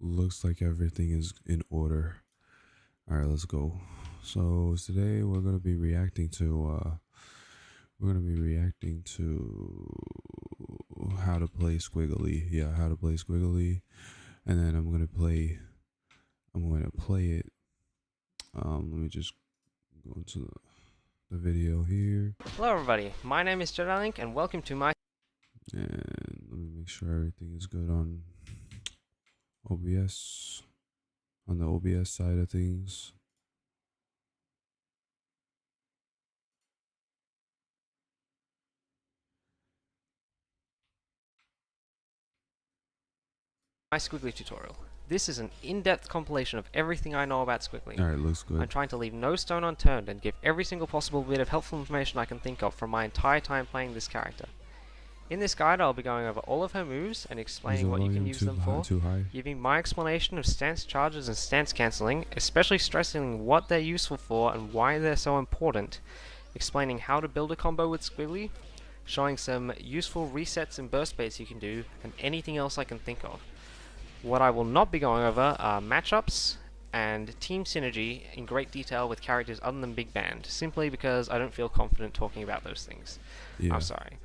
Looks like everything is in order. All right, let's go. So today we're gonna be reacting to how to play Squiggly. Yeah, how to play Squiggly, and then I'm gonna play it. Let me just go into the video here, Hello everybody, my name is Link and welcome to my... and let me make sure everything is good on OBS, on the OBS side of things. Squiggly tutorial. This is an in-depth compilation of everything I know about Squiggly. All right, looks good. I'm trying to leave no stone unturned and give every single possible bit of helpful information I can think of from my entire time playing this character. In this guide I'll be going over all of her moves and explaining what you can use them for, giving my explanation of stance charges and stance cancelling, especially stressing what they're useful for and why they're so important, explaining how to build a combo with Squiggly, showing some useful resets and burst baits you can do, and anything else I can think of. What I will not be going over are matchups and team synergy in great detail with characters other than Big Band, simply because I don't feel confident talking about those things. Yeah. I'm sorry.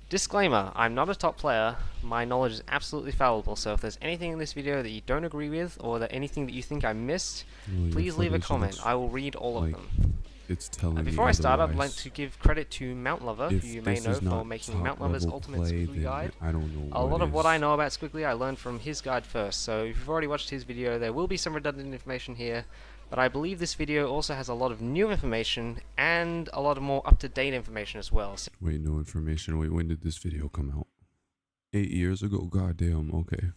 Disclaimer, I'm not a top player, my knowledge is absolutely fallible, so if there's anything in this video that you don't agree with, or that anything that you think I missed, please leave a comment, I will read all of them. It's telling Before I start, I'd like otherwise. to give credit to Mount Lover, who If you may this know is for not making Mount Lover's top-level Ultimate play, Squiggly then Guide. I don't know A lot of what is. I know about Squiggly I learned from his guide first, so if you've already watched his video there will be some redundant information here, but I believe this video also has a lot of new information and a lot of more up-to-date information as well. Wait, no information. Wait, when did this video come out? 8 years ago? Goddamn, okay.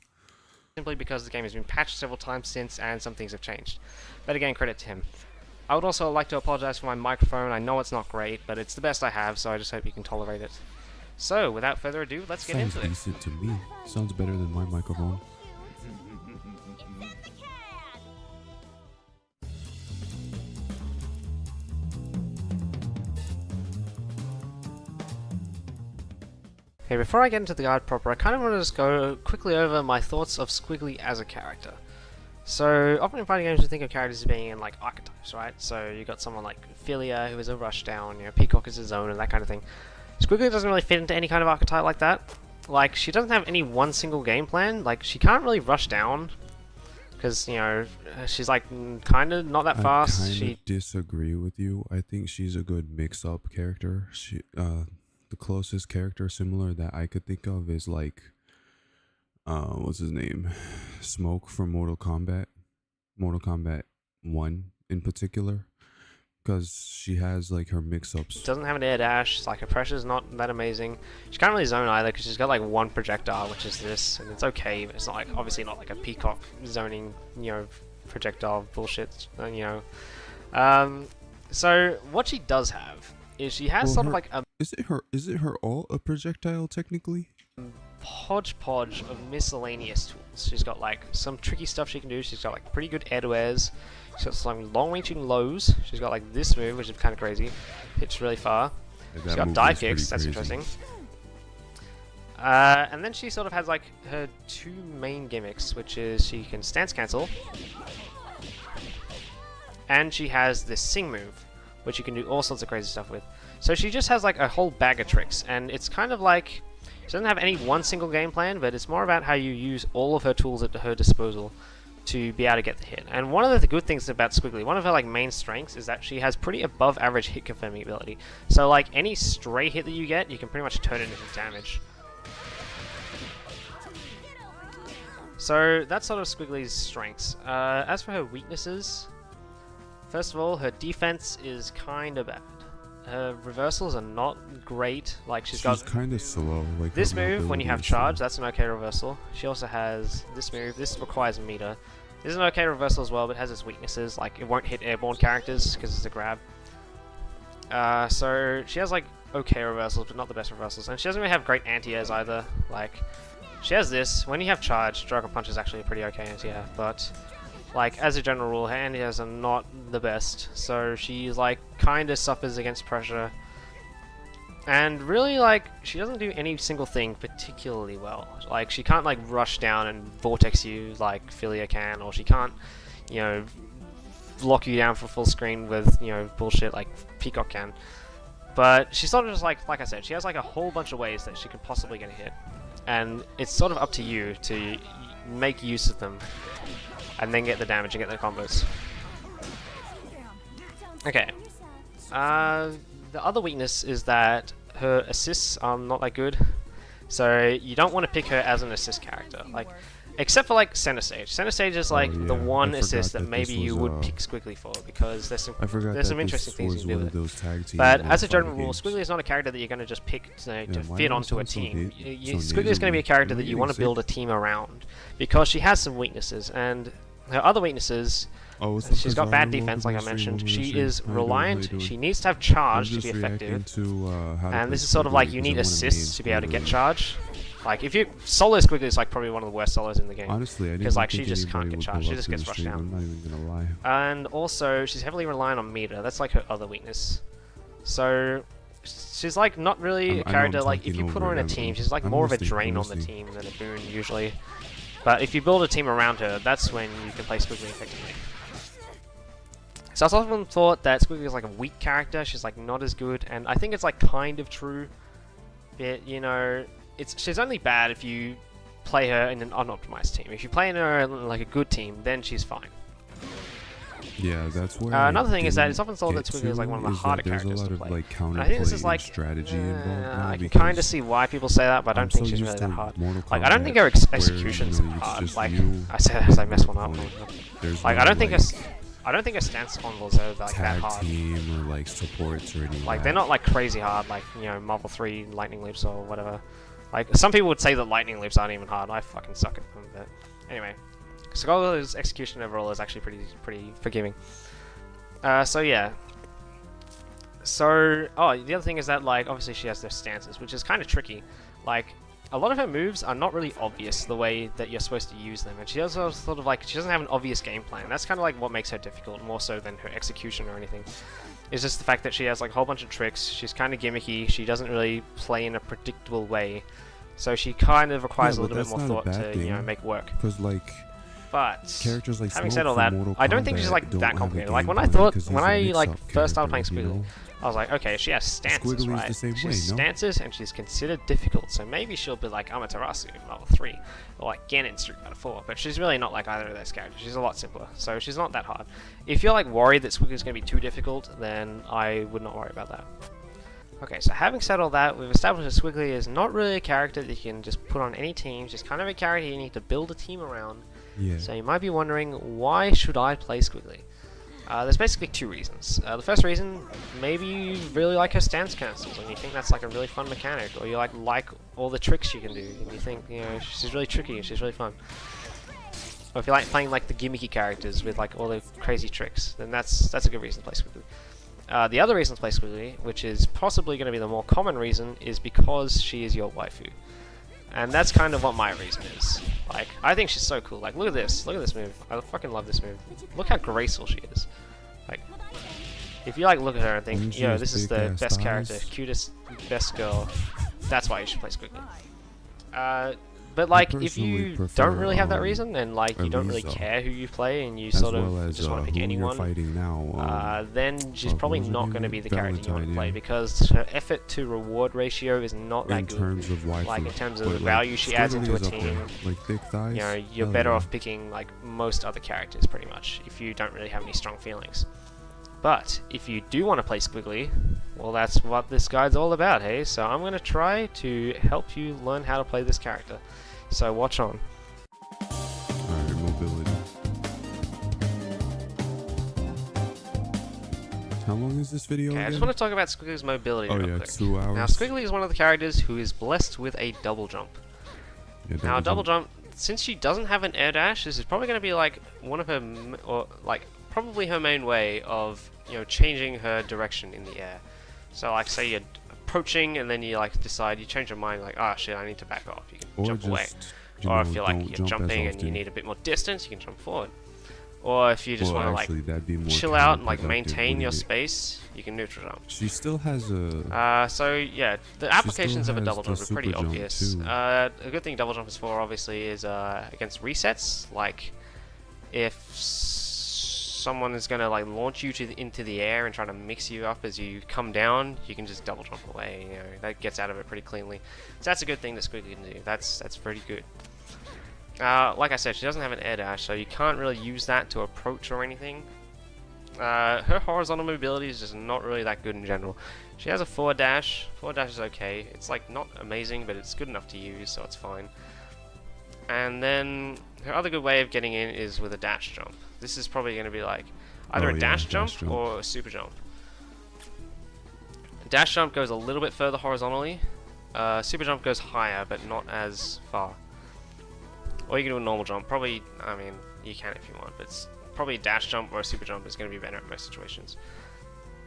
Simply because the game has been patched several times since and some things have changed. But again, credit to him. I would also like to apologize for my microphone. I know it's not great, but it's the best I have, so I just hope you can tolerate it. So, without further ado, let's get Sounds into it. decent to me. Sounds better than my microphone. Okay, before I get into the guide proper, I kind of want to just go quickly over my thoughts of Squiggly as a character. So, often in fighting games we think of characters as being in like archetypes, right? So you got someone like Philia, who is a rushdown, you know, Peacock is a zone, and that kind of thing. Squiggly doesn't really fit into any kind of archetype like that. Like, she doesn't have any one single game plan. Like, she can't really rush down, because, you know, she's like kind of not that fast. I kind of disagree with you. I think she's a good mix-up character. The closest character similar that I could think of is like, what's his name? Smoke from Mortal Kombat 1 in particular, because she has like her mix-ups. Doesn't have an air dash, like her pressure's not that amazing. She can't really zone either because she's got like one projectile, which is this, and it's okay, but it's not like, obviously not like a Peacock zoning, you know, projectile bullshit, you know. So what she does have is she has sort of like a Is it her all a projectile technically? hodgepodge of miscellaneous tools. She's got like some tricky stuff she can do. She's got like pretty good air to airs. She's got some long-reaching lows. She's got like this move, which is kind of crazy. Hits really far. She's got dive kicks. That's interesting. And then she sort of has like her two main gimmicks, which is she can stance cancel, and she has this sing move, which you can do all sorts of crazy stuff with. So she just has like a whole bag of tricks, and it's kind of like she doesn't have any one single game plan, but it's more about how you use all of her tools at her disposal to be able to get the hit. And one of the good things about Squiggly, one of her like main strengths, is that she has pretty above average hit confirming ability. So like any stray hit that you get, you can pretty much turn it into damage. So that's sort of Squiggly's strengths. As for her weaknesses, first of all, her defense is kind of bad. Her reversals are not great. Like she's got kind of slow. Like this her move when you have mobility is slow. charge, that's an okay reversal. She also has this move. This requires a meter. This is an okay reversal as well, but it has its weaknesses. Like it won't hit airborne characters because it's a grab. So she has like okay reversals, but not the best reversals. And she doesn't really have great anti-airs either. Like she has this. When you have charge, Dragon Punch is actually a pretty okay anti-air, but like, as a general rule, her anti-airs are not the best, so she's like, kinda suffers against pressure. And really, like, she doesn't do any single thing particularly well. Like, she can't, like, rush down and vortex you like Philia can, or she can't, you know, lock you down for full screen with, you know, bullshit like Peacock can. But she's sort of just like I said, she has like a whole bunch of ways that she could possibly get a hit. And it's sort of up to you to make use of them, and then get the damage and get the combos. Okay. The other weakness is that her assists are not that good, so you don't want to pick her as an assist character. Like, except for like center stage. Center stage is like the one assist that maybe you would pick Squiggly for, because there's some interesting things you can do with it. But as a general rule, Squiggly is not a character that you're going to just pick to fit onto a team. Squiggly is going to be a character that you want to build a team around, because she has some weaknesses, and her other weaknesses. She's got bad defense, like I mentioned. She is reliant. She needs to have charge to be effective. And this is sort of like you need assists to be able to get charge. Like, if you solo Squiggly is like probably one of the worst solos in the game. Honestly, because like she just can't get charged. She just gets rushed down. I'm not even gonna lie. And also, she's heavily reliant on meter. That's like her other weakness. So she's like not really a character. Like, if you put her in a team, she's like more of a drain on the team than a boon usually. But if you build a team around her, that's when you can play Squiggly effectively. So I've often thought that Squiggly is like a weak character. She's like not as good, and I think it's like kind of true. But you know, she's only bad if you play her in an unoptimized team. If you play her in like a good team, then she's fine. Yeah, that's where. Another thing is that it's often thought that Squiggly is like one of the harder characters to play. Like, I think this is like strategy involved. I can kind of see why people say that, but I don't think she's really that hard. Like, I don't think her execution's hard. Like, I said as I mess one up. Like, I don't think her stance combos are like that hard. Team or like supports or anything. Like, they're not like crazy hard, like, you know, Marvel 3 lightning leaps or whatever. Like, some people would say that lightning leaps aren't even hard. I fucking suck at them, but anyway. Skullgirls' execution overall is actually pretty forgiving. So yeah. So, the other thing is that, like, obviously she has their stances, which is kind of tricky. Like, a lot of her moves are not really obvious the way that you're supposed to use them, and she also sort of like, she doesn't have an obvious game plan. That's kind of like what makes her difficult, more so than her execution or anything. It's just the fact that she has like a whole bunch of tricks. She's kind of gimmicky. She doesn't really play in a predictable way, so she kind of requires a little bit more thought to, you know, make work. Because like. But characters like having said all that, I don't think she's like that complicated. Like, when I like first started playing Squiggly, I was like, okay, she has stances, right? She has stances, and she's considered difficult, so maybe she'll be like Amaterasu in Marvel 3, or like Gen in Street Fighter 4, but she's really not like either of those characters. She's a lot simpler, so she's not that hard. If you're like worried that Squiggly's going to be too difficult, then I would not worry about that. Okay, so having said all that, we've established that Squiggly is not really a character that you can just put on any team. She's kind of a character you need to build a team around. Yeah. So you might be wondering, why should I play Squiggly? There's basically two reasons. The first reason, maybe you really like her stance cancels and you think that's like a really fun mechanic, or you like all the tricks she can do and you think, you know, she's really tricky and she's really fun. Or if you like playing like the gimmicky characters with like all the crazy tricks, then that's a good reason to play Squiggly. The other reason to play Squiggly, which is possibly going to be the more common reason, is because she is your waifu. And that's kind of what my reason is. Like, I think she's so cool. Like, look at this move. I fucking love this move. Look how graceful she is. Like, if you like look at her and think, yo, this is the best character, cutest, best girl, that's why you should play Squiggly. But like, if you don't really have that reason, and like you don't really care who you play, and you sort of just want to pick anyone, then she's probably not going to be the character you want to play, because her effort to reward ratio is not that good. Like, in terms of the value she adds into a team, you know, you're better off picking like most other characters pretty much if you don't really have any strong feelings. But if you do want to play Squiggly, well, that's what this guide's all about, hey? So I'm going to try to help you learn how to play this character. So watch on. Alright, mobility. How long is this video again? I just want to talk about Squiggly's mobility real quick. 2 hours. Now, Squiggly is one of the characters who is blessed with a double jump. Now, double jump, since she doesn't have an air dash, this is probably going to be like one of her, or like probably her main way of, you know, changing her direction in the air. So like, say you're approaching and then you like decide, you change your mind, like, oh shit, I need to back off, you can jump away. Or if you're like, you're jumping and you need a bit more distance, you can jump forward. Or if you just want to like chill out and like maintain your space, you can neutral jump. She still has a. So yeah, the applications of a double jump are pretty obvious. A good thing double jump is for obviously is against resets. Like if someone is gonna like launch you into the air and try to mix you up as you come down, you can just double jump away. You know, that gets out of it pretty cleanly. So that's a good thing that Squiggly can do. That's pretty good. Like I said, she doesn't have an air dash, so you can't really use that to approach or anything. Her horizontal mobility is just not really that good in general. She has a forward dash. Forward dash is okay. It's like not amazing, but it's good enough to use, so it's fine. And then her other good way of getting in is with a dash jump. This is probably going to be like either a dash jump or a super jump. Dash jump goes a little bit further horizontally. Super jump goes higher, but not as far. Or you can do a normal jump. Probably, I mean, you can if you want, but it's probably a dash jump or a super jump is going to be better in most situations.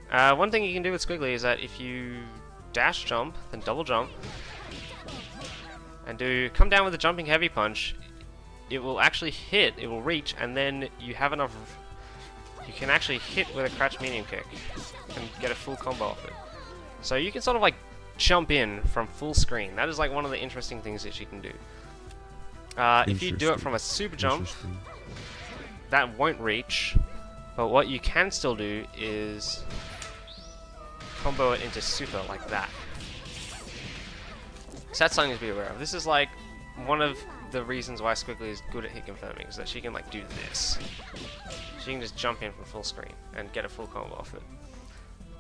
One thing you can do with Squiggly is that if you dash jump, then double jump, and come down with a jumping heavy punch, it will actually hit, it will reach, and then you have enough, you can actually hit with a crouch medium kick and get a full combo off it. So you can sort of like jump in from full screen. That is like one of the interesting things that you can do. If you do it from a super jump, that won't reach, but what you can still do is combo it into super like that. So that's something to be aware of. This is like one of the reasons why Squiggly is good at hit confirming, is that she can like do this. She can just jump in from full screen and get a full combo off it.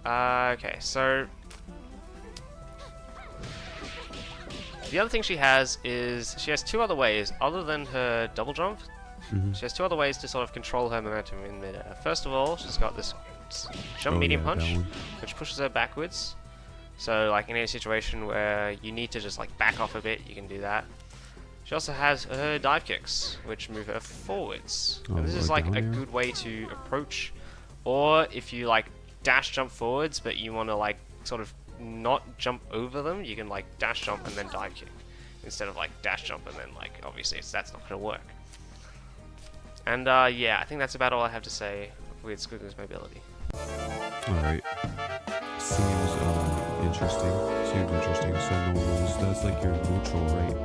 Okay, so the other thing she has is she has two other ways other than her double jump. She has two other ways to sort of control her momentum in midair. First of all, she's got this jump medium punch, which pushes her backwards. So like in any situation where you need to just like back off a bit, you can do that. She also has her dive kicks, which move her forwards. And this is like a good way to approach, or if you like dash jump forwards, but you want to like sort of not jump over them, you can like dash jump and then dive kick, instead of like dash jump and then like obviously that's not going to work. And yeah, I think that's about all I have to say with Skullgirls mobility. Alright. Seems interesting. So normals, that's like your neutral, right?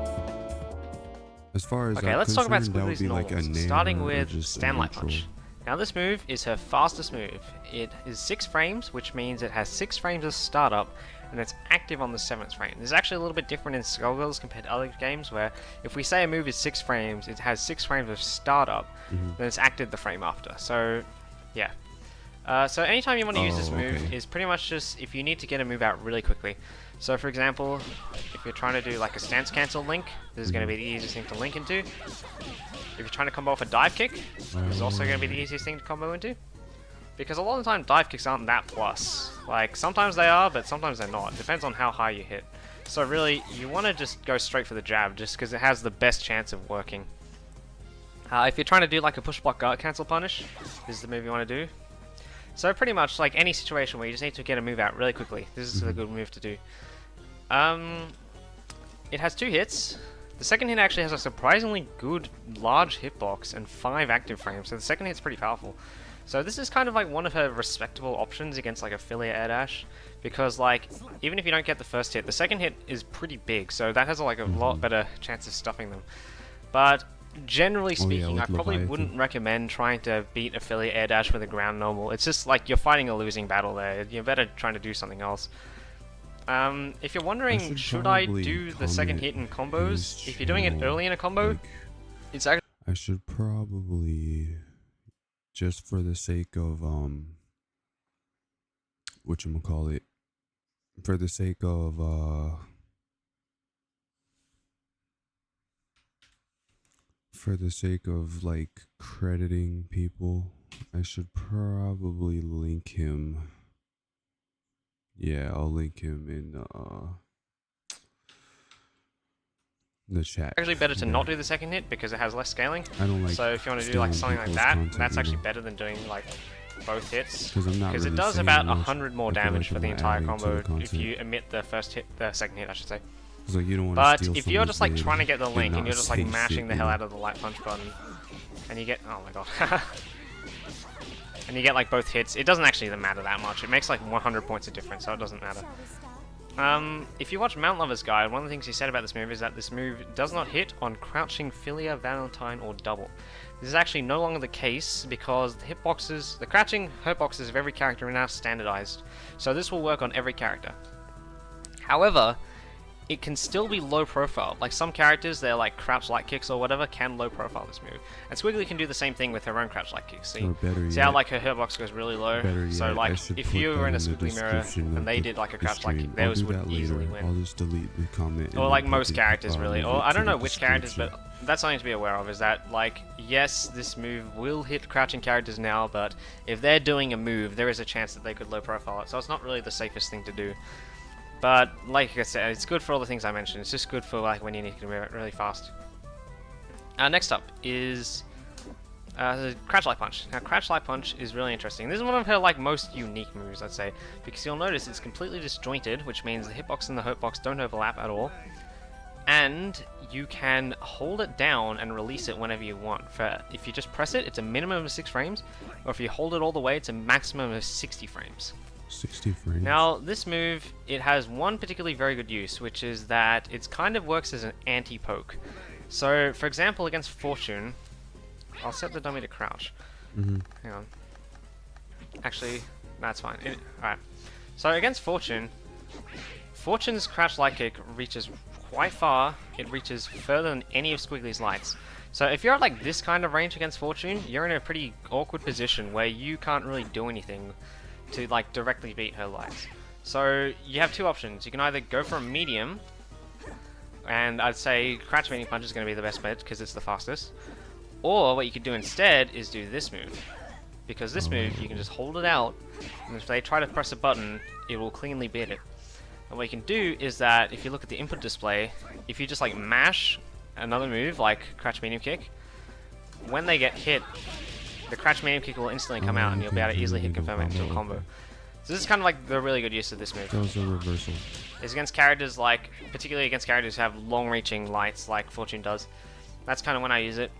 As far as okay, let's talk about Squiggly's normals, starting with Stanlight Punch. Now this move is her fastest move. It is 6 frames, which means it has 6 frames of startup, and it's active on the 7th frame. This is actually a little bit different in Skullgirls compared to other games, where if we say a move is 6 frames, it has 6 frames of startup, then it's active the frame after. So, yeah. So anytime you want to use this move is pretty much just if you need to get a move out really quickly. So for example, if you're trying to do like a stance cancel link, this is going to be the easiest thing to link into. If you're trying to combo off a dive kick, this is also going to be the easiest thing to combo into. Because a lot of the time dive kicks aren't that plus. Like sometimes they are, but sometimes they're not. It depends on how high you hit. So really, you want to just go straight for the jab, just because it has the best chance of working. If you're trying to do like a push block guard cancel punish, this is the move you want to do. So pretty much like any situation where you just need to get a move out really quickly, this is a good move to do. It has 2 hits. The second hit actually has a surprisingly good large hitbox and 5 active frames, so the second hit's pretty powerful. So this is kind of like one of her respectable options against like affiliate air dash, because like even if you don't get the first hit, the second hit is pretty big, so that has like a lot better chance of stuffing them. But generally speaking, I probably wouldn't recommend trying to beat affiliate air dash with a ground normal. It's just like you're fighting a losing battle there. You're better trying to do something else. If you're wondering, should I do the second hit in combos? If you're doing it early in a combo, it's actually... I should probably, just for the sake of, whatchamacallit, for the sake of, for the sake of like crediting people, I should probably link him. Yeah, I'll link him in the chat. Actually better to not do the second hit because it has less scaling. I don't like. So if you want to do like something like that, that's actually better than doing like both hits. Because it does about 100 more damage for the entire combo if you omit the first hit, the second hit, I should say. Like you don't but if you're just like trying to get the link and you're just like mashing the hell out of the light punch button, and you get, oh my god, and you get like both hits, it doesn't actually matter that much. It makes like 100 points of difference, so it doesn't matter. If you watch Mount Lover's Guide, one of the things he said about this move is that this move does not hit on crouching Philia, Valentine, or double. This is actually no longer the case because the hitboxes, the crouching hitboxes of every character are now standardized. So this will work on every character. However, it can still be low profile. Like some characters, they're like crouch light kicks or whatever, can low profile this move. And Squiggly can do the same thing with her own crouch light kicks. See, see how like her hitbox goes really low? So like if you were in a Squiggly mirror and they did like a crouch light kick, theirs would easily win. I'll just delete the comment. Or like most characters really. Or I don't know which characters, but that's something to be aware of, is that like, yes, this move will hit crouching characters now, but if they're doing a move, there is a chance that they could low profile it. So it's not really the safest thing to do. But like I said, it's good for all the things I mentioned. It's just good for like when you need to move it really fast. Next up is the Crouch Light Punch. Now Crouch Light Punch is really interesting. This is one of her like most unique moves, I'd say, because you'll notice it's completely disjointed, which means the hitbox and the hurtbox don't overlap at all. And you can hold it down and release it whenever you want. If you just press it, it's a minimum of 6 frames, or if you hold it all the way, it's a maximum of 60 frames. 60 frames. Now, this move, it has one particularly very good use, which is that it kind of works as an anti-poke. So, for example, against Fortune, I'll set the dummy to crouch. Hang on. Actually, that's fine. Alright. So, against Fortune, Fortune's crouch light kick reaches quite far. It reaches further than any of Squiggly's lights. So, if you're at like this kind of range against Fortune, you're in a pretty awkward position where you can't really do anything to like directly beat her lights. So you have two options. You can either go for a medium, and I'd say Crouch Medium Punch is going to be the best bet because it's the fastest. Or what you could do instead is do this move, because this move you can just hold it out, and if they try to press a button, it will cleanly beat it. And what you can do is that if you look at the input display, if you just like mash another move like Crouch Medium Kick, when they get hit, the Crouch Medium Kick will instantly come out and you'll be able to easily hit confirm it into a combo. So this is kind of like the really good use of this move. That was a reversal. It's against characters like, particularly against characters who have long-reaching lights like Fortune does. That's kind of when I use it.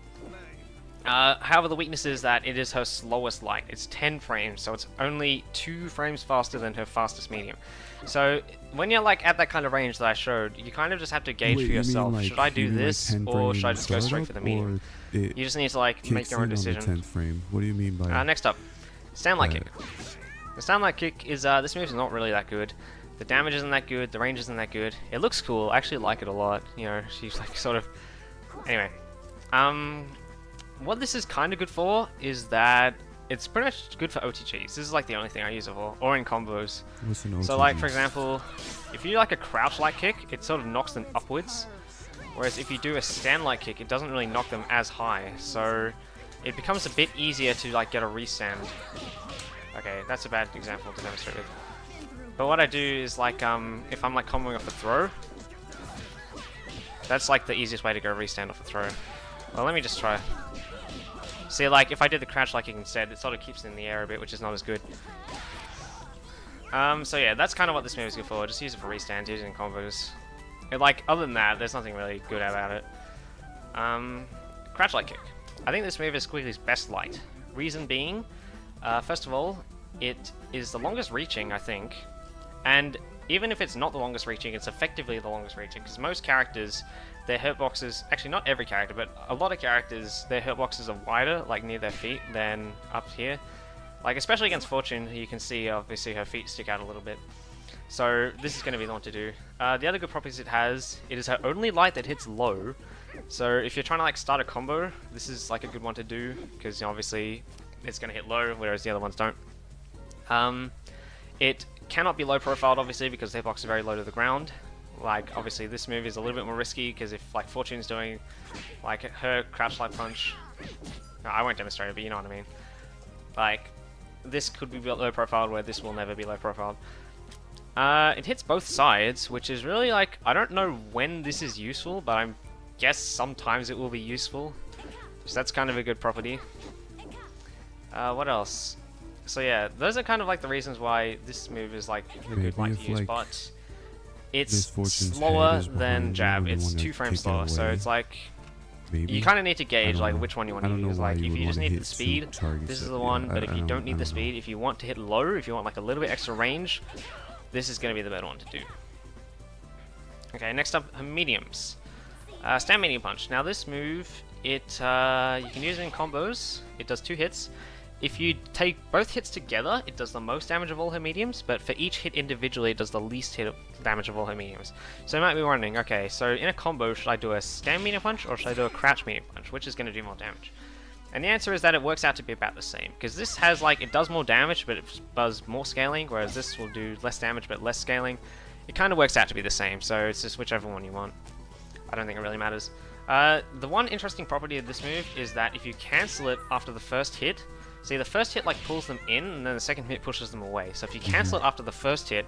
However, the weakness is that it is her slowest light. It's 10 frames, so it's only 2 frames faster than her fastest medium. So when you're like at that kind of range that I showed, you kind of just have to gauge for yourself. Like, should I do this, or should I just go straight for the medium? You just need to like make your own decision. 10th frame. What do you mean by? Next up, Stand Light Kick. The Stand Light Kick is this move is not really that good. The damage isn't that good. The range isn't that good. It looks cool. I actually like it a lot. You know, she's like sort of. Anyway, what this is kind of good for is that it's pretty much good for OTGs. This is like the only thing I use it for, or in combos. What's an OTG? So like for example, if you like a crouch light kick, it sort of knocks them upwards. Whereas if you do a stand light kick, it doesn't really knock them as high. So it becomes a bit easier to like get a restand. Okay, that's a bad example to demonstrate with. But what I do is like if I'm like comboing off a throw, that's like the easiest way to go restand off a throw. Well, let me just try. See, like if I did the crouch light kick instead, it sort of keeps it in the air a bit, which is not as good. So yeah, that's kind of what this move is good for. Just use it for restands, use it in combos. And like, other than that, there's nothing really good about it. Crouch Light Kick. I think this move is Squiggly's best light. Reason being, first of all, it is the longest reaching, I think. And even if it's not the longest reaching, it's effectively the longest reaching. Because most characters, their hurtboxes, actually not every character, but a lot of characters, their hurtboxes are wider, like near their feet, than up here. Like, especially against Fortune, you can see, obviously, her feet stick out a little bit. So this is going to be the one to do. The other good properties it is her only light that hits low. So if you're trying to like start a combo, this is like a good one to do, because you know, obviously it's going to hit low, whereas the other ones don't. It cannot be low profiled, obviously, because the hitbox is very low to the ground. Like, obviously this move is a little bit more risky, because if like Fortune's doing like her crouch light punch, no, I won't demonstrate it, but you know what I mean. Like, this could be low profiled, where this will never be low profiled. It hits both sides, which is really like, I don't know when this is useful, but I guess sometimes it will be useful. So that's kind of a good property. What else? So yeah, those are kind of like the reasons why this move is like a good light to use, like, but it's slower than jab. It's 2 frames slower, so it's like, Maybe. You kind of need to gauge like which one you want to use. Like if you just need the speed, targets, this is the one. But if you don't need the speed, if you want to hit low, if you want like a little bit extra range, this is going to be the better one to do. Okay, next up, her mediums. Stand medium punch. Now this move, you can use it in combos. It does 2 hits. If you take both hits together, it does the most damage of all her mediums, but for each hit individually, it does the least damage of all her mediums. So you might be wondering, okay, so in a combo, should I do a stand medium punch or should I do a crouch medium punch? Which is going to do more damage? And the answer is that it works out to be about the same, because this has like, it does more damage, but it does more scaling, whereas this will do less damage, but less scaling. It kind of works out to be the same, so it's just whichever one you want. I don't think it really matters. The one interesting property of this move is that if you cancel it after the first hit, see, the first hit like pulls them in, and then the second hit pushes them away. So if you cancel it after the first hit,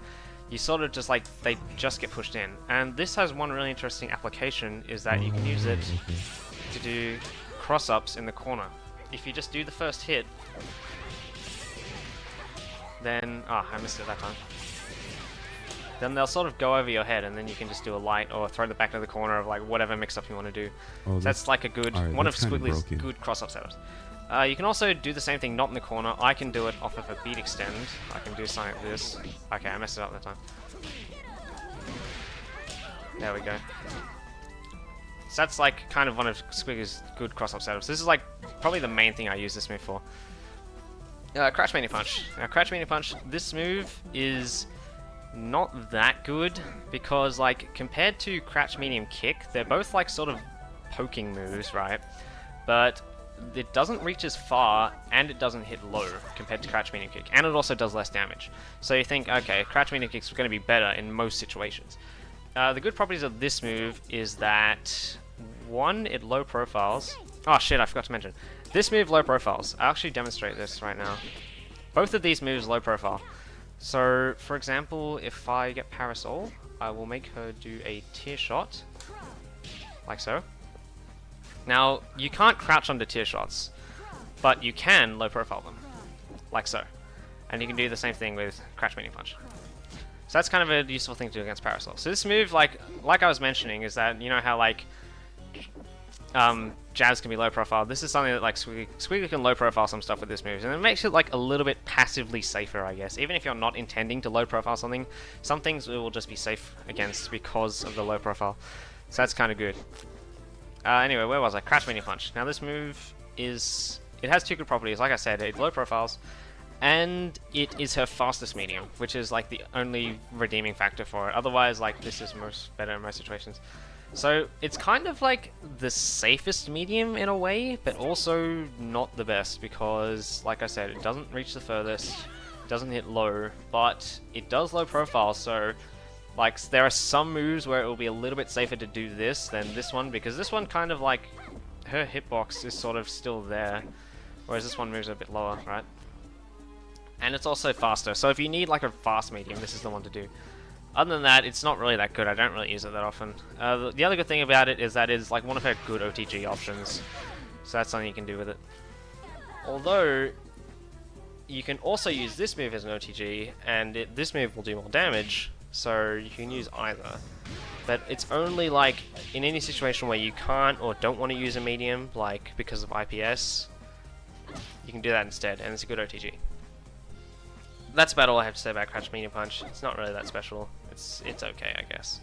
you sort of just like, they just get pushed in. And this has one really interesting application, is that you can use it to do cross-ups in the corner. If you just do the first hit, then... oh, I missed it that time. Then they'll sort of go over your head, and then you can just do a light or throw the back to the corner of like whatever mix-up you want to do. Oh, so that's like a good... one of Squiggly's good cross-up setups. You can also do the same thing not in the corner. I can do it off of a beat extend. I can do something like this. Okay, I messed it up that time. There we go. So that's like kind of one of Squiggly's good cross-up setups. This is like probably the main thing I use this move for. Crouch Mania Punch. Now Crouch Mania Punch, this move is not that good because like compared to Crouch Medium Kick, they're both like sort of poking moves, right? But it doesn't reach as far, and it doesn't hit low compared to Crouch Medium Kick, and it also does less damage. So you think, okay, Crouch Medium Kick is going to be better in most situations. The good properties of this move is that, one, it low profiles. Oh shit, I forgot to mention. This move low profiles. I'll actually demonstrate this right now. Both of these moves low profile. So, for example, if I get Parasol, I will make her do a Tear Shot, like so. Now, you can't crouch under Tear Shots, but you can low profile them, like so. And you can do the same thing with Crouch Medium Punch. So that's kind of a useful thing to do against Parasol. So this move, like I was mentioning, is that, you know how like Jazz can be low profile. This is something that like Squiggly can low profile some stuff with this move, and it makes it like a little bit passively safer, I guess. Even if you're not intending to low profile something, some things it will just be safe against because of the low profile. So that's kind of good. Anyway, where was I? Crouch Medium Punch. Now this move is... it has 2 good properties. Like I said, it low profiles, and it is her fastest medium, which is like the only redeeming factor for it. Otherwise, like this is better in most situations. So it's kind of like the safest medium in a way, but also not the best because, like I said, it doesn't reach the furthest, it doesn't hit low, but it does low profile, so... like, there are some moves where it will be a little bit safer to do this than this one, because this one kind of like, her hitbox is sort of still there, whereas this one moves a bit lower, right? And it's also faster, so if you need like a fast medium, this is the one to do. Other than that, it's not really that good. I don't really use it that often. The other good thing about it is that it's like one of her good OTG options, so that's something you can do with it. Although, you can also use this move as an OTG, and this move will do more damage, so you can use either. But it's only like in any situation where you can't or don't want to use a medium, like because of IPS, you can do that instead, and it's a good OTG. That's about all I have to say about Crouch Medium Punch. It's not really that special. It's okay, I guess.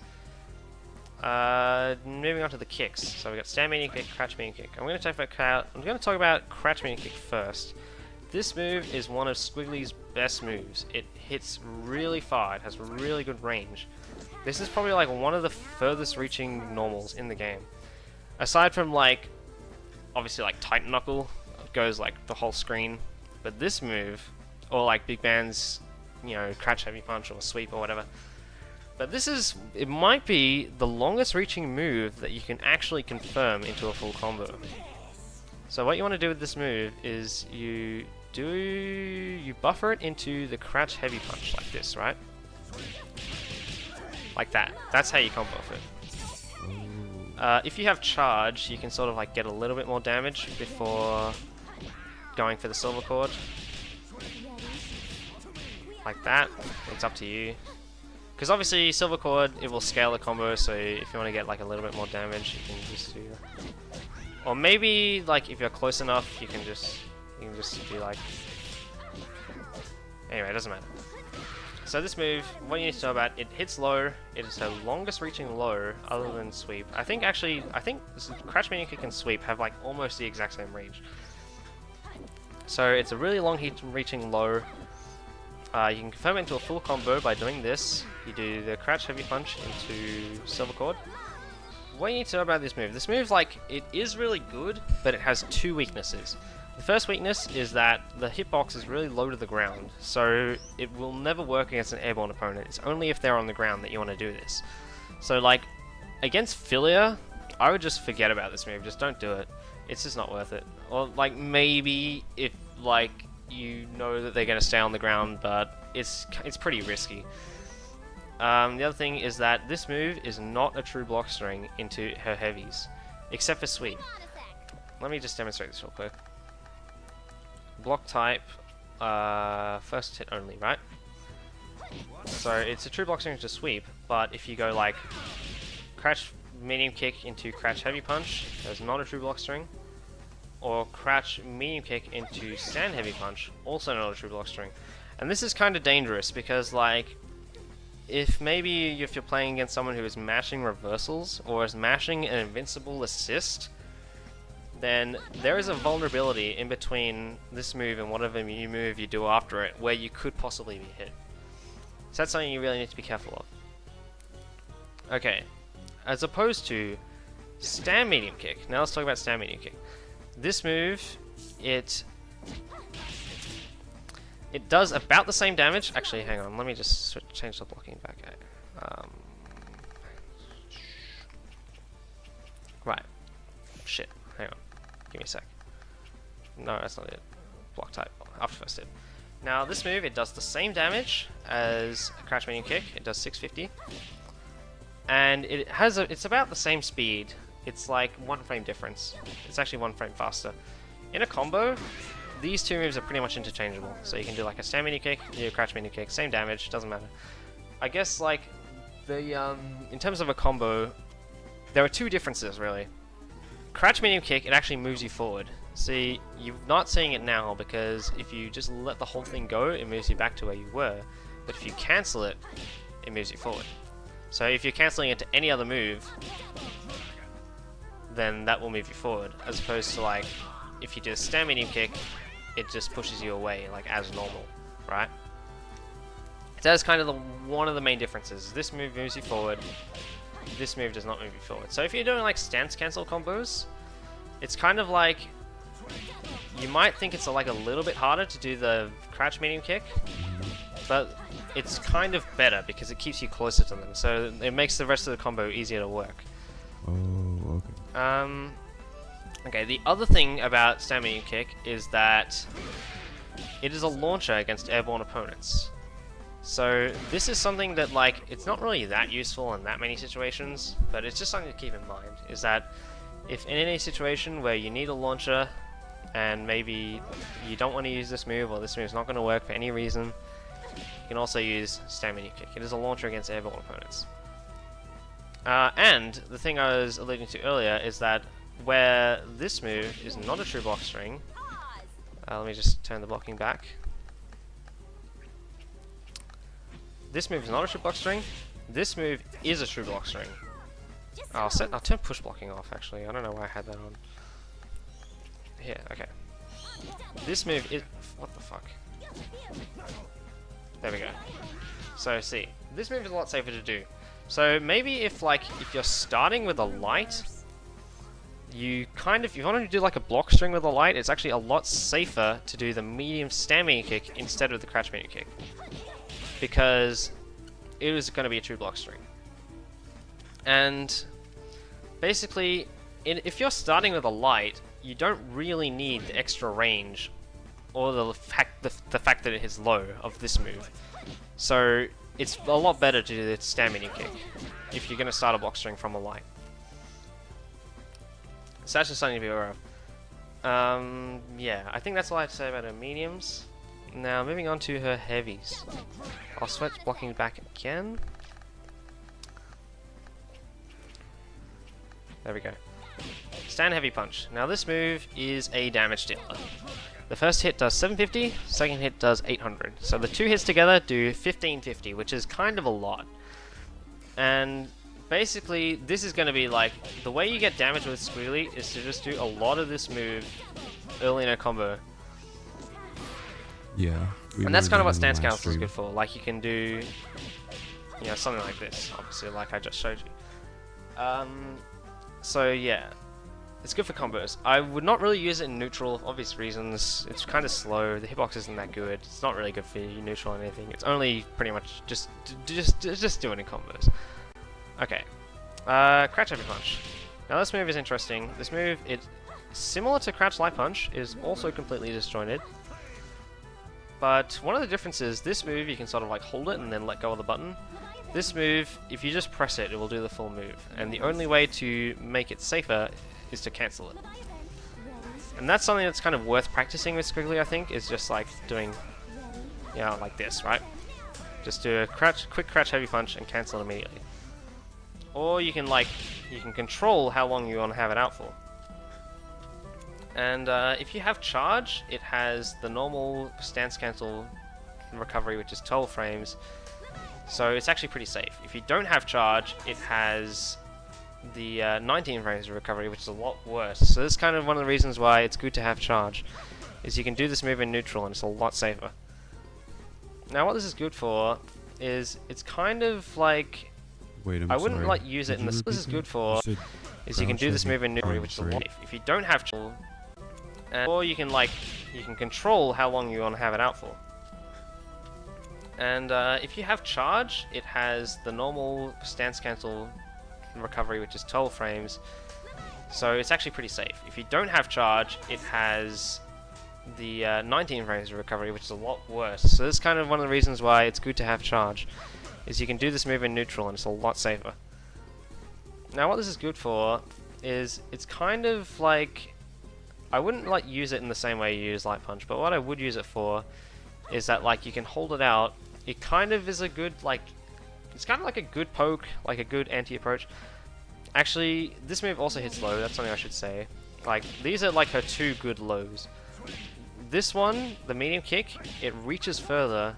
Moving on to the kicks. So we got Stand Medium Kick, Crouch Medium Kick. I'm going to talk about Crouch Medium Kick first. This move is one of Squiggly's best moves. It hits really far, it has really good range. This is probably like one of the furthest reaching normals in the game. Aside from like, obviously like Titan Knuckle, it goes like the whole screen. But this move, or like Big Band's, you know, Crouch Heavy Punch or Sweep or whatever. But this is, it might be the longest reaching move that you can actually confirm into a full combo. So what you want to do with this move is you buffer it into the Crouch Heavy Punch like this, right? Like that. That's how you combo it. If you have charge, you can sort of like get a little bit more damage before going for the Silver Cord. Like that. It's up to you. Because obviously Silver Cord, it will scale the combo, so if you want to get like a little bit more damage, you can just do that. Or maybe, like, if you're close enough, you can just do, like... Anyway, it doesn't matter. So this move, what you need to know about, it hits low, it is her longest reaching low, other than sweep. I think Crouch Medium Kick and sweep have, like, almost the exact same range. So it's a really long reaching low. You can confirm it into a full combo by doing this. You do the Crouch Heavy Punch into Silver Cord. What you need to know about this move, like, it is really good, but it has two weaknesses. The first weakness is that the hitbox is really low to the ground, so it will never work against an airborne opponent. It's only if they're on the ground that you want to do this. So, like, against Philia, I would just forget about this move, just don't do it. It's just not worth it. Or, like, maybe if, like, you know that they're going to stay on the ground, but it's pretty risky. The other thing is that this move is not a true block string into her heavies, except for sweep. Let me just demonstrate this real quick. Block type, first hit only, right? So it's a true block string into sweep, but if you go like Crouch Medium Kick into Crouch Heavy Punch, that's not a true block string. Or Crouch Medium Kick into Stand Heavy Punch, also not a true block string. And this is kind of dangerous because, like, if you're playing against someone who is mashing reversals or is mashing an invincible assist, then there is a vulnerability in between this move and whatever new move you do after it where you could possibly be hit. So that's something you really need to be careful of. Okay, as opposed to Stand Medium Kick. Now let's talk about Stand Medium Kick. This move, it does about the same damage. Actually, hang on, let me just change the blocking back. Right. Shit, hang on. Give me a sec. No, that's not it. Block type, after first hit. Now, this move, it does the same damage as a Crouch Medium Kick. It does 650. And it's about the same speed. It's like 1 frame difference. It's actually 1 frame faster. In a combo, these two moves are pretty much interchangeable. So you can do like a Stand Medium Kick, you do a Crouch Medium Kick, same damage, doesn't matter. I guess like in terms of a combo, there are two differences really. Crouch Medium Kick, it actually moves you forward. See, you're not seeing it now because if you just let the whole thing go, it moves you back to where you were. But if you cancel it, it moves you forward. So if you're cancelling it to any other move, then that will move you forward, as opposed to like if you do a Stand Medium Kick, it just pushes you away like as normal, right? That is kind of one of the main differences. This move moves you forward, this move does not move you forward. So if you're doing like stance cancel combos, it's kind of like you might think it's like a little bit harder to do the Crouch Medium Kick, but it's kind of better because it keeps you closer to them, so it makes the rest of the combo easier to work. Oh, okay. Okay, the other thing about Stand Medium Kick is that it is a launcher against airborne opponents. So this is something that, like, it's not really that useful in that many situations, but it's just something to keep in mind, is that if in any situation where you need a launcher and maybe you don't want to use this move, or this move is not going to work for any reason, you can also use Stand Medium Kick. It is a launcher against airborne opponents. And the thing I was alluding to earlier is that where this move is not a true block string, let me just turn the blocking back. This move is not a true block string. This move is a true block string. I'll turn push blocking off actually. I don't know why I had that on. Here, okay. This move is... what the fuck? There we go. So see, this move is a lot safer to do. So maybe if you're starting with a light, you want to do like a block string with a light, it's actually a lot safer to do the medium Stand Medium Kick instead of the Crouch Medium Kick, because it is going to be a true block string. And basically, if you're starting with a light, you don't really need the extra range or the fact that it is low of this move. So it's a lot better to do the Stand Medium Kick if you're going to start a block string from a light. So that's just something to be aware of. Yeah, I think that's all I have to say about her mediums. Now, moving on to her heavies. I'll switch blocking back again. There we go. Stand Heavy Punch. Now this move is a damage dealer. The first hit does 750, second hit does 800. So the two hits together do 1550, which is kind of a lot. And basically, this is going to be like, the way you get damage with Squealy is to just do a lot of this move early in a combo. Yeah. And that's kind of what Stance Council is good for. Like, you can do, you know, something like this, obviously, like I just showed you. So yeah, it's good for combos. I would not really use it in neutral, for obvious reasons. It's kind of slow. The hitbox isn't that good. It's not really good for you neutral or anything. It's only pretty much just do it in combos. Okay, Crouch Heavy Punch. Now this move is interesting. This move, it's similar to Crouch Light Punch, is also completely disjointed. But one of the differences, this move you can sort of like hold it and then let go of the button. This move, if you just press it, it will do the full move. And the only way to make it safer is to cancel it. And that's something that's kind of worth practicing with Squiggly, I think, is just like doing, you know, like this, right? Just do a quick Crouch Heavy Punch and cancel it immediately. Or you can control how long you want to have it out for. And if you have charge, it has the normal stance cancel recovery, which is 12 frames. So it's actually pretty safe. If you don't have charge, it has the 19 frames of recovery, which is a lot worse. So this is kind of one of the reasons why it's good to have charge, is you can do this move in neutral and it's a lot safer. Now what this is good for is it's kind of like, I wouldn't like use it in this. This is good for is you can do this move in neutral, which is a lot. If you don't have charge, or you can control how long you want to have it out for. And if you have charge, it has the normal stance cancel recovery, which is 12 frames. So it's actually pretty safe. If you don't have charge, it has the 19 frames of recovery, which is a lot worse. So this is kind of one of the reasons why it's good to have charge, is you can do this move in neutral and it's a lot safer. Now what this is good for is it's kind of like, I wouldn't like use it in the same way you use Light Punch, but what I would use it for is that like you can hold it out. It kind of is a good, like, it's kind of like a good poke, like a good anti-approach. Actually, this move also hits low, that's something I should say. Like, these are like her two good lows. This one, the medium kick, it reaches further,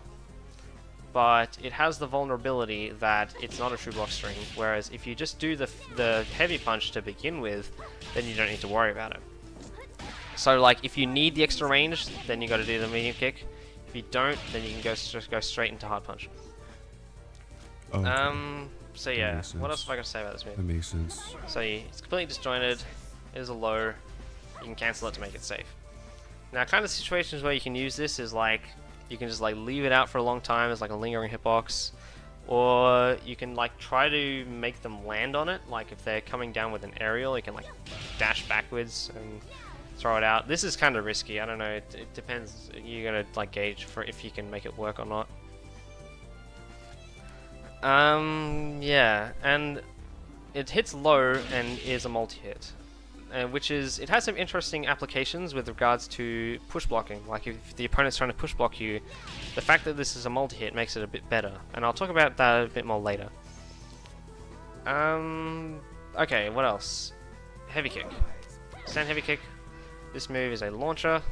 but it has the vulnerability that it's not a true block string, whereas if you just do the heavy punch to begin with, then you don't need to worry about it. So like, if you need the extra range, then you got to do the medium kick. If you don't, then you can just go straight into hard punch. Okay. So yeah, what else have I got to say about this move? That makes sense. So it's completely disjointed, it is a low, you can cancel it to make it safe. Now kind of situations where you can use this is like, you can just like leave it out for a long time as like a lingering hitbox, or you can like try to make them land on it, like if they're coming down with an aerial, you can like dash backwards and throw it out. This is kind of risky, I don't know, it depends, you're gonna like gauge for if you can make it work or not. Yeah, and it hits low and is a multi-hit, which is, it has some interesting applications with regards to push blocking. Like if the opponent's trying to push block you, the fact that this is a multi-hit makes it a bit better, and I'll talk about that a bit more later. Okay, what else? Heavy kick. Stand heavy kick. This move is a launcher.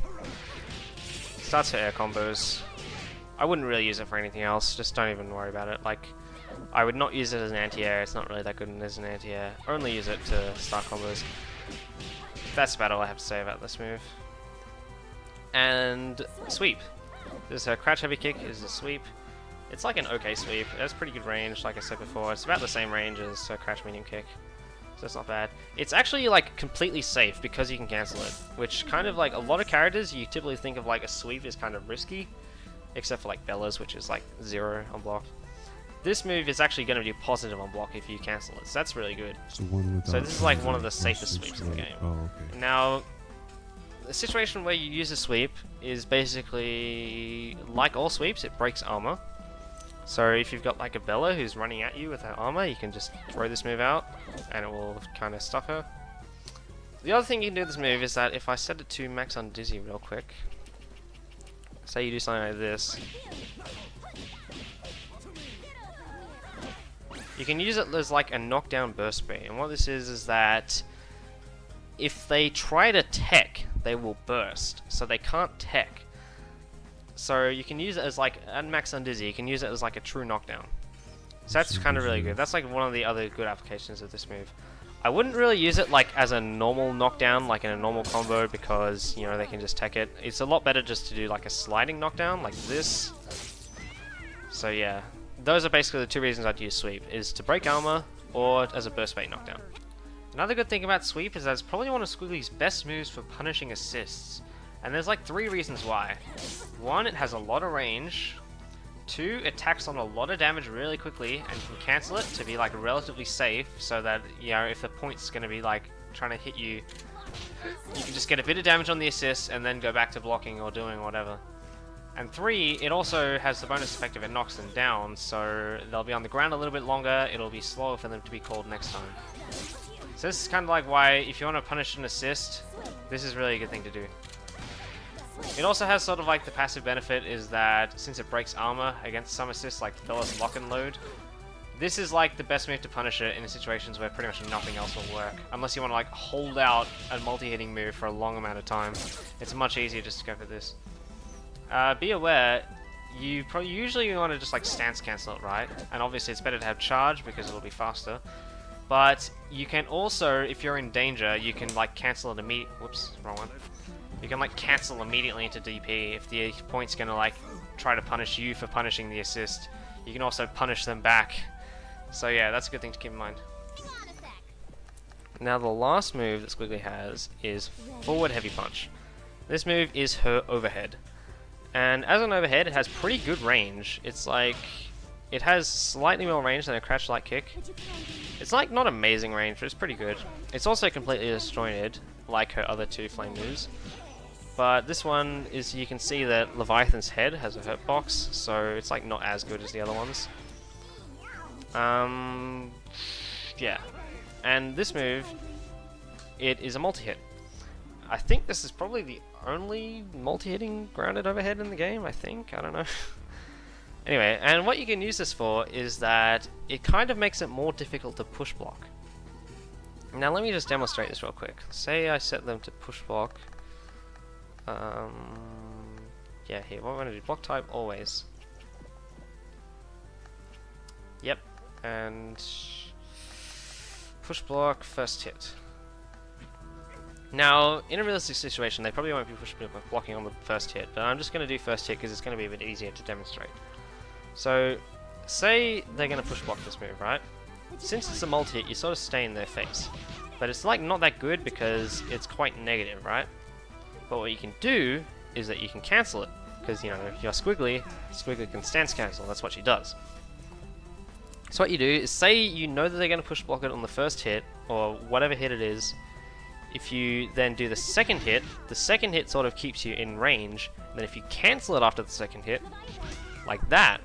Starts for air combos. I wouldn't really use it for anything else, just don't even worry about it. Like, I would not use it as an anti-air, it's not really that good as an anti-air. Only use it to start combos. That's about all I have to say about this move. And sweep. This is her crouch heavy kick, is a sweep. It's like an okay sweep, it has pretty good range, like I said before. It's about the same range as her crouch medium kick, so it's not bad. It's actually like completely safe because you can cancel it, which kind of like a lot of characters you typically think of like a sweep is kind of risky, except for like Bella's, which is like 0 on block. This move is actually going to be positive on block if you cancel it, so that's really good. So this is like one of the safest sweeps in the game. Oh, okay. Now, the situation where you use a sweep is basically, like all sweeps, it breaks armor. So if you've got like a Bella who's running at you with her armor, you can just throw this move out and it will kind of stop her. The other thing you can do with this move is that if I set it to max on Dizzy real quick, say you do something like this, you can use it as like a knockdown burst spray, and what this is that if they try to tech, they will burst, so they can't tech. So you can use it as like, at max on Dizzy, you can use it as like a true knockdown. So that's kind of really good. That's like one of the other good applications of this move. I wouldn't really use it like as a normal knockdown, like in a normal combo, because, you know, they can just tech it. It's a lot better just to do like a sliding knockdown, like this. So yeah, those are basically the two reasons I'd use Sweep, is to break armor, or as a burst bait knockdown. Another good thing about Sweep is that it's probably one of Squiggly's best moves for punishing assists. And there's like 3 reasons why. 1, it has a lot of range. 2, it tacks on a lot of damage really quickly and can cancel it to be like relatively safe, so that, you know, if the point's going to be like trying to hit you, you can just get a bit of damage on the assist and then go back to blocking or doing whatever. And 3, it also has the bonus effect of it knocks them down, so they'll be on the ground a little bit longer, it'll be slower for them to be called next time. So this is kind of like why, if you want to punish an assist, this is really a good thing to do. It also has sort of like the passive benefit is that since it breaks armor against some assists like Fellas Lock and Load, this is like the best move to punish it in situations where pretty much nothing else will work. Unless you want to like hold out a multi-hitting move for a long amount of time. It's much easier just to go for this. Be aware, you probably usually want to just like stance cancel it, right? And obviously it's better to have charge because it'll be faster. But you can also, if you're in danger, you can like cancel it immediately. Whoops, wrong one. You can like cancel immediately into DP if the point's gonna like try to punish you for punishing the assist. You can also punish them back. So yeah, that's a good thing to keep in mind. Now the last move that Squiggly has is Forward Heavy Punch. This move is her overhead. And as an overhead, it has pretty good range. It's like, it has slightly more range than a Crouch Light Kick. It's like not amazing range, but it's pretty good. It's also completely disjointed, like her other 2 flame moves. But this one is, you can see that Leviathan's head has a hurt box, so it's like not as good as the other ones. Yeah. And this move, it is a multi-hit. I think this is probably the only multi-hitting grounded overhead in the game, I think. I don't know. Anyway, and what you can use this for is that it kind of makes it more difficult to push block. Now let me just demonstrate this real quick. Say I set them to push block. Yeah, here, what we're going to do, block type always. Yep, and push block first hit. Now, in a realistic situation, they probably won't be blocking on the first hit, but I'm just going to do first hit because it's going to be a bit easier to demonstrate. So, say they're going to push block this move, right? Since it's a multi-hit, you sort of stay in their face. But it's like not that good because it's quite negative, right? But what you can do is that you can cancel it. Because, you know, if you're Squiggly, Squiggly can stance cancel, that's what she does. So what you do is, say you know that they're going to push block it on the first hit, or whatever hit it is. If you then do the second hit sort of keeps you in range. And then if you cancel it after the second hit, like that,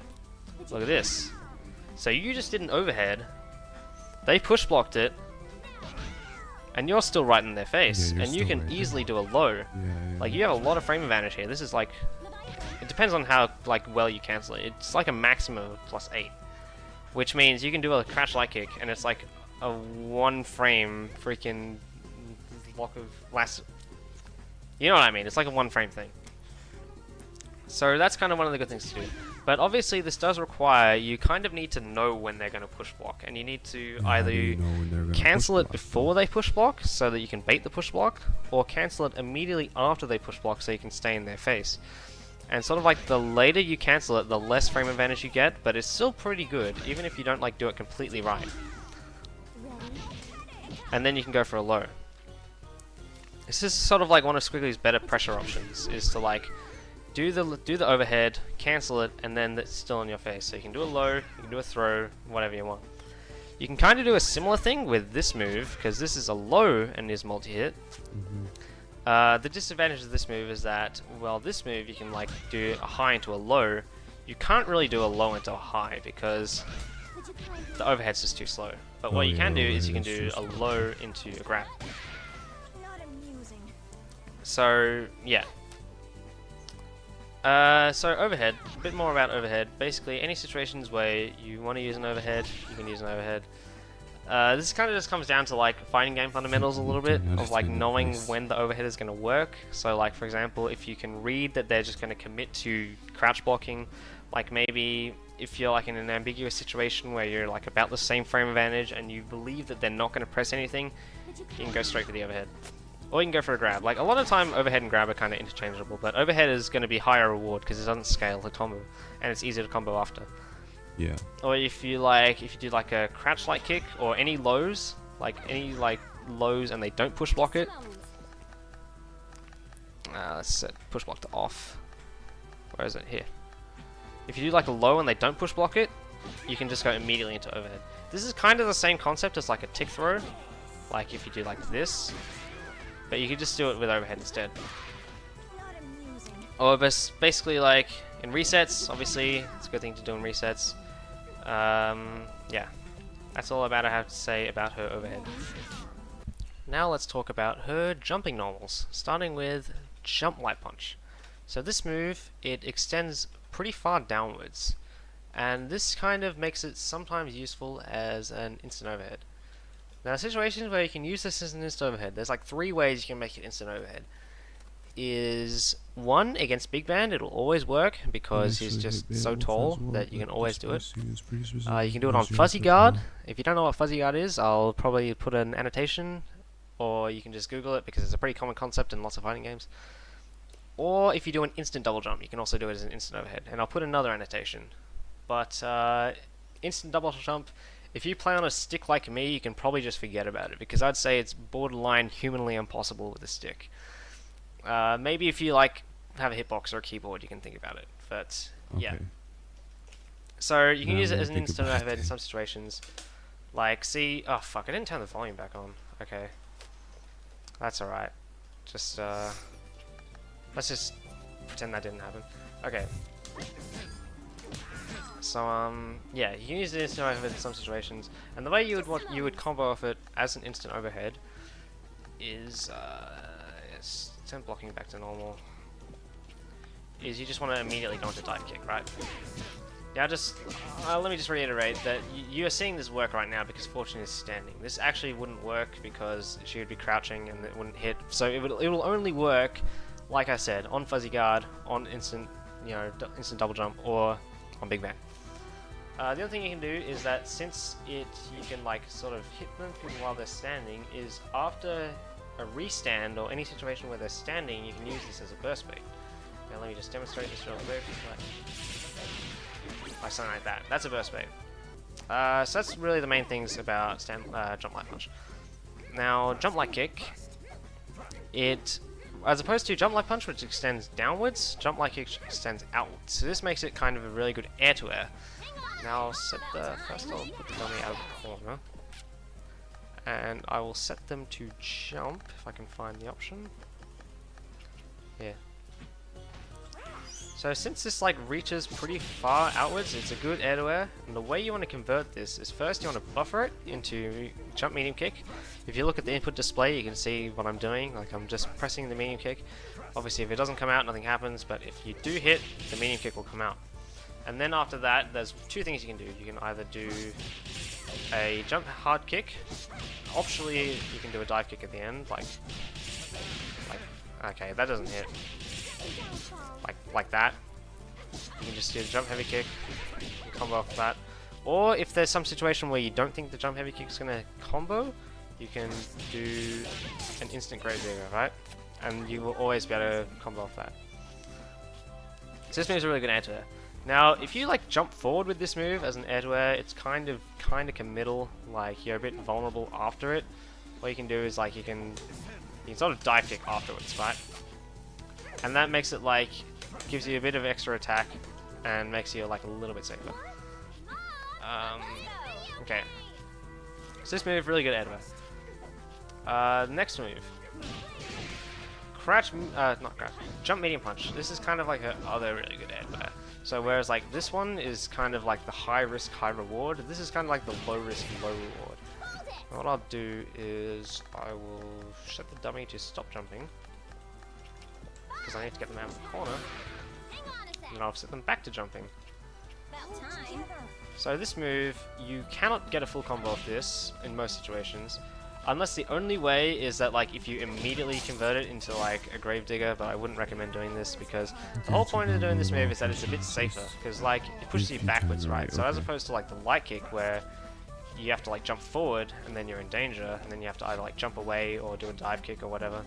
look at this. So you just did an overhead, they push blocked it, and you're still right in their face, and you can easily do a low. Like, you have a lot of frame advantage here. This is like, it depends on how like well you cancel it. It's like a maximum of +8, which means you can do a Crouch Light Kick, and it's like a 1 frame freaking block of last. You know what I mean? It's like a 1 frame thing. So that's kind of one of the good things to do. But obviously this does require, you kind of need to know when they're going to push block, and you need to either cancel it before they push block so that you can bait the push block, or cancel it immediately after they push block so you can stay in their face. And sort of like the later you cancel it, the less frame advantage you get, but it's still pretty good, even if you don't like do it completely right. And then you can go for a low. This is sort of like one of Squiggly's better pressure options, is to like do the overhead, cancel it, and then it's still in your face. So you can do a low, you can do a throw, whatever you want. You can kind of do a similar thing with this move, because this is a low and is multi-hit. The disadvantage of this move is that, well, this move you can like do a high into a low. You can't really do a low into a high because the overhead's just too slow. But what you can do is you can do a low into a grab. So, yeah. So overhead, a bit more about overhead. Basically, any situations where you want to use an overhead, you can use an overhead. This kind of just comes down to like fighting game fundamentals a little bit of like knowing when the overhead is going to work. So like for example, if you can read that they're just going to commit to crouch blocking, like maybe if you're like in an ambiguous situation where you're like about the same frame advantage and you believe that they're not going to press anything, you can go straight for the overhead. Or you can go for a grab. Like a lot of the time overhead and grab are kind of interchangeable, but overhead is going to be higher reward because it doesn't scale the combo and it's easier to combo after. Yeah. Or if you do like a crouch light kick or any lows, like any like lows and they don't push block it. Let's set push block to off. Where is it? Here. If you do like a low and they don't push block it, you can just go immediately into overhead. This is kind of the same concept as like a tick throw, like if you do like this, but you can just do it with overhead instead. Or basically like in resets, obviously it's a good thing to do in resets. Yeah, that's all about I have to say about her overhead. Now let's talk about her jumping normals, starting with jump light punch. So this move, it extends pretty far downwards, and this kind of makes it sometimes useful as an instant overhead. Now situations where you can use this as an instant overhead, there's like 3 ways you can make it instant overhead. Is 1, against Big Band, it'll always work because he's just so tall that you can always do it. You can do it on Fuzzy Guard. If you don't know what Fuzzy Guard is, I'll probably put an annotation, or you can just Google it because it's a pretty common concept in lots of fighting games. Or if you do an instant double jump, you can also do it as an instant overhead, and I'll put another annotation. But instant double jump, if you play on a stick like me, you can probably just forget about it because I'd say it's borderline humanly impossible with a stick. Maybe if you like have a hitbox or a keyboard, you can think about it. But yeah, so you can use it as an instant overhead in some situations. Like, see, oh fuck, I didn't turn the volume back on. Okay, that's all right. Just let's just pretend that didn't happen. Okay. So yeah, you can use it as instant overhead in some situations, and the way you would combo off it as an instant overhead is turn blocking back to normal. Is you just want to immediately go into dive kick, right? Yeah, let me just reiterate that you are seeing this work right now because Fortune is standing. This actually wouldn't work because she would be crouching and it wouldn't hit. So it will only work, like I said, on Fuzzy Guard, on instant double jump, or on Big Bang. The other thing you can do is that since you can like sort of hit them while they're standing, is after a restand or any situation where they're standing, you can use this as a burst bait. Now let me just demonstrate this real quick. Like something like that. That's a burst bait. So that's really the main things about jump light punch. Now jump light kick, as opposed to jump light punch, which extends downwards, jump light kick extends outwards. So this makes it kind of a really good air to air. Now first I'll put the dummy out of the corner. And I will set them to jump, if I can find the option. Yeah. So since this like reaches pretty far outwards, it's a good air to air. And the way you want to convert this is first you want to buffer it into jump medium kick. If you look at the input display, you can see what I'm doing. Like I'm just pressing the medium kick. Obviously if it doesn't come out, nothing happens, but if you do hit, the medium kick will come out. And then after that, there's 2 things you can do. You can either do a jump hard kick. Optionally, you can do a dive kick at the end, like okay, that doesn't hit. Like that. You can just do the jump heavy kick, and combo off that. Or if there's some situation where you don't think the jump heavy kick is gonna combo, you can do an instant grave digger, right? And you will always be able to combo off that. So this move's a really good air-to-air. Now, if you like jump forward with this move as an air-to-air, it's kind of committal. Like you're a bit vulnerable after it. What you can do is like you can sort of dive kick afterwards, right? And that makes it like gives you a bit of extra attack and makes you like a little bit safer. Okay. So this move really good air-to-air. Next move. Jump medium punch. This is kind of like a other really good air-to-air. So whereas like this one is kind of like the high risk, high reward, this is kind of like the low risk, low reward. And what I'll do is I will set the dummy to stop jumping because I need to get them out of the corner, and then I'll set them back to jumping. So this move, you cannot get a full combo of this in most situations, unless the only way is that like if you immediately convert it into like a Gravedigger, but I wouldn't recommend doing this because the whole point of doing this move is that it's a bit safer, because like it pushes you backwards, right? So as opposed to like the light kick where you have to like jump forward and then you're in danger, and then you have to either like jump away or do a dive kick or whatever.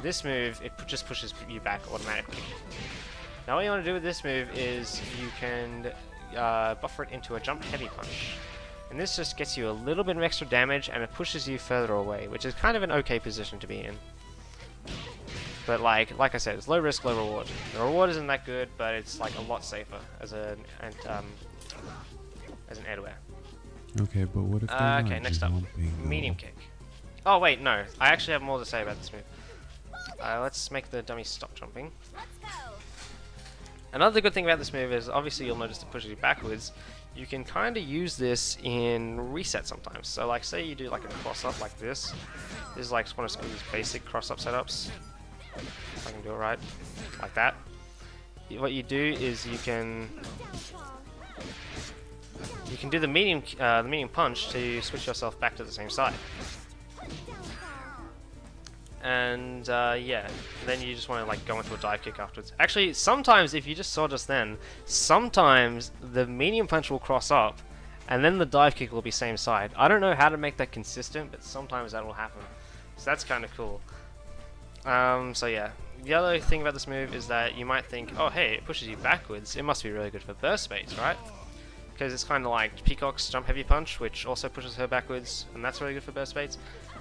This move, it just pushes you back automatically. Now what you want to do with this move is you can buffer it into a jump heavy punch. And this just gets you a little bit of extra damage and it pushes you further away, which is kind of an okay position to be in. But like I said, it's low risk, low reward. The reward isn't that good, but it's like a lot safer as an airware. Okay, but what if okay, next up, medium kick. Oh wait, no, I actually have more to say about this move. Let's make the dummy stop jumping. Another good thing about this move is obviously you'll notice it pushes you backwards. You can kind of use this in reset sometimes. So like say you do like a cross up like this. This is like one of Skullgirls' basic cross up setups. If I can do it right, like that. What you do is you can do the medium punch to switch yourself back to the same side. And yeah, then you just want to like go into a dive kick afterwards. Actually, sometimes if you just saw just then, sometimes the medium punch will cross up, and then the dive kick will be same side. I don't know how to make that consistent, but sometimes that will happen. So that's kind of cool. So yeah, the other thing about this move is that you might think, oh hey, it pushes you backwards. It must be really good for burst baits, right? Because it's kind of like Peacock's jump heavy punch, which also pushes her backwards, and that's really good for burst baits.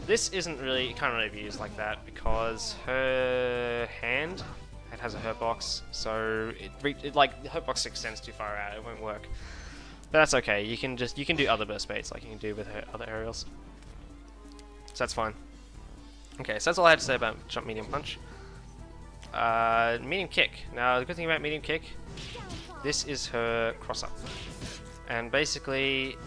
This isn't really, it can't really be used like that because her hand, it has a hurt box, so like the hurt box extends too far out, it won't work. But that's okay. You can do other burst baits like you can do with her other aerials. So that's fine. Okay, so that's all I had to say about jump medium punch. Medium kick. Now the good thing about medium kick, this is her cross up. And basically,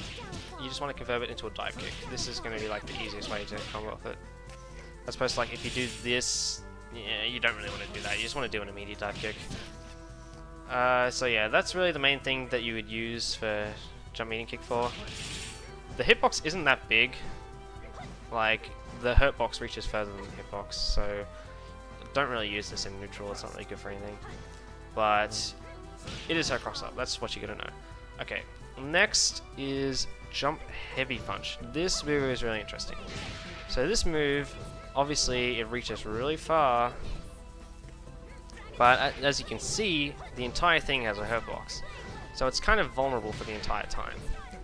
you just want to convert it into a dive kick. This is going to be like the easiest way to come up with it. As opposed to like if you do this, yeah, you don't really want to do that. You just want to do an immediate dive kick. So yeah, that's really the main thing that you would use for jump medium kick for. The hitbox isn't that big. Like the hurt box reaches further than the hitbox, so don't really use this in neutral. It's not really good for anything. But it is her cross up. That's what you're gonna know. Okay. Next is jump heavy punch. This move is really interesting. So this move, obviously it reaches really far, but as you can see, the entire thing has a hurt box. So it's kind of vulnerable for the entire time.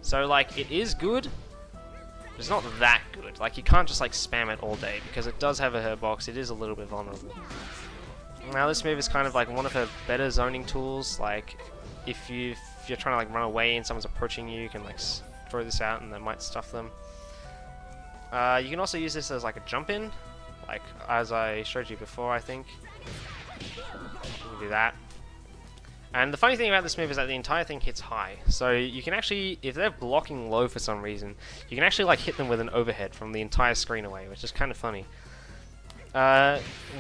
So like it is good, but it's not that good. Like you can't just like spam it all day because it does have a hurt box. It is a little bit vulnerable. Now this move is kind of like one of her better zoning tools. Like if you're trying to like run away and someone's approaching you, you can like throw this out and that might stuff them. You can also use this as like a jump in, like as I showed you before, I think. You can do that. And the funny thing about this move is that the entire thing hits high. So you can actually, if they're blocking low for some reason, you can actually like hit them with an overhead from the entire screen away, which is kind of funny.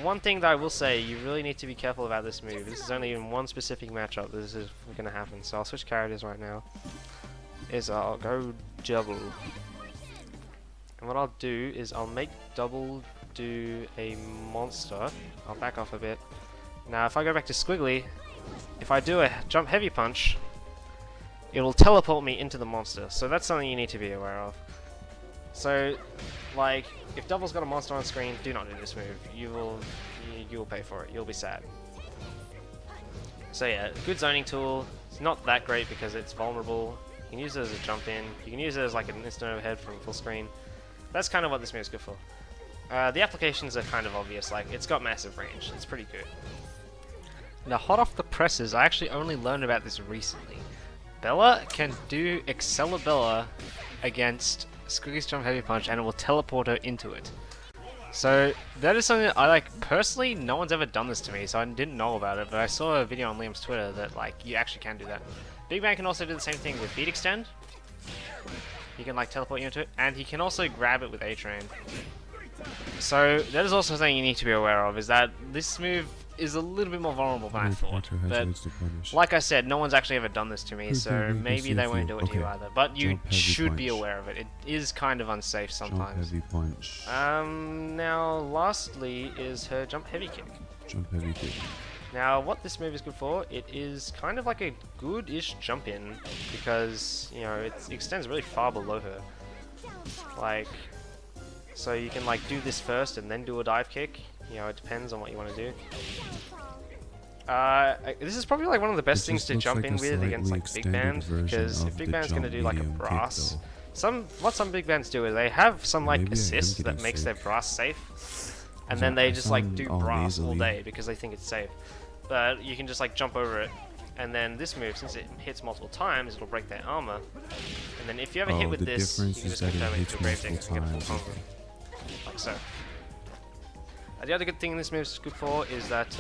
One thing that I will say, you really need to be careful about this move. This is only in one specific matchup that this is going to happen. So I'll switch characters right now. I'll go double. And what I'll do is I'll make double do a monster. I'll back off a bit. Now if I go back to Squiggly, if I do a jump heavy punch, it will teleport me into the monster. So that's something you need to be aware of. So, like, if Double's got a monster on screen, do not do this move. You will pay for it. You'll be sad. So yeah, good zoning tool. It's not that great because it's vulnerable. You can use it as a jump in. You can use it as like an instant overhead from full screen. That's kind of what this move is good for. The applications are kind of obvious. Like, it's got massive range. It's pretty good. Now, hot off the presses, I actually only learned about this recently. Bella can do Excalibella against Squiggly's Jump Heavy Punch and it will teleport her into it. So that is something that I like. Personally, no one's ever done this to me, so I didn't know about it, but I saw a video on Liam's Twitter that like you actually can do that. Big Bang can also do the same thing with Beat Extend. He can like teleport you into it, and he can also grab it with A-Train. So that is also something you need to be aware of, is that this move is a little bit more vulnerable than I thought. But like I said, no one's actually ever done this to me, so maybe they won't do it to you either. But you should be aware of it. It is kind of unsafe sometimes. Jump heavy punch. Now lastly is her jump heavy kick. Jump heavy kick. Now what this move is good for, it is kind of like a good-ish jump in, because, you know, it extends really far below her. Like, so you can like do this first and then do a dive kick. You know, it depends on what you want to do. This is probably like one of the best things to jump in with against like big band, because if big band's gonna do like a brass, what some big bands do is they have some like assist that makes their brass safe, and then they just like do brass all day because they think it's safe. But you can just like jump over it, and then this move, since it hits multiple times, it'll break their armor. And then if you ever hit with this, you can just confirm it into a grave digger and get a full combo, like so. The other good thing this move is good for is that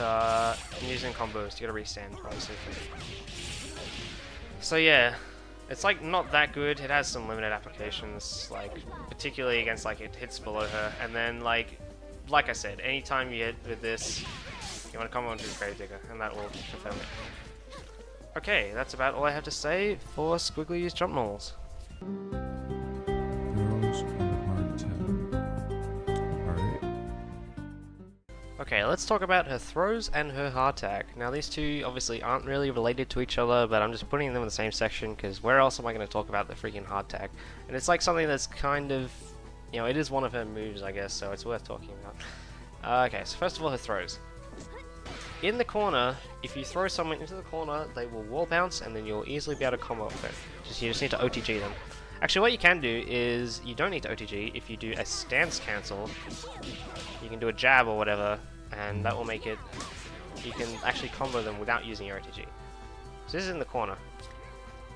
in using combos to get a restand, obviously. So yeah, it's like not that good. It has some limited applications, like particularly against like it hits below her, and then like I said, anytime you hit with this, you want to combo into the grave digger, and that will confirm it. Okay, that's about all I have to say for Squiggly's jump knolls. Okay, let's talk about her throws and her hard tag. Now these two obviously aren't really related to each other, but I'm just putting them in the same section because where else am I going to talk about the freaking hard tag? And it's like something that's kind of, you know, it is one of her moves, I guess, so it's worth talking about. Okay, so first of all, her throws. In the corner, if you throw someone into the corner, they will wall bounce and then you'll easily be able to combo with it. You just need to OTG them. Actually, what you can do is, you don't need to OTG. If you do a stance cancel, you can do a jab or whatever, and that will make it, you can actually combo them without using your OTG. So this is in the corner.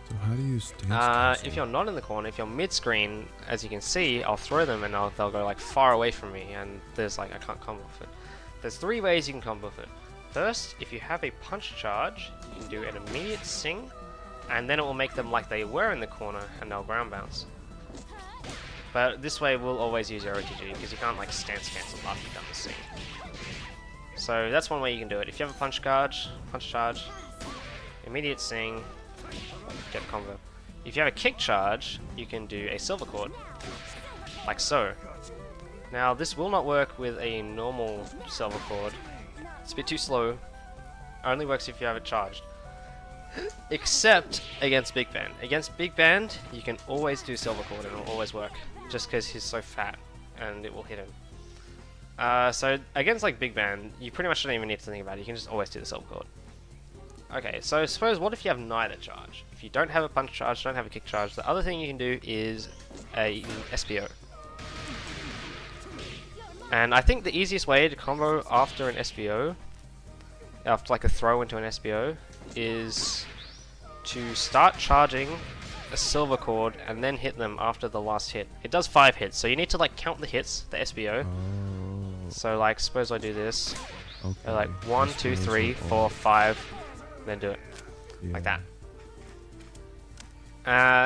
So how do you stance cancel? If you're not in the corner, if you're mid-screen, as you can see, I'll throw them and they'll go like far away from me, and there's like, I can't combo with it. There's three ways you can combo with it. First, if you have a punch charge, you can do an immediate sing, and then it will make them like they were in the corner, and they'll ground bounce. But this way we'll always use your OTG, because you can't like stance cancel after you've done the sing. So that's one way you can do it. If you have a punch charge, immediate sing, get a combo. If you have a kick charge, you can do a silver cord, like so. Now this will not work with a normal silver cord. It's a bit too slow. Only works if you have it charged. Except against Big Band. Against Big Band, you can always do silver cord and it'll always work. Just because he's so fat and it will hit him. So against like Big Band, you pretty much don't even need to think about it. You can just always do the silver cord. Okay, so suppose what if you have neither charge? If you don't have a punch charge, don't have a kick charge, the other thing you can do is a SPO. And I think the easiest way to combo after an SPO, after like a throw into an SPO, is to start charging a silver cord and then hit them after the last hit. It does 5 hits, so you need to like count the hits, the SPO. So like, suppose I do this, okay. Like 1, 2, 3, 4, 5, then do it, like that.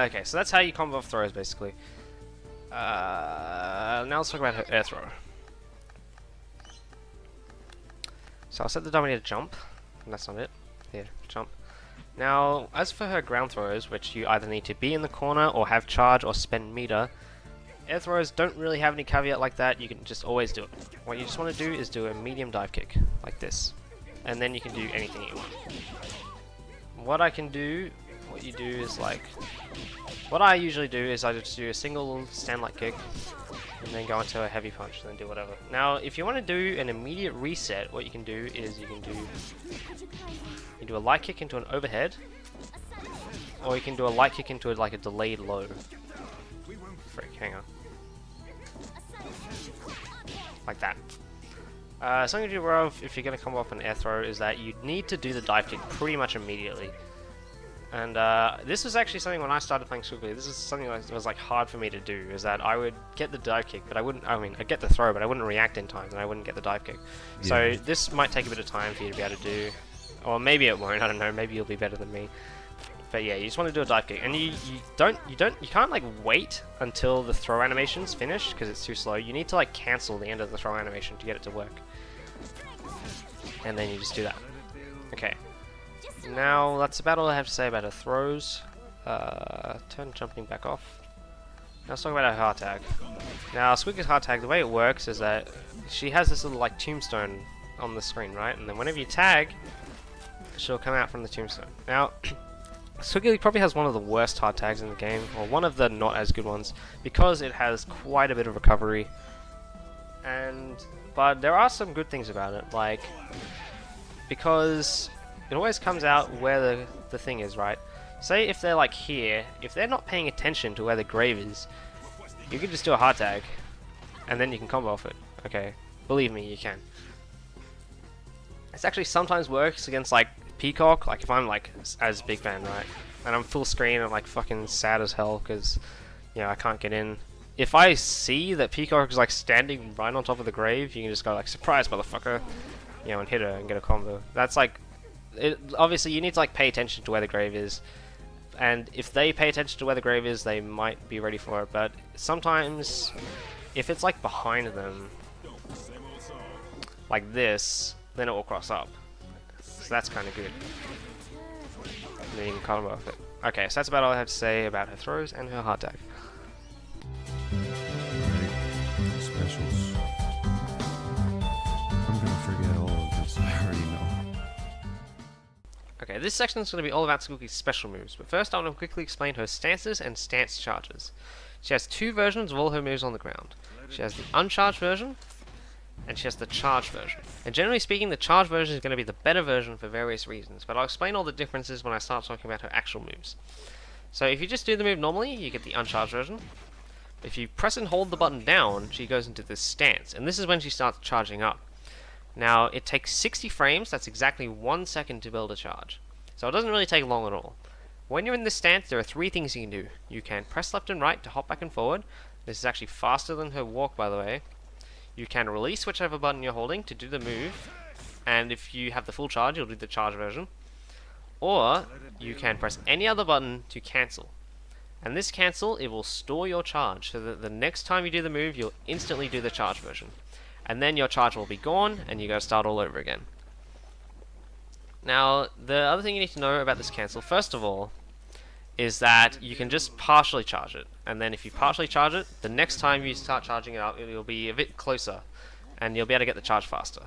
Okay, so that's how you combo off throws basically. Now let's talk about her air throw. So I'll set the dummy to jump, and that's not it. Here, jump. Now, as for her ground throws, which you either need to be in the corner or have charge or spend meter, air throws don't really have any caveat like that. You can just always do it. What you just want to do is do a medium dive kick, like this. And then you can do anything you want. What you do is like, what I usually do is I just do a single stand-like kick, and then go into a heavy punch, and then do whatever. Now, if you want to do an immediate reset, what you can do is you do a light kick into an overhead, or you can do a light kick into like a delayed low. Frick, hang on. Like that. Something to be aware of if you're going to come off an air throw is that you need to do the dive kick pretty much immediately. And this was actually something when I started playing Skullgirls, this is something that was like hard for me to do, is that I would get the dive kick, but I'd get the throw, but I wouldn't react in time, and I wouldn't get the dive kick. Yeah. So this might take a bit of time for you to be able to do, or maybe it won't, I don't know, maybe you'll be better than me. But yeah, you just want to do a dive kick, and you can't like wait until the throw animation's finished because it's too slow. You need to like cancel the end of the throw animation to get it to work, and then you just do that. Okay. Now that's about all I have to say about her throws. Turn jumping back off. Now let's talk about her heart tag. Now Squeaky's heart tag, the way it works is that she has this little like tombstone on the screen, right? And then whenever you tag, she'll come out from the tombstone. Now, Squeaky probably has one of the worst heart tags in the game, or one of the not as good ones, because it has quite a bit of recovery. But there are some good things about it, like because it always comes out where the thing is, right? Say if they're like here, if they're not paying attention to where the grave is, you can just do a heart tag, and then you can combo off it. Okay, believe me, you can. This actually sometimes works against like Peacock, like if I'm like as big fan, right, and I'm full screen and like fucking sad as hell because I can't get in. If I see that Peacock is like standing right on top of the grave, you can just go like surprise motherfucker, and hit her and get a combo. That's like obviously you need to like pay attention to where the grave is, and if they pay attention to where the grave is, they might be ready for it. But sometimes if it's like behind them like this, then it will cross up. So that's kind of good. And then you can combo off it. Okay, so that's about all I have to say about her throws and her heart tag. Right. Specials. I'm gonna forget all of this, I already know. Okay, this section is going to be all about Squeaky's special moves, but first I want to quickly explain her stances and stance charges. She has two versions of all her moves on the ground. She has the uncharged version, and she has the charged version. And generally speaking, the charged version is going to be the better version for various reasons, but I'll explain all the differences when I start talking about her actual moves. So if you just do the move normally, you get the uncharged version. If you press and hold the button down, she goes into this stance, and this is when she starts charging up. Now, it takes 60 frames, that's exactly 1 second to build a charge. So it doesn't really take long at all. When you're in this stance, there are three things you can do. You can press left and right to hop back and forward. This is actually faster than her walk, by the way. You can release whichever button you're holding to do the move, and if you have the full charge, you'll do the charge version. Or, you can press any other button to cancel. And this cancel, it will store your charge, so that the next time you do the move, you'll instantly do the charge version. And then your charge will be gone, and you gotta start all over again. Now, the other thing you need to know about this cancel, first of all, is that you can just partially charge it. And then if you partially charge it, the next time you start charging it up, it'll be a bit closer, and you'll be able to get the charge faster.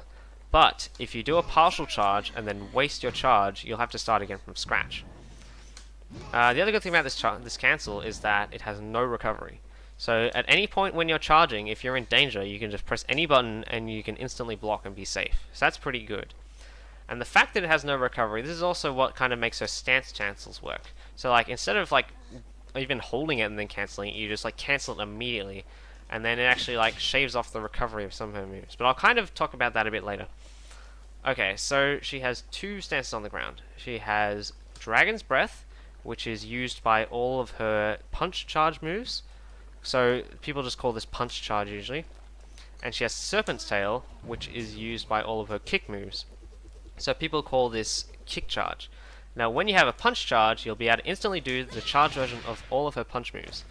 But, if you do a partial charge, and then waste your charge, you'll have to start again from scratch. The other good thing about this cancel is that it has no recovery. So at any point when you're charging, if you're in danger, you can just press any button and you can instantly block and be safe. So that's pretty good. And the fact that it has no recovery, this is also what kind of makes her stance cancels work. So like instead of like even holding it and then cancelling it, you just like cancel it immediately, and then it actually like shaves off the recovery of some of her moves. But I'll kind of talk about that a bit later. Okay, so she has two stances on the ground. She has Dragon's Breath, which is used by all of her punch charge moves. So people just call this punch charge usually. And she has Serpent's Tail, which is used by all of her kick moves. So people call this kick charge. Now when you have a punch charge, you'll be able to instantly do the charge version of all of her punch moves.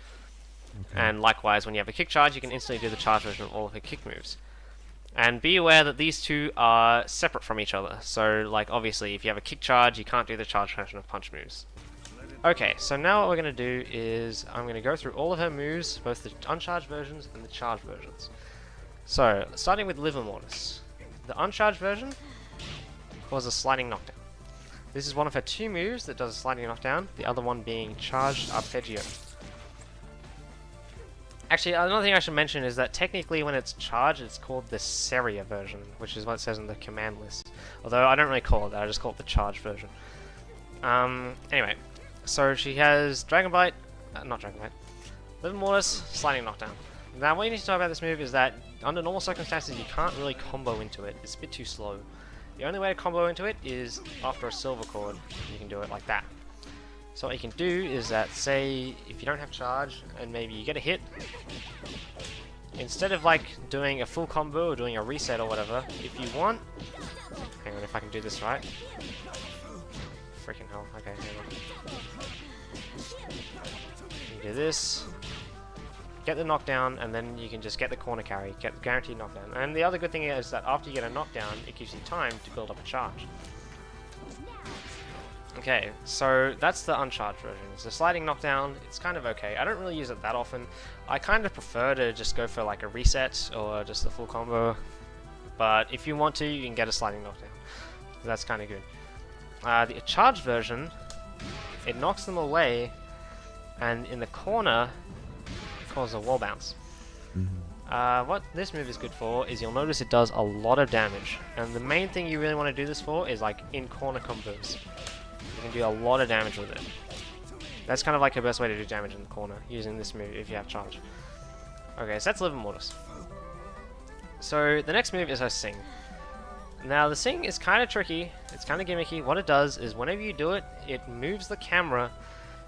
Okay. And likewise, when you have a kick charge, you can instantly do the charge version of all of her kick moves. And be aware that these two are separate from each other. So like obviously if you have a kick charge, you can't do the charge version of punch moves. Okay, so now what we're going to do is I'm going to go through all of her moves, both the uncharged versions and the charged versions. So, starting with Liver Mortis. The uncharged version was a sliding knockdown. This is one of her two moves that does a sliding knockdown, the other one being charged arpeggio. Actually, another thing I should mention is that technically when it's charged, it's called the Seria version, which is what it says in the command list. Although I don't really call it that, I just call it the charged version. Anyway. So she has Dragon Bite, Liver Mortis, Sliding Knockdown. Now what you need to know about this move is that under normal circumstances you can't really combo into it, it's a bit too slow. The only way to combo into it is after a silver chord, you can do it like that. So what you can do is that, say, if you don't have charge and maybe you get a hit, instead of like doing a full combo or doing a reset or whatever, if you want, hang on if I can do this right, freaking hell. Okay, hang on. You do this. Get the knockdown, and then you can just get the corner carry, get guaranteed knockdown. And the other good thing is that after you get a knockdown, it gives you time to build up a charge. Okay, so that's the uncharged version. It's a sliding knockdown, it's kind of okay. I don't really use it that often. I kind of prefer to just go for like a reset or just a full combo. But if you want to, you can get a sliding knockdown. That's kind of good. The charged version, it knocks them away, and in the corner, cause a wall bounce. What this move is good for is you'll notice it does a lot of damage, and the main thing you really want to do this for is like in corner combos. You can do a lot of damage with it. That's kind of like the best way to do damage in the corner, using this move if you have charge. Okay, so that's Liver Mortis. So the next move is her Sing. Now the Sing is kind of tricky, it's kind of gimmicky. What it does is whenever you do it, it moves the camera.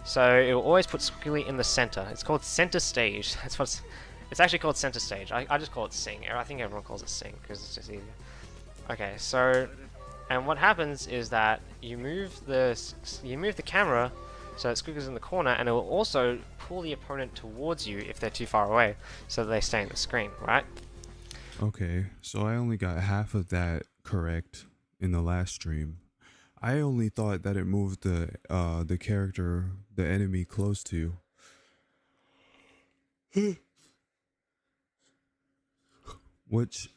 So it will always put Squiggly in the center. It's called center stage. That's what it's actually called center stage. I just call it Sing. I think everyone calls it Sing because it's just easier. Okay, so and what happens is that you move the camera so that Squiggly's in the corner, and it will also pull the opponent towards you if they're too far away, so that they stay in the screen, right? Okay, so I only got half of that correct in the last stream. I only thought that it moved the character, the enemy close to you. Which,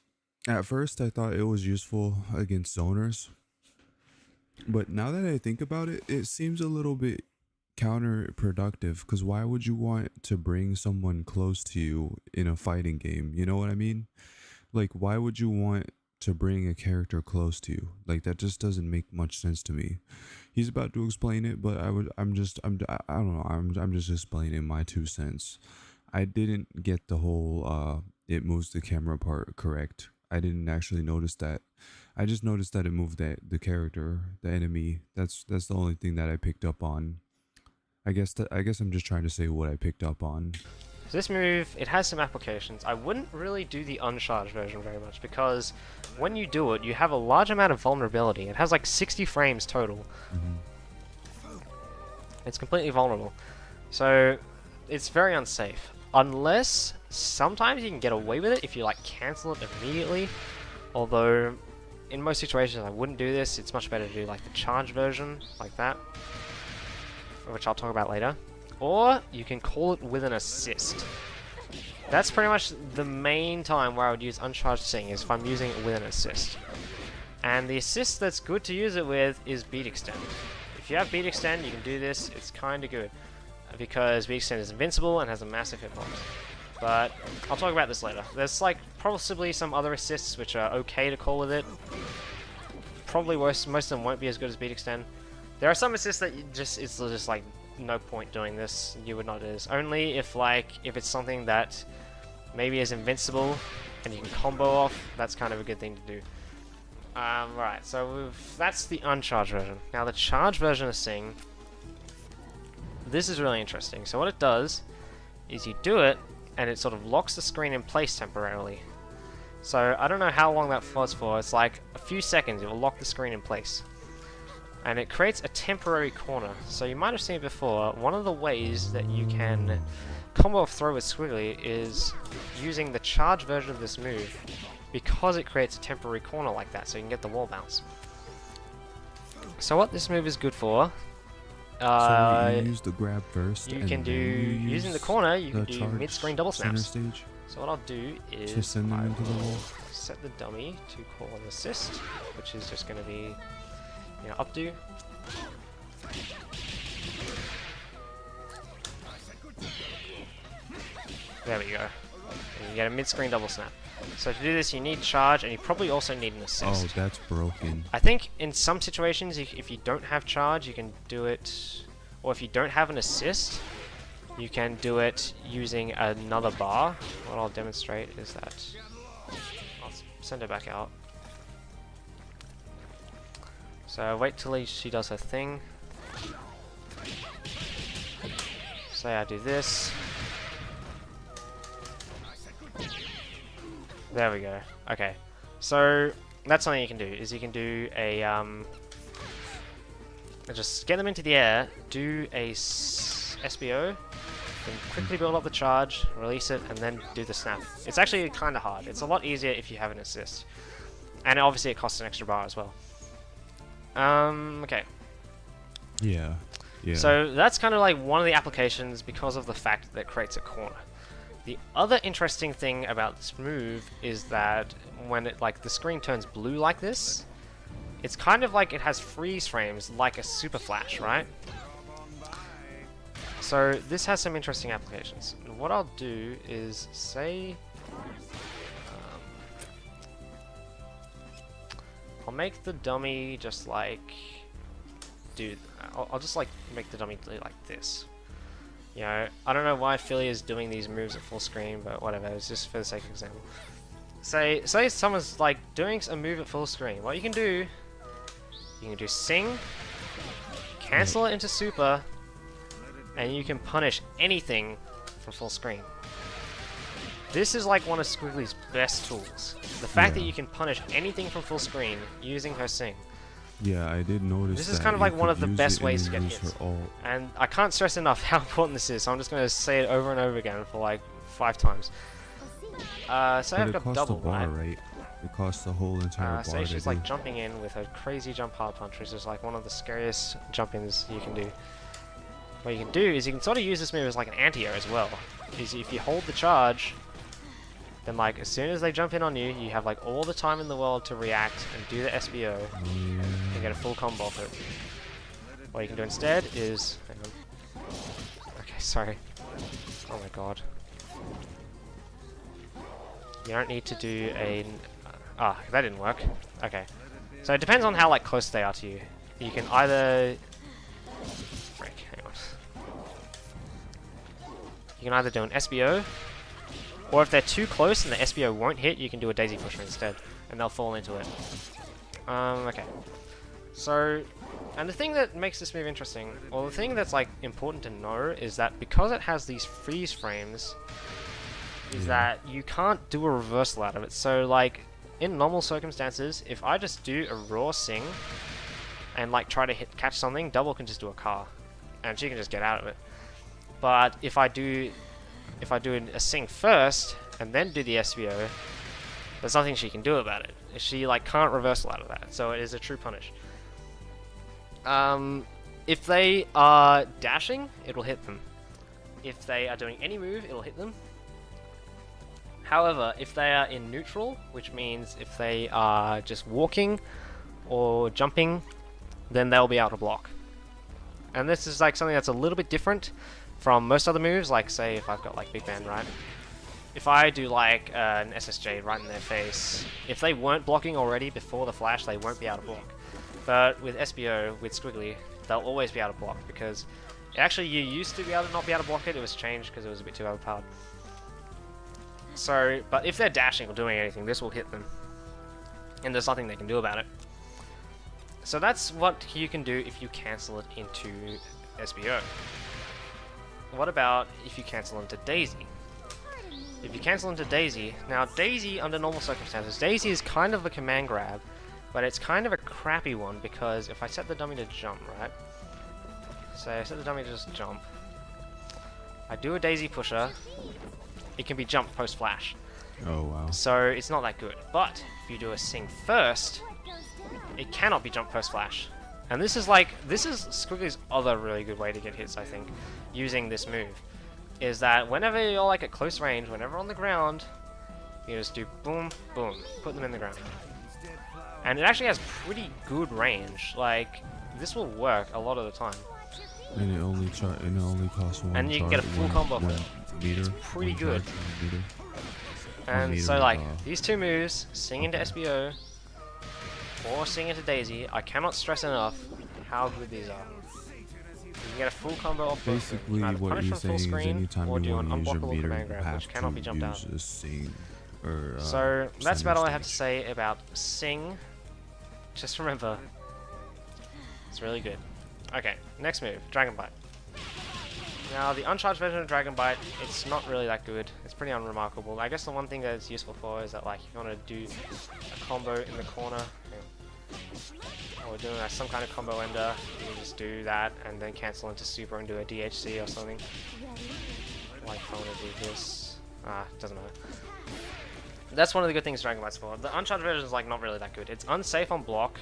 at first I thought it was useful against zoners. But now that I think about it, it seems a little bit counterproductive, because why would you want to bring someone close to you in a fighting game? You know what I mean? Like, why would you want to bring a character close to you? Like, that just doesn't make much sense to me. He's about to explain it, but I don't know, I'm just explaining my 2 cents. I didn't get the whole it moves the camera part correct. I didn't actually notice that. I just noticed that it moved the character, the enemy. That's the only thing that I picked up on. I guess I'm just trying to say what I picked up on. So this move, it has some applications. I wouldn't really do the uncharged version very much, because when you do it, you have a large amount of vulnerability. It has like 60 frames total. It's completely vulnerable. So it's very unsafe. Unless sometimes you can get away with it if you like cancel it immediately. Although in most situations I wouldn't do this. It's much better to do like the charged version, like that, which I'll talk about later. Or you can call it with an assist. That's pretty much the main time where I would use uncharged Sing, is if I'm using it with an assist. And the assist that's good to use it with is Beat Extend. If you have Beat Extend, you can do this. It's kind of good, because Beat Extend is invincible and has a massive hitbox. But I'll talk about this later. There's like possibly some other assists which are okay to call with it. Probably most of them won't be as good as Beat Extend. There are some assists that it's just like no point doing this. You would not do this. Only if it's something that maybe is invincible and you can combo off. That's kind of a good thing to do. Right, so that's the uncharged version. Now the charged version of Sing, this is really interesting. So what it does is you do it and it sort of locks the screen in place temporarily. So I don't know how long that was for. It's like a few seconds. It will lock the screen in place. And it creates a temporary corner. So you might have seen it before. One of the ways that you can combo off throw with Squiggly is using the charged version of this move, because it creates a temporary corner like that, so you can get the wall bounce. So what this move is good for, so you use the grab first. You can do, using the corner, you can do mid-screen double snaps. Stage so what I'll do is to send them into the wall. Set the dummy to call an assist, which is just going to be, updo. There we go. And you get a mid-screen double snap. So to do this, you need charge, and you probably also need an assist. Oh, that's broken. I think in some situations, if you don't have charge, you can do it, or if you don't have an assist, you can do it using another bar. What I'll demonstrate is that I'll send it back out. So wait till she does her thing. Say I do this. There we go. Okay, so that's something you can do. Is you can do a And just get them into the air, do a SBO, then quickly build up the charge, release it, and then do the snap. It's actually kind of hard. It's a lot easier if you have an assist. And obviously it costs an extra bar as well. Okay. Yeah. Yeah. So that's kind of like one of the applications because of the fact that it creates a corner. The other interesting thing about this move is that when it like the screen turns blue like this, it's kind of like it has freeze frames like a super flash, right? So this has some interesting applications. And what I'll do is say I'll make the dummy just like I'll just like make the dummy do like this. You know, I don't know why Philly is doing these moves at full screen, but whatever, it's just for the sake of example. Say someone's like doing a move at full screen. What you can do sing, cancel it into super, and you can punish anything from full screen. This is like one of Squiggly's best tools. The fact that you can punish anything from full screen using her sing. Yeah, I did notice this is kind of like one of the best ways to get hits. And I can't stress enough how important this is, so I'm just going to say it over and over again for like 5 times. So I've got double, right? It costs the whole entire bar. So she's like jumping in with her crazy jump hard punch, which is like one of the scariest jump-ins you can do. What you can do is you can sort of use this move as like an anti-air as well. Is if you hold the charge, then like as soon as they jump in on you, you have like all the time in the world to react and do the SBO and get a full combo off it. What you can do instead is, hang on. Okay, sorry. Oh my god. You don't need to do a. That didn't work. Okay. So it depends on how like close they are to you. You can either. Frick, hang on. You can either do an SBO, or if they're too close and the SBO won't hit, you can do a daisy pusher instead, and they'll fall into it. Okay. So, and the thing that makes this move interesting, or the thing that's like important to know, is that because it has these freeze frames, is that you can't do a reversal out of it. So like, in normal circumstances, if I just do a raw sing, and like try to catch something, Double can just do a car, and she can just get out of it. But if I do a sing first, and then do the SVO, there's nothing she can do about it. She like can't reversal out of that, so it is a true punish. If they are dashing, it'll hit them. If they are doing any move, it'll hit them. However, if they are in neutral, which means if they are just walking or jumping, then they'll be able to block. And this is like something that's a little bit different from most other moves, like say if I've got like Big Band, right? If I do like an SSJ right in their face, if they weren't blocking already before the flash, they won't be able to block. But with SBO, with Squiggly, they'll always be able to block, because actually you used to be able to not be able to block it, it was changed because it was a bit too overpowered. So, but if they're dashing or doing anything, this will hit them. And there's nothing they can do about it. So that's what you can do if you cancel it into SBO. What about if you cancel into Daisy? If you cancel into Daisy, now Daisy under normal circumstances, Daisy is kind of a command grab, but it's kind of a crappy one, because if I set the dummy to jump, right? So I set the dummy to just jump. I do a Daisy pusher, it can be jumped post-flash. Oh wow. So it's not that good. But if you do a sing first, it cannot be jumped post-flash. And this is Squiggly's other really good way to get hits, I think, using this move. Is that whenever you're like at close range, whenever on the ground, you just do boom, boom, put them in the ground. And it actually has pretty good range. Like, this will work a lot of the time. And it only costs one. And you can get a full combo of it. It's pretty good. And so like, these two moves, sing into SBO, or sing into Daisy, I cannot stress enough how good these are. You can get a full combo off both. Basically, what you're saying is anytime you want to use your meter, you have to use a sing. So that's about all I have to say about sing. Just remember, it's really good. Okay, next move, Dragon Bite. Now, the uncharged version of Dragon Bite, it's not really that good. It's pretty unremarkable. I guess the one thing that it's useful for is that, like, if you want to do a combo in the corner, or doing some kind of combo ender, you can just do that and then cancel into super and do a DHC or something. Like if I want to do this, doesn't matter. That's one of the good things Dragon Bite's for. The uncharged version is like not really that good. It's unsafe on block.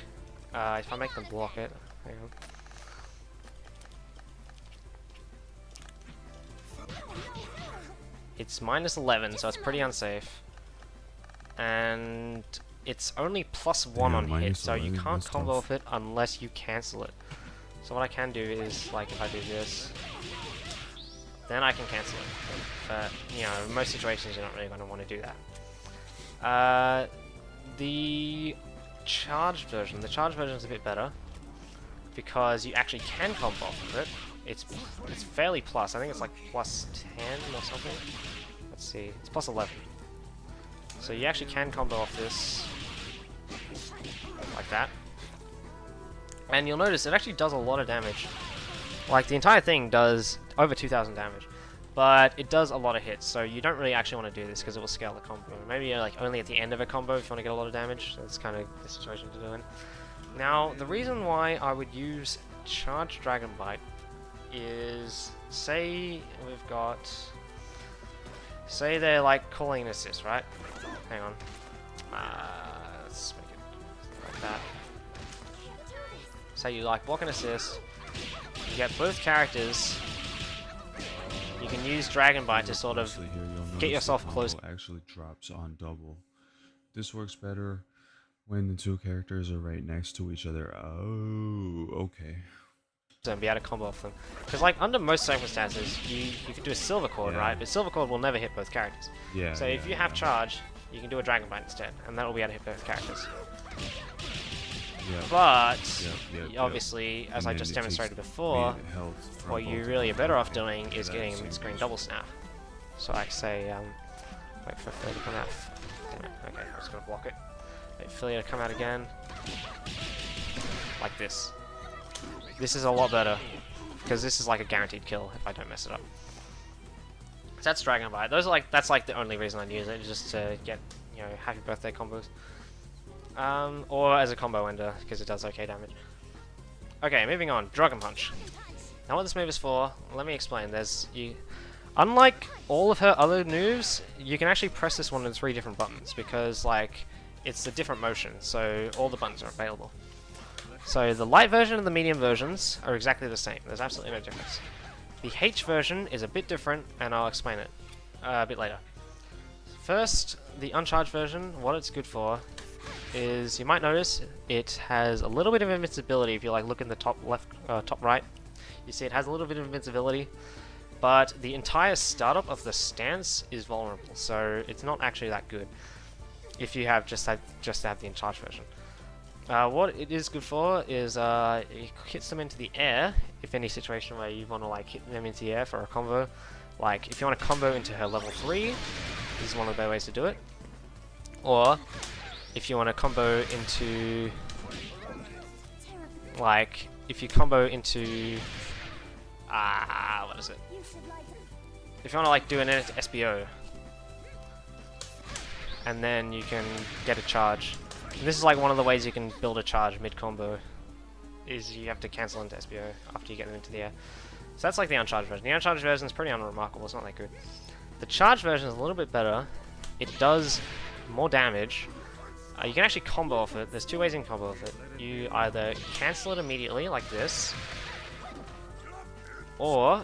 If I make them block it, hang on. It's -11, so it's pretty unsafe. And it's only +1 on hit, so you can't combo off it unless you cancel it. So what I can do is, like, if I do this, then I can cancel it. But, you know, in most situations you're not really going to want to do that. The charged version is a bit better because you actually can combo off of it. It's fairly plus. I think it's like +10 or something. Let's see. It's +11. So you actually can combo off this like that. And you'll notice it actually does a lot of damage. Like the entire thing does over 2,000 damage. But it does a lot of hits, so you don't really actually want to do this because it will scale the combo. Maybe you're like only at the end of a combo if you want to get a lot of damage. That's kind of the situation to do it. Now, the reason why I would use Charged Dragon Bite is, say we've got, say they're like calling an assist, right? Hang on. Let's make it like that. Say you like block and assist. You get both characters. You can use Dragon Bite to sort of get yourself close. Actually drops on double. This works better when the two characters are right next to each other. Oh, okay. And be able to combo off them. Because like under most circumstances, you could do a silver cord, right? But silver cord will never hit both characters. Yeah. So if you have charge, you can do a Dragon Bite instead, and that will be able to hit both characters. But obviously, as I just demonstrated before, what you really are better off doing is getting a mid-screen double snap. So I say, wait for Philly to come out. Damn it. Okay, I'm just gonna block it. Wait for Philly to come out again. Like this. This is a lot better, because this is like a guaranteed kill if I don't mess it up. So that's Dragon Bite. That's like the only reason I'd use it, just to get, you know, happy birthday combos. Or as a combo ender, because it does okay damage. Okay, moving on. Dragon Punch. Now what this move is for, let me explain. Unlike all of her other moves, you can actually press this one in 3 different buttons, because like it's a different motion, so all the buttons are available. So the light version and the medium versions are exactly the same. There's absolutely no difference. The H version is a bit different, and I'll explain it a bit later. First, the uncharged version, what it's good for is, you might notice it has a little bit of invincibility. If you like look in the top left, top right, you see it has a little bit of invincibility, but the entire startup of the stance is vulnerable, so it's not actually that good if you have just have the uncharged version. What it is good for is it hits them into the air. If any situation where you want to like hit them into the air for a combo, like if you want to combo into her level 3, this is one of the better ways to do it. Or if you want to combo into, like, if you combo into, what is it? If you want to like do an SBO, and then you can get a charge. And this is like one of the ways you can build a charge mid-combo, is you have to cancel into SBO after you get them into the air. So that's like the uncharged version. The uncharged version is pretty unremarkable, it's not that good. The charged version is a little bit better. It does more damage. You can actually combo off it. There's 2 ways you can combo off it. You either cancel it immediately, like this, or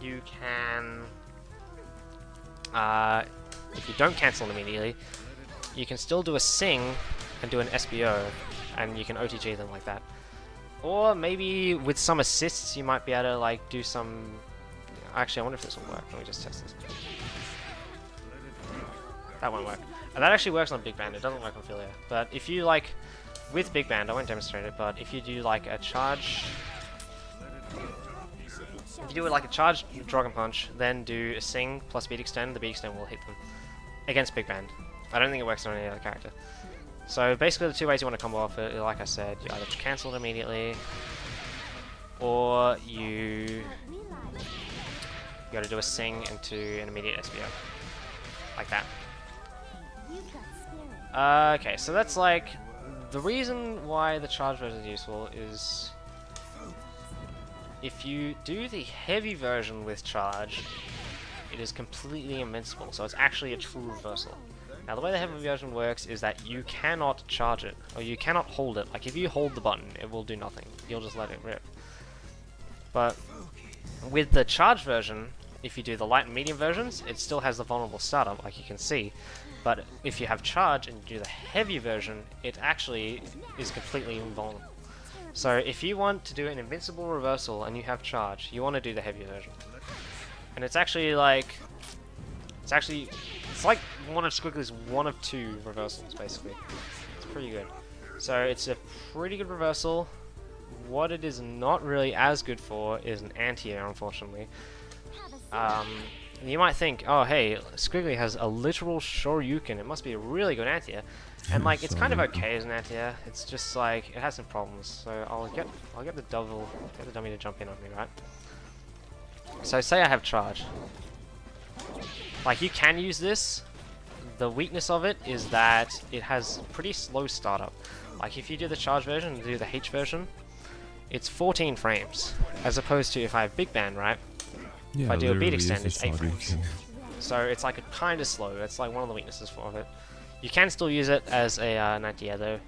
you can, if you don't cancel it immediately, you can still do a sing and do an SBO, and you can OTG them like that. Or maybe with some assists, you might be able to like do some. Actually, I wonder if this will work. Let me just test this. That won't work. And that actually works on Big Band. It doesn't work on Philia. But if you like, with Big Band, I won't demonstrate it. But if you do like a charge, if you do like a charge Dragon Punch, then do a sing plus beat extend, the beat extend will hit them against Big Band. I don't think it works on any other character. So basically the 2 ways you want to combo off it, like I said, you either cancel it immediately, or you got to do a sing into an immediate SBO. Like that. Okay, so that's like the reason why the charge version is useful is if you do the heavy version with charge, it is completely invincible, so it's actually a true reversal. Now the way the heavy version works is that you cannot charge it, or you cannot hold it. Like if you hold the button, it will do nothing. You'll just let it rip. But with the charge version, if you do the light and medium versions, it still has the vulnerable startup, like you can see. But if you have charge and you do the heavy version, it actually is completely invulnerable. So if you want to do an invincible reversal and you have charge, you want to do the heavy version. And it's actually like... It's like one of Squiggly's one of two reversals, basically. It's pretty good. So it's a pretty good reversal. What it is not really as good for is an anti-air, unfortunately. You might think, oh hey, Squiggly has a literal Shoryuken, it must be a really good anti-air. And like, it's kind of okay as an anti-air, it's just like, it has some problems. So I'll get the dummy to jump in on me, right? So say I have charge. Like, you can use this. The weakness of it is that it has pretty slow startup. Like, if you do the charge version and do the H version, it's 14 frames. As opposed to if I have Big Band, right? Yeah, if I do a beat extend, it's 8 starting. frames. So it's like a kind of slow. It's like one of the weaknesses for it. You can still use it as a anti-air though.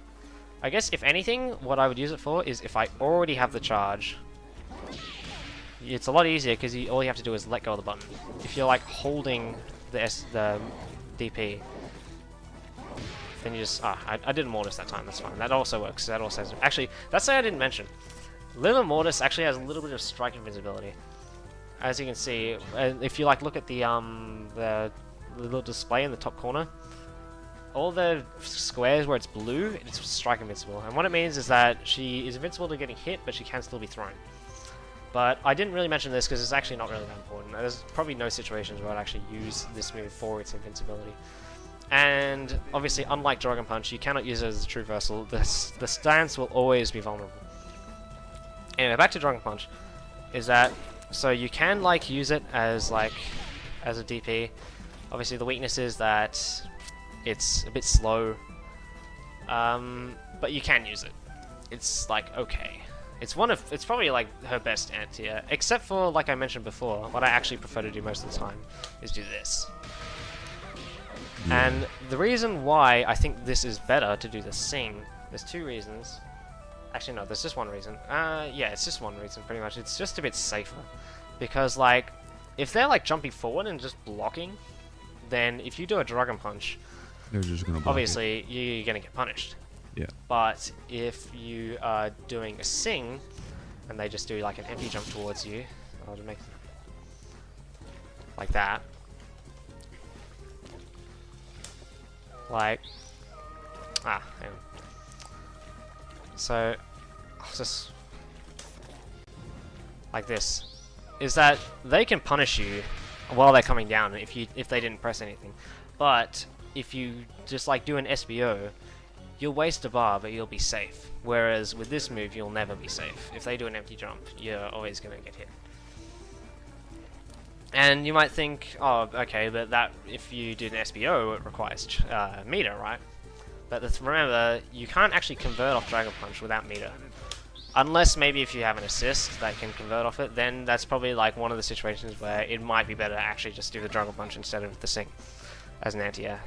I guess if anything, what I would use it for is if I already have the charge. It's a lot easier because all you have to do is let go of the button. If you're like holding the DP, then you just I did Mortis that time. That's fine. That also works. That also has, actually, that's something I didn't mention. Little Mortis actually has a little bit of strike invincibility. As you can see, if you like look at the little display in the top corner, all the squares where it's blue, it's strike invincible. And what it means is that she is invincible to getting hit, but she can still be thrown. But I didn't really mention this because it's actually not really that important. There's probably no situations where I'd actually use this move for its invincibility. And obviously, unlike Dragon Punch, you cannot use it as a true reversal. The stance will always be vulnerable. Anyway, back to Dragon Punch. Is that so you can like use it as a DP. Obviously, the weakness is that it's a bit slow. But you can use it. It's like okay. It's probably like her best anti-air, except for, like I mentioned before, what I actually prefer to do most of the time is do this. Yeah. And the reason why I think this is better to do the sing, there's two reasons. Actually no, there's just one reason. Yeah, it's just one reason pretty much. It's just a bit safer. Because like, if they're like jumping forward and just blocking, then if you do a Dragon Punch, they're just gonna block obviously you're gonna get punished. Yeah. But if you are doing a sing, and they just do like an empty jump towards you, I'll just make like that. Like, hang on. So, I'll just like this. Is that they can punish you while they're coming down if they didn't press anything, but if you just like do an SBO. You'll waste a bar, but you'll be safe. Whereas with this move, you'll never be safe. If they do an empty jump, you're always going to get hit. And you might think, oh, okay, but that if you did an SBO, it requires meter, right? But remember, you can't actually convert off Dragon Punch without meter. Unless maybe if you have an assist that can convert off it, then that's probably like one of the situations where it might be better to actually just do the Dragon Punch instead of the Sing as an anti-air.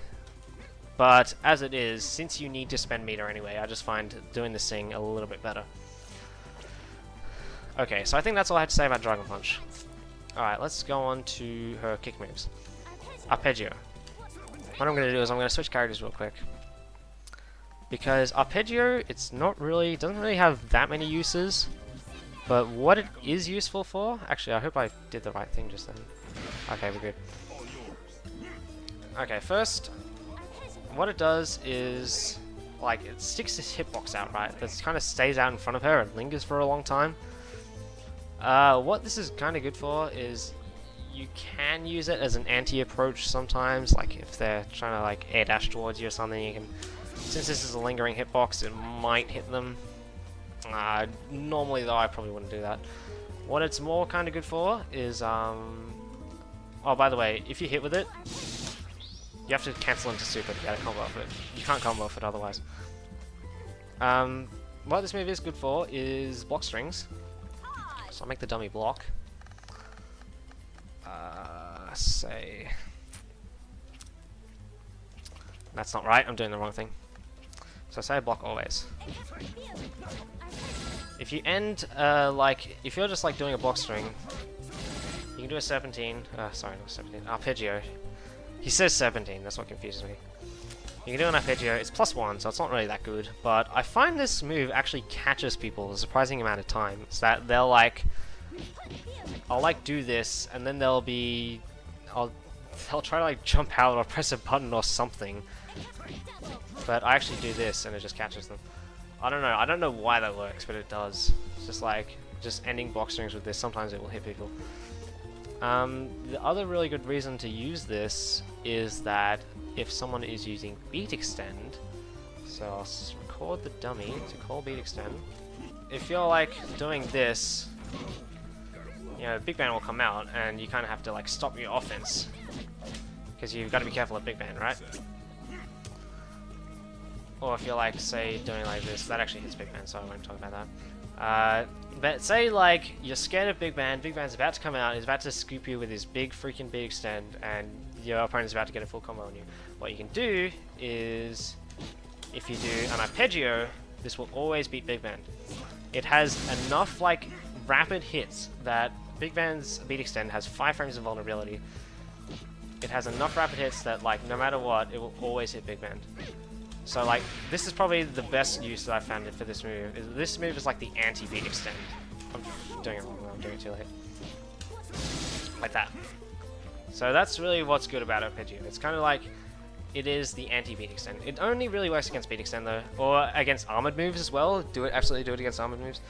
But as it is, since you need to spend meter anyway, I just find doing the Sing a little bit better. Okay, so I think that's all I had to say about Dragon Punch. Alright, let's go on to her kick moves. Arpeggio. What I'm going to do is I'm going to switch characters real quick. Because Arpeggio, doesn't really have that many uses. But what it is useful for... Actually, I hope I did the right thing just then. Okay, we're good. Okay, first... What it does is, like, it sticks this hitbox out, right? That kind of stays out in front of her and lingers for a long time. What this is kind of good for is you can use it as an anti-approach sometimes. Like, if they're trying to, like, air dash towards you or something, you can... Since this is a lingering hitbox, it might hit them. Normally, though, I probably wouldn't do that. What it's more kind of good for is, Oh, by the way, if you hit with it... You have to cancel into super to get a combo off it. You can't combo off it otherwise. What this move is good for is block strings. So I'll make the dummy block. Say... That's not right, I'm doing the wrong thing. So say block always. If you end, if you're just like doing a block string, you can do a 17, sorry, not 17, arpeggio. He says 17, that's what confuses me. You can do an arpeggio, it's +1, so it's not really that good, but I find this move actually catches people a surprising amount of time. It's that they'll like, I'll like do this, and then they'll try to like jump out or press a button or something, but I actually do this and it just catches them. I don't know why that works, but it does. It's just like, just ending block strings with this, sometimes it will hit people. The other really good reason to use this is that if someone is using beat extend, so I'll record the dummy to call beat extend. If you're like doing this, you know, big band will come out and you kind of have to like stop your offense because you've got to be careful of big band, right? Or if you're like, say, doing like this, that actually hits big band, so I won't talk about that. But say like you're scared of big band's about to come out, he's about to scoop you with his big freaking big extend, and your opponent's about to get a full combo on you. What you can do is, if you do an arpeggio, this will always beat big band. It has enough like rapid hits that big band's beat extend has 5 frames of vulnerability. It has enough rapid hits that like no matter what, it will always hit big band. So like, this is probably the best use that I found for this move. This move is like the anti-beat extend. I'm doing it wrong, I'm doing it too late. Like that. So that's really what's good about arpeggio. It's kind of like, it is the anti-beat extend. It only really works against beat extend though, or against armored moves as well. Absolutely do it against armored moves.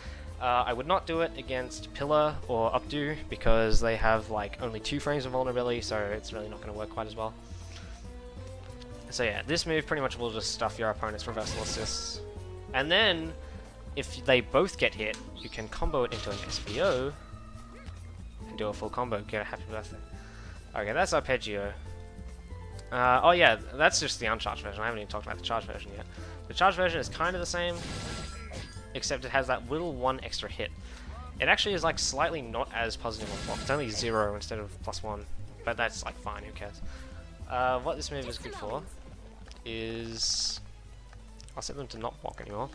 I would not do it against pillar or updo because they have like only 2 frames of vulnerability, so it's really not going to work quite as well. So yeah, this move pretty much will just stuff your opponent's reversal assists. And then, if they both get hit, you can combo it into an SBO and do a full combo. Get a happy birthday. Okay, that's arpeggio. Oh yeah, that's just the uncharged version. I haven't even talked about the charged version yet. The charged version is kind of the same, except it has that little 1 extra hit. It actually is like slightly not as positive on block. It's only 0 instead of +1, but that's like fine, who cares. What this move is good for is... I'll set them to not block anymore.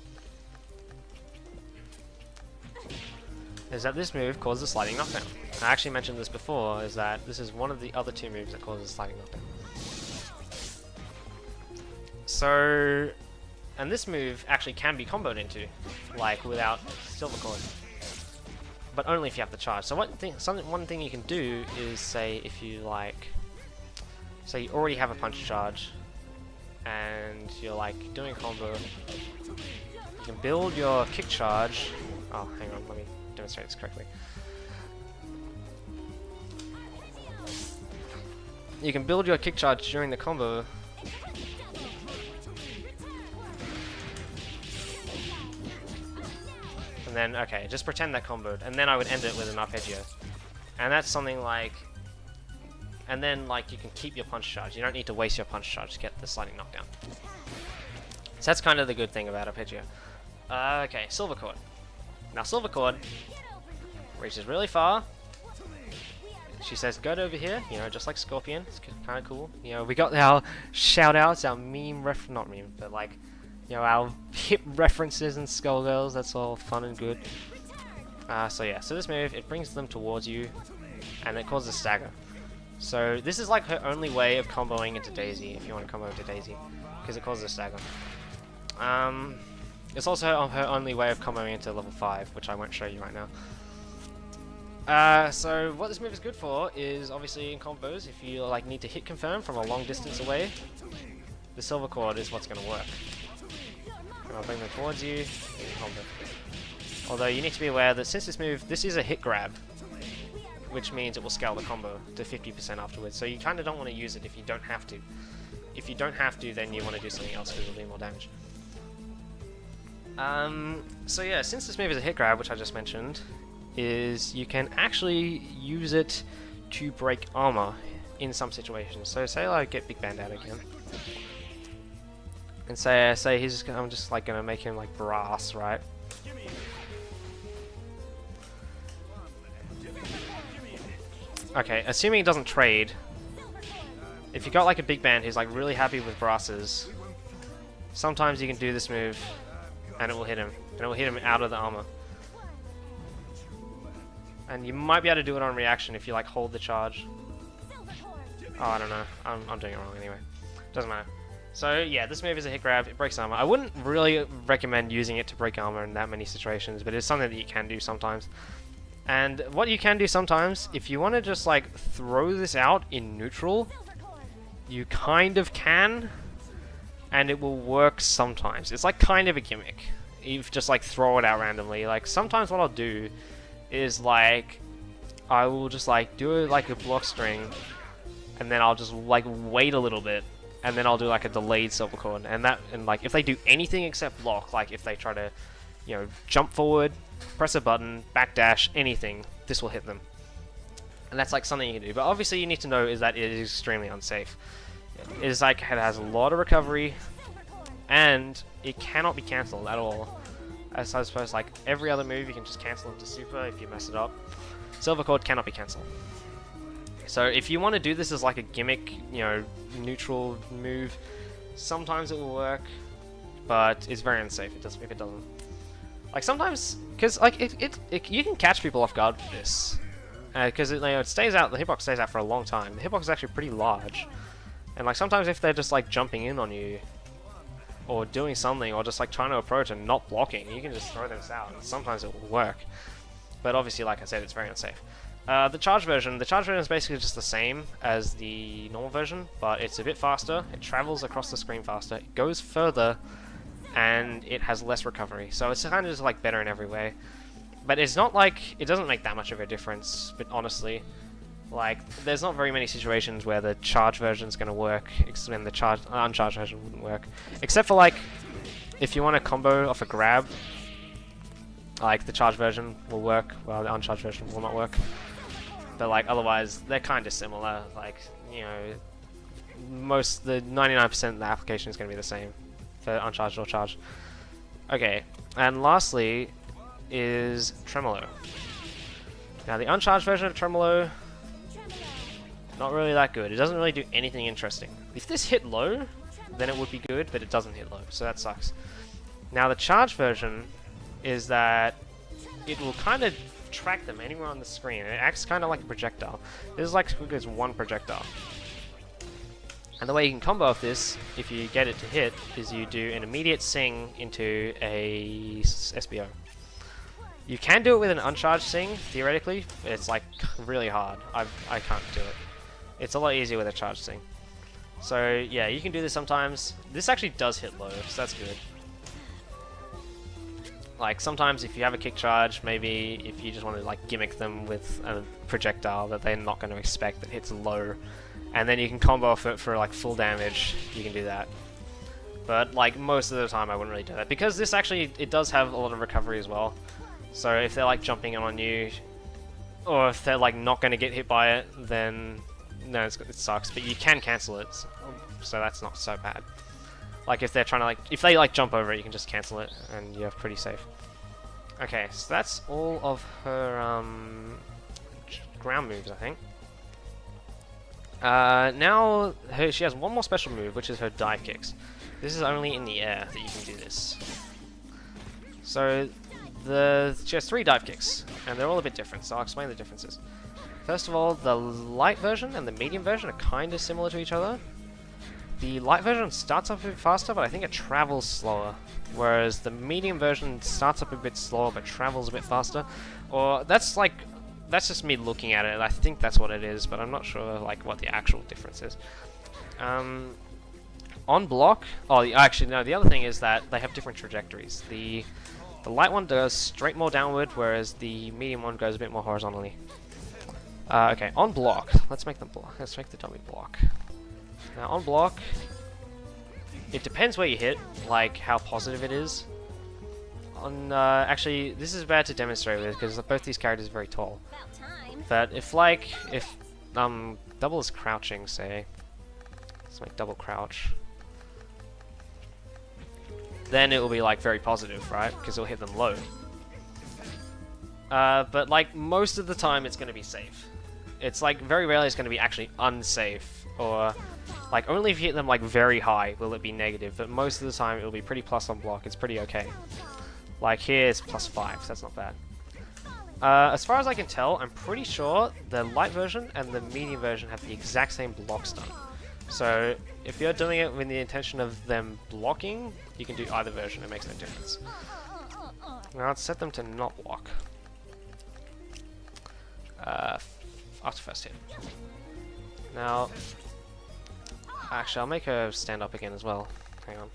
Is that this move causes sliding knockdown. I actually mentioned this before, is that this is one of the other 2 moves that causes sliding knockdown. So... And this move actually can be comboed into, like without silver cord. But only if you have the charge. So one thing you can do is, say if you like... So you already have a punch charge, and you're like doing a combo. You can build your kick charge. Oh, hang on, let me demonstrate this correctly. You can build your kick charge during the combo. And then, okay, just pretend that comboed, and then I would end it with an arpeggio. And that's something like... And then, like, you can keep your punch charge. You don't need to waste your punch charge to get the sliding knockdown. So that's kind of the good thing about arpeggio. Okay, silver cord. Now, silver cord reaches really far. She says, "Go over here," you know, just like Scorpion. It's kind of cool. You know, we got our shout-outs, our not meme, but like, you know, our hip references in Skullgirls. That's all fun and good. So yeah, so this move, it brings them towards you, and it causes a stagger. So this is like her only way of comboing into Daisy, if you want to combo into Daisy, because it causes a stagger. It's also her only way of comboing into level 5, which I won't show you right now. So what this move is good for is obviously in combos, if you like need to hit confirm from a long distance away, the silver cord is what's going to work. And I'll bring them towards you, and combo. Although you need to be aware that since this move, this is a hit grab, which means it will scale the combo to 50% afterwards. So you kind of don't want to use it if you don't have to. If you don't have to, then you want to do something else because it'll do more damage. So yeah, since this move is a hit grab, which I just mentioned, is you can actually use it to break armor in some situations. So say I get Big Band out again. And say I'm just like gonna make him like brass, right? Okay, assuming it doesn't trade. If you got like a big band who's like really happy with brasses, sometimes you can do this move and it will hit him. And it will hit him out of the armor. And you might be able to do it on reaction if you like hold the charge. Oh, I don't know. I'm doing it wrong anyway. Doesn't matter. So yeah, this move is a hit grab. It breaks armor. I wouldn't really recommend using it to break armor in that many situations, but it's something that you can do sometimes. And what you can do sometimes, if you want to just like throw this out in neutral, you kind of can, and it will work sometimes. It's like kind of a gimmick. You just like throw it out randomly. Like sometimes what I'll do is like I will just like do like a block string, and then I'll just like wait a little bit, and then I'll do like a delayed silver cord, and like if they do anything except block, like if they try to, you know, jump forward, press a button, backdash, anything, this will hit them. And that's like something you can do. But obviously you need to know is that it is extremely unsafe. It is like it has a lot of recovery, and it cannot be cancelled at all. As I suppose like every other move you can just cancel into super if you mess it up. Silver cord cannot be cancelled. So if you want to do this as like a gimmick, you know, neutral move, sometimes it will work, but it's very unsafe if it doesn't. Like sometimes, because like you can catch people off guard with this, because it stays out. The hitbox stays out for a long time. The hitbox is actually pretty large, and like sometimes if they're just like jumping in on you, or doing something, or just like trying to approach and not blocking, you can just throw this out, and sometimes it will work. But obviously, like I said, it's very unsafe. The charge version is basically just the same as the normal version, but it's a bit faster. It travels across the screen faster. It goes further, and it has less recovery. So it's kind of just like better in every way. But it's not like it doesn't make that much of a difference. But honestly, like there's not very many situations where the charge version is going to work, when the uncharged version wouldn't work, except for like if you want a combo off a grab. Like the charge version will work, while the uncharged version will not work. But like otherwise, they're kind of similar. Like, you know, the 99% of the application is going to be the same for uncharged or charged. Okay, and lastly is tremolo. Now the uncharged version of tremolo, not really that good. It doesn't really do anything interesting. If this hit low, then it would be good, but it doesn't hit low, so that sucks. Now the charged version is that it will kind of track them anywhere on the screen. It acts kind of like a projectile. This is like Skullgirls' one projectile. And the way you can combo off this, if you get it to hit, is you do an immediate sing into a SBO. You can do it with an uncharged sing, theoretically. It's like really hard. I can't do it. It's a lot easier with a charged sing. So yeah, you can do this sometimes. This actually does hit low, so that's good. Like sometimes if you have a kick charge, maybe if you just want to like gimmick them with a projectile that they're not going to expect that hits low, and then you can combo off it for like full damage, you can do that. But like most of the time I wouldn't really do that, because this actually, it does have a lot of recovery as well. So if they're like jumping in on you, or if they're like not going to get hit by it, then no, it sucks, but you can cancel it, so that's not so bad. Like if they're trying to if they like jump over it, you can just cancel it, and you're pretty safe. Okay, so that's all of her ground moves, I think. Now she has one more special move, which is her dive kicks. This is only in the air that you can do this. So she has 3 dive kicks, and they're all a bit different, so I'll explain the differences. First of all, the light version and the medium version are kind of similar to each other. The light version starts up a bit faster, but I think it travels slower. Whereas the medium version starts up a bit slower, but travels a bit faster. Or that's just me looking at it. I think that's what it is, but I'm not sure like what the actual difference is. On block, actually no. The other thing is that they have different trajectories. The light one goes straight more downward, whereas the medium one goes a bit more horizontally. Okay, on block, let's make the dummy block. Now on block, it depends where you hit, like how positive it is. Actually, this is bad to demonstrate with because both these characters are very tall. But if double is crouching, say, let's make double crouch. then it will be like very positive, right? Because it'll hit them low. But like most of the time it's going to be safe. It's like very rarely it's going to be actually unsafe, or like only if you hit them like very high will it be negative, but most of the time it'll be pretty plus on block. It's pretty okay. Like here it's +5, so that's not bad. As far as I can tell, I'm pretty sure the light version and the medium version have the exact same block stun. So if you're doing it with the intention of them blocking, you can do either version, it makes no difference. Now let's set them to not block. After first hit. Now, actually I'll make her stand up again as well. Hang on.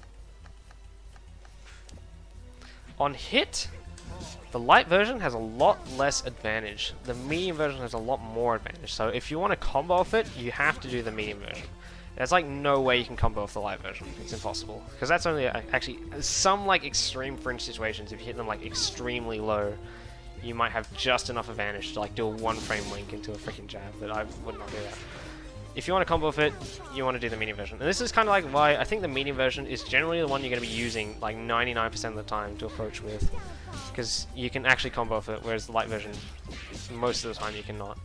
On hit, the light version has a lot less advantage. The medium version has a lot more advantage. So if you want to combo off it, you have to do the medium version. There's like no way you can combo off the light version. It's impossible. Because that's only actually some like extreme fringe situations. If you hit them like extremely low, you might have just enough advantage to like do a 1-frame link into a freaking jab, but I would not do that. If you want to combo off it, you want to do the medium version. And this is kind of like why I think the medium version is generally the one you're going to be using like 99% of the time to approach with. Because you can actually combo off it, whereas the light version, most of the time you cannot.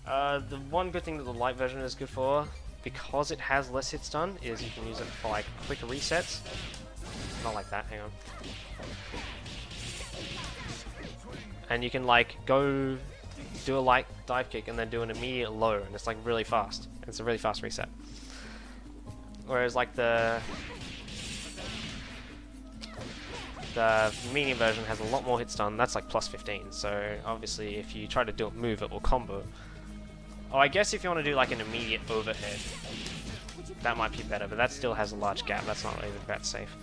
The one good thing that the light version is good for, because it has less hit stun, is you can use it for like quick resets. Not like that, hang on. And you can like go do a light dive kick and then do an immediate low, and it's like really fast. It's a really fast reset. Whereas like the medium version has a lot more hit stun. That's like +15. So obviously if you try to do a move, it will combo. Oh, I guess if you want to do like an immediate overhead, that might be better, but that still has a large gap. That's not really that safe.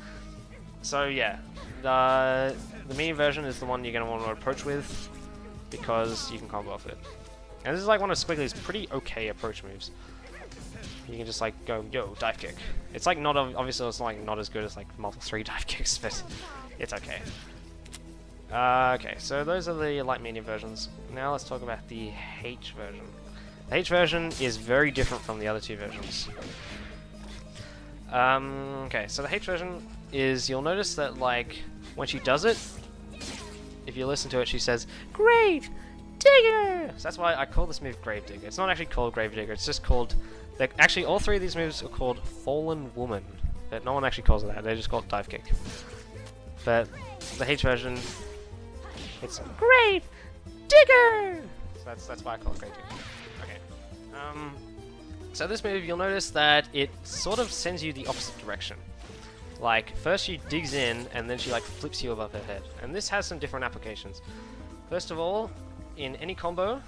So yeah, the medium version is the one you're going to want to approach with, because you can combo off it. And this is like one of Squiggly's pretty okay approach moves. You can just like go, yo, dive kick. It's like not, obviously it's like not as good as like multiple 3 dive kicks, but it's okay. Okay, so those are the light medium versions. Now let's talk about the H version. The H version is very different from the other 2 versions. Okay, so the H version is, you'll notice that like when she does it, if you listen to it, she says, Grave Digger! So that's why I call this move Grave Digger. It's not actually called Grave Digger, it's just called, actually all 3 of these moves are called Fallen Woman, but no one actually calls it that, they just call it Dive Kick. But the H version, it's Grave Digger! So that's why I call it Grave Digger. Okay. So this move, you'll notice that it sort of sends you the opposite direction. Like, first she digs in, and then she like flips you above her head. And this has some different applications. First of all, in any combo,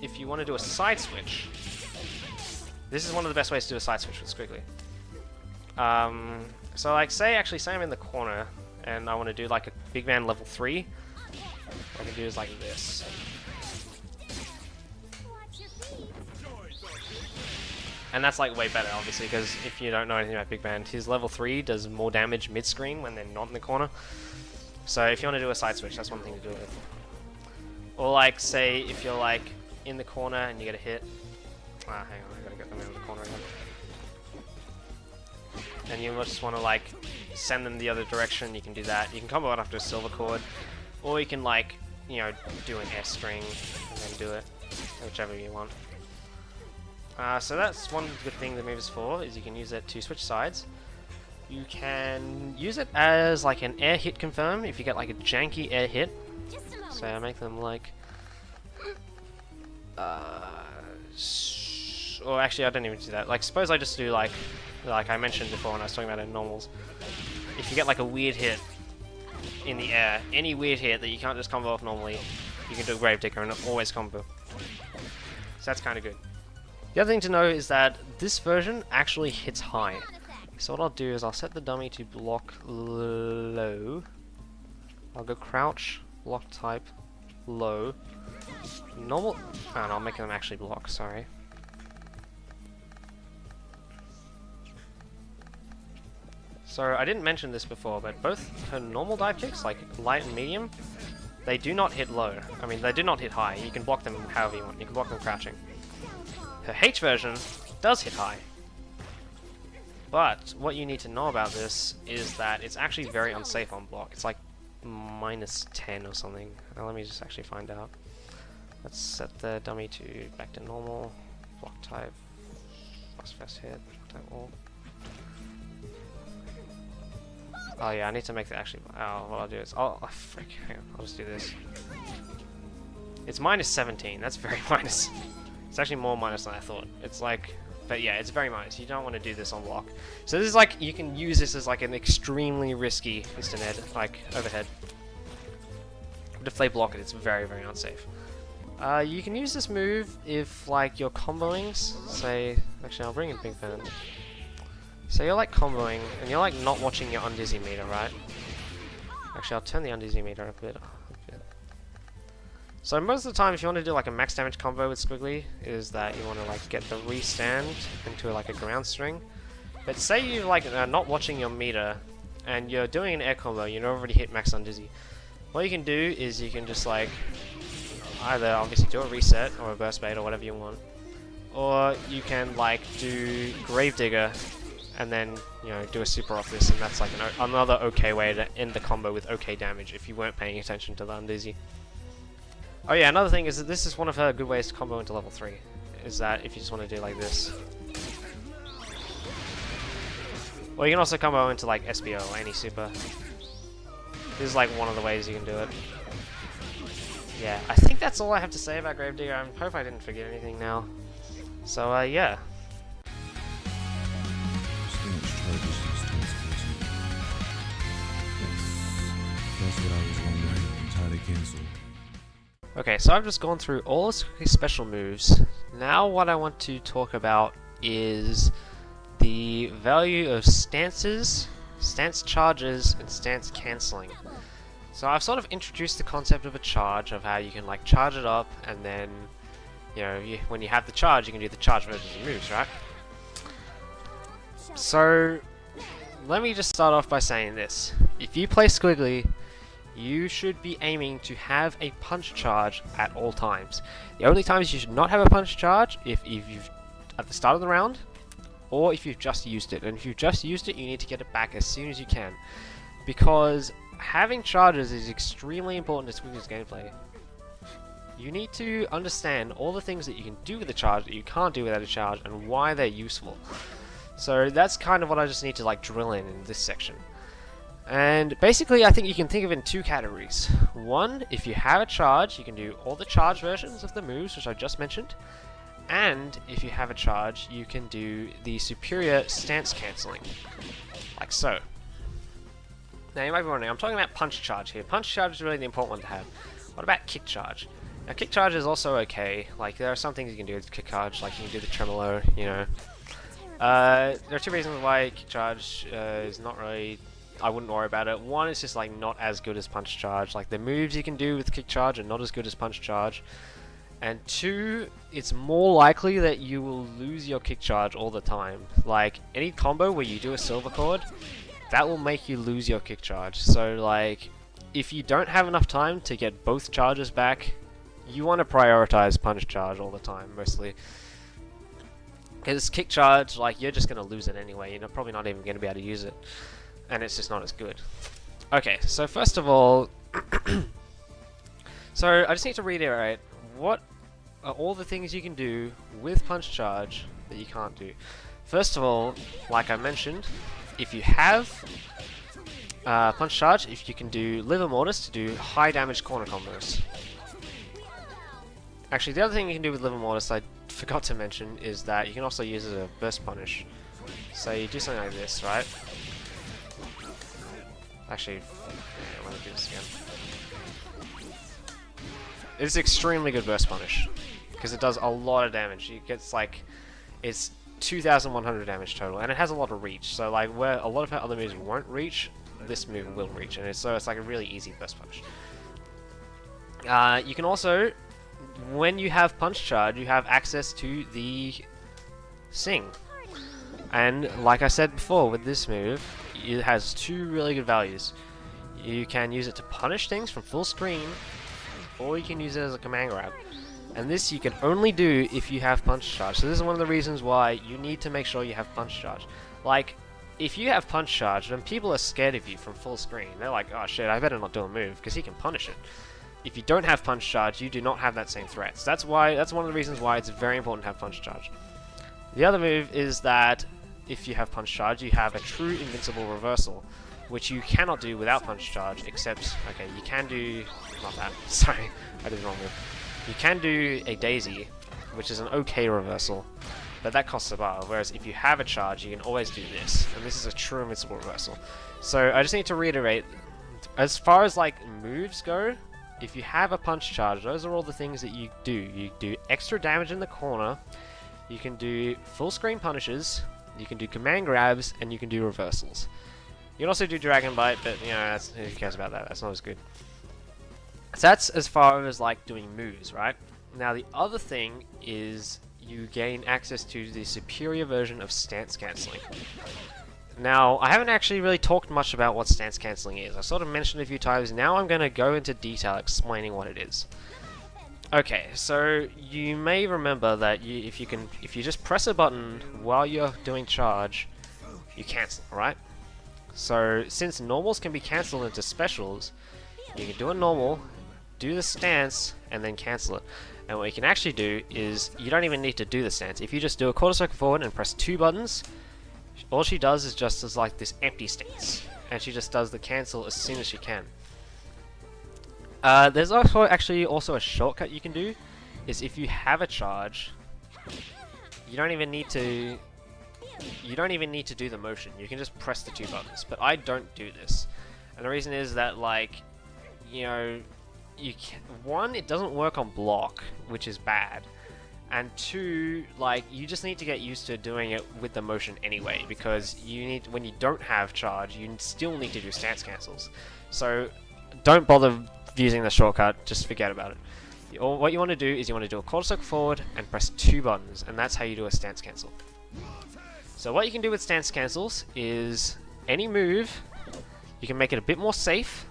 if you want to do a side switch, this is one of the best ways to do a side switch with Squiggly. So like, say I'm in the corner, and I want to do like a big man level 3, what I can do is like this. And that's like way better, obviously, because if you don't know anything about Big Band, his level 3 does more damage mid-screen when they're not in the corner. So if you want to do a side switch, that's one thing to do with. Or like, say, if you're like in the corner and you get a hit. Hang on, I gotta get them out of the corner again. And you just want to like send them the other direction, you can do that. You can combo it after a silver chord. Or you can like, you know, do an S string and then do it, whichever you want. So that's one good thing the move is for, is you can use it to switch sides. You can use it as like an air hit confirm if you get like a janky air hit. So I make them like... or actually I don't even do that. Like suppose I just do like I mentioned before when I was talking about it in normals. If you get like a weird hit in the air, any weird hit that you can't just combo off normally, you can do a Grave Digger and it always combo. So that's kind of good. The other thing to know is that this version actually hits high. So what I'll do is I'll set the dummy to block low. I'll go crouch, block type, low, normal, and I'll make them actually block, sorry. So I didn't mention this before, but both her normal dive kicks, like light and medium, they do not hit low. I mean, they do not hit high. You can block them however you want. You can block them crouching. Her H version does hit high. But what you need to know about this is that it's actually very unsafe on block. It's like -10 or something. Let me just actually find out. Let's set the dummy to back to normal. Block type. Fast hit. Type all. Oh yeah, I need to make that actually. Oh, what I'll do is oh frick. Hang on, I'll just do this. It's -17. That's very minus. It's actually more minus than I thought. It's like, but yeah, it's very minus. You don't want to do this on block. So this is like, you can use this as like an extremely risky instant head, like overhead. But if they block it, it's very, very unsafe. You can use this move if like you're comboing, say, actually I'll bring in Big Fan. So you're like comboing, and you're like not watching your undizzy meter, right? Actually, I'll turn the undizzy meter up a bit. So most of the time, if you want to do like a max damage combo with Squiggly, is that you want to like get the restand into like a ground string. But say you like not watching your meter, and you're doing an air combo, you already hit max undizzy. What you can do is you can just like either obviously do a reset or a burst bait or whatever you want, or you can like do Gravedigger and then do a super off this, and that's like another okay way to end the combo with okay damage if you weren't paying attention to the undizzy. Oh yeah, another thing is that this is one of her good ways to combo into level 3, is that if you just want to do like this. Or you can also combo into like SBO or any super. This is like one of the ways you can do it. Yeah, I think that's all I have to say about Gravedigger. I hope I didn't forget anything now. So yeah. That's what I was wondering. How they cancel. Okay, so I've just gone through all of Squiggly's special moves. Now what I want to talk about is the value of stances, stance charges, and stance cancelling. So I've sort of introduced the concept of a charge, of how you can like charge it up, and then when you have the charge, you can do the charge versions of moves, right? So let me just start off by saying this. If you play Squiggly, you should be aiming to have a punch charge at all times. The only times you should not have a punch charge if you've at the start of the round, or if you've just used it. And if you've just used it, you need to get it back as soon as you can, because having charges is extremely important to Squiggly's gameplay. You need to understand all the things that you can do with a charge that you can't do without a charge, and why they're useful. So that's kind of what I just need to like drill in this section. And basically, I think you can think of it in two categories. One, if you have a charge, you can do all the charge versions of the moves, which I just mentioned. And if you have a charge, you can do the superior stance cancelling, like so. Now you might be wondering, I'm talking about punch charge here. Punch charge is really the important one to have. What about kick charge? Now kick charge is also okay. Like there are some things you can do with kick charge, like you can do the tremolo, There are two reasons why kick charge is not really, I wouldn't worry about it. One, it's just like not as good as punch charge. Like the moves you can do with kick charge are not as good as punch charge. And two, it's more likely that you will lose your kick charge all the time. Like any combo where you do a silver chord, that will make you lose your kick charge. So like, if you don't have enough time to get both charges back, you want to prioritize punch charge all the time, mostly. Because kick charge, like, you're just going to lose it anyway. You're probably not even going to be able to use it. And it's just not as good. Okay, so first of all... so, I just need to reiterate, what are all the things you can do with punch charge that you can't do? First of all, like I mentioned, if you have punch charge, if you can do liver mortis to do high damage corner combos. Actually, the other thing you can do with liver mortis I forgot to mention is that you can also use it as a burst punish. So you do something like this, right? Actually, yeah, let me do this again. It's extremely good burst punish because it does a lot of damage. It gets like, it's 2,100 damage total, and it has a lot of reach. So like where a lot of her other moves won't reach, this move will reach, and so it's like a really easy burst punish. You can also, when you have punch charge, you have access to the sing. And like I said before, with this move, it has two really good values. You can use it to punish things from full screen, or you can use it as a command grab. And this you can only do if you have punch charge. So this is one of the reasons why you need to make sure you have punch charge. Like, if you have punch charge, then people are scared of you from full screen. They're like, oh shit, I better not do a move, because he can punish it. If you don't have punch charge, you do not have that same threat. So that's one of the reasons why it's very important to have punch charge. The other move is that if you have punch charge, you have a true invincible reversal, which you cannot do without punch charge, except, okay, you can do, not that, sorry, I did the wrong move. You can do a daisy, which is an okay reversal, but that costs a bar, whereas if you have a charge, you can always do this, and this is a true invincible reversal. So I just need to reiterate, as far as like moves go, if you have a punch charge, those are all the things that you do. You do extra damage in the corner, you can do full screen punishes, you can do command grabs, and you can do reversals. You can also do Dragon Bite, but you know, who cares about that? That's not as good. So that's as far as like doing moves, right? Now the other thing is you gain access to the superior version of stance cancelling. Now, I haven't actually really talked much about what stance cancelling is. I sort of mentioned it a few times. Now I'm going to go into detail explaining what it is. Okay, so you may remember that if you just press a button while you're doing charge, you cancel, right? So since normals can be cancelled into specials, you can do a normal, do the stance, and then cancel it. And what you can actually do is, you don't even need to do the stance. If you just do a quarter circle forward and press 2 buttons, all she does is just as like this empty stance, and she just does the cancel as soon as she can. There's also a shortcut you can do, is if you have a charge, you don't even need to do the motion. You can just press the 2 buttons, but I don't do this. And the reason is that, like, you know, one, it doesn't work on block, which is bad. And 2, like, you just need to get used to doing it with the motion anyway, because when you don't have charge, you still need to do stance cancels. So don't bother using the shortcut, just forget about it. What you want to do is you want to do a quarter circle forward and press 2 buttons, and that's how you do a stance cancel. So what you can do with stance cancels is any move, you can make it a bit more safe.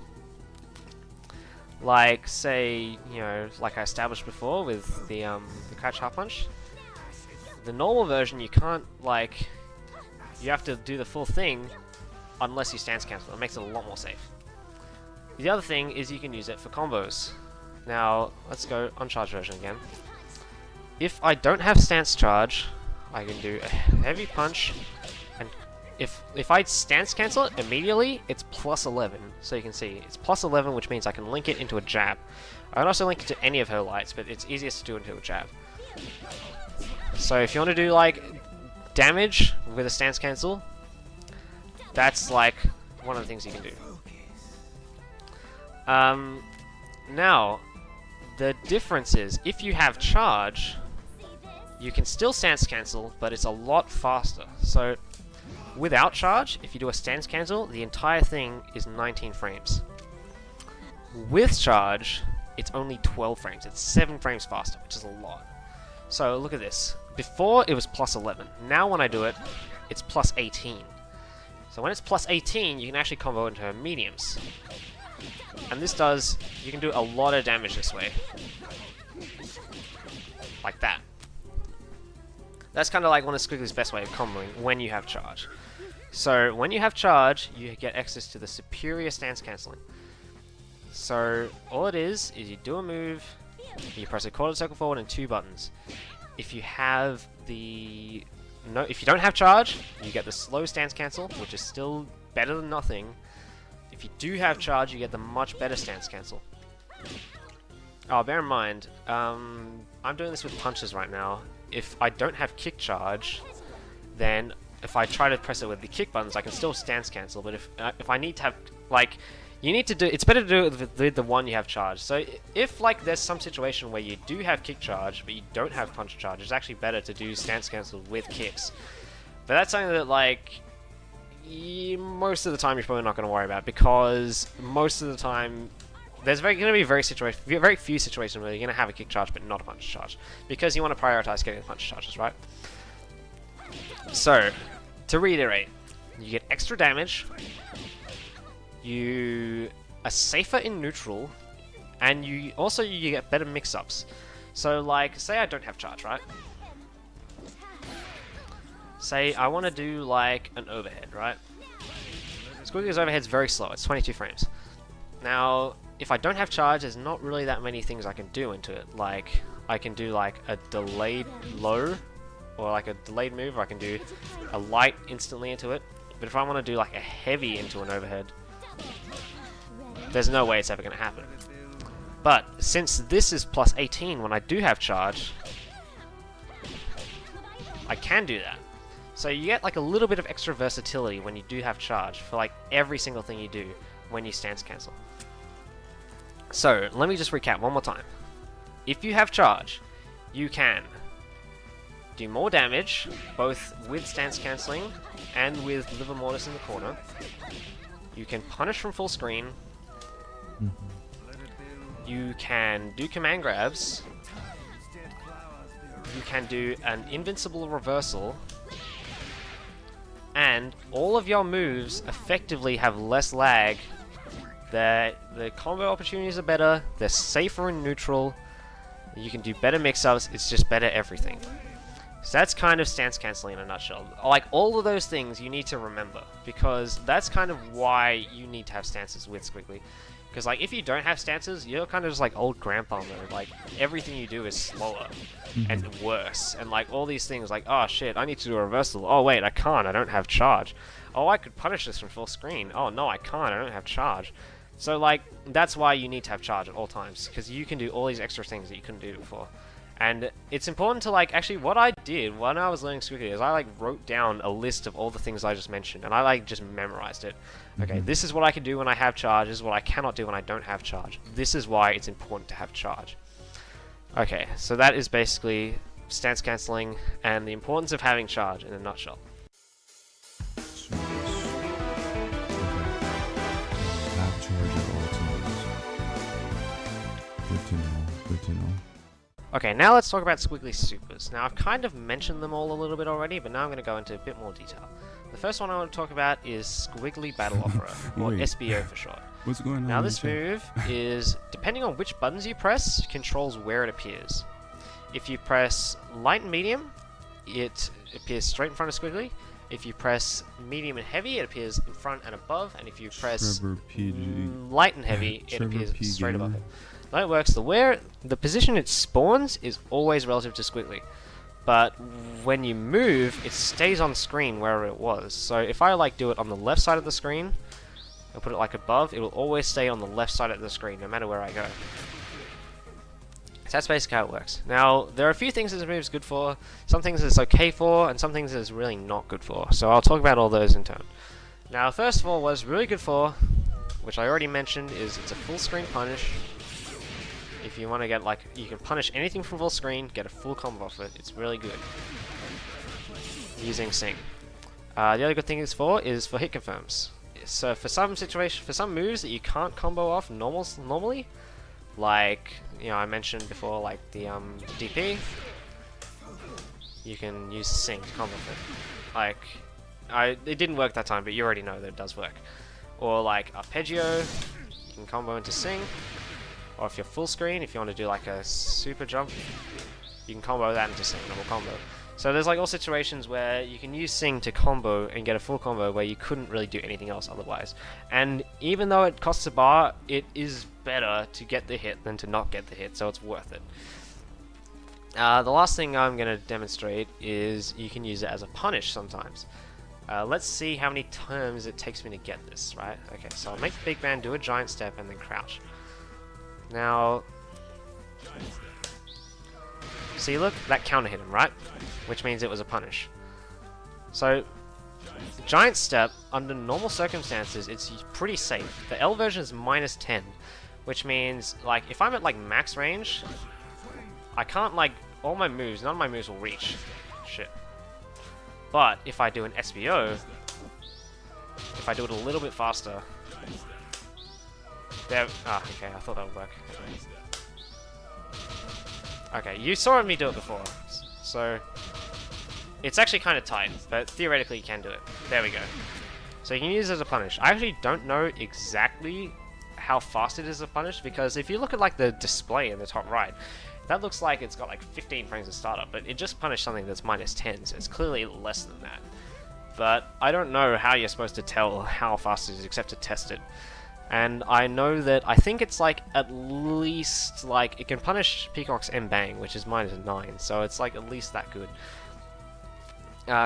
Like, say, you know, like I established before with the crouch half punch. The normal version, you can't, like, you have to do the full thing unless you stance cancel. It makes it a lot more safe. The other thing is you can use it for combos. Now, let's go uncharged version again. If I don't have stance charge, I can do a heavy punch, and if I stance cancel it immediately, it's plus 11. So you can see, it's plus 11, which means I can link it into a jab. I can also link it to any of her lights, but it's easiest to do into a jab. So if you want to do, like, damage with a stance cancel, that's, like, one of the things you can do. Now, the difference is, if you have charge, you can still stance cancel, but it's a lot faster. So, without charge, if you do a stance cancel, the entire thing is 19 frames. With charge, it's only 12 frames. It's 7 frames faster, which is a lot. So, look at this. Before, it was plus 11. Now, when I do it, it's plus 18. So, when it's plus 18, you can actually combo into her mediums. And this does, you can do a lot of damage this way. Like that. That's kind of like one of Squiggly's best way of comboing when you have charge. So when you have charge, you get access to the superior stance cancelling. So all it is you do a move, you press a quarter circle forward and 2 buttons. If you have if you don't have charge, you get the slow stance cancel, which is still better than nothing. If you do have charge, you get the much better stance cancel. Oh, bear in mind, I'm doing this with punches right now. If I don't have kick charge, then if I try to press it with the kick buttons, I can still stance cancel. But if I need to have, like, you need to do, it's better to do it with the one you have charge. So if, like, there's some situation where you do have kick charge, but you don't have punch charge, it's actually better to do stance cancel with kicks. But that's something that, like, most of the time you're probably not going to worry about, because most of the time there's going to be very few situations where you're going to have a kick charge but not a punch charge, because you want to prioritize getting the punch charges, right? So, to reiterate, you get extra damage, you are safer in neutral, and you get better mix-ups. So, like, say I don't have charge, right? Say I want to do like an overhead, right? Skullgirls overhead's very slow, it's 22 frames. Now, if I don't have charge, there's not really that many things I can do into it. Like, I can do like a delayed low, or like a delayed move, or I can do a light instantly into it. But if I want to do like a heavy into an overhead, there's no way it's ever going to happen. But since this is plus 18 when I do have charge, I can do that. So you get like a little bit of extra versatility when you do have charge for like every single thing you do when you stance cancel. So let me just recap one more time. If you have charge, you can do more damage, both with stance cancelling and with Liver Mortis in the corner. You can punish from full screen. You can do command grabs. You can do an invincible reversal. And all of your moves effectively have less lag. The combo opportunities are better, they're safer in neutral, you can do better mix-ups, it's just better everything. So that's kind of stance cancelling in a nutshell. Like, all of those things you need to remember, because that's kind of why you need to have stances with Squiggly. Because, like, if you don't have stances, you're kind of just like old grandpa mode. Like, everything you do is slower and worse. And, like, all these things, like, oh shit, I need to do a reversal. Oh wait, I can't, I don't have charge. Oh, I could punish this from full screen. Oh no, I can't, I don't have charge. So, like, that's why you need to have charge at all times, because you can do all these extra things that you couldn't do before. And it's important to, like, actually what I did when I was learning Squiggly is I, like, wrote down a list of all the things I just mentioned, and I, like, just memorized it. Okay, this is what I can do when I have charge, this is what I cannot do when I don't have charge. This is why it's important to have charge. Okay, so that is basically stance cancelling and the importance of having charge in a nutshell. Have charge at all times. Good to know, good to know. Okay, now let's talk about Squiggly Supers. Now, I've kind of mentioned them all a little bit already, but now I'm going to go into a bit more detail. The first one I want to talk about is Squiggly Battle Offerer, or SBO for short. What's going on? Now, this move is, depending on which buttons you press, controls where it appears. If you press light and medium, it appears straight in front of Squiggly. If you press medium and heavy, it appears in front and above. And if you press light and heavy, it appears straight above it. Now it works, the position it spawns is always relative to Squiggly. But when you move, it stays on screen wherever it was. So if I like do it on the left side of the screen, and put it like above, it will always stay on the left side of the screen, no matter where I go. So that's basically how it works. Now, there are a few things this move is good for, some things it's okay for, and some things it's really not good for. So I'll talk about all those in turn. Now, first of all, what it's really good for, which I already mentioned, is it's a full screen punish. If you want to get, like, you can punish anything from full screen, get a full combo off it. It's really good. Using Sing. The other good thing it's for is for hit confirms. So for some moves that you can't combo off normally, like, you know, I mentioned before, like the DP, you can use Sing to combo it. Like, it didn't work that time, but you already know that it does work. Or like Arpeggio, you can combo into Sing. Or if you're full screen, if you want to do like a super jump, you can combo that into Sing, double combo. So there's like all situations where you can use Sing to combo and get a full combo where you couldn't really do anything else otherwise. And even though it costs a bar, it is better to get the hit than to not get the hit, so it's worth it. The last thing I'm going to demonstrate is you can use it as a punish sometimes. Let's see how many times it takes me to get this, right? Okay, so I'll make the big man do a giant step and then crouch. Now, see, look, that counter hit him, right? Which means it was a punish. So, giant step, under normal circumstances, it's pretty safe. The L version is -10, which means, like, if I'm at, like, max range, I can't, like, all my moves, none of my moves will reach. Shit. But, if I do an SBO, if I do it a little bit faster, there, okay, I thought that would work. Okay, you saw me do it before, so it's actually kind of tight, but theoretically you can do it. There we go. So you can use it as a punish. I actually don't know exactly how fast it is a punish, because if you look at like the display in the top right, that looks like it's got like 15 frames of startup, but it just punished something that's minus 10, so it's clearly less than that. But I don't know how you're supposed to tell how fast it is except to test it. And I know that I think it's like at least like it can punish Peacock's M-Bang, which is minus 9, so it's like at least that good.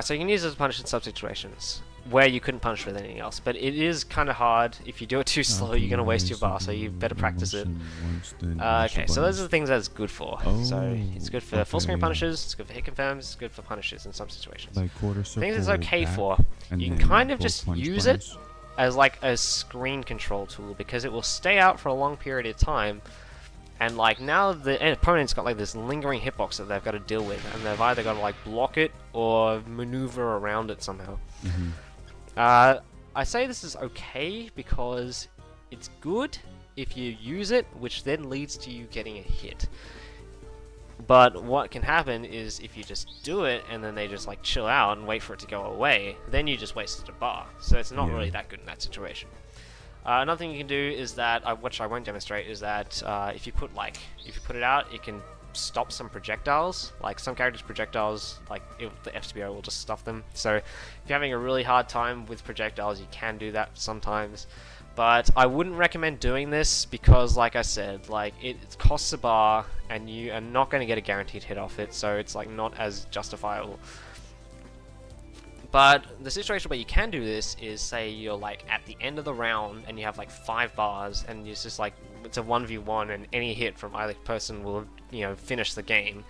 So you can use it to punish in some situations where you couldn't punish with anything else, but it is kind of hard. If you do it too slow, you're going to waste your bar, so you better practice it. Okay, so those are the things that it's good for. So it's good for full screen punishes, it's good for hit confirms, it's good for punishes in some situations. Like quarter circle, things it's okay for, you can kind of just use it as like a screen control tool, because it will stay out for a long period of time, and like now the opponent's got like this lingering hitbox that they've got to deal with, and they've either got to like block it or maneuver around it somehow. I say this is okay because it's good if you use it, which then leads to you getting a hit. But what can happen is if you just do it and then they just like chill out and wait for it to go away, then you just wasted a bar. So it's not really that good in that situation. Another thing you can do is that, which I won't demonstrate, is that if you put it out, it can stop some projectiles. Like some characters' projectiles, like the FCBO will just stuff them. So if you're having a really hard time with projectiles, you can do that sometimes. But I wouldn't recommend doing this because, like I said, like it costs a bar and you are not going to get a guaranteed hit off it, so it's like not as justifiable. But the situation where you can do this is, say you're like at the end of the round and you have like 5 bars and it's just like it's a 1v1 and any hit from either person will, you know, finish the game.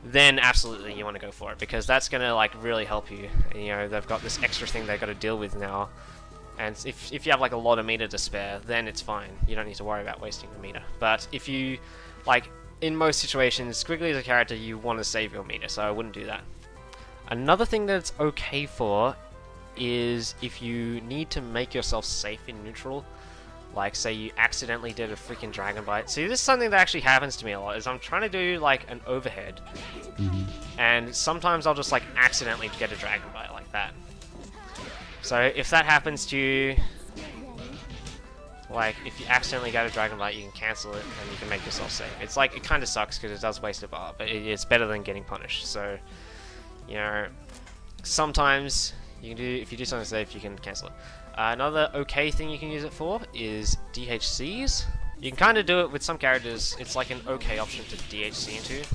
Then absolutely you want to go for it, because that's going to like really help you. And, you know, they've got this extra thing they've got to deal with now. And if you have like a lot of meter to spare, then it's fine. You don't need to worry about wasting the meter. But if you, like, in most situations, Squiggly is a character you want to save your meter, so I wouldn't do that. Another thing that it's okay for is if you need to make yourself safe in neutral. Like, say you accidentally did a freaking Dragon Bite. See, this is something that actually happens to me a lot, is I'm trying to do, like, an overhead. And sometimes I'll just, like, accidentally get a Dragon Bite like that. So if that happens to you, like if you accidentally get a Dragon Bite, you can cancel it and you can make yourself safe. It's like, it kind of sucks because it does waste a bar, but it's better than getting punished. So, you know, sometimes you can do, if you do something safe, you can cancel it. Another okay thing you can use it for is DHCs. You can kind of do it with some characters. It's like an okay option to DHC into,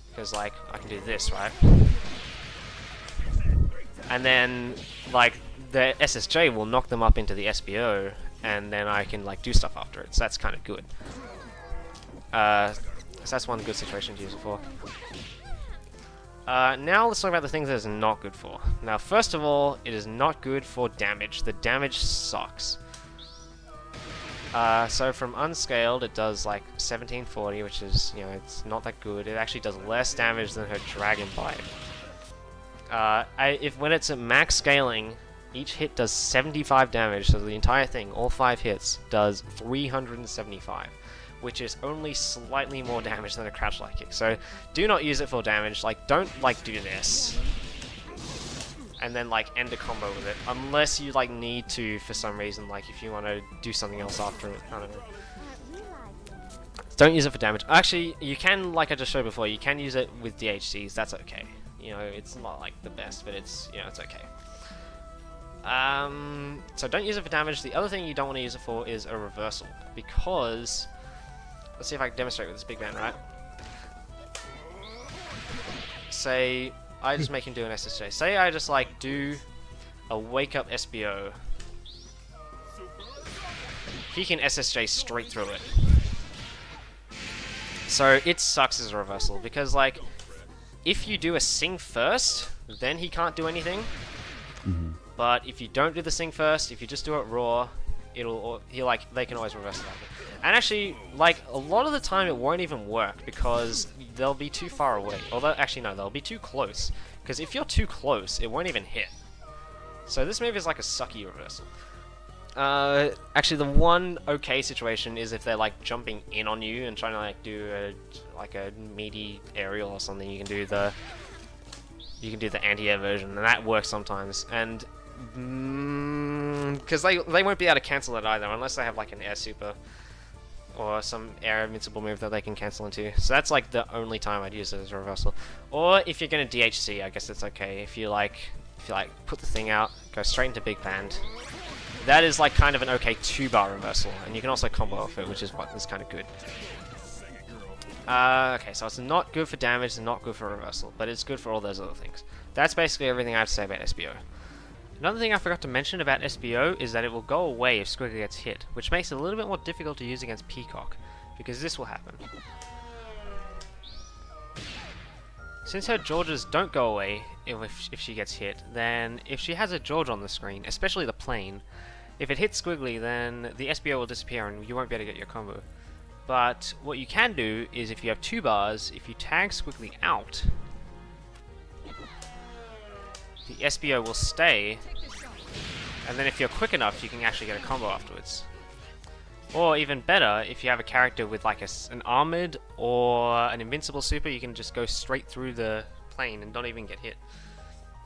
because like I can do this, right? And then like the SSJ will knock them up into the SBO, and then I can like do stuff after it. So that's kind of good. So that's one good situation to use it for. Now let's talk about the things that it's not good for. Now, first of all, it is not good for damage. The damage sucks. So from unscaled, it does like 1740, which is, you know, it's not that good. It actually does less damage than her Dragon Bite. When it's at max scaling, each hit does 75 damage, so the entire thing, all 5 hits, does 375, which is only slightly more damage than a crouch light kick. So do not use it for damage. Like, don't like do this and then like end a combo with it, unless you like need to for some reason, like if you want to do something else after it. I don't know. Don't use it for damage. Actually, you can, like I just showed before, you can use it with DHCs. That's okay. You know, it's not like the best, but it's, you know, it's okay. So don't use it for damage. The other thing you don't want to use it for is a reversal, because let's see if I can demonstrate with this big man, right? Say I just make him do an SSJ. Say I just like do a wake up SBO. He can SSJ straight through it. So it sucks as a reversal, because like if you do a sing first, then he can't do anything. But if you don't do the sing first, if you just do it raw, they can always reverse it. And actually, like a lot of the time, it won't even work because they'll be too far away. Although, actually no, they'll be too close. Because if you're too close, it won't even hit. So this move is like a sucky reversal. Actually, the one okay situation is if they're like jumping in on you and trying to like do a meaty aerial or something. You can do the anti-air version, and that works sometimes. And because they won't be able to cancel it either unless they have like an air super. or some air invincible move that they can cancel into. So that's like the only time I'd use it as a reversal. Or if you're gonna DHC, I guess it's okay. If you like put the thing out, go straight into big band. That is like kind of an okay 2-bar reversal, and you can also combo off it, which is what is kind of good. Okay, so it's not good for damage and not good for reversal, but it's good for all those other things. That's basically everything I have to say about SBO. Another thing I forgot to mention about SBO is that it will go away if Squiggly gets hit, which makes it a little bit more difficult to use against Peacock, because this will happen. Since her Georges don't go away if she gets hit, then if she has a George on the screen, especially the plane, if it hits Squiggly, then the SBO will disappear and you won't be able to get your combo. But what you can do is, if you have 2 bars, if you tag Squiggly out, the SBO will stay, and then if you're quick enough, you can actually get a combo afterwards. Or even better, if you have a character with like an armored or an invincible super, you can just go straight through the plane and not even get hit.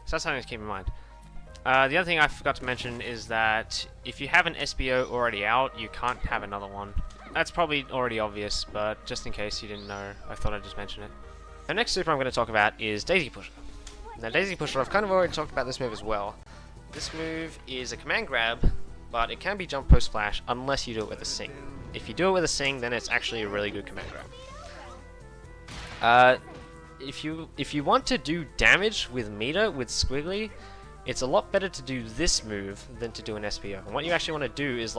So that's something to keep in mind. The other thing I forgot to mention is that if you have an SBO already out, you can't have another one. That's probably already obvious, but just in case you didn't know, I thought I'd just mention it. The next super I'm going to talk about is Daisy Pusher. Now Daisy Pusher, I've kind of already talked about this move as well. This move is a command grab, but it can be jump post flash unless you do it with a sing. If you do it with a sing, then it's actually a really good command grab. If you want to do damage with meter with Squiggly, it's a lot better to do this move than to do an SBO. And what you actually want to do is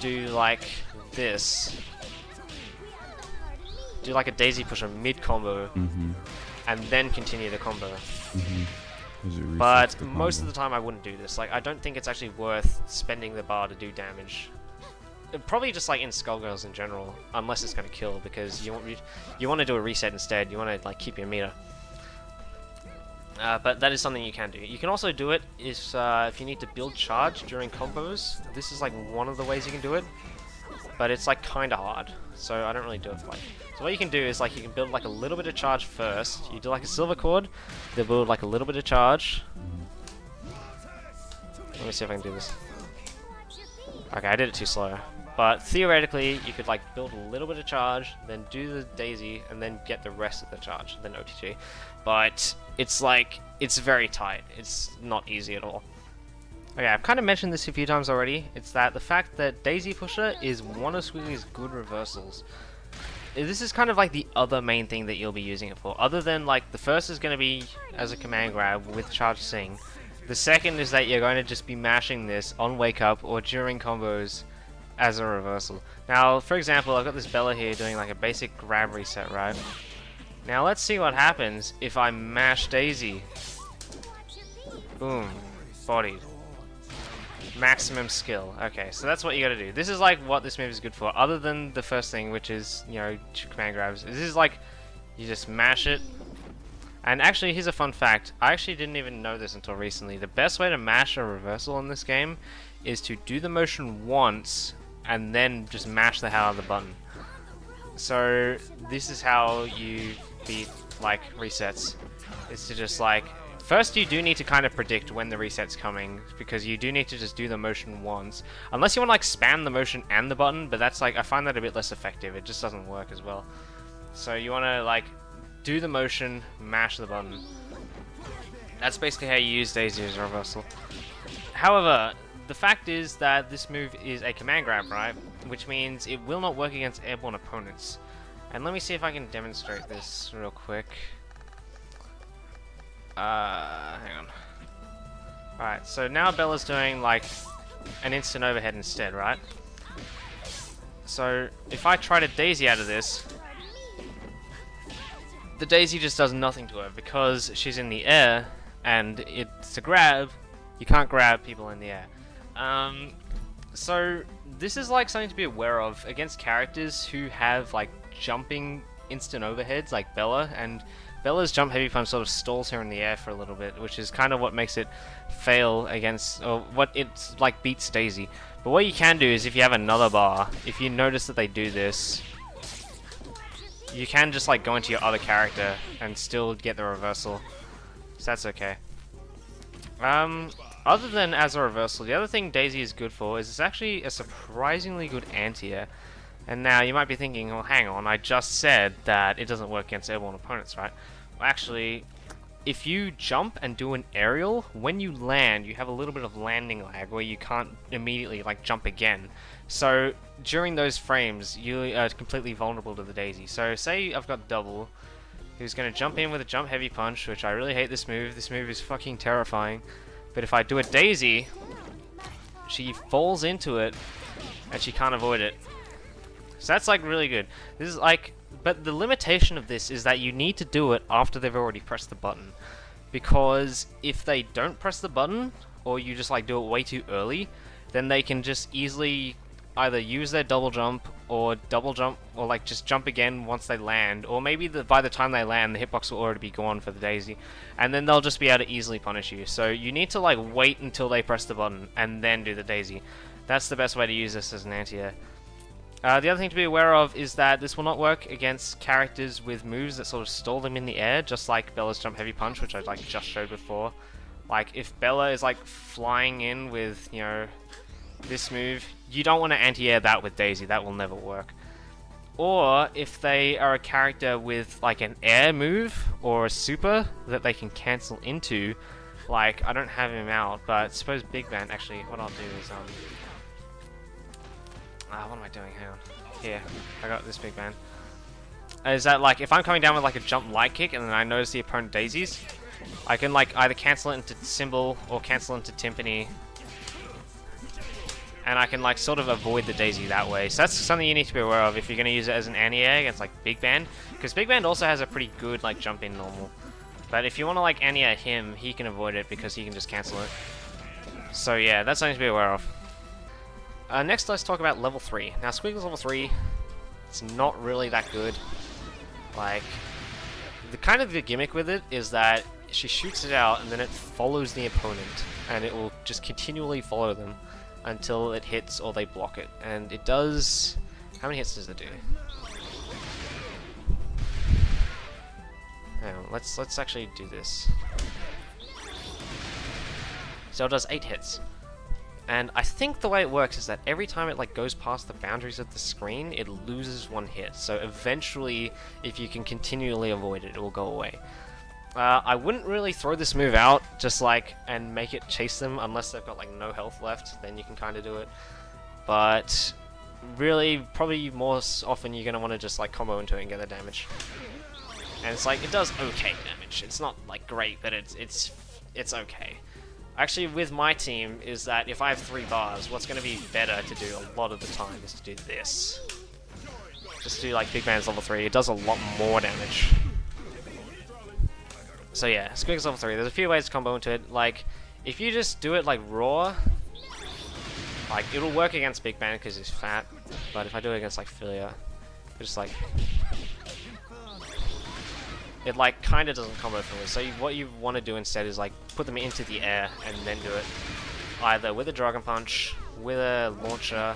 do like this. Do like a Daisy Pusher mid combo, and then continue the combo. But most of the time I wouldn't do this. Like, I don't think it's actually worth spending the bar to do damage. Probably just like in Skullgirls in general, unless it's going to kill, because you want to do a reset instead. You want to like keep your meter. But that is something you can do. You can also do it if you need to build charge during combos. This is like one of the ways you can do it, but it's like kind of hard, so I don't really do it for like. So what you can do is like you can build like a little bit of charge first. You do like a silver cord, then build like a little bit of charge. Let me see if I can do this. Okay, I did it too slow. But theoretically, you could like build a little bit of charge, then do the Daisy, and then get the rest of the charge, then OTG. But it's like, it's very tight. It's not easy at all. Okay, I've kind of mentioned this a few times already. It's that the fact that Daisy Pusher is one of Squiggly's good reversals. This is kind of like the other main thing that you'll be using it for. Other than like, the first is going to be as a command grab with charge sing. The second is that you're going to just be mashing this on wake up or during combos as a reversal. Now, for example, I've got this Bella here doing like a basic grab reset, right? Now let's see what happens if I mash Daisy. Boom. Bodied. Maximum skill. Okay, so that's what you gotta do. This is like what this move is good for, other than the first thing, which is, you know, command grabs. This is like, you just mash it. And actually, here's a fun fact. I actually didn't even know this until recently. The best way to mash a reversal in this game is to do the motion once, and then just mash the hell out of the button. So, this is how you beat, like, resets. Is to just, like, first you do need to kind of predict when the reset's coming, because you do need to just do the motion once. Unless you want to, like, spam the motion and the button, but that's, like, I find that a bit less effective. It just doesn't work as well. So, you want to, like, do the motion, mash the button. That's basically how you use Daisy as a reversal. However, the fact is that this move is a command grab, right? Which means it will not work against airborne opponents. And let me see if I can demonstrate this real quick. Hang on. Alright, so now Bella's doing like an instant overhead instead, right? So if I try to Daisy out of this, the Daisy just does nothing to her because she's in the air and it's a grab. You can't grab people in the air. So this is like something to be aware of against characters who have like jumping instant overheads like Bella, and Bella's jump heavy punch sort of stalls her in the air for a little bit, which is kind of what makes it fail against, or what it's like beats Daisy. But what you can do is if you have another bar, if you notice that they do this, you can just like go into your other character and still get the reversal. So that's okay. Other than as a reversal, the other thing Daisy is good for is it's actually a surprisingly good anti-air. And now you might be thinking, well, hang on, I just said that it doesn't work against airborne opponents, right? Well, actually, if you jump and do an aerial, when you land, you have a little bit of landing lag where you can't immediately like jump again. So during those frames, you are completely vulnerable to the daisy. So say I've got Double, who's going to jump in with a jump heavy punch, which I really hate this move. This move is fucking terrifying. But if I do a daisy, she falls into it and she can't avoid it. So that's like really good. This is like, but the limitation of this is that you need to do it after they've already pressed the button. Because if they don't press the button, or you just like do it way too early, then they can just easily either use their double jump, or like just jump again once they land, or maybe by the time they land, the hitbox will already be gone for the daisy, and then they'll just be able to easily punish you. So you need to like wait until they press the button and then do the daisy. That's the best way to use this as an anti-air. The other thing to be aware of is that this will not work against characters with moves that sort of stall them in the air, just like Bella's jump heavy punch, which I like just showed before. Like if Bella is like flying in with, you know, this move, you don't want to anti-air that with Daisy, that will never work. Or if they are a character with like an air move or a super that they can cancel into, like I don't have him out, but suppose Big Band, actually what I'll do is what am I doing? Hang on. Here, I got this Big Band. Is that like if I'm coming down with like a jump light kick and then I notice the opponent daisies, I can like either cancel it into Symbol or cancel into Timpani, and I can like sort of avoid the daisy that way. So that's something you need to be aware of if you're going to use it as an anti-air against like Big Band, because Big Band also has a pretty good like jump in normal. But if you want to like anti-air him, he can avoid it because he can just cancel it. So yeah, that's something to be aware of. Next, let's talk about level 3. Now, Squiggles level 3, it's not really that good. Like, the gimmick with it is that she shoots it out and then it follows the opponent, and it will just continually follow them until it hits or they block it. And it does... How many hits does it do? Hang on, let's actually do this. So it does 8 hits. And I think the way it works is that every time it like goes past the boundaries of the screen, it loses 1 hit. So eventually, if you can continually avoid it, it will go away. I wouldn't really throw this move out just like and make it chase them unless they've got like no health left. Then you can kind of do it. But really, probably more often you're gonna want to just like combo into it and get the damage. And it's like it does okay damage. It's not like great, but it's okay. Actually, with my team, is that if I have 3 bars, what's going to be better to do a lot of the time is to do this. Just do like Big Band's level 3, it does a lot more damage. So yeah, Squiggles level 3, there's a few ways to combo into it. Like, if you just do it like raw, like it'll work against Big Band because he's fat, but if I do it against like Philia, just like... it like kind of doesn't combo for me. So what you want to do instead is like put them into the air and then do it either with a Dragon Punch, with a launcher,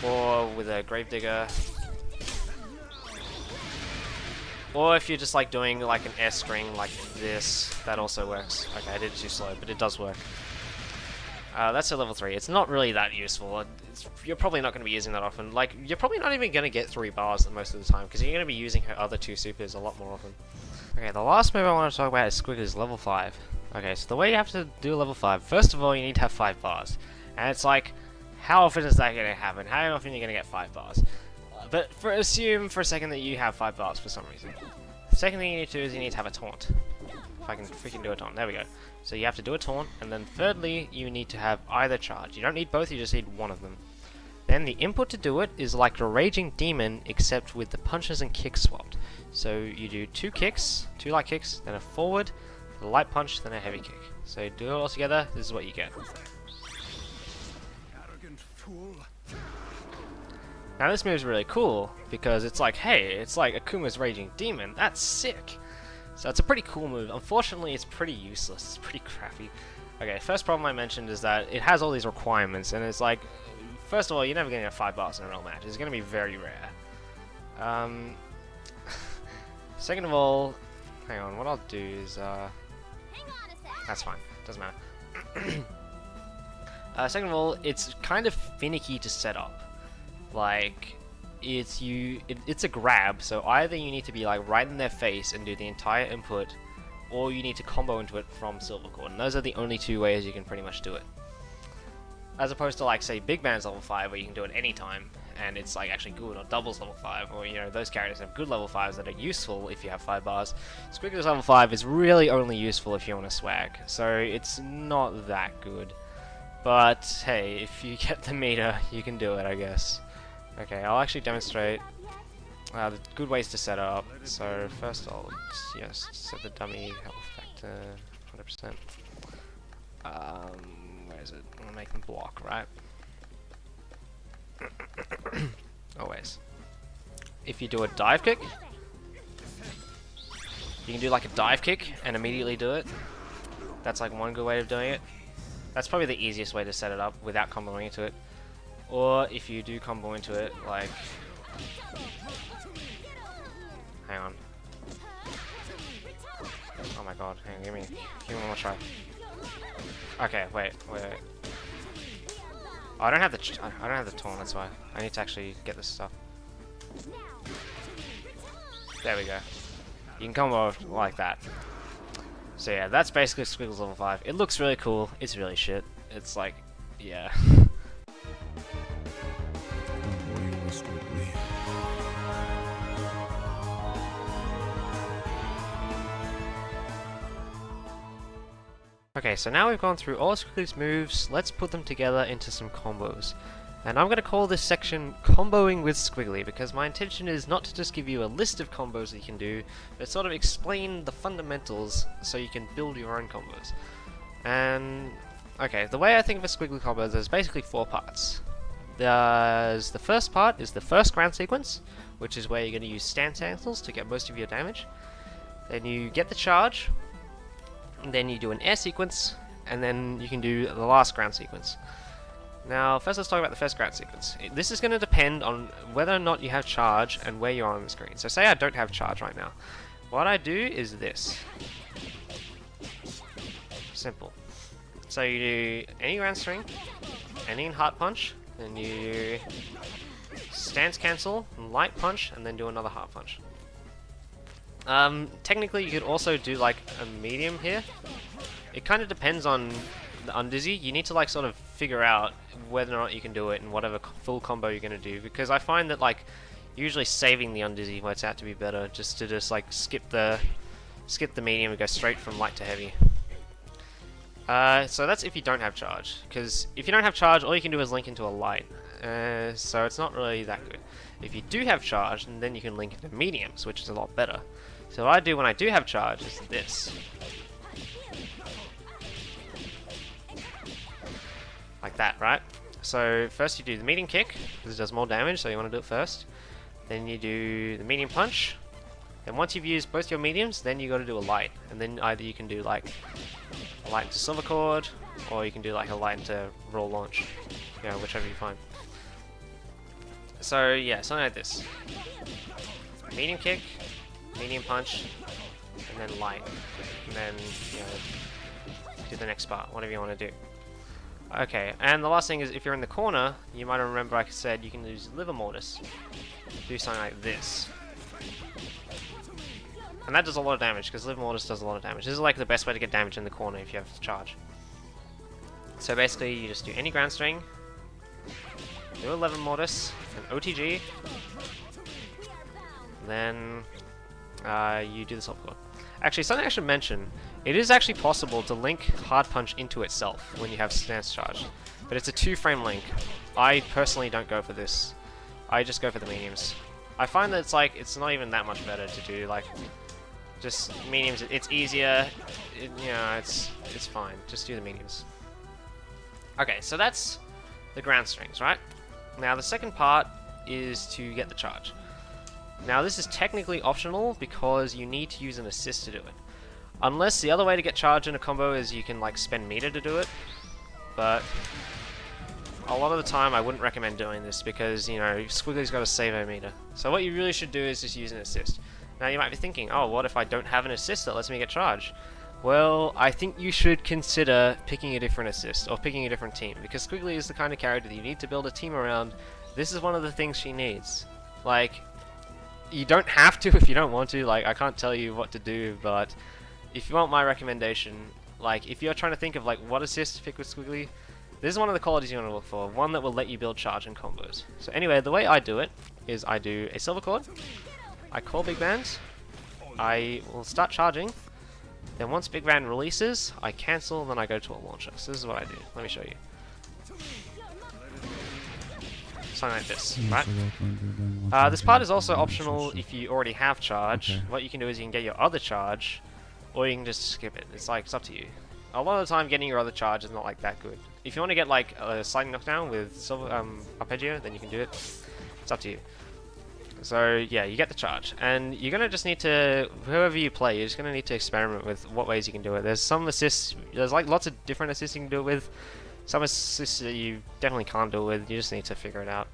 or with a Gravedigger. Or if you're just like doing like an air string like this, that also works. Okay, I did it too slow, but it does work. That's a level 3. It's not really that useful. You're probably not going to be using that often. Like, you're probably not even going to get 3 bars most of the time, because you're going to be using her other 2 supers a lot more often. Okay, the last move I want to talk about is Squiggles level 5. Okay, so the way you have to do level 5, first of all, you need to have 5 bars. And it's like, how often is that going to happen? How often are you going to get 5 bars? But assume for a second that you have 5 bars for some reason. The second thing you need to do is you need to have a taunt. If I can freaking do a taunt, there we go. So you have to do a taunt, and then thirdly, you need to have either charge. You don't need both, you just need one of them. Then the input to do it is like a Raging Demon, except with the punches and kicks swapped. So you do 2 kicks, 2 light kicks, then a forward, a light punch, then a heavy kick. So you do it all together, this is what you get. Arrogant fool. Now this move is really cool, because it's like, hey, it's like Akuma's Raging Demon, that's sick! So it's a pretty cool move. Unfortunately, it's pretty useless. It's pretty crappy. Okay, first problem I mentioned is that it has all these requirements, and it's like, first of all, you're never going to get 5 bars in a real match. It's going to be very rare. Second of all, hang on, what I'll do is, that's fine. Doesn't matter. Second of all, it's kind of finicky to set up. like it's a grab, so either you need to be like right in their face and do the entire input, or you need to combo into it from silver cord, and those are the only two ways you can pretty much do it. As opposed to like say Big Man's level 5 where you can do it anytime and it's like actually good, or Double's level 5, or you know, those characters have good level 5s that are useful if you have 5 bars. Squiggles level 5 is really only useful if you want to swag, so it's not that good. But hey, if you get the meter, you can do it, I guess. Okay, I'll actually demonstrate the good ways to set up. So first I'll set the dummy health factor 100%. Where is it? I'm gonna make them block, right? Always. If you do a dive kick, you can do like a dive kick and immediately do it. That's like one good way of doing it. That's probably the easiest way to set it up without comboing into it. Or if you do combo into it, like... Hang on. Oh my god, hang on, give me one more try. Okay, wait. Oh, I don't have the taunt, that's why. I need to actually get this stuff. There we go. You can combo like that. So yeah, that's basically Squiggles level 5. It looks really cool. It's really shit. It's like, yeah. Okay, so now we've gone through all of Squiggly's moves, let's put them together into some combos. And I'm going to call this section Comboing with Squiggly, because my intention is not to just give you a list of combos that you can do, but sort of explain the fundamentals so you can build your own combos. And, okay, the way I think of a Squiggly combo, there's basically 4 parts. The first part is the first ground sequence, which is where you're going to use stance cancels to get most of your damage. Then you get the charge, and then you do an air sequence, and then you can do the last ground sequence. Now, first let's talk about the first ground sequence. This is going to depend on whether or not you have charge and where you are on the screen. So say I don't have charge right now. What I do is this. Simple. So you do any ground string, any heart punch, then you do stance cancel, light punch, and then do another heart punch. Technically you could also do like a medium here. It kind of depends on the undizzy. You need to like sort of figure out whether or not you can do it and whatever full combo you're going to do, because I find that like usually saving the undizzy works out to be better, just to like skip the medium and go straight from light to heavy. So that's if you don't have charge, because if you don't have charge, all you can do is link into a light, so it's not really that good. If you do have charge, then you can link into mediums, which is a lot better. So what I do when I do have charge is this. Like that, right? So first you do the medium kick, because it does more damage, so you want to do it first. Then you do the medium punch. And once you've used both your mediums, then you got to do a light. And then either you can do like a light into silver cord, or you can do like a light into raw launch. You know, whichever you find. So yeah, something like this. Medium kick, medium punch, and then light. And then, you know, do the next part, whatever you want to do. Okay, and the last thing is if you're in the corner, you might remember I said you can use liver mortis. Do something like this. And that does a lot of damage, because liver mortis does a lot of damage. This is like the best way to get damage in the corner if you have charge. So basically you just do any ground string, do a liver mortis, an OTG, then you do the silver cord. Actually, something I should mention, it is actually possible to link hard punch into itself when you have stance charge, but it's a 2-frame link. I personally don't go for this. I just go for the mediums. I find that it's not even that much better to do like just mediums. It's easier. You know, it's fine. Just do the mediums. Okay, so that's the ground strings, right? Now the second part is to get the charge. Now this is technically optional because you need to use an assist to do it. Unless the other way to get charge in a combo is you can like spend meter to do it. But a lot of the time I wouldn't recommend doing this because, you know, Squiggly's got to save her meter. So what you really should do is just use an assist. Now you might be thinking, oh, what if I don't have an assist that lets me get charge? Well, I think you should consider picking a different assist or picking a different team, because Squiggly is the kind of character that you need to build a team around This is one of the things she needs. Like, you don't have to if you don't want to. Like, I can't tell you what to do, but if you want my recommendation, like, if you're trying to think of like what assist to pick with Squiggly, this is one of the qualities you want to look for. One that will let you build charge and combos. So anyway, the way I do it is I do a silver chord, I call Big Band, I will start charging, then once Big Band releases, I cancel, and then I go to a launcher. So this is what I do. Let me show you. Something like this, right? This part is also optional if you already have charge. Okay. What you can do is you can get your other charge, or you can just skip it. It's like, it's up to you. A lot of the time, getting your other charge is not like that good. If you want to get like a sliding knockdown with silver arpeggio, then you can do it. It's up to you. So yeah, you get the charge, and you're gonna just need to, whoever you play, you're just gonna need to experiment with what ways you can do it. There's some assists, there's like lots of different assists you can do it with. Some assists that you definitely can't do it with. You just need to figure it out.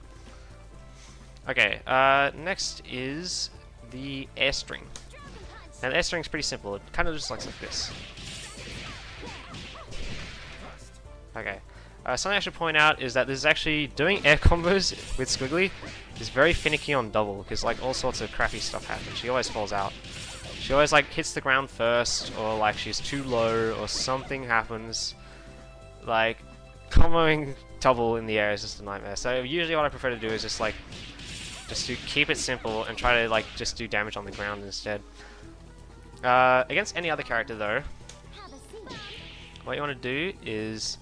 Okay, next is the air string. Now the air string is pretty simple. It kind of just looks like this. Okay. Something I should point out is that this is actually doing air combos with Squiggly is very finicky on double, because like all sorts of crappy stuff happens. She always falls out. She always like hits the ground first, or like she's too low, or something happens. Like, comboing double in the air is just a nightmare. So usually what I prefer to do is just like, just to keep it simple and try to like just do damage on the ground instead. Against any other character though, what you want to do is,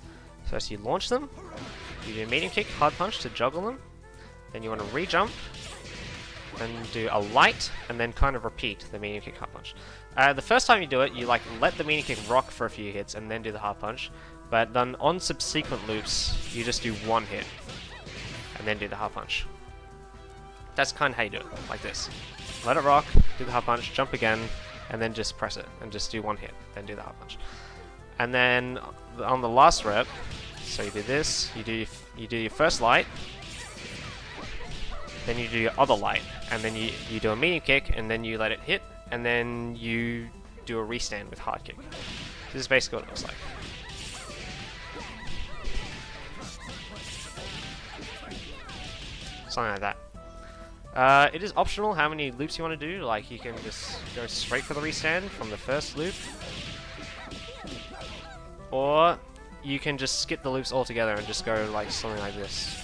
first you launch them, you do a medium kick, hard punch to juggle them, then you want to re-jump, and do a light, and then kind of repeat the medium kick, hard punch. The first time you do it, you like let the medium kick rock for a few hits, and then do the hard punch, but then on subsequent loops, you just do one hit, and then do the hard punch. That's kind of how you do it, like this. Let it rock, do the hard punch, jump again, and then just press it, and just do one hit, then do the hard punch. And then on the last rep, so you do this, you do your first light, then you do your other light, and then you do a medium kick, and then you let it hit, and then you do a restand with hard kick. This is basically what it looks like. Something like that. It is optional how many loops you want to do. Like, you can just go straight for the restand from the first loop, or you can just skip the loops altogether and just go like something like this.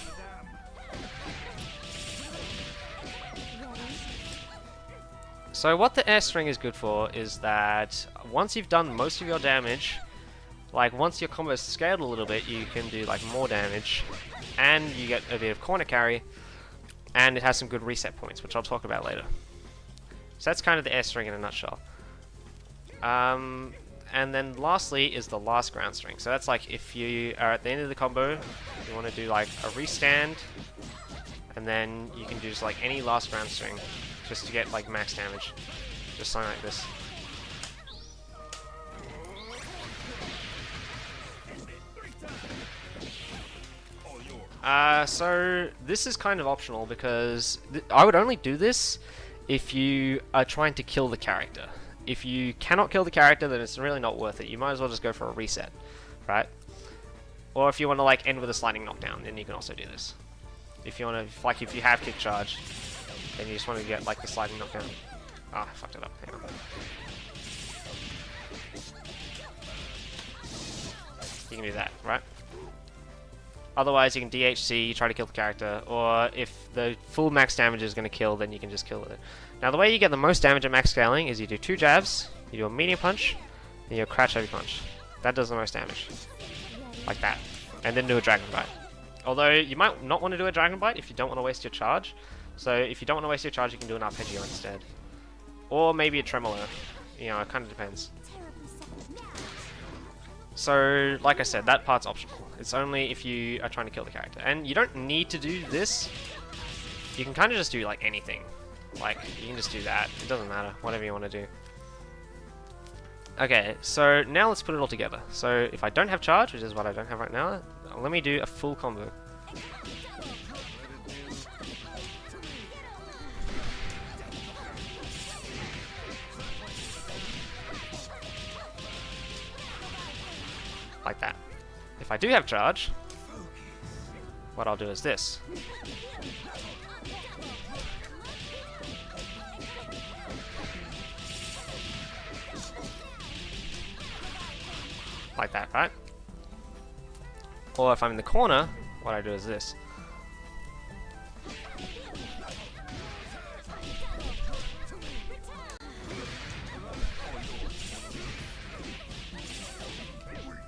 So what the air string is good for is that once you've done most of your damage, like once your combo's scaled a little bit, you can do like more damage, and you get a bit of corner carry, and it has some good reset points, which I'll talk about later. So that's kind of the air string in a nutshell. And then lastly is the last ground string. So that's like if you are at the end of the combo, you want to do like a restand, and then you can do just like any last ground string just to get like max damage. Just something like this. So this is kind of optional because I would only do this if you are trying to kill the character. If you cannot kill the character, then it's really not worth it. You might as well just go for a reset, right? Or if you want to like end with a sliding knockdown, then you can also do this. If you want to, like, if you have kick charge, then you just want to get like the sliding knockdown. Ah, I fucked it up. Hang on. You can do that, right? Otherwise, you can DHC, try to kill the character, or if the full max damage is going to kill, then you can just kill with it. Now, the way you get the most damage at max scaling is you do 2 jabs, you do a medium punch, and you do a crouch heavy punch. That does the most damage. Like that. And then do a dragon bite. Although, you might not want to do a dragon bite if you don't want to waste your charge. So, if you don't want to waste your charge, you can do an arpeggio instead. Or maybe a tremolo. You know, it kind of depends. So, like I said, that part's optional. It's only if you are trying to kill the character. And you don't need to do this. You can kind of just do, like, anything. Like, you can just do that. It doesn't matter. Whatever you want to do. Okay, so now let's put it all together. So, if I don't have charge, which is what I don't have right now, let me do a full combo. Like that. If I do have charge, what I'll do is this. Like that, right? Or if I'm in the corner, what I do is this.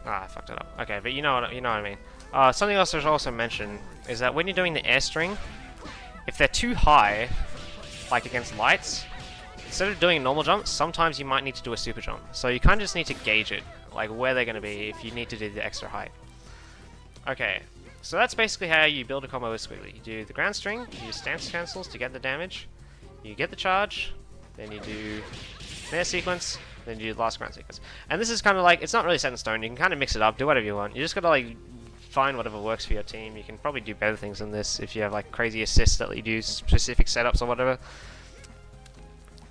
Ah, I fucked it up. Okay, but you know what I mean. Something else I should also mention is that when you're doing the air string, if they're too high, like against lights, instead of doing a normal jump, sometimes you might need to do a super jump. So you kind of just need to gauge it, like where they're going to be if you need to do the extra height. Okay, so that's basically how you build a combo with Squiggly. You do the ground string, you use stance cancels to get the damage, you get the charge, then you do air sequence, then you do the last ground sequence. And this is kind of like, it's not really set in stone, you can kind of mix it up, do whatever you want. You just gotta like find whatever works for your team. You can probably do better things than this if you have like crazy assists that you do specific setups or whatever.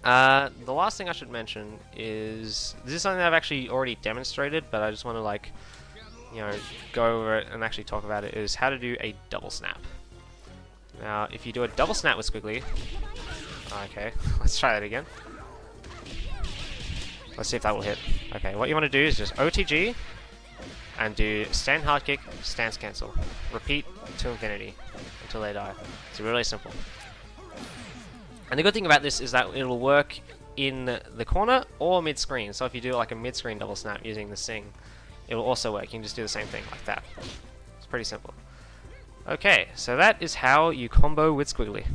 The last thing I should mention is, this is something that I've actually already demonstrated, but I just want to like, you know, go over it and actually talk about it, is how to do a double snap. Now, if you do a double snap with Squiggly, okay, let's try that again. Let's see if that will hit. Okay, what you want to do is just OTG and do stand hard kick, stance cancel. Repeat to infinity until they die. It's really simple. And the good thing about this is that it'll work in the corner or mid-screen. So if you do like a mid-screen double snap using the Sing, it will also work. You can just do the same thing like that. It's pretty simple. Okay, so that is how you combo with Squiggly.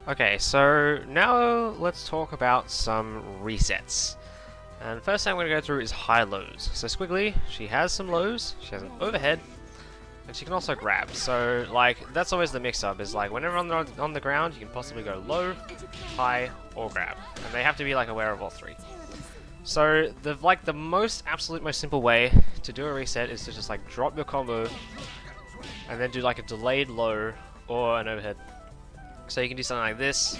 Okay, so now let's talk about some resets. And the first thing I'm going to go through is high-lows. So Squiggly, she has some lows, she has an overhead, and she can also grab. So like, that's always the mix-up, is like whenever on the ground, you can possibly go low, high, or grab. And they have to be like aware of all three. So the most simple way to do a reset is to just like drop your combo, and then do like a delayed low or an overhead. So you can do something like this.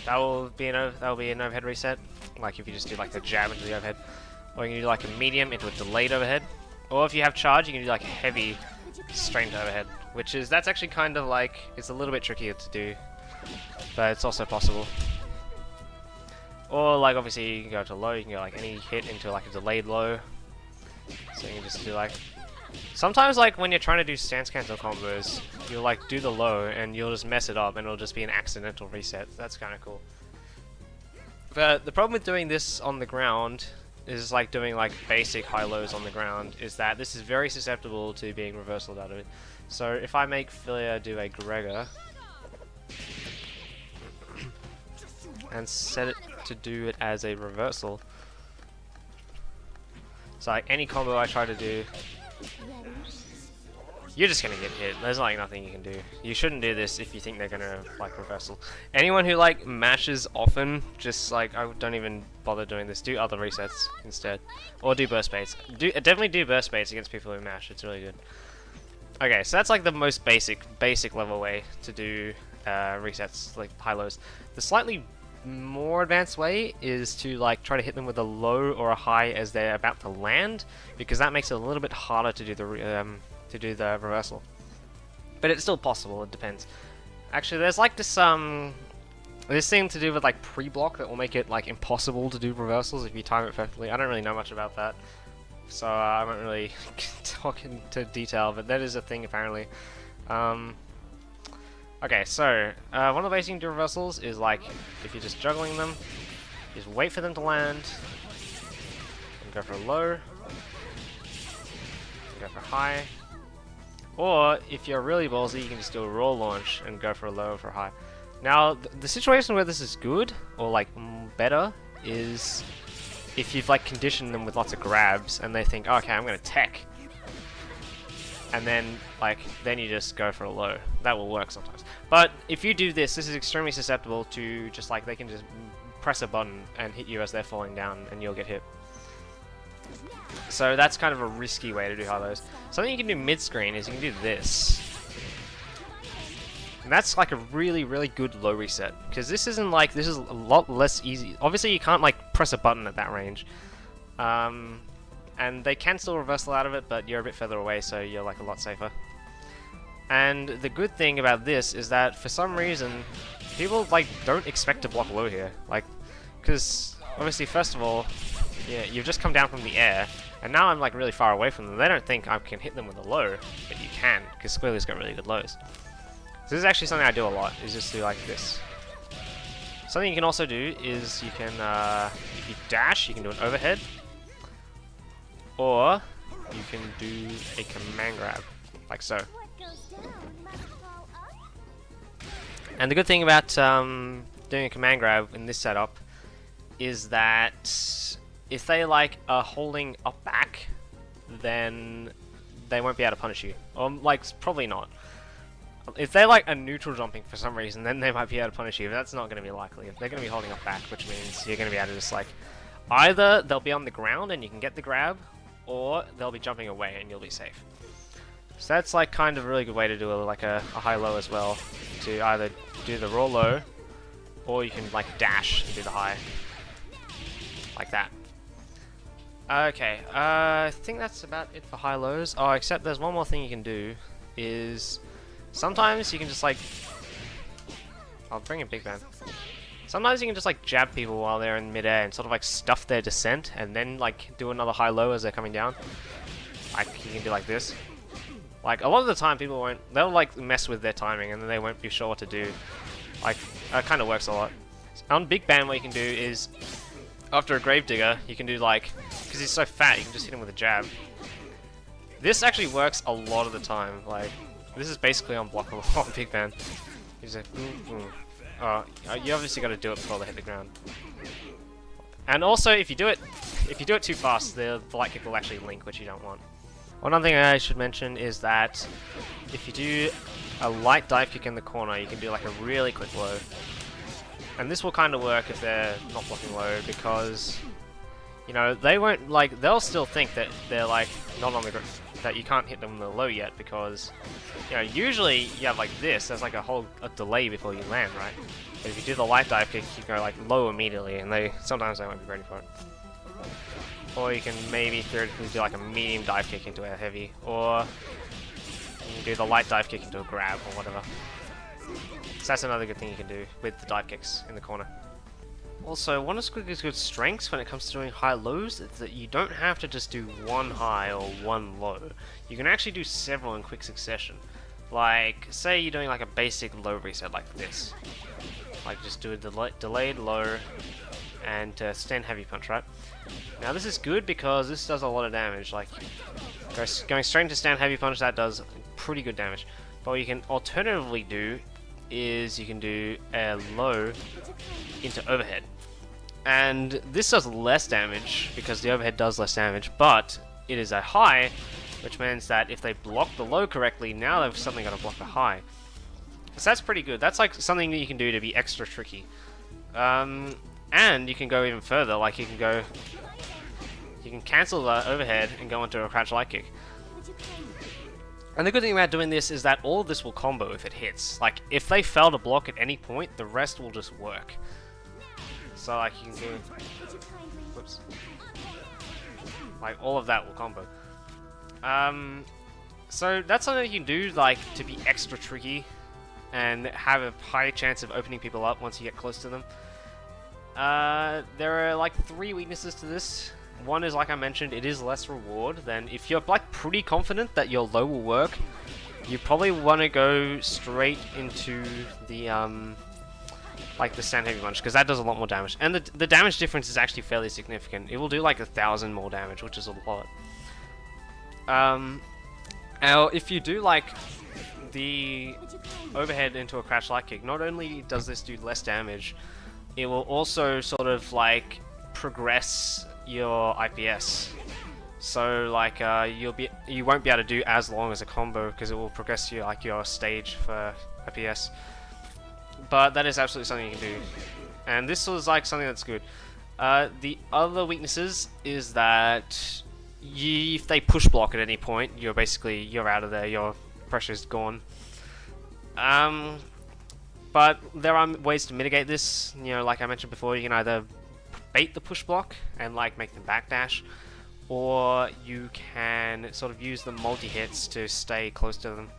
That will be an overhead reset. Like if you just do like the jab into the overhead, or you can do like a medium into a delayed overhead. Or if you have charge, you can do like a heavy straight into overhead, that's actually kind of like, it's a little bit trickier to do, but it's also possible. Or like obviously you can go to low, you can go like any hit into like a delayed low. So you can just do like, sometimes like when you're trying to do stance cancel combos, you'll like do the low and you'll just mess it up and it'll just be an accidental reset. That's kind of cool. But the problem with doing this on the ground is like doing like basic high lows on the ground, is that this is very susceptible to being reversal out of it. So if I make Philia do a Gregor and set it to do it as a reversal, so like any combo I try to do, you're just gonna get hit. There's like nothing you can do. You shouldn't do this if you think they're gonna like reversal. Anyone who like mashes often, just like, I don't even bother doing this. Do other resets instead, or do burst baits. Definitely do burst baits against people who mash. It's really good. Okay, so that's like the most basic level way to do resets, like high lows. The slightly more advanced way is to like try to hit them with a low or a high as they're about to land, because that makes it a little bit harder to do the reversal. But it's still possible, it depends. Actually, there's like this thing to do with like pre-block that will make it like impossible to do reversals if you time it perfectly. I don't really know much about that, so I won't really talk into detail, but that is a thing apparently. Okay, so one of the ways you can do reversals is like, if you're just juggling them, just wait for them to land, and go for a low, go for high, or if you're really ballsy, you can just do a raw launch and go for a low or for a high. Now, the situation where this is good, or like better, is if you've like conditioned them with lots of grabs and they think, oh, okay, I'm gonna tech, and then then you just go for a low. That will work sometimes. But if you do this, this is extremely susceptible to just like, they can just press a button and hit you as they're falling down and you'll get hit. So that's kind of a risky way to do high lows. Something you can do mid-screen is you can do this. And that's like a really, really good low reset, because this isn't like, this is a lot less easy. Obviously you can't like press a button at that range. And they can still reversal out of it, but you're a bit further away, so you're like a lot safer. And the good thing about this is that for some reason, people like don't expect to block low here. Like, because obviously first of all, yeah, you've just come down from the air, and now I'm like really far away from them. They don't think I can hit them with a low, but you can, because Squirrely's got really good lows. So this is actually something I do a lot, is just do like this. Something you can also do is you can, if you dash, you can do an overhead, or you can do a command grab, like so. And the good thing about doing a command grab in this setup is that if they like are holding up back, then they won't be able to punish you. Or like probably not. If they like are neutral jumping for some reason, then they might be able to punish you, but that's not going to be likely. If they're going to be holding up back, which means you're going to be able to just like, either they'll be on the ground and you can get the grab, or they'll be jumping away and you'll be safe. So that's like kind of a really good way to do like a high-low as well, to either do the raw low, or you can like dash and do the high, like that. Okay, I think that's about it for high-lows. Oh, except there's one more thing you can do, is sometimes you can just like, I'll bring in Big Ben. Sometimes you can just like jab people while they're in midair and sort of like stuff their descent, and then like do another high-low as they're coming down. Like you can do like this. Like, a lot of the time people won't, they'll like mess with their timing and then they won't be sure what to do. Like, that kind of works a lot. On Big Bam, what you can do is, after a Gravedigger, you can do like, because he's so fat, you can just hit him with a jab. This actually works a lot of the time. Like, this is basically unblockable on Big Bam. He's like, oh, you obviously got to do it before they hit the ground. And also, if you do it too fast, the light kick will actually link, which you don't want. One other thing I should mention is that if you do a light dive kick in the corner, you can do like a really quick low. And this will kind of work if they're not blocking low, because, you know, they won't like, they'll still think that they're like not on the ground, that you can't hit them with the low yet, because, you know, usually you have like this, there's like a delay before you land, right? But if you do the light dive kick, you go like low immediately, and sometimes they won't be ready for it. Or you can maybe theoretically do like a medium dive kick into a heavy, or you can do the light dive kick into a grab or whatever. So that's another good thing you can do with the dive kicks in the corner. Also, one of Squiggy's good strengths when it comes to doing high-lows is that you don't have to just do one high or one low. You can actually do several in quick succession. Like, say you're doing like a basic low reset like this. Like just do a delayed low and stand heavy punch, right? Now this is good because this does a lot of damage. Like going straight into stand heavy punch, that does pretty good damage. But what you can alternatively do is you can do a low into overhead, and this does less damage because the overhead does less damage, but it is a high, which means that if they block the low correctly, now they've suddenly got to block the high. So that's pretty good. That's like something that you can do to be extra tricky. And you can go even further, like you can cancel the overhead and go into a crouch light kick. And the good thing about doing this is that all of this will combo if it hits. Like, if they fail to block at any point, the rest will just work. So like you can do, whoops, like all of that will combo. So that's something you can do like to be extra tricky and have a high chance of opening people up once you get close to them. There are like 3 weaknesses to this. One is, like I mentioned, it is less reward than if you're like pretty confident that your low will work. You probably want to go straight into the like the stand heavy punch, because that does a lot more damage, and the damage difference is actually fairly significant. It will do like 1,000 more damage, which is a lot. Now if you do like the overhead into a crash light kick, not only does this do less damage, it will also sort of like progress your IPS. So like you won't be able to do as long as a combo because it will progress you like your stage for IPS. But that is absolutely something you can do, and this was like something that's good. The other weaknesses is that if they push block at any point, you're out of there. Your pressure's gone. But there are ways to mitigate this. You know, like I mentioned before, you can either bait the push block and like make them backdash, or you can sort of use the multi-hits to stay close to them.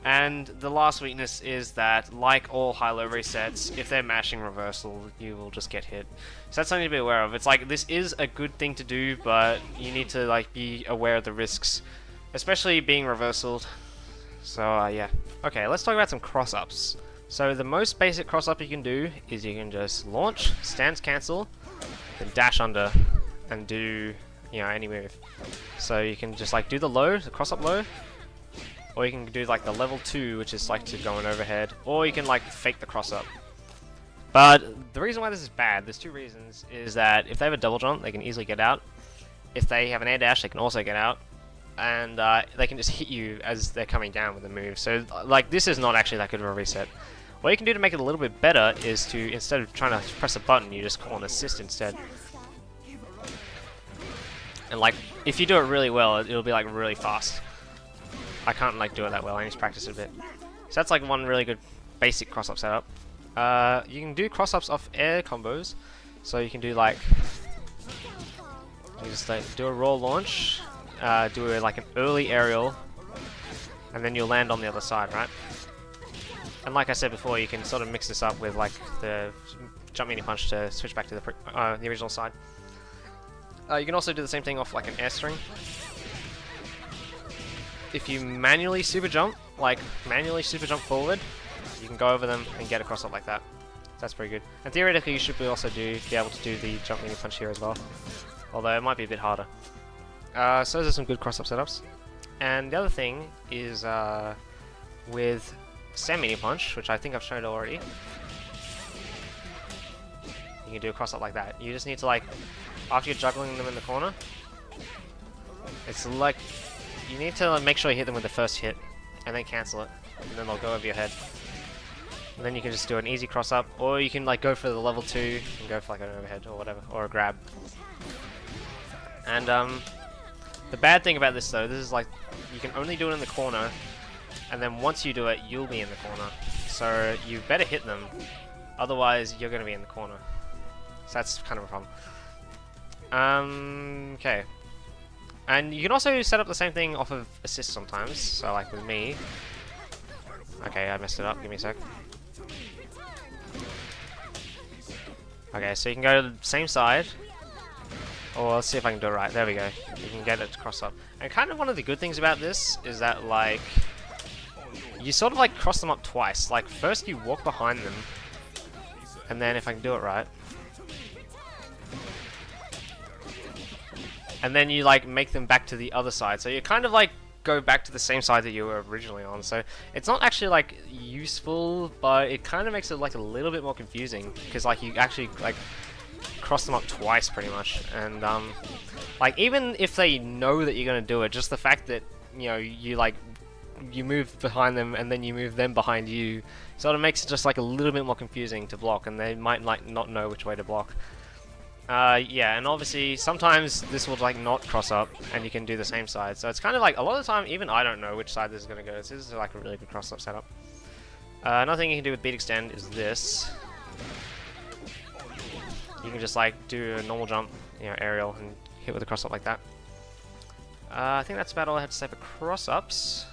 And the last weakness is that, like all high-low resets, if they're mashing reversal, you will just get hit. So that's something to be aware of. It's like, this is a good thing to do, but you need to like be aware of the risks, especially being reversaled. So yeah. Okay, let's talk about some cross-ups. So the most basic cross-up you can do is you can just launch, stance cancel, then dash under, and do, you know, any move. So you can just like do the low, the cross-up low, or you can do like the level 2, which is like to go in overhead, or you can like fake the cross-up. But the reason why this is bad, there's two reasons, is that if they have a double jump, they can easily get out. If they have an air dash, they can also get out. And they can just hit you as they're coming down with the move. So like, this is not actually that good of a reset. What you can do to make it a little bit better is to, instead of trying to press a button, you just call an assist instead. And like, if you do it really well, it'll be like really fast. I can't like do it that well, I need to practice it a bit. So that's like one really good basic cross-up setup. You can do cross-ups off air combos. So you can do like, you just like do a raw launch, do like an early aerial, and then you'll land on the other side, right? And like I said before, you can sort of mix this up with like the jump mini punch to switch back to the original side. You can also do the same thing off like an air string. If you manually super jump, forward, you can go over them and get across it like that. That's pretty good. And theoretically, you should be able to do the jump mini punch here as well, although it might be a bit harder. So those are some good cross-up setups. And the other thing is with stand mini punch, which I think I've shown already. You can do a cross-up like that. You just need to like, after you're juggling them in the corner, it's like, you need to make sure you hit them with the first hit, and then cancel it, and then they'll go over your head. And then you can just do an easy cross-up, or you can like go for the level 2 and go for like an overhead or whatever, or a grab. And the bad thing about this though, this is like, you can only do it in the corner, and then once you do it, you'll be in the corner. So you better hit them, otherwise you're going to be in the corner. So that's kind of a problem. Okay. And you can also set up the same thing off of assist sometimes. So like with me. Okay, I messed it up. Give me a sec. Okay, so you can go to the same side. Or let's see if I can do it right. There we go. You can get it to cross up. And kind of one of the good things about this is that like, you sort of like cross them up twice. Like first you walk behind them, and then if I can do it right, and then you like make them back to the other side. So you kind of like go back to the same side that you were originally on. So it's not actually like useful, but it kind of makes it like a little bit more confusing, because like you actually like cross them up twice pretty much. And like even if they know that you're gonna do it, just the fact that, you know, you move behind them and then you move them behind you sort of makes it just like a little bit more confusing to block, and they might like not know which way to block. Yeah, and obviously sometimes this will like not cross up and you can do the same side, so it's kind of like a lot of the time even I don't know which side this is going to go. So this is like a really good cross up setup. Another thing you can do with beat extend is this. You can just like do a normal jump, you know, aerial, and hit with a cross up like that. I think that's about all I have to say for cross ups.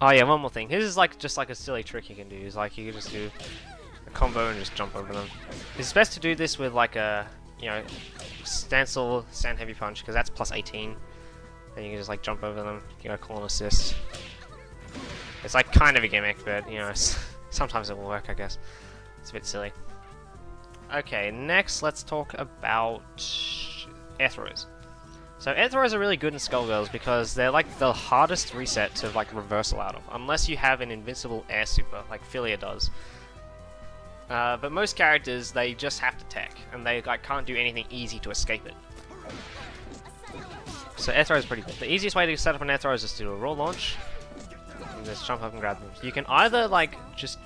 Oh yeah, one more thing. This is like just like a silly trick you can do. Is like you can just do a combo and just jump over them. It's best to do this with like a, you know, stand heavy punch, because that's plus 18. Then you can just like jump over them, you know, call an assist. It's like kind of a gimmick, but you know, sometimes it will work, I guess. It's a bit silly. Okay, next let's talk about air throws. So air throws are really good in Skullgirls because they're like the hardest reset to like reversal out of, unless you have an invincible air super like Philia does. But most characters, they just have to tech, and they like can't do anything easy to escape it. So air throw is pretty good. The easiest way to set up an air throw is just to do a raw launch, and just jump up and grab them. You can either like just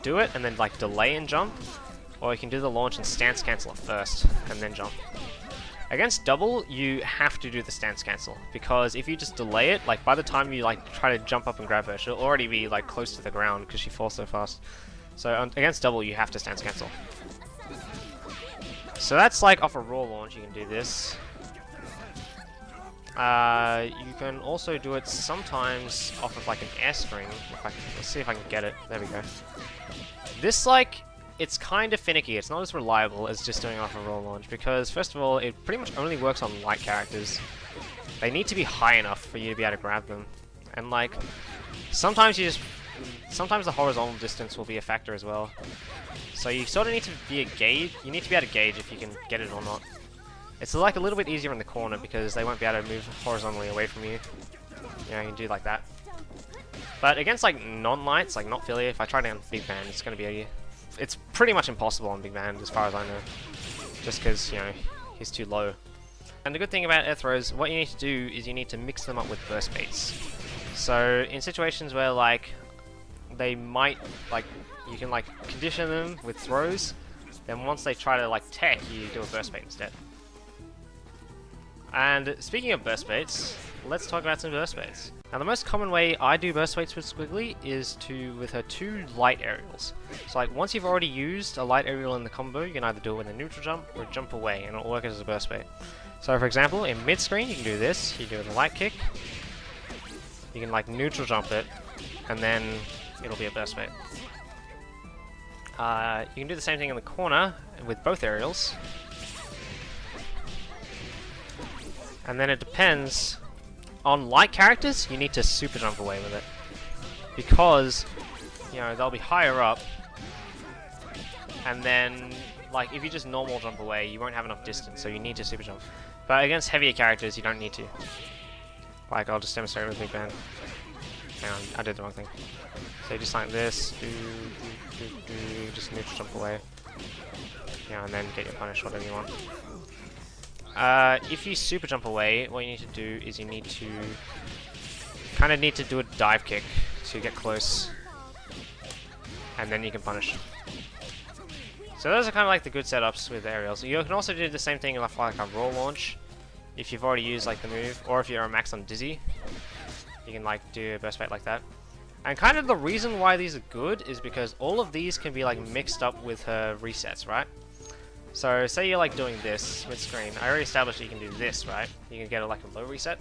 do it and then like delay and jump, or you can do the launch and stance cancel it first and then jump. Against double, you have to do the stance cancel, because if you just delay it, like by the time you like try to jump up and grab her, she'll already be like close to the ground because she falls so fast. So against double, you have to stance cancel. So that's like off a raw launch, you can do this. You can also do it sometimes off of like an air spring. Let's see if I can get it. There we go. This like, it's kind of finicky. It's not as reliable as just doing off a raw launch because first of all, it pretty much only works on light characters. They need to be high enough for you to be able to grab them, and like sometimes the horizontal distance will be a factor as well. So you sort of need to be a gauge. You need to be able to gauge if you can get it or not. It's like a little bit easier in the corner because they won't be able to move horizontally away from you. You know, you can do like that. But against like non-lights, like not Philly, if I try to on Big Band, it's pretty much impossible on Big Band as far as I know. Just because, you know, he's too low. And the good thing about air throws, what you need to do is you need to mix them up with burst baits. So in situations where like they might like you can like condition them with throws, then once they try to like tech, you do a burst bait instead. And speaking of burst baits, let's talk about some burst baits. Now the most common way I do burst baits with Squiggly is with her 2 light aerials. So like once you've already used a light aerial in the combo, you can either do it with a neutral jump or jump away and it'll work as a burst bait. So for example, in mid screen you can do this, you do a light kick, you can like neutral jump it, and then it'll be a burst bait. You can do the same thing in the corner with both aerials. And then it depends. On light characters, you need to super jump away with it. Because, you know, they'll be higher up. And then, like, if you just normal jump away, you won't have enough distance, so you need to super jump. But against heavier characters, you don't need to. Like, I'll just demonstrate with Big Band. Hang on, I did the wrong thing. So just like this, just neutral jump away. Yeah, and then get your punish, whatever you want. If you super jump away, what you need to do is you need to do a dive kick to get close, and then you can punish. So those are kind of like the good setups with aerials. You can also do the same thing with like a raw launch if you've already used like the move, or if you're a max on Dizzy, you can like do a burst bait like that. And kind of the reason why these are good is because all of these can be like mixed up with her resets, right? So say you're like doing this mid-screen. I already established that you can do this, right? You can get like a low reset.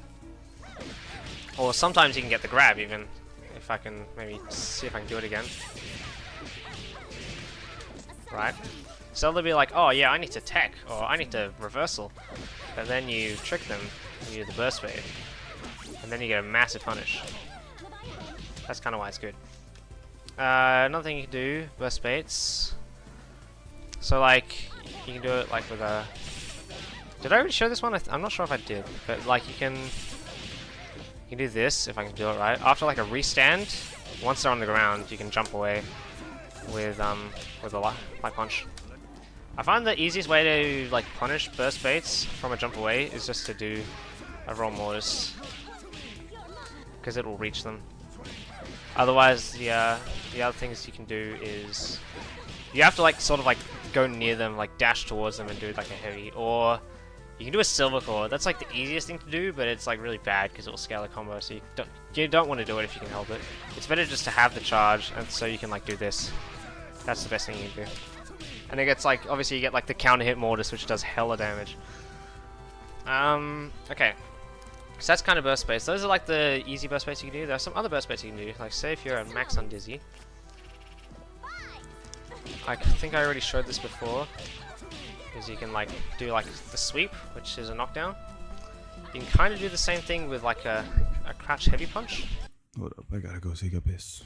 Or sometimes you can get the grab even. If I can maybe see if I can do it again. Right? So they'll be like, oh yeah, I need to tech, or I need to reversal. But then you trick them, you do the burst fade. And then you get a massive punish. That's kind of why it's good. Another thing you can do, burst baits. So like, you can do it like with a... Did I already show this one? I'm not sure if I did. But like you can do this, if I can do it right. After like a restand, once they're on the ground, you can jump away with a light punch. I find the easiest way to like punish burst baits from a jump away is just to do a roll mortis, because it will reach them. Otherwise, the other things you can do is you have to like sort of like go near them, like dash towards them and do like a heavy, or you can do a silver core. That's like the easiest thing to do, but it's like really bad because it will scale a combo. So you don't want to do it if you can help it. It's better just to have the charge, and so you can like do this. That's the best thing you can do. And it gets like, obviously you get like the counter hit mortis, which does hella damage. Okay. So that's kind of burst baits. Those are like the easy burst baits you can do. There are some other burst baits you can do. Like say if you're a max on Dizzy. I think I already showed this before. Is you can like do like the sweep, which is a knockdown. You can kind of do the same thing with like a crouch heavy punch. Hold up, I gotta go take a piss.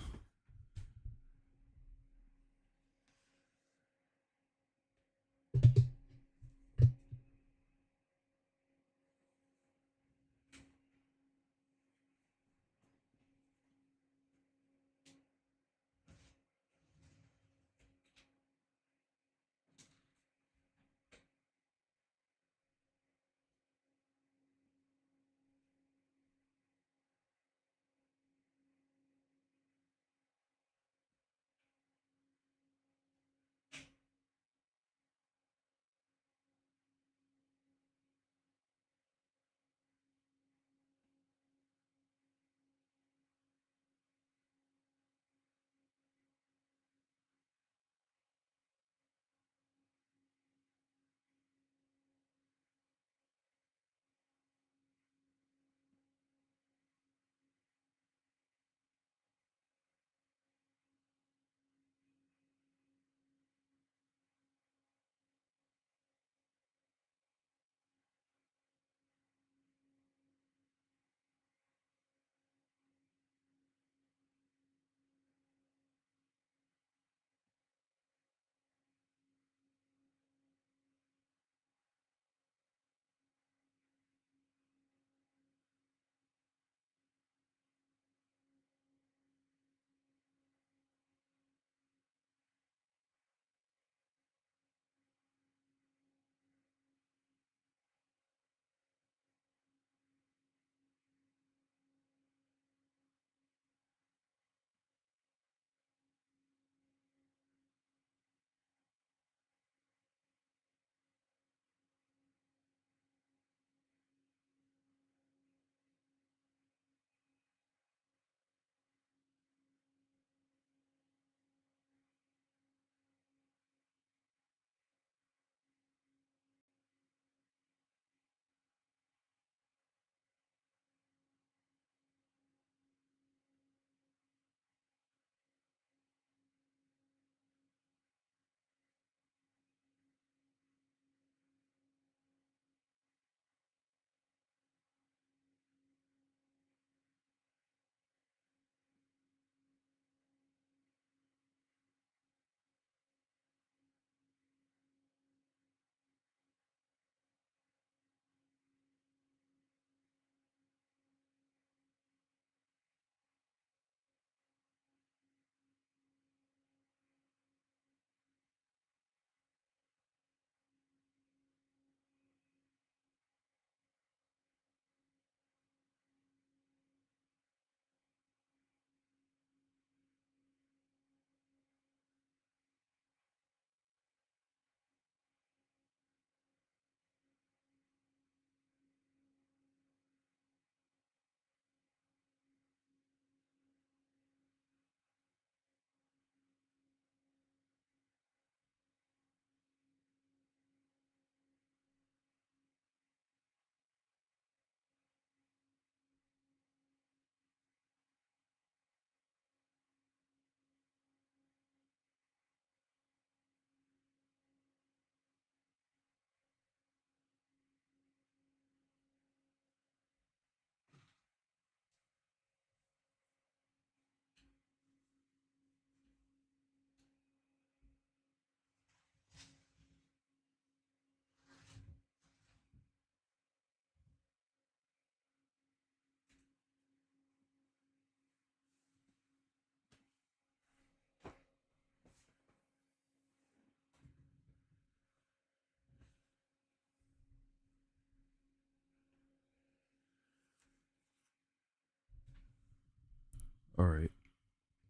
Alright,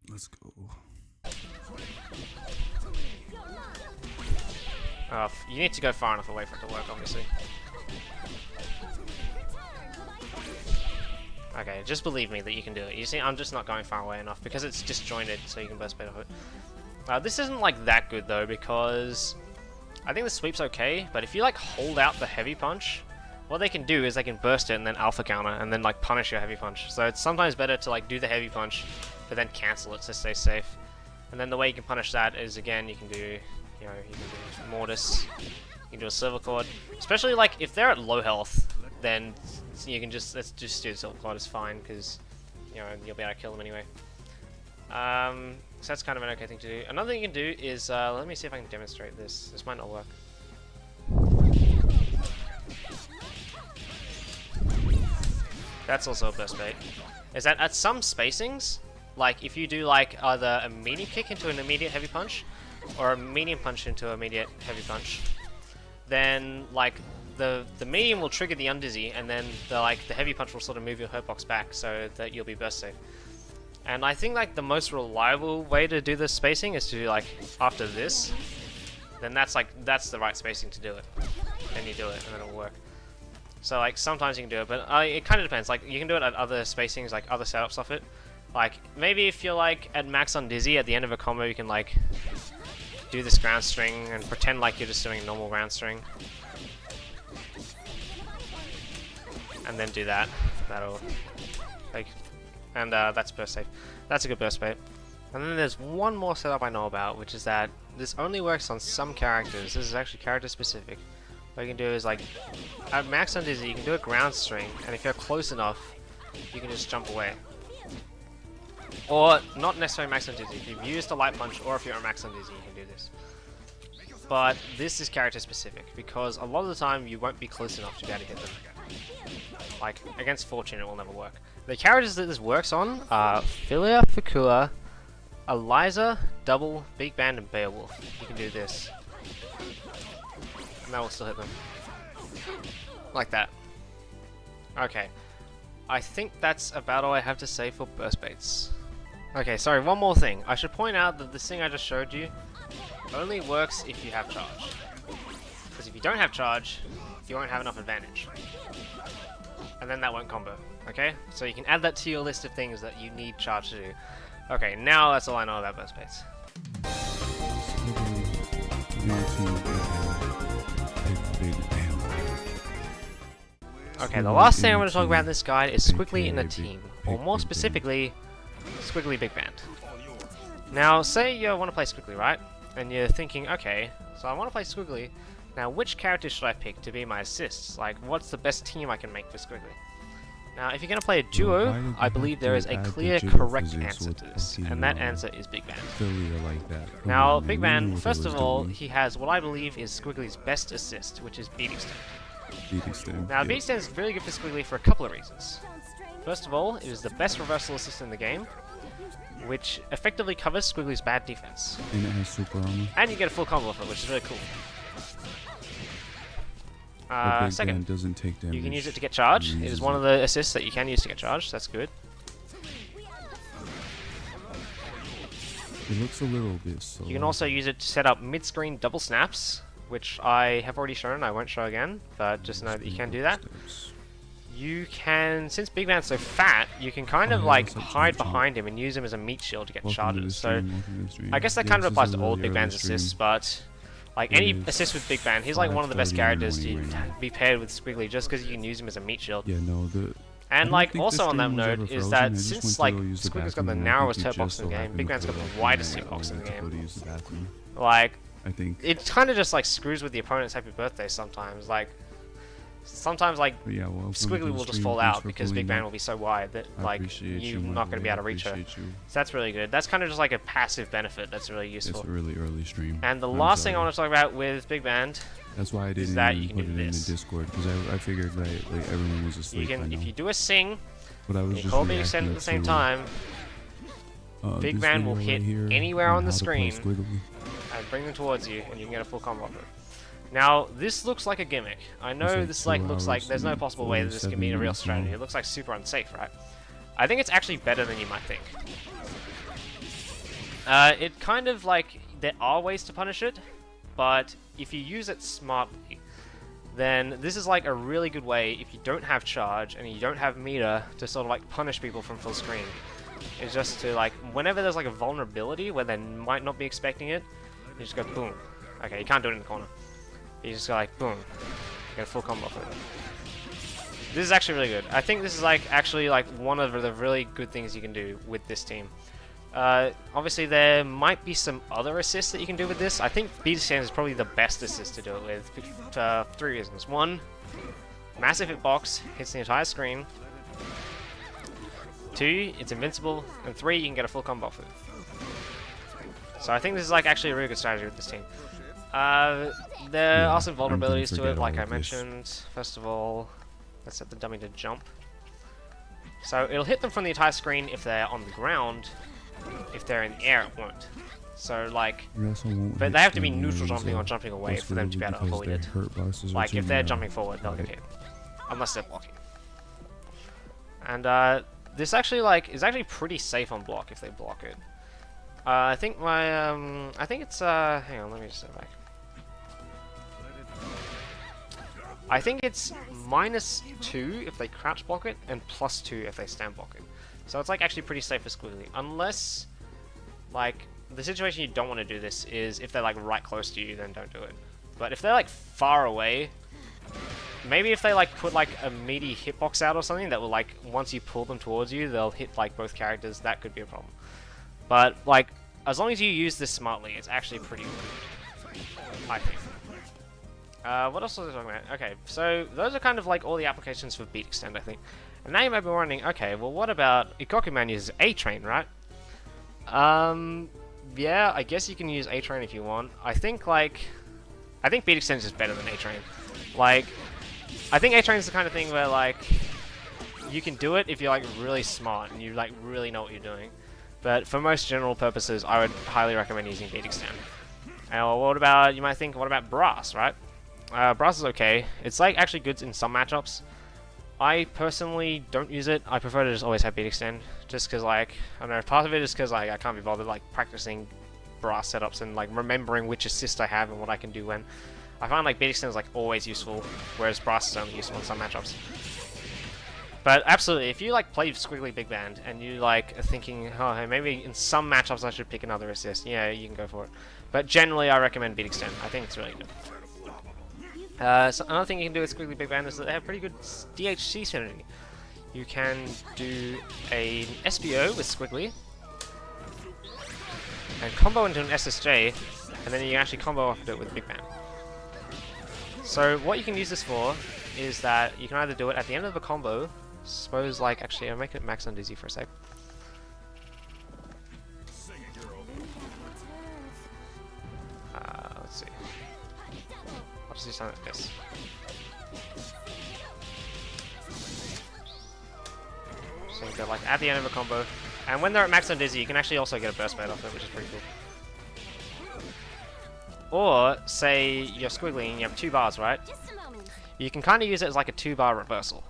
let's go. You need to go far enough away for it to work, obviously. Okay, just believe me that you can do it. You see, I'm just not going far away enough because it's disjointed, so you can burst bait off it. This isn't like that good though, because I think the sweep's okay, but if you like hold out the heavy punch, what they can do is they can burst it and then alpha counter and then like punish your heavy punch. So it's sometimes better to like do the heavy punch, but then cancel it to stay safe. And then the way you can punish that is, again, you can do, you know, you can do Mortis, you can do a Silver Cord. Especially like if they're at low health, then you can just, let's just do Silver Cord, it's fine, because, you know, you'll be able to kill them anyway. So that's kind of an okay thing to do. Another thing you can do is, let me see if I can demonstrate this. This might not work. That's also a burst bait. Is that at some spacings, like if you do like either a medium kick into an immediate heavy punch, or a medium punch into an immediate heavy punch, then like the medium will trigger the undizzy, and then the heavy punch will sort of move your hurt box back so that you'll be burst safe. And I think like the most reliable way to do this spacing is to do like after this, then that's the right spacing to do it. Then you do it and then it'll work. So like sometimes you can do it, but it kind of depends. Like you can do it at other spacings, like other setups of it. Like maybe if you're like at max on dizzy at the end of a combo, you can like do this ground string and pretend like you're just doing a normal ground string, and then do that. That'll like, and that's burst safe. That's a good burst bait. And then there's one more setup I know about, which is that this only works on some characters. This is actually character specific. What you can do is like, at max on dizzy, you can do a ground string, and if you're close enough, you can just jump away. Or, not necessarily max on dizzy, if you've used a light punch, or if you're at max on dizzy, you can do this. But this is character specific, because a lot of the time you won't be close enough to be able to hit them. Like, against Fortune it will never work. The characters that this works on are Philia, Fakua, Eliza, Double, Big Band, and Beowulf. You can do this. And that will still hit them. Like that. Okay. I think that's about all I have to say for burst baits. Okay, sorry, one more thing. I should point out that this thing I just showed you only works if you have charge. Because if you don't have charge, you won't have enough advantage. And then that won't combo. Okay? So you can add that to your list of things that you need charge to do. Okay, now that's all I know about burst baits. Okay, the last thing I want to talk about in this guide is Squiggly in a team, or more specifically, Squiggly Big Band. Now, say you want to play Squiggly, right? And you're thinking, okay, so I want to play Squiggly, now which character should I pick to be my assists? Like, what's the best team I can make for Squiggly? Now, if you're going to play a duo, I believe there is a clear, correct answer to this, and that answer is Big Band. Now, Big Band, first of all, he has what I believe is Squiggly's best assist, which is Beating Stem. Now, Beating Stem is really good for Squiggly for a couple of reasons. First of all, it is the best reversal assist in the game, which effectively covers Squiggly's bad defense. And it has super armor. And you get a full combo of it, which is really cool. Second, doesn't take damage. You can use it to get charge. It is one of the assists that you can use to get charge. That's good. It looks a little bit slow. You can also use it to set up mid-screen double snaps, which I have already shown. I won't show again, but just know that you can do that. You can, since Big Band's so fat, you can kind of like hide behind him and use him as a meat shield to get charges. So I guess that kind of applies to all Big Band's assists, but like any assist with Big Band, he's like one of the best characters to be paired with Squiggly just because you can use him as a meat shield. Yeah, no, and like also on that note is that since like Squiggly's got the narrowest hurt box in the game, Big Band's got the widest hit box in the game. Like, I think it kind of just like screws with the opponent's happy birthday sometimes. Like sometimes like Squiggly will just fall out because Big Band will be so wide that like you're not going to be able to reach her. So that's really good. That's kind of just like a passive benefit that's really useful. It's a really early stream. And the last thing I want to talk about with Big Band, that's why I didn't even put it in the Discord, because I figured that like everyone was asleep. You can, if you do a sing, but I was and you call Big Band at the same time, Big Band will hit anywhere on the screen and bring them towards you, and you can get a full combo of it. Now, this looks like a gimmick. I know this like looks like there's no possible way that this can be a real strategy. It looks like super unsafe, right? I think it's actually better than you might think. It kind of like, there are ways to punish it, but if you use it smartly, then this is like a really good way, if you don't have charge and you don't have meter, to sort of like punish people from full screen. It's just to like, whenever there's like a vulnerability where they might not be expecting it, you just go boom. Okay, you can't do it in the corner. You just go like boom. You get a full combo off it. This is actually really good. I think this is like actually like one of the really good things you can do with this team. Obviously there might be some other assists that you can do with this. I think beat extend is probably the best assist to do it with for 3 reasons. 1, massive hitbox, hits the entire screen. 2, it's invincible, and 3, you can get a full combo off it. So I think this is like actually a really good strategy with this team. There are some vulnerabilities to it, like I mentioned. First of all, let's set the dummy to jump. So it'll hit them from the entire screen if they're on the ground. If they're in the air, it won't. So like, but they have to be neutral jumping or jumping away for them to be able to avoid it. Like if they're jumping forward, they'll get hit, unless they're blocking. And this actually like is actually pretty safe on block if they block it. I think my I think it's hang on, let me just step back. I think it's -2 if they crouch block it, and +2 if they stand block it. So it's like actually pretty safe for Squiggly, unless like the situation you don't want to do this is if they're like right close to you, then don't do it. But if they're like far away, maybe if they like put like a meaty hitbox out or something that will like once you pull them towards you, they'll hit like both characters. That could be a problem. But like as long as you use this smartly, it's actually pretty good, I think. What else was I talking about? Okay, so those are kind of like all the applications for beat extend, I think. And now you might be wondering, okay, well what about Ikoku uses A-Train, right? Yeah, I guess you can use A-Train if you want. I think beat extend is just better than A-Train. Like, I think A-Train is the kind of thing where like you can do it if you're like really smart and you like really know what you're doing. But for most general purposes, I would highly recommend using beat extend. And what about, you might think, what about Brass, right? Brass is okay. It's like actually good in some matchups. I personally don't use it. I prefer to just always have beat extend, just because like I don't know. Part of it is because like I can't be bothered like practicing Brass setups and like remembering which assist I have and what I can do when. I find like beat extend is like always useful, whereas Brass is only useful in some matchups. But absolutely, if you like play Squiggly Big Band and you like are thinking, oh hey, maybe in some matchups I should pick another assist, yeah, you can go for it. But generally, I recommend beat extend. I think it's really good. So another thing you can do with Squiggly Big Band is that they have pretty good DHC synergy. You can do an SBO with Squiggly, and combo into an SSJ, and then you can actually combo off it with Big Band. So what you can use this for is that you can either do it at the end of a combo, suppose like, actually I'll make it max on Dizzy for a sec. Let's see. I'll just do something like this. So you go like at the end of a combo, and when they're at max on Dizzy, you can actually also get a burst blade off it, which is pretty cool. Or say you're Squiggly and you have 2 bars, right? You can kind of use it as like a 2-bar reversal.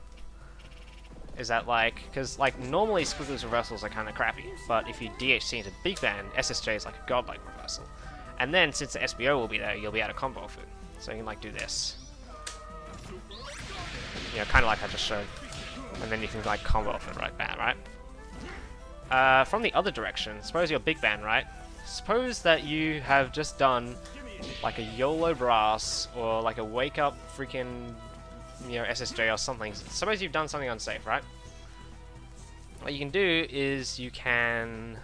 Is that like, because like normally Squiggly's reversals are kind of crappy, but if you DHC into Big Band, SSJ is like a godlike reversal. And then since the SBO will be there, you'll be able to combo off it. So you can like do this. You know, kind of like I just showed. And then you can like combo off it right back, right? From the other direction, suppose you're Big Band, right? Suppose that you have just done like a YOLO Brass or like a Wake Up freaking, you know, SSJ or something. Suppose you've done something unsafe, right? What you can do is you can,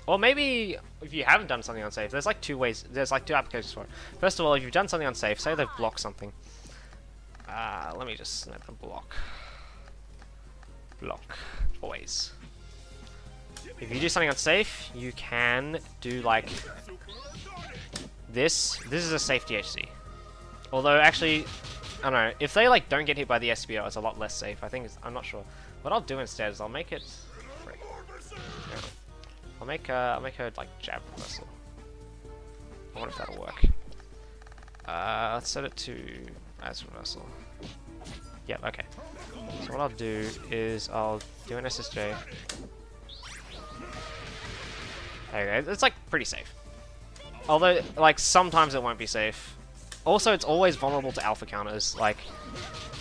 or maybe if you haven't done something unsafe, there's like 2 ways, there's like 2 applications for it. First of all, if you've done something unsafe, say they've blocked something. Let me just let them block. Block, always. If you do something unsafe, you can do like this. This is a safe DHC. Although actually, I don't know, if they like don't get hit by the SBO, it's a lot less safe. I think I'm not sure. What I'll do instead is I'll make it. I'll make her like jab reversal. I wonder if that'll work. Let's set it to as reversal. Yep, okay. So what I'll do is I'll do an SSJ. There you go. It's like pretty safe. Although, like, sometimes it won't be safe. Also, it's always vulnerable to alpha counters. Like,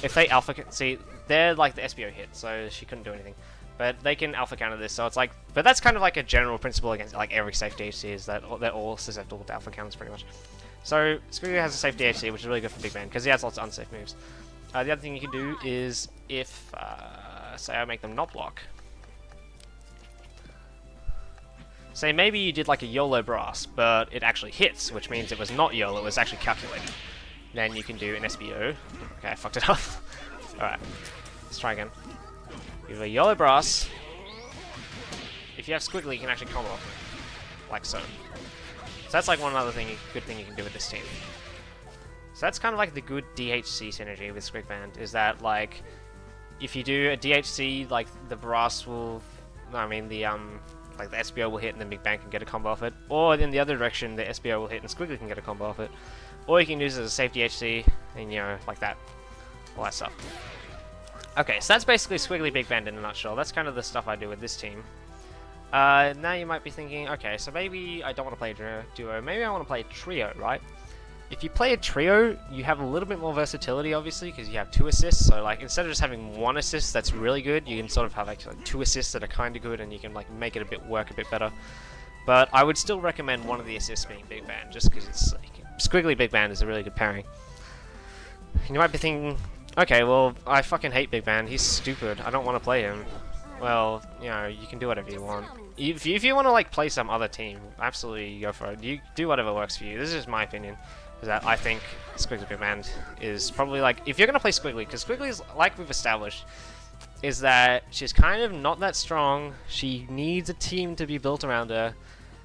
if they alpha... See, they're like the SBO hit, so she couldn't do anything. But they can alpha counter this, so it's like... But that's kind of like a general principle against like every safe DHC, is that they're all susceptible to alpha counters pretty much. So, Skullgirls has a safe DHC, which is really good for Big Man, because he has lots of unsafe moves. The other thing you can do is, if, say I make them not block. Say maybe you did like a YOLO brass, but it actually hits, which means it was not YOLO, it was actually calculated. Then you can do an SBO. Okay, I fucked it up. Alright, let's try again. You have a YOLO brass. If you have Squiggly, you can actually combo off it. Like so. So that's like one other thing, good thing you can do with this team. So that's kind of like the good DHC synergy with Squig Band, is that like, if you do a DHC, like the brass will, no, I mean the like the SBO will hit and then Big Bang can get a combo off it, or in the other direction, the SBO will hit and Squiggly can get a combo off it, or you can use it as a safe DHC, and you know, like that, all that stuff. Okay, so that's basically Squiggly Big Band in a nutshell. That's kind of the stuff I do with this team. Now you might be thinking, okay, so maybe I don't want to play a duo, maybe I want to play a trio, right? If you play a trio, you have a little bit more versatility, obviously, because you have 2 assists. So, like, instead of just having 1 assist that's really good, you can sort of have like 2 assists that are kind of good, and you can like make it work a bit better. But I would still recommend one of the assists being Big Band, just because it's like, Squiggly Big Band is a really good pairing. And you might be thinking, okay, well, I fucking hate Big Band. He's stupid. I don't want to play him. Well, you know, you can do whatever you want. If you want to like play some other team, absolutely go for it. You do whatever works for you. This is just my opinion. Is that I think Squiggly Big Band is probably like, if you're gonna play Squiggly, because Squiggly's, like we've established, is that she's kind of not that strong. She needs a team to be built around her,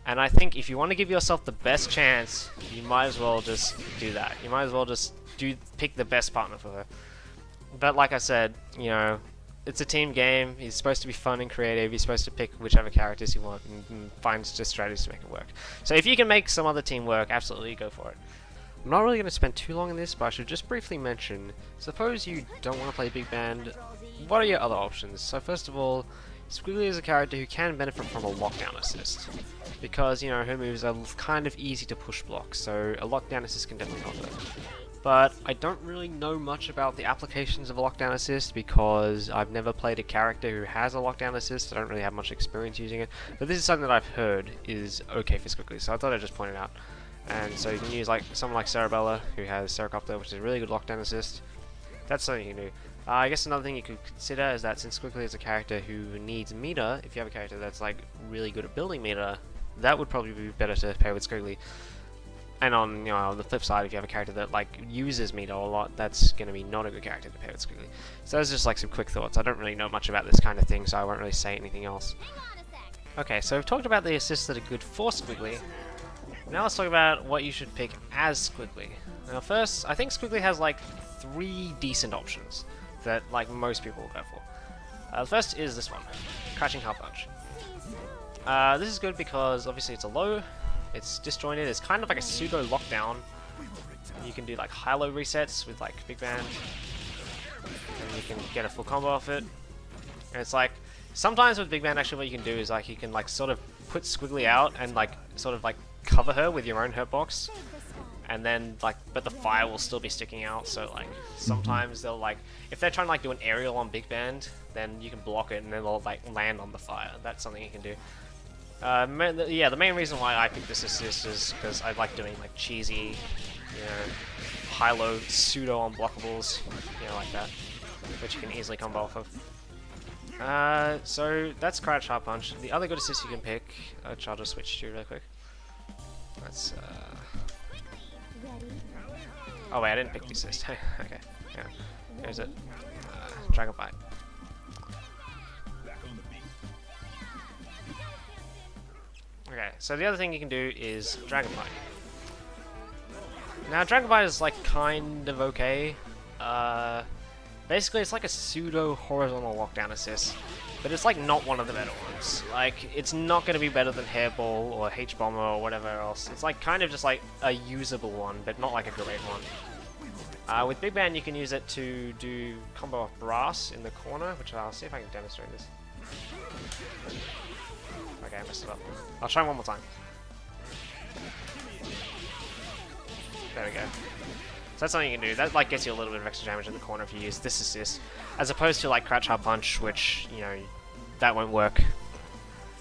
and I think if you want to give yourself the best chance, you might as well just do that. You might as well just pick the best partner for her. But like I said, you know, it's a team game. It's supposed to be fun and creative. You're supposed to pick whichever characters you want and find just strategies to make it work. So if you can make some other team work, absolutely go for it. I'm not really going to spend too long on this, but I should just briefly mention, suppose you don't want to play Big Band, what are your other options? So first of all, Squiggly is a character who can benefit from a lockdown assist, because, you know, her moves are kind of easy to push block, so a lockdown assist can definitely help her. But I don't really know much about the applications of a lockdown assist, because I've never played a character who has a lockdown assist. I don't really have much experience using it, but this is something that I've heard is okay for Squiggly, so I thought I'd just point it out. And so you can use like someone like Cerebella, who has Seracopter, which is a really good lockdown assist. That's something you can do. I guess another thing you could consider is that since Squiggly is a character who needs meter, if you have a character that's like really good at building meter, that would probably be better to pair with Squiggly. And on, you know, on the flip side, if you have a character that like uses meter a lot, that's going to be not a good character to pair with Squiggly. So those are just like some quick thoughts. I don't really know much about this kind of thing, so I won't really say anything else. Okay, so we've talked about the assists that are good for Squiggly. Now let's talk about what you should pick as Squiggly. Now first, I think Squiggly has like 3 decent options that like most people will go for. The first is this one, Crashing Hard Punch. This is good because obviously it's a low, it's disjointed, it's kind of like a pseudo lockdown. You can do like high-low resets with like Big Band, and you can get a full combo off it. And it's like, sometimes with Big Band actually what you can do is like you can like sort of put Squiggly out and like sort of like cover her with your own hurt box, and then like, but the fire will still be sticking out, so like sometimes they'll like, if they're trying to like do an aerial on Big Band, then you can block it and then they'll like land on the fire. That's something you can do. Yeah, the main reason why I picked this assist is because I like doing like cheesy, you know, high-low pseudo unblockables, you know, like that, which you can easily combo off of. So that's Crouch Hard Punch. The other good assist you can pick, which I'll just switch to real quick. That's oh wait, I didn't pick the assist. Okay, yeah. Here's it. Dragon Bite. Okay, so the other thing you can do is Dragon Bite. Now Dragon Bite is like kind of okay. Basically it's like a pseudo horizontal lockdown assist, but it's like not one of the better ones. Like, it's not going to be better than Hairball or H-Bomber or whatever else. It's like kind of just like a usable one, but not like a great one. With Big Band, you can use it to do combo off brass in the corner, which I'll see if I can demonstrate this. Okay, I messed it up. I'll try one more time. There we go. So that's something you can do. That like gets you a little bit of extra damage in the corner if you use this assist, as opposed to like Crouch Hard Punch, which, you know, that won't work.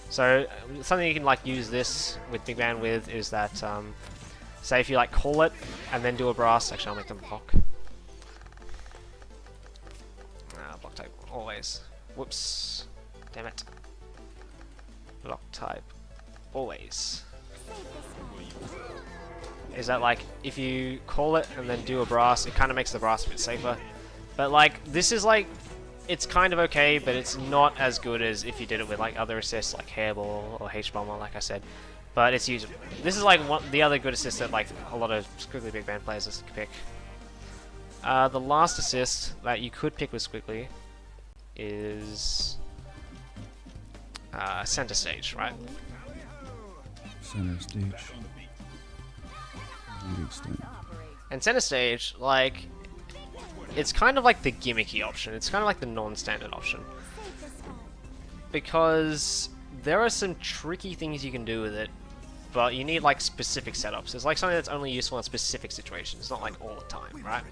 So something you can like use this with Big Band with is that, say if you like call it and then do a brass. Actually, I'll make them block. Block type always. Whoops. Damn it. Block type always. Is that like if you call it and then do a brass, it kind of makes the brass a bit safer. But like this is like, it's kind of okay, but it's not as good as if you did it with like other assists like Hairball or H-Bomber, like I said. But it's usable. This is like the other good assist that like a lot of Squiggly Big Band players can pick. The last assist that you could pick with Squiggly is center stage, right? Center stage. And center stage, like, it's kind of like the gimmicky option. It's kind of like the non-standard option. Because there are some tricky things you can do with it, but you need like specific setups. It's like something that's only useful in specific situations. It's not like all the time, right?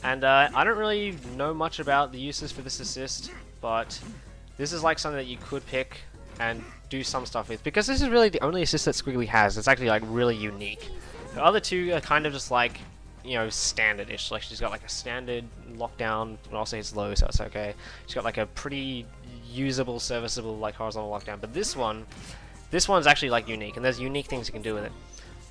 And I don't really know much about the uses for this assist, but this is like something that you could pick and do some stuff with, because this is really the only assist that Squiggly has. It's actually like really unique. The other two are kind of just like, you know, standard-ish. Like she's got like a standard lockdown, but also hits low, so it's okay. She's got like a pretty usable, serviceable like horizontal lockdown. But this one's actually like unique, and there's unique things you can do with it.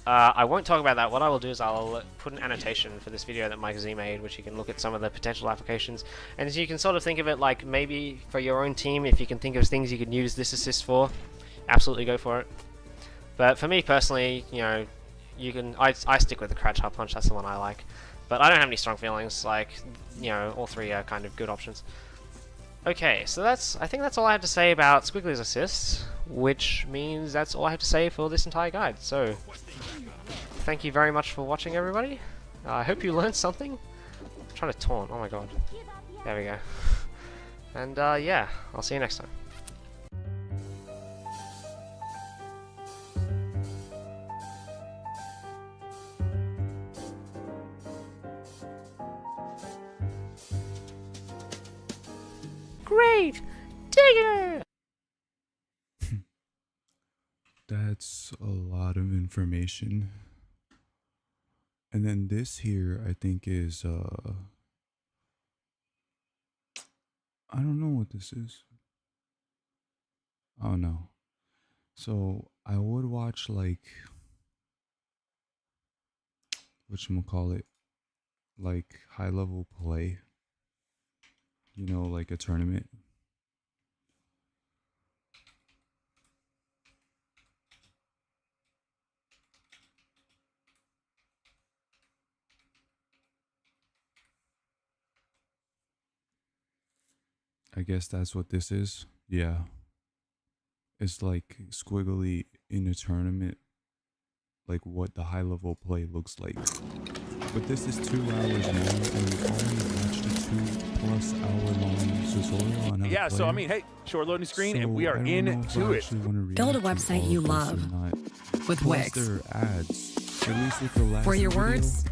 I won't talk about that. What I will do is I'll put an annotation for this video that Mike Z made, which you can look at some of the potential applications. And so you can sort of think of it like maybe for your own team, if you can think of things you could use this assist for, absolutely go for it. But for me personally, you know, you can. I stick with the Crouch Hard Punch. That's the one I like. But I don't have any strong feelings. Like, you know, all three are kind of good options. Okay, so I think that's all I have to say about Squiggly's assists, which means that's all I have to say for this entire guide. So, thank you very much for watching, everybody. I hope you learned something. I'm trying to taunt. Oh my god. There we go. And yeah, I'll see you next time. Great! Digger! That's a lot of information. And then this here, I think is, I don't know what this is. Oh no. So I would watch like, whatchamacallit, like high level play. You know, like a tournament. I guess that's what this is. Yeah. It's like Squiggly in a tournament. Like what the high level play looks like. But this is 2 hours long, and we already watched a 2+ hour long tutorial on how to play. So I mean, hey, short loading screen, and we are into it. Build a website you love with Wix. There are ads. At least with the last For your video, words,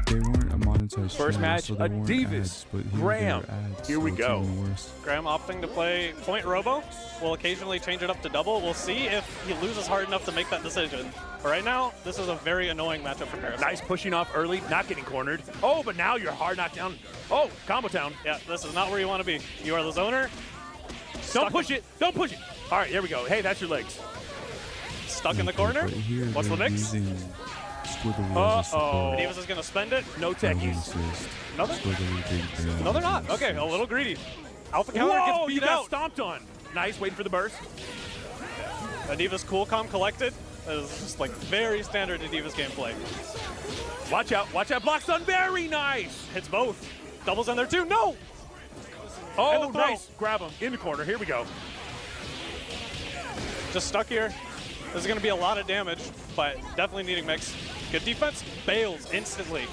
they weren't a monetized First channel, match, so there weren't Adidas, ads, but Graham. Here we go. Graham opting to play point robo. We'll occasionally change it up to double. We'll see if he loses hard enough to make that decision. But right now, this is a very annoying matchup for Paris. Nice pushing off early, not getting cornered. Oh, but now you're hard knocked down. Oh, combo town. Yeah, this is not where you want to be. You are the zoner. Don't push it. Don't push it. All right, there we go. Hey, that's your legs. Stuck in the corner. What's the mix? Uh-oh. Divas is going to spend it. No techies. Another? No, they're not. Okay, a little greedy. Alpha counter gets beat you got out. stomped on. Nice, waiting for the burst. Adiva's cool calm collected. That is just like very standard Adiva's gameplay. Watch out, block stun, very nice. Hits both. Doubles in there too, no! Oh, nice, grab him, in the corner, here we go. Just stuck here. This is gonna be a lot of damage, but definitely needing mix. Good defense, bails instantly.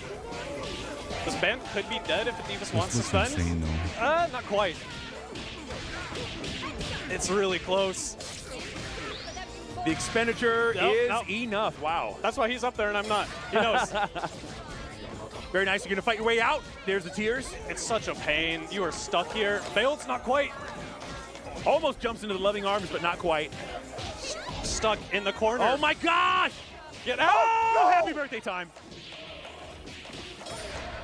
This band could be dead if Adivas wants to This spend. looks insane, though. Not quite. It's really close. The expenditure is enough. Wow. That's why he's up there and I'm not. He knows. Very nice. You're going to fight your way out. There's the tears. It's such a pain. You are stuck here. Failed, not quite. Almost jumps into the loving arms, but not quite. Stuck in the corner. Oh my gosh! Get out! Oh, happy birthday time.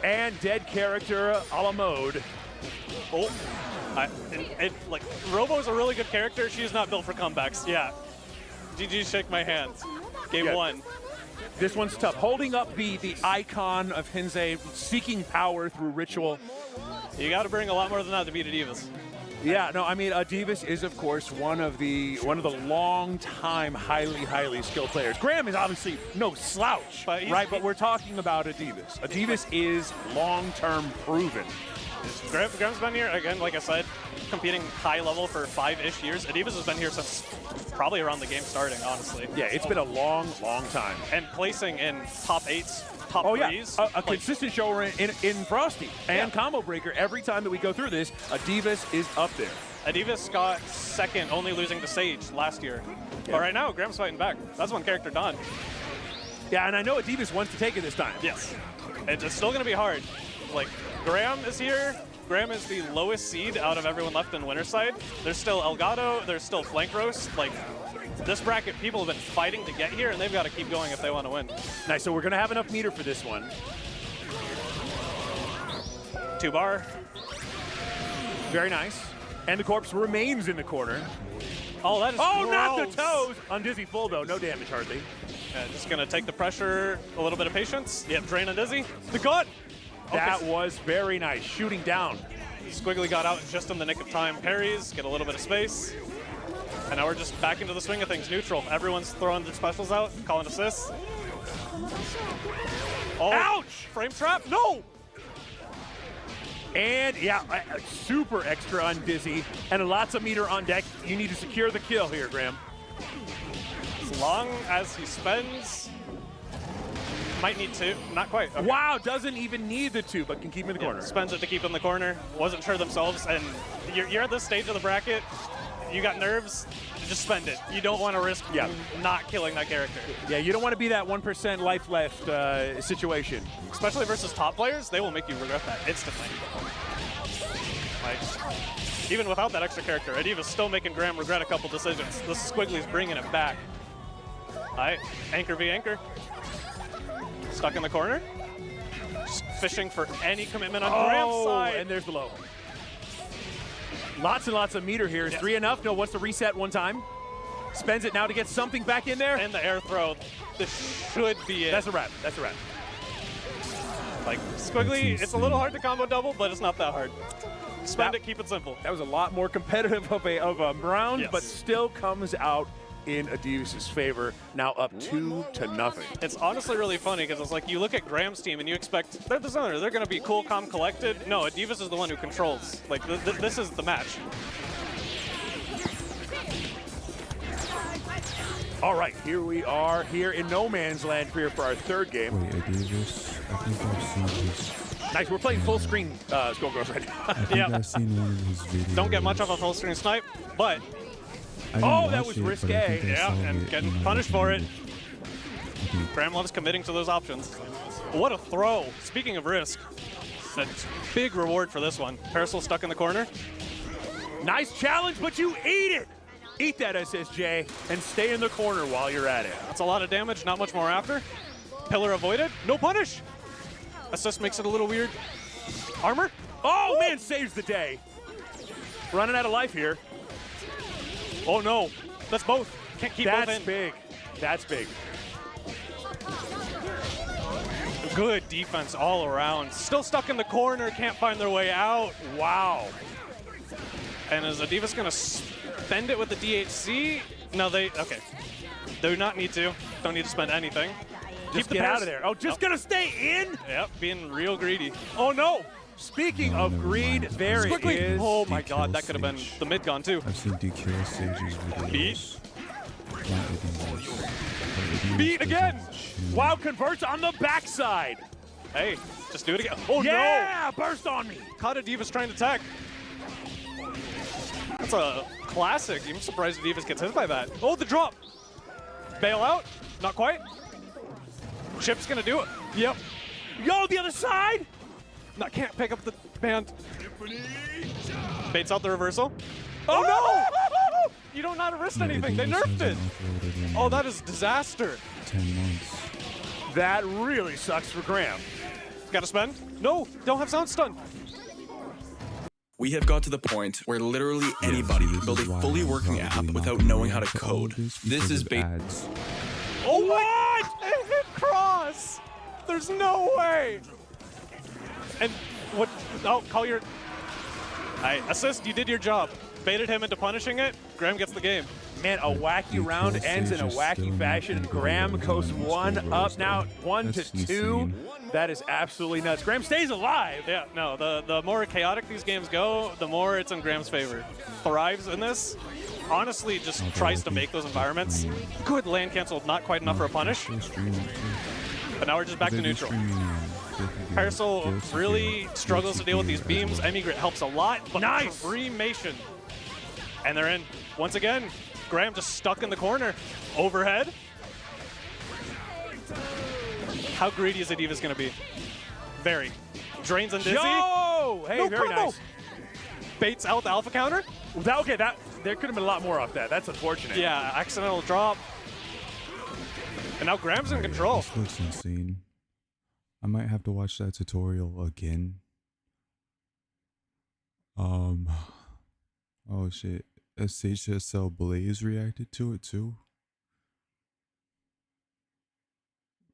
And dead character a la mode. Oh, like Robo's a really good character. She's not built for comebacks. Yeah. GG, shake my hand. Game 1. This one's tough. Holding up the icon of Hinze, seeking power through ritual. You got to bring a lot more than that to beat Adivas. Yeah, no, I mean, Adivas is, of course, one of the long-time, highly skilled players. Graham is obviously no slouch, right? But we're talking about Adivas. Adivas is long-term proven. Graham's been here, again, like I said, competing high level for 5-ish years. Adivas has been here since probably around the game starting, honestly. Yeah, it's been a long time. And placing in top 8s, top 3s. Yeah, a consistent show in Frosty and Combo Breaker. Every time that we go through this, Adivas is up there. Adivas got second, only losing to Sage last year. But right now, Graham's fighting back. That's one character done. Yeah, and I know Adivas wants to take it this time. Yes. It's still going to be hard. Like, Graham is here. Graham is the lowest seed out of everyone left in winner's side. There's still Elgato, there's still Flank Roast. Like, this bracket, people have been fighting to get here, and they've got to keep going if they want to win. Nice, so we're going to have enough meter for this one. 2-bar. Very nice. And the corpse remains in the corner. Oh, that is gross. Not the toes! On Dizzy full, though. No damage, hardly. Yeah, just going to take the pressure, a little bit of patience. Yep, drain on Dizzy. The gut! That was very nice. Shooting down. Squiggly got out just in the nick of time. Parries, get a little bit of space. And now we're just back into the swing of things. Neutral. Everyone's throwing their specials out, calling assists. Oh, ouch! Frame trap? No! And yeah, super extra on Dizzy. And lots of meter on deck. You need to secure the kill here, Graham. As long as he spends... Might need 2, not quite. Okay. Wow, doesn't even need the 2, but can keep him in the corner. Spends it to keep in the corner. Wasn't sure themselves, and you're at this stage of the bracket. You got nerves, just spend it. You don't want to risk not killing that character. Yeah, you don't want to be that 1% life left situation. Especially versus top players, they will make you regret that instantly. Like, even without that extra character, Adiva's still making Graham regret a couple decisions. This Squiggly's bringing it back. All right, Anchor v Anchor. Stuck in the corner. Just fishing for any commitment on Graham's side. And there's the low. Lots and lots of meter here. Is 3 enough? No, wants to reset one time. Spends it now to get something back in there. And the air throw. This should be it. That's a wrap. That's a wrap. Like, Squiggly, it's a little hard to combo double, but it's not that hard. Spend it, keep it simple. That was a lot more competitive of a round, but still comes out in Adivas' favor, now up 2-0. It's honestly really funny because it's like you look at Graham's team and you expect they're the zoner, they're going to be cool, calm, collected. No, Adivas is the one who controls. Like this is the match. All right, here we are here in no man's land here for our third game. Wait, Adivas, I think I've seen this. Nice, we're playing full screen Skullgirls right now. I think I've seen one of his videos. Don't get much of a full screen snipe, but that was risque. Yeah, and getting punished for it. Graham loves committing to those options. What a throw. Speaking of risk, a big reward for this one. Parasol stuck in the corner. Nice challenge, but you eat it. Eat that SSJ and stay in the corner while you're at it. That's a lot of damage, not much more after. Pillar avoided, no punish. Assist makes it a little weird. Armor? Oh, man, saves the day. Running out of life here. Oh no, that's both. Can't keep both in. That's big. That's big. Good defense all around. Still stuck in the corner, can't find their way out. Wow. And is Adivas gonna spend it with the DHC? No, okay. Do not need to. Don't need to spend anything. Just get out of there. Oh, just gonna stay in? Yep, being real greedy. Oh no! Speaking of greed, there it is. Oh my god, that could have been the mid-gon too. I've seen DK Sage's videos. Beat again! Wow, converts on the backside. Hey, just do it again. Oh, yeah, no! Burst on me! Caught Divas trying to tech. That's a classic. I'm surprised Divas gets hit by that. Oh, the drop. Bail out. Not quite. Chip's gonna do it. Yep. Yo, the other side! No, can't pick up the band. Baits out the reversal. Oh, no! You don't know how to risk anything. They nerfed it. Oh, that is disaster. 10 months. That really sucks for Graham. Gotta spend? No, don't have sound stun. We have got to the point where literally anybody can build a fully working app without knowing how to code. This is ads. Oh, what? It hit cross. There's no way. And what? Oh, call your. Assist. You did your job. Baited him into punishing it. Graham gets the game. Man, a wacky round ends in a wacky fashion. Graham goes 1 up now, 1 to 2. That is absolutely nuts. Graham stays alive. Yeah, no, the more chaotic these games go, the more it's in Graham's favor. Thrives in this. Honestly, just tries to make those environments. Good land cancel, not quite enough for a punish. But now we're just back to neutral. Parasol really struggles to deal with these beams. Emigrit helps a lot, but nice cremation. And they're in once again. Graham just stuck in the corner. Overhead. How greedy is Adiva's going to be? Very. Drains and Dizzy. Yo! Hey, no very combo. nice. Baits out the alpha counter. Okay, there could have been a lot more off that. That's unfortunate. Yeah, accidental drop. And now Graham's in control. This looks insane. I might have to watch that tutorial again. Oh shit. SHSL Blaze reacted to it too.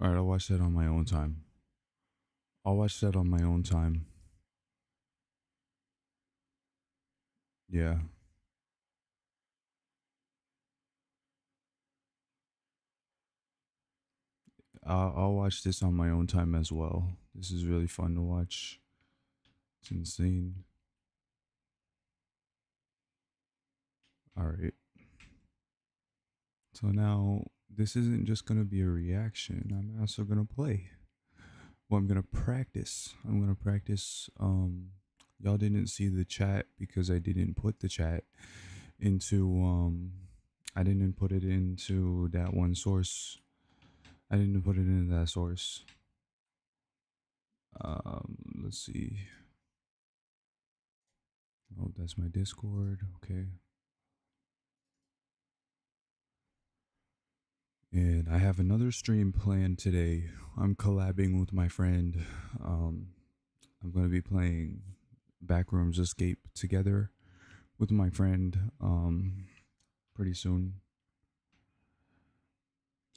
Alright, I'll watch that on my own time. Yeah. I'll watch this on my own time as well. This is really fun to watch. It's insane. Alright. So now, this isn't just going to be a reaction. I'm also going to play. Well, I'm going to practice. Y'all didn't see the chat because I didn't put the chat into, I didn't put it into that one source. I didn't put it into that source. Let's see. Oh, that's my Discord. Okay. And I have another stream planned today. I'm collabing with my friend. I'm going to be playing Backrooms Escape together with my friend pretty soon.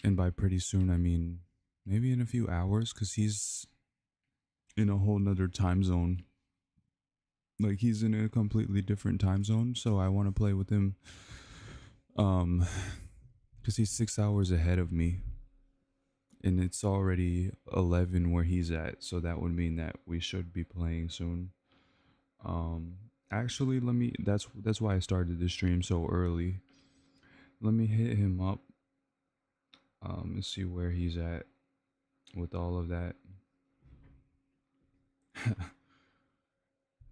And by pretty soon, I mean maybe in a few hours, because he's in a whole nother time zone. Like, he's in a completely different time zone, so I want to play with him. Because he's 6 hours ahead of me. And it's already 11 where he's at, so that would mean that we should be playing soon. Actually, that's why I started the stream so early. Let me hit him up. Let's see where he's at with all of that.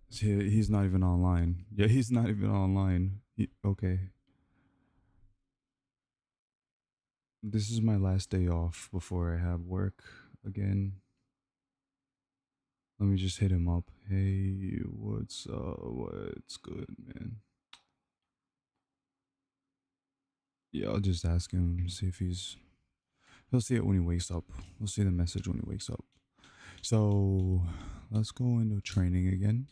He's not even online. Yeah, he's not even online. Okay. This is my last day off before I have work again. Let me just hit him up. Hey, what's up? What's good, man? Yeah, I'll just ask him, see if he'll see it when he wakes up. We'll see the message when he wakes up. So let's go into training again.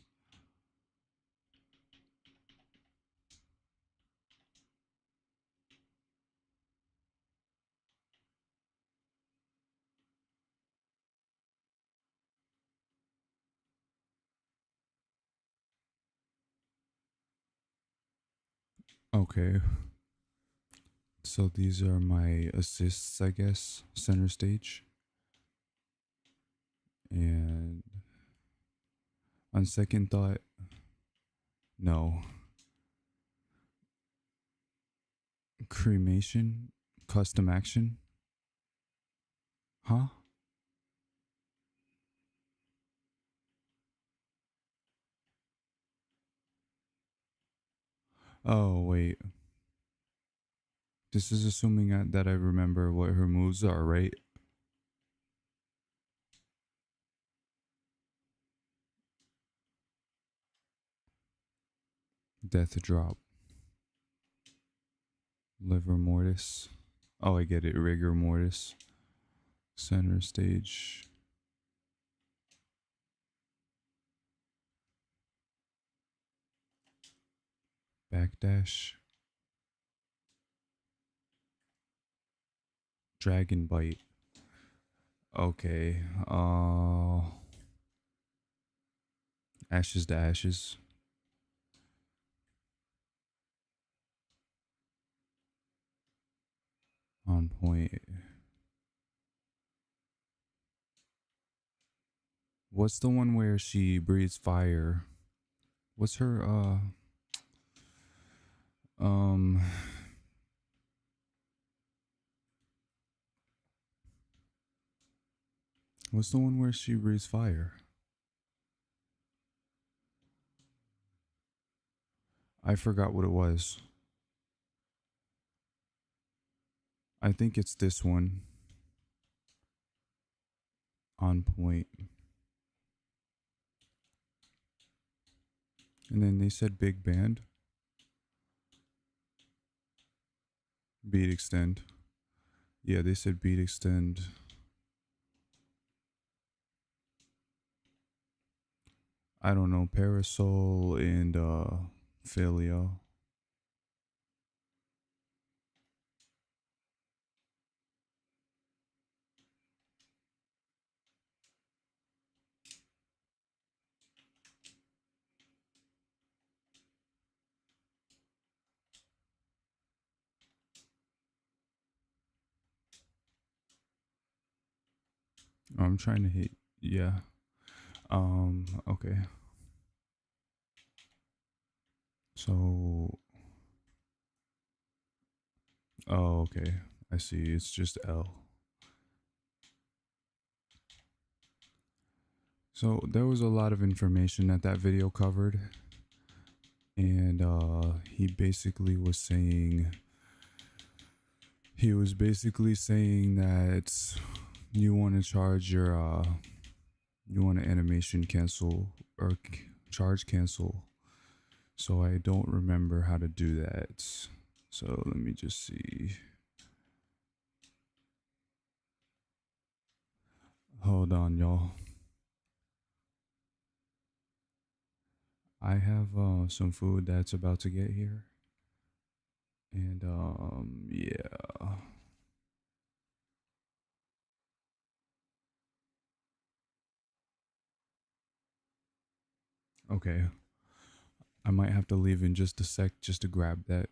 Okay. So these are my assists, I guess, center stage. And on second thought, no. Cremation, custom action. Huh? Oh, wait. This is assuming that I remember what her moves are, right? Death drop. Liver mortis. Oh, I get it. Rigor mortis. Center stage. Backdash. Dragon bite. Okay. Ashes to ashes. On point. What's the one where she breathes fire? What's her um what's the one where she breathes fire? I forgot what it was. I think it's this one. On point. And then they said big band. Beat extend. Yeah, they said beat extend. I don't know, Parasol and Filio. I'm trying to hit, yeah. Okay. So, oh, okay. I see. It's just L. So there was a lot of information that video covered, and he was basically saying that you want to charge your you want to animation cancel or charge cancel. So I don't remember how to do that. So let me just see. Hold on, y'all. I have some food that's about to get here. And yeah. Okay. I might have to leave in just a sec just to grab that.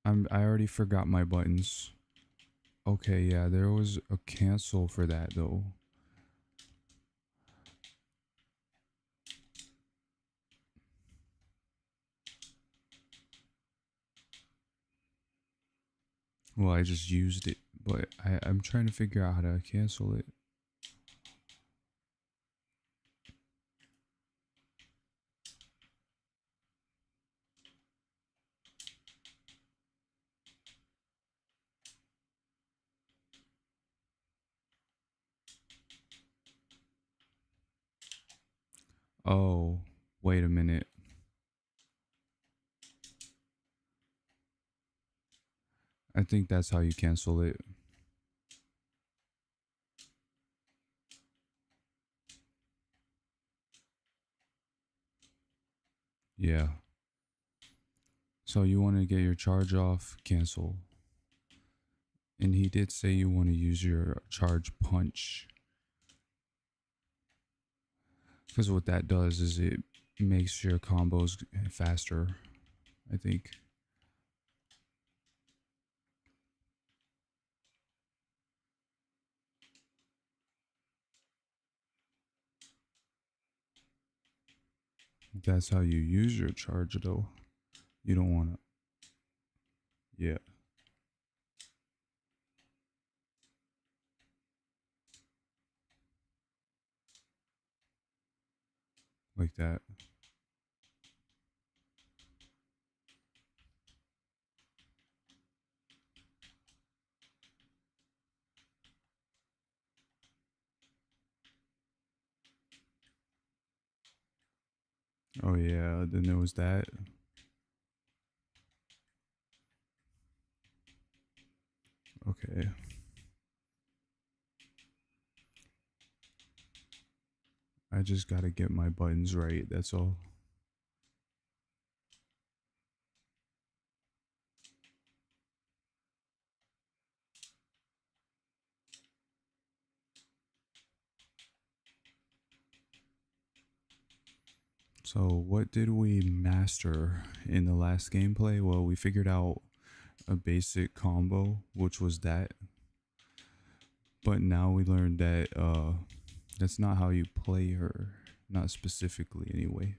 I already forgot my buttons. Okay, yeah, there was a cancel for that though. Well, I just used it, but I'm trying to figure out how to cancel it. Oh, wait a minute. I think that's how you cancel it. Yeah. So you want to get your charge off, cancel. And he did say you want to use your charge punch. Because what that does is it makes your combos faster, I think. That's how you use your charge though. You don't want to. Yeah. Like that. Oh yeah, then there was that. Okay. I just gotta get my buttons right, that's all. So what did we master in the last gameplay? Well, we figured out a basic combo, which was that. But now we learned that that's not how you play her, not specifically anyway.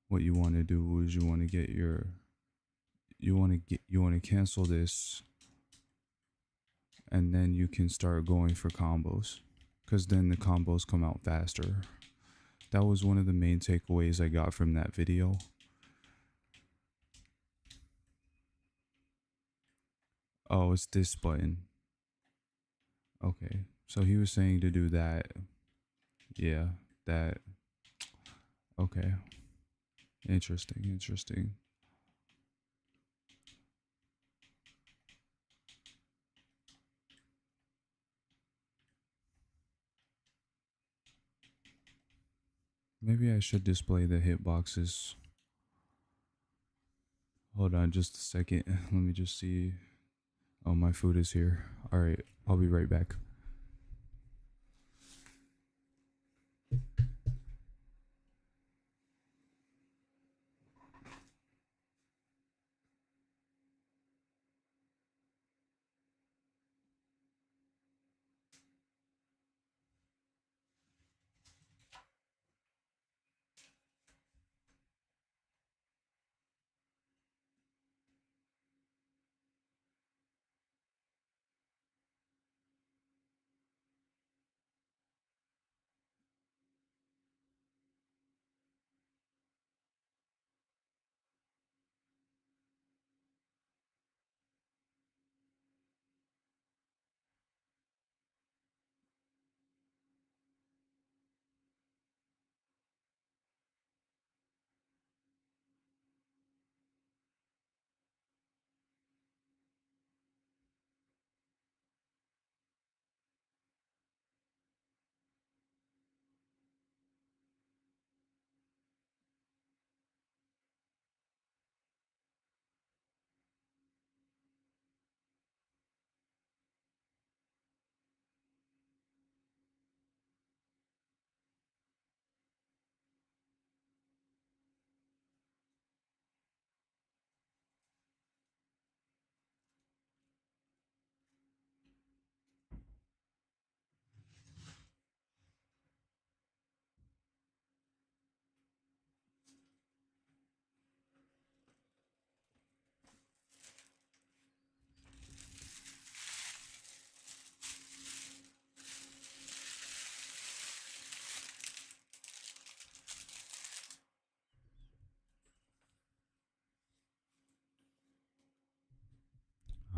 What you want to do is you want to get your you want to cancel this, and then you can start going for combos, because then the combos come out faster. That was one of the main takeaways I got from that video. Oh, it's this button. Okay, so he was saying to do that. Yeah, that. Okay. Interesting, interesting. Maybe I should display the hitboxes. Hold on just a second. Let me just see. Oh, my food is here. Alright, I'll be right back.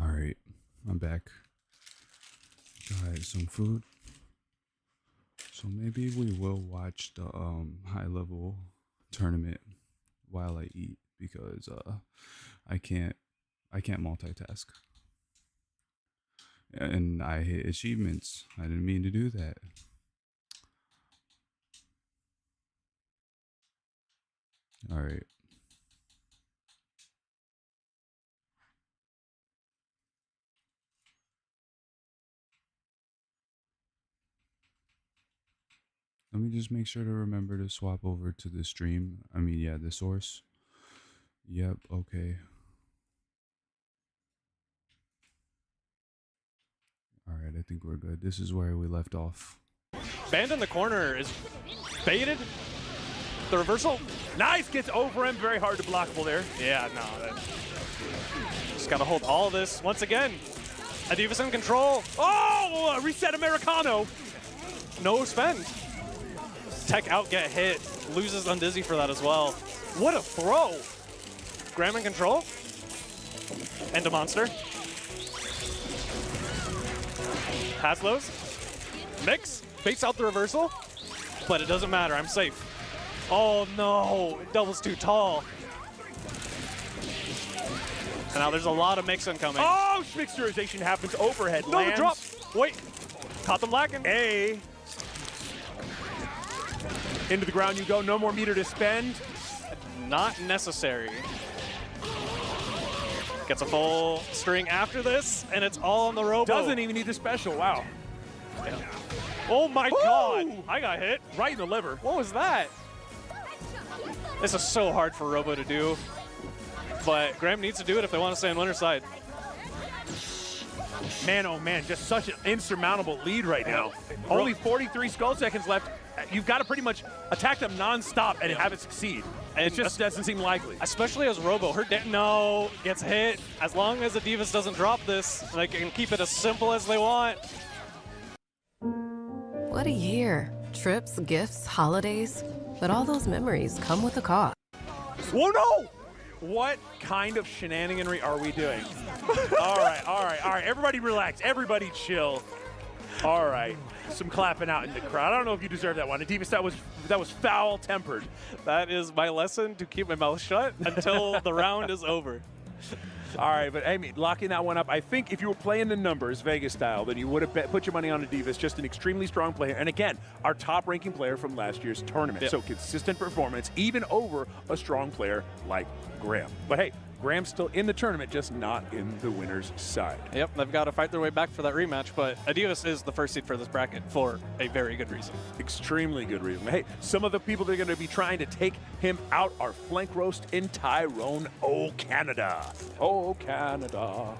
Alright, I'm back. Got some food. So maybe we will watch the high level tournament while I eat, because I can't multitask. And I hit achievements. I didn't mean to do that. Alright. Let me just make sure to remember to swap over to the stream. I mean, yeah, the source. Yep, okay. Alright, I think we're good. This is where we left off. Band in the corner is baited. The reversal. Nice, gets over him. Very hard to blockable there. Yeah, no. Just got to hold all of this. Once again, Adivas in control. Oh, reset Americano. No spend. Tech out, get hit. Loses Undizzy for that as well. What a throw. Graham in control. And a monster. Has those. Mix. Baits out the reversal. But it doesn't matter. I'm safe. Oh no, Double's too tall. And now there's a lot of mix incoming. Oh, mixturization happens. Overhead No, lands. the drop. Wait, caught them lacking. A. Into the ground you go. No more meter to spend. Not necessary. Gets a full string after this, and it's all on the robo. Doesn't even need the special. Wow. Yeah. Oh my God! I got hit. Right in the liver. What was that? This is so hard for Robo to do, but Graham needs to do it if they want to stay on winner's side. Man, oh man, just such an insurmountable lead right now. Only 43 skull seconds left. You've got to pretty much attack them non-stop and have it succeed. And it just doesn't seem likely. Especially as Robo, no, gets hit. As long as the Divas doesn't drop this, they can keep it as simple as they want. What a year. Trips, gifts, holidays. But all those memories come with a cost. Whoa, no! What kind of shenaniganry are we doing? All right. Everybody relax. Everybody chill. All right. Some clapping out in the crowd. I don't know if you deserve that one. Davis, that was foul-tempered. That is my lesson, to keep my mouth shut until the round is over. All right, but Amy, locking that one up. I think if you were playing the numbers, Vegas style, then you would have put your money on Adivas. Just an extremely strong player. And again, our top-ranking player from last year's tournament. Yep. So consistent performance, even over a strong player like Graham. But hey, Graham's still in the tournament, just not in the winner's side. Yep, they've got to fight their way back for that rematch, but Adivas is the first seed for this bracket for a very good reason. Extremely good reason. Hey, some of the people that are going to be trying to take him out are Flank Roast and Tyrone. Oh, Canada. Oh, Canada.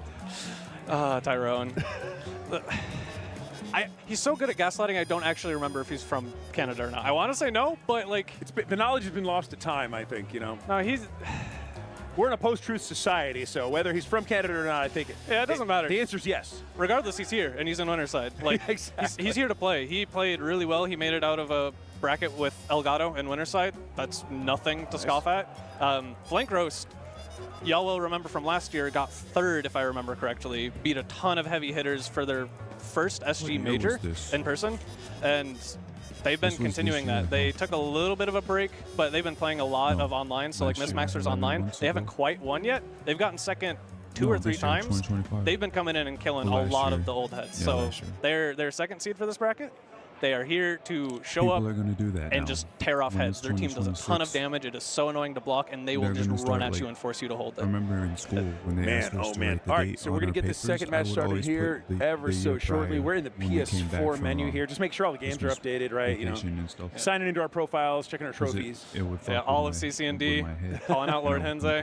Tyrone. He's so good at gaslighting, I don't actually remember if he's from Canada or not. I want to say no, but like... the knowledge has been lost to time, I think, you know. No, he's... We're in a post-truth society, so whether he's from Canada or not, I think it doesn't matter. The answer is yes. Regardless, he's here, and he's in winner's side. Like, exactly. he's here to play. He played really well. He made it out of a bracket with Elgato in winner's side. That's nothing to scoff at. Flank Roast, y'all will remember from last year, got third, if I remember correctly. Beat a ton of heavy hitters for their first SG major in person, and they've been continuing that. They took a little bit of a break, but they've been playing a lot of online. So like Miss Maxers online, they haven't quite won yet. They've gotten second two or three times. They've been coming in and killing a lot of the old heads. So they're second seed for this bracket. They are here to show up and just tear off heads. Their team does a ton of damage. It is so annoying to block, and they will just run at you and force you to hold them. I remember in school when they asked us to write the All right, date so we're going to get the second match started here ever so shortly. We're in the PS4 menu here. Just make sure all the games are updated, right? You know, signing into our profiles, checking our trophies. Yeah, all of CC&D, calling out Lord Henze.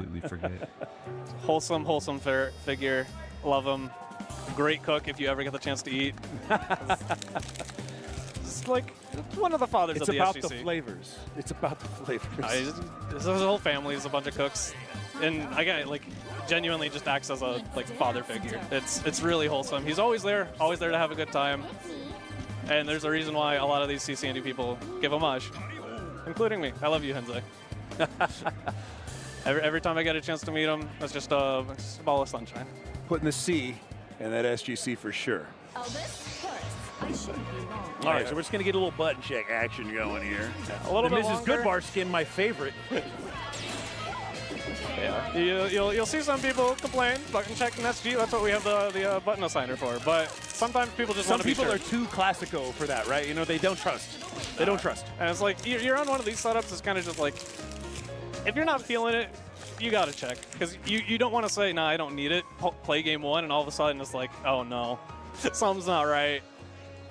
Wholesome figure. Love him. Great cook if you ever get the chance to eat. Like one of the fathers of the SGC. It's about the flavors. It's about the flavors. His whole family is a bunch of cooks, and again, like genuinely just acts as a father figure. It's really wholesome. He's always there to have a good time, and there's a reason why a lot of these CC&D people give homage, including me. I love you, Henze. every time I get a chance to meet him, it's just a ball of sunshine. Putting the C in that SGC for sure. All right, so we're just going to get a little button check action going here. A little bit Mrs. Goodbar skin, my favorite. Yeah, you'll see some people complain, button check and SG, that's what we have the button assigner for. But sometimes people just want to be sure. Some people are too classico for that, right? You know, they don't trust. They don't trust. And it's like, you're on one of these setups, it's kind of just like, if you're not feeling it, you got to check. Because you don't want to say, nah, I don't need it, play game one, and all of a sudden it's like, oh no, something's not right.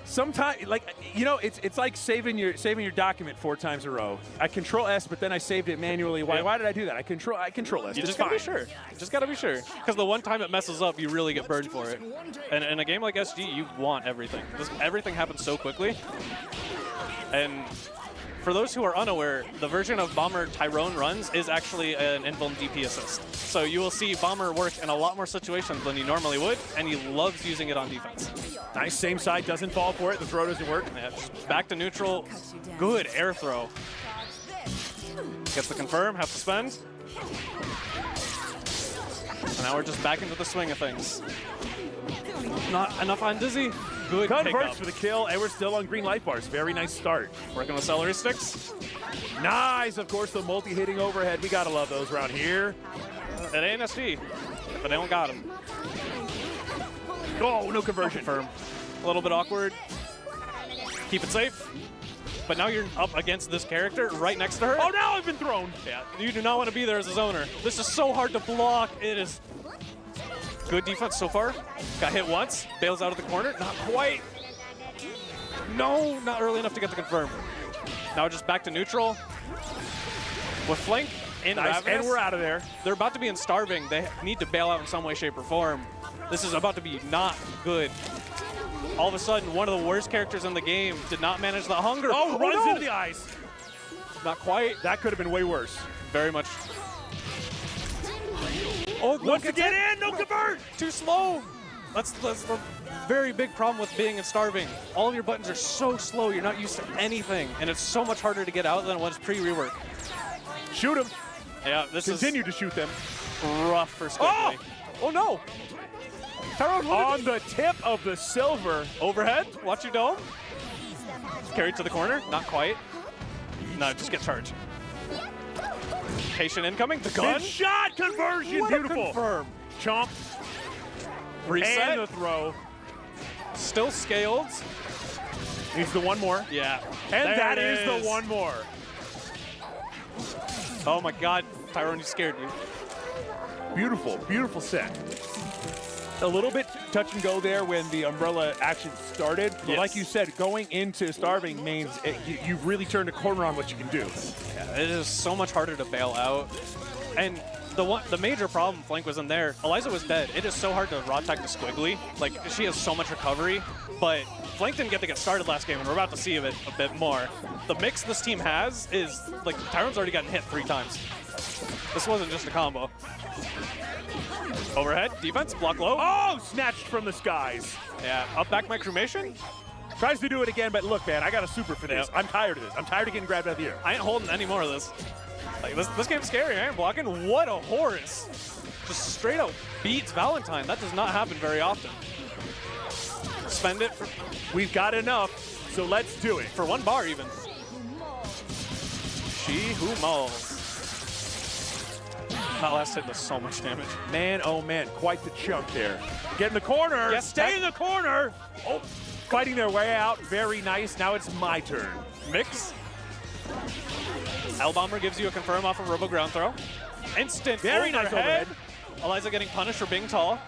Sometimes, like, you know, it's like saving your document 4 times in a row. I control S, but then I saved it manually. Why did I do that? I control S. You just gotta be sure. You just gotta be sure. Because the one time it messes up, you really get burned for it. And in a game like SG, you want everything. Everything happens so quickly. And for those who are unaware, the version of Bomber Tyrone runs is actually an invuln DP assist. So you will see Bomber work in a lot more situations than you normally would, and he loves using it on defense. Nice, same side, doesn't fall for it, the throw doesn't work. Yeah, just back to neutral, good air throw. Gets the confirm, have to spend. And now we're just back into the swing of things. Not enough on Dizzy. Good Converts for the kill, and we're still on green light bars. Very nice start. Working with celery sticks. Nice, of course, the multi-hitting overhead. We gotta love those around here. It ain't SD, but they don't got him. Oh, no conversion. Confirm. A little bit awkward. Keep it safe. But now you're up against this character right next to her. Oh, now I've been thrown. Yeah, you do not want to be there as a zoner. This is so hard to block. It is good defense so far. Got hit once, bails out of the corner. Not quite. No, not early enough to get the confirm. Now just back to neutral. With Flank in Nice, Ravenous, and we're out of there. They're about to be in starving. They need to bail out in some way, shape, or form. This is about to be not good. All of a sudden, one of the worst characters in the game did not manage the hunger. Oh, runs no! into the ice. Not quite. That could have been way worse. Very much. Oh, Once to get in, no convert. Too slow. That's the very big problem with being in starving. All of your buttons are so slow, you're not used to anything, and it's so much harder to get out than when it's pre-rework. Shoot him. Yeah, this Continue to shoot them. is rough for Skullgirls. Oh no! Tyrone on the tip of the silver. Overhead, watch your dome. Carried to the corner, not quite. No, just get charged. Patient incoming, the gun. Good shot conversion, What beautiful. A confirm. Chomp. Reset. And the throw. Still scaled. Needs the one more. Yeah. And There that it is the one more. Oh my God, Tyrone, you scared me. Beautiful, beautiful set. A little bit touch and go there when the umbrella action started. But Yes. like you said, going into starving means you've really turned a corner on what you can do. Yeah, it is so much harder to bail out. And the major problem Flank was in there, Eliza was dead. It is so hard to raw tag to Squiggly. Like, she has so much recovery, but Flank didn't get to get started last game, and we're about to see a bit more. The mix this team has is, like, Tyrone's already gotten hit 3 times. This wasn't just a combo. Overhead, defense, block low. Oh, snatched from the skies. Yeah, up back my cremation. Tries to do it again, but look, man, I got a super for this. Yep. I'm tired of this. I'm tired of getting grabbed out of the air. I ain't holding any more of this. Like, this game's scary. I ain't blocking. What a Horus. Just straight out beats Valentine. That does not happen very often. Spend it for We've got enough, so let's do it. 1 bar even. She who mauls. That last hit does so much damage. Man, oh man, quite the chunk there. Get in the corner. Yes, Stay in the corner. Oh, fighting their way out. Very nice. Now it's my turn. Mix. L-Bomber gives you a confirm off a Robo ground throw. Instant Very nice overhead. Eliza getting punished for being tall.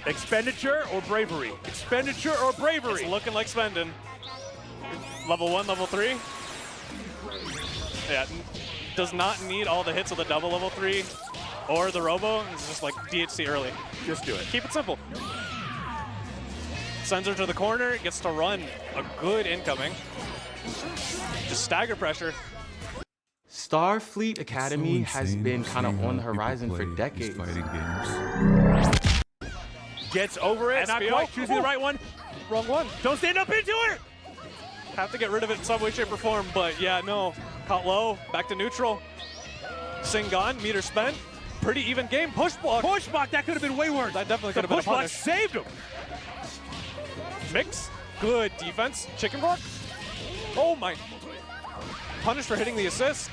Expenditure or bravery? Expenditure or bravery? It's looking like spending. Level 1, level 3. Yeah, does not need all the hits of the double level 3 or the Robo. It's just like DHC early. Just do it. Keep it simple. Sends her to the corner, gets to run a good incoming. Just stagger pressure. Starfleet Academy has been kind of on the horizon for decades. Gets over it. Not SPO. quite choosing the right one. Wrong one. Don't stand up into it. Have to get rid of it in some way, shape, or form, but yeah, no. Caught low, back to neutral. Sing gone, meter spent. Pretty even game. Push block. Push block. That could have been way worse. That definitely could The have been a push block punish. saved him. Mix. Good defense. Chicken block. Oh my. Punished for hitting the assist.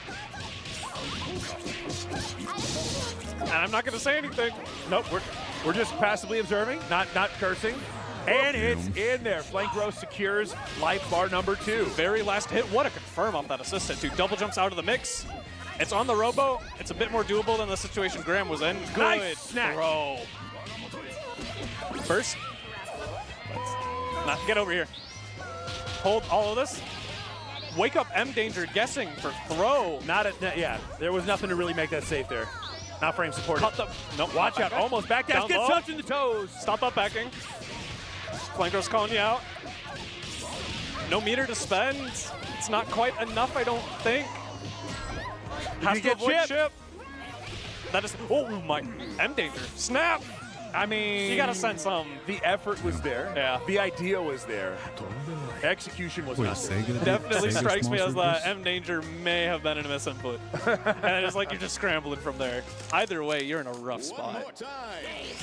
And I'm not going to say anything. Nope. We're just passively observing, not cursing. And it's in there. Flank row secures life bar number 2. Very last hit. What a confirm off that assist hit, too. Double jumps out of the mix. It's on the Robo. It's a bit more doable than the situation Graham was in. Good Nice snatch. throw. First. Get over here. Hold all of this. Wake up M Danger guessing for throw. Yeah, there was nothing to really make that safe there. Not frame supported. Cut the. Nope. Watch out. Almost back down. Gets low. touching the toes. Stop up backing. Flanker's calling you out. No meter to spend. It's not quite enough, I don't think. Has to get avoid chipped. chip. That is. Oh my. M Danger. Snap. I mean, You gotta send some. The effort was there. Yeah. The idea was there. Execution was not there. Definitely strikes me as that M Danger may have been a misinput. And it's like you're just scrambling from there. Either way, you're in a rough spot.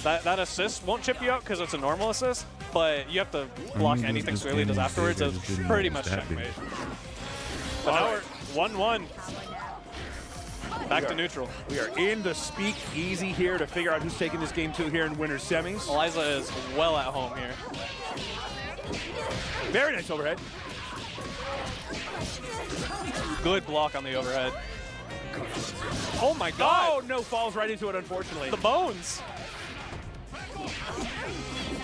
That assist won't chip you out because it's a normal assist, but you have to block anything Squigly does afterwards. It's pretty much checkmate. But 1-1. Back to neutral. We are in the speak easy here to figure out who's taking this game 2 here in winner's semis. Eliza is well at home here. Very nice overhead. Good block on the overhead. Oh my god! Oh no, falls right into it, unfortunately. The bones!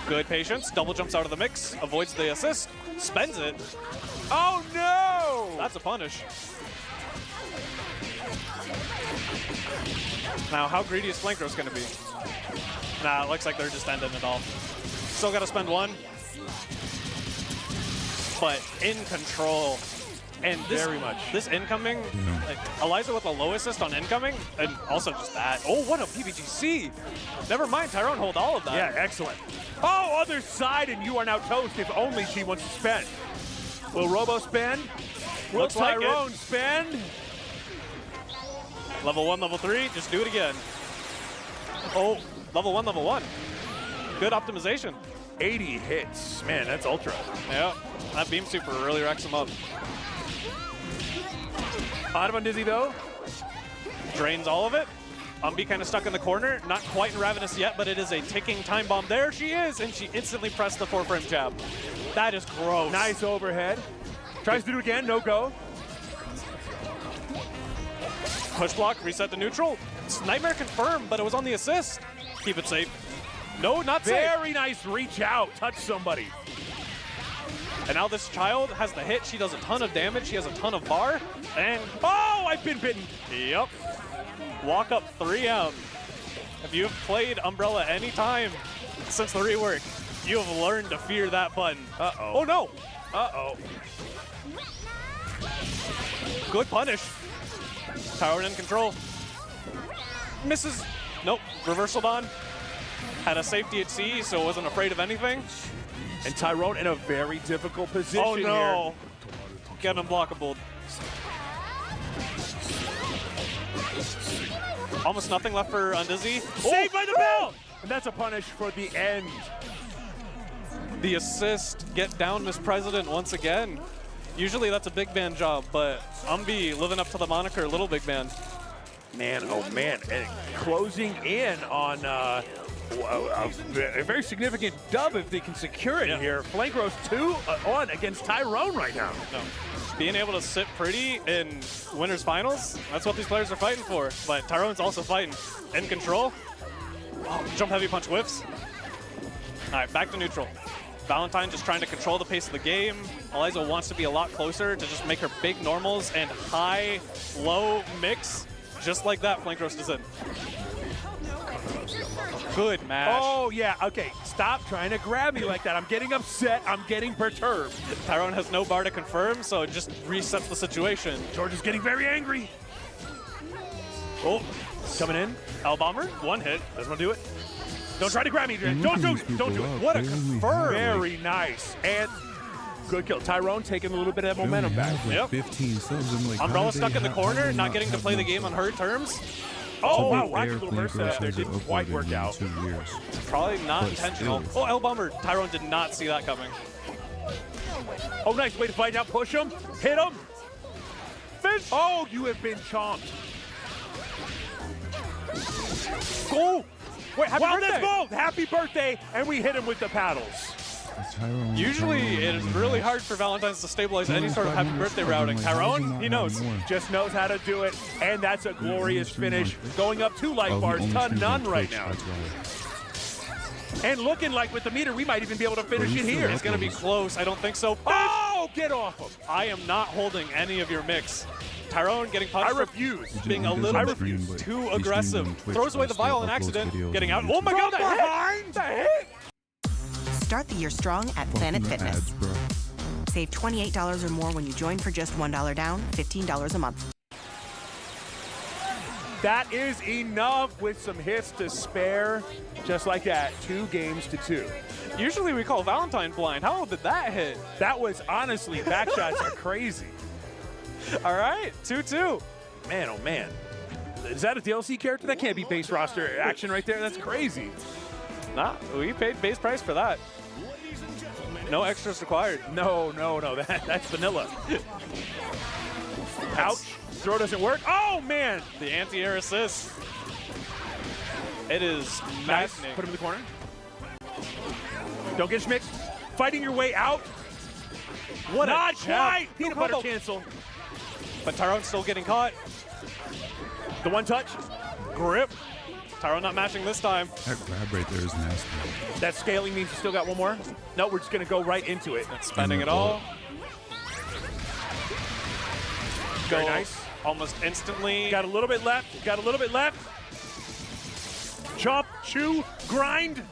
Good patience, double jumps out of the mix, avoids the assist, spends it. Oh no! That's a punish. Now, how greedy is Skullgirls going to be? Nah, it looks like they're just ending it all. Still got to spend 1. But in control. And this, very much. This incoming, like, Eliza with a low assist on incoming, and also just that. Oh, what a PBGC! Never mind, Tyrone hold all of that. Yeah, excellent. Oh, other side, and you are now toast if only she wants to spend. Will Robo spend? Will Looks like Tyrone it. spend? Level 1, level 3, just do it again. Oh, level 1, level 1. Good optimization. 80 hits. Man, that's ultra. Yeah, that beam super really wrecks him up. Out of Dizzy though. Drains all of it. Umbi kind of stuck in the corner. Not quite in Ravenous yet, but it is a ticking time bomb. There she is, and she instantly pressed the 4-frame jab. That is gross. Nice overhead. Tries to do it again, no go. Push block, reset to neutral. It's Nightmare confirmed, but it was on the assist. Keep it safe. No, not safe. Very nice reach out, touch somebody. And now this child has the hit. She does a ton of damage. She has a ton of bar. And oh, I've been bitten. Yep. Walk up 3M. If you've played Umbrella any time since the rework, you have learned to fear that button. Uh-oh. Oh no. Uh-oh. Good punish. Tyrone in control. Misses. Nope. Reversal on. Had a safety at C, so wasn't afraid of anything. And Tyrone in a very difficult position oh no. here. Get unblockable. Almost nothing left for Undizzy. Saved by the bell! And that's a punish for the end. The assist, get down Miss President once again. Usually that's a big man job, but Umbi living up to the moniker Little Big Man. Man, oh man, and closing in on a very significant dub if they can secure it here. Skullgirls 2-1 against Tyrone right now. No. Being able to sit pretty in winners finals, that's what these players are fighting for. But Tyrone's also fighting in control. Oh, jump heavy punch whiffs. All right, back to neutral. Valentine just trying to control the pace of the game. Eliza wants to be a lot closer to just make her big normals and high-low mix. Just like that, Skullgirls is in. Good match. Oh, yeah, okay. Stop trying to grab me like that. I'm getting upset. I'm getting perturbed. Tyrone has no bar to confirm, so it just resets the situation. George is getting very angry. Oh, coming in. L-Bomber, 1 hit. Doesn't want to do it. Don't try to grab me, Adrian. Don't do it. Don't do it. What a confirm. Very nice. And good kill. Tyrone taking a little bit of momentum back. Yep. 15 subs. I'm like, Umbrella stuck in the corner, not getting to play the game on her terms. Oh, wow. Wacky little burst there. Didn't quite work out. 2 years. Probably not intentional. Oh, L-Bomber. Tyrone did not see that coming. Oh, nice way to fight out. Push him. Hit him. Fish. Oh, you have been chomped. Go. Wait, happy birthday. Let's go. Happy birthday. And we hit him with the paddles. Usually it is really hard for Valentine's to stabilize any sort of happy birthday routing. Tyrone, he knows. Just knows how to do it, and that's a glorious finish. Going up 2 life bars to none right now. And looking like with the meter, we might even be able to finish it here. It's going to be close. I don't think so. Oh, get off him. I am not holding any of your mix. Tyrone getting punched. I refuse. Being a little bit too aggressive. Throws away the vial in accident. Getting out. Oh my god, the hit! Start the year strong at Planet Fitness. Save $28 or more when you join for just $1 down, $15 a month. That is enough with some hits to spare. Just like that, 2 games to 2. Usually we call Valentine blind. How did that hit? That was honestly, back shots are crazy. All right, 2-2. Man, oh man. Is that a DLC character? That can't be base roster action right there. That's crazy. Nah, we paid base price for that. No extras required. No, that's vanilla. Ouch. Throw doesn't work. Oh, man. The anti-air assist. It is Nice. maddening. Put him in the corner. Don't get schmixed. Fighting your way out. What Not a jab. quite. Peanut butter Combo. cancel. But Tyrone's still getting caught. The one touch. Grip. Tyrone not matching this time. That grab right there is nasty. That scaling means you still got one more. No, we're just going to go right into it. Spending it all. Very Go nice. almost instantly. Got a little bit left. Got a little bit left. Chop, chew, grind.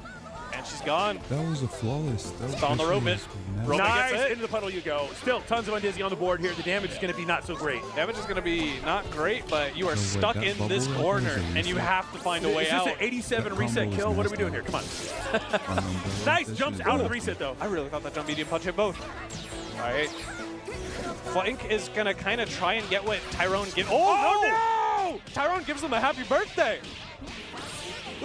And she's gone. That was a flawless. That was on the rope it. Rope Nice. gets it. Into the puddle you go. Still tons of undizzy on the board here. The damage is going to be not so great. Damage is going to be not great, but you are No, wait, stuck that in bubble this right there corner, is a and you reset. have to find a way Is out. this an 87 That reset combo is kill? What are we nasty. doing here? Come on. Nice Nice jumps out of the reset, though. I really thought that jump medium punch hit both. All right. Flank is going to kind of try and get what Tyrone gives. Oh, no! Tyrone gives him a happy birthday.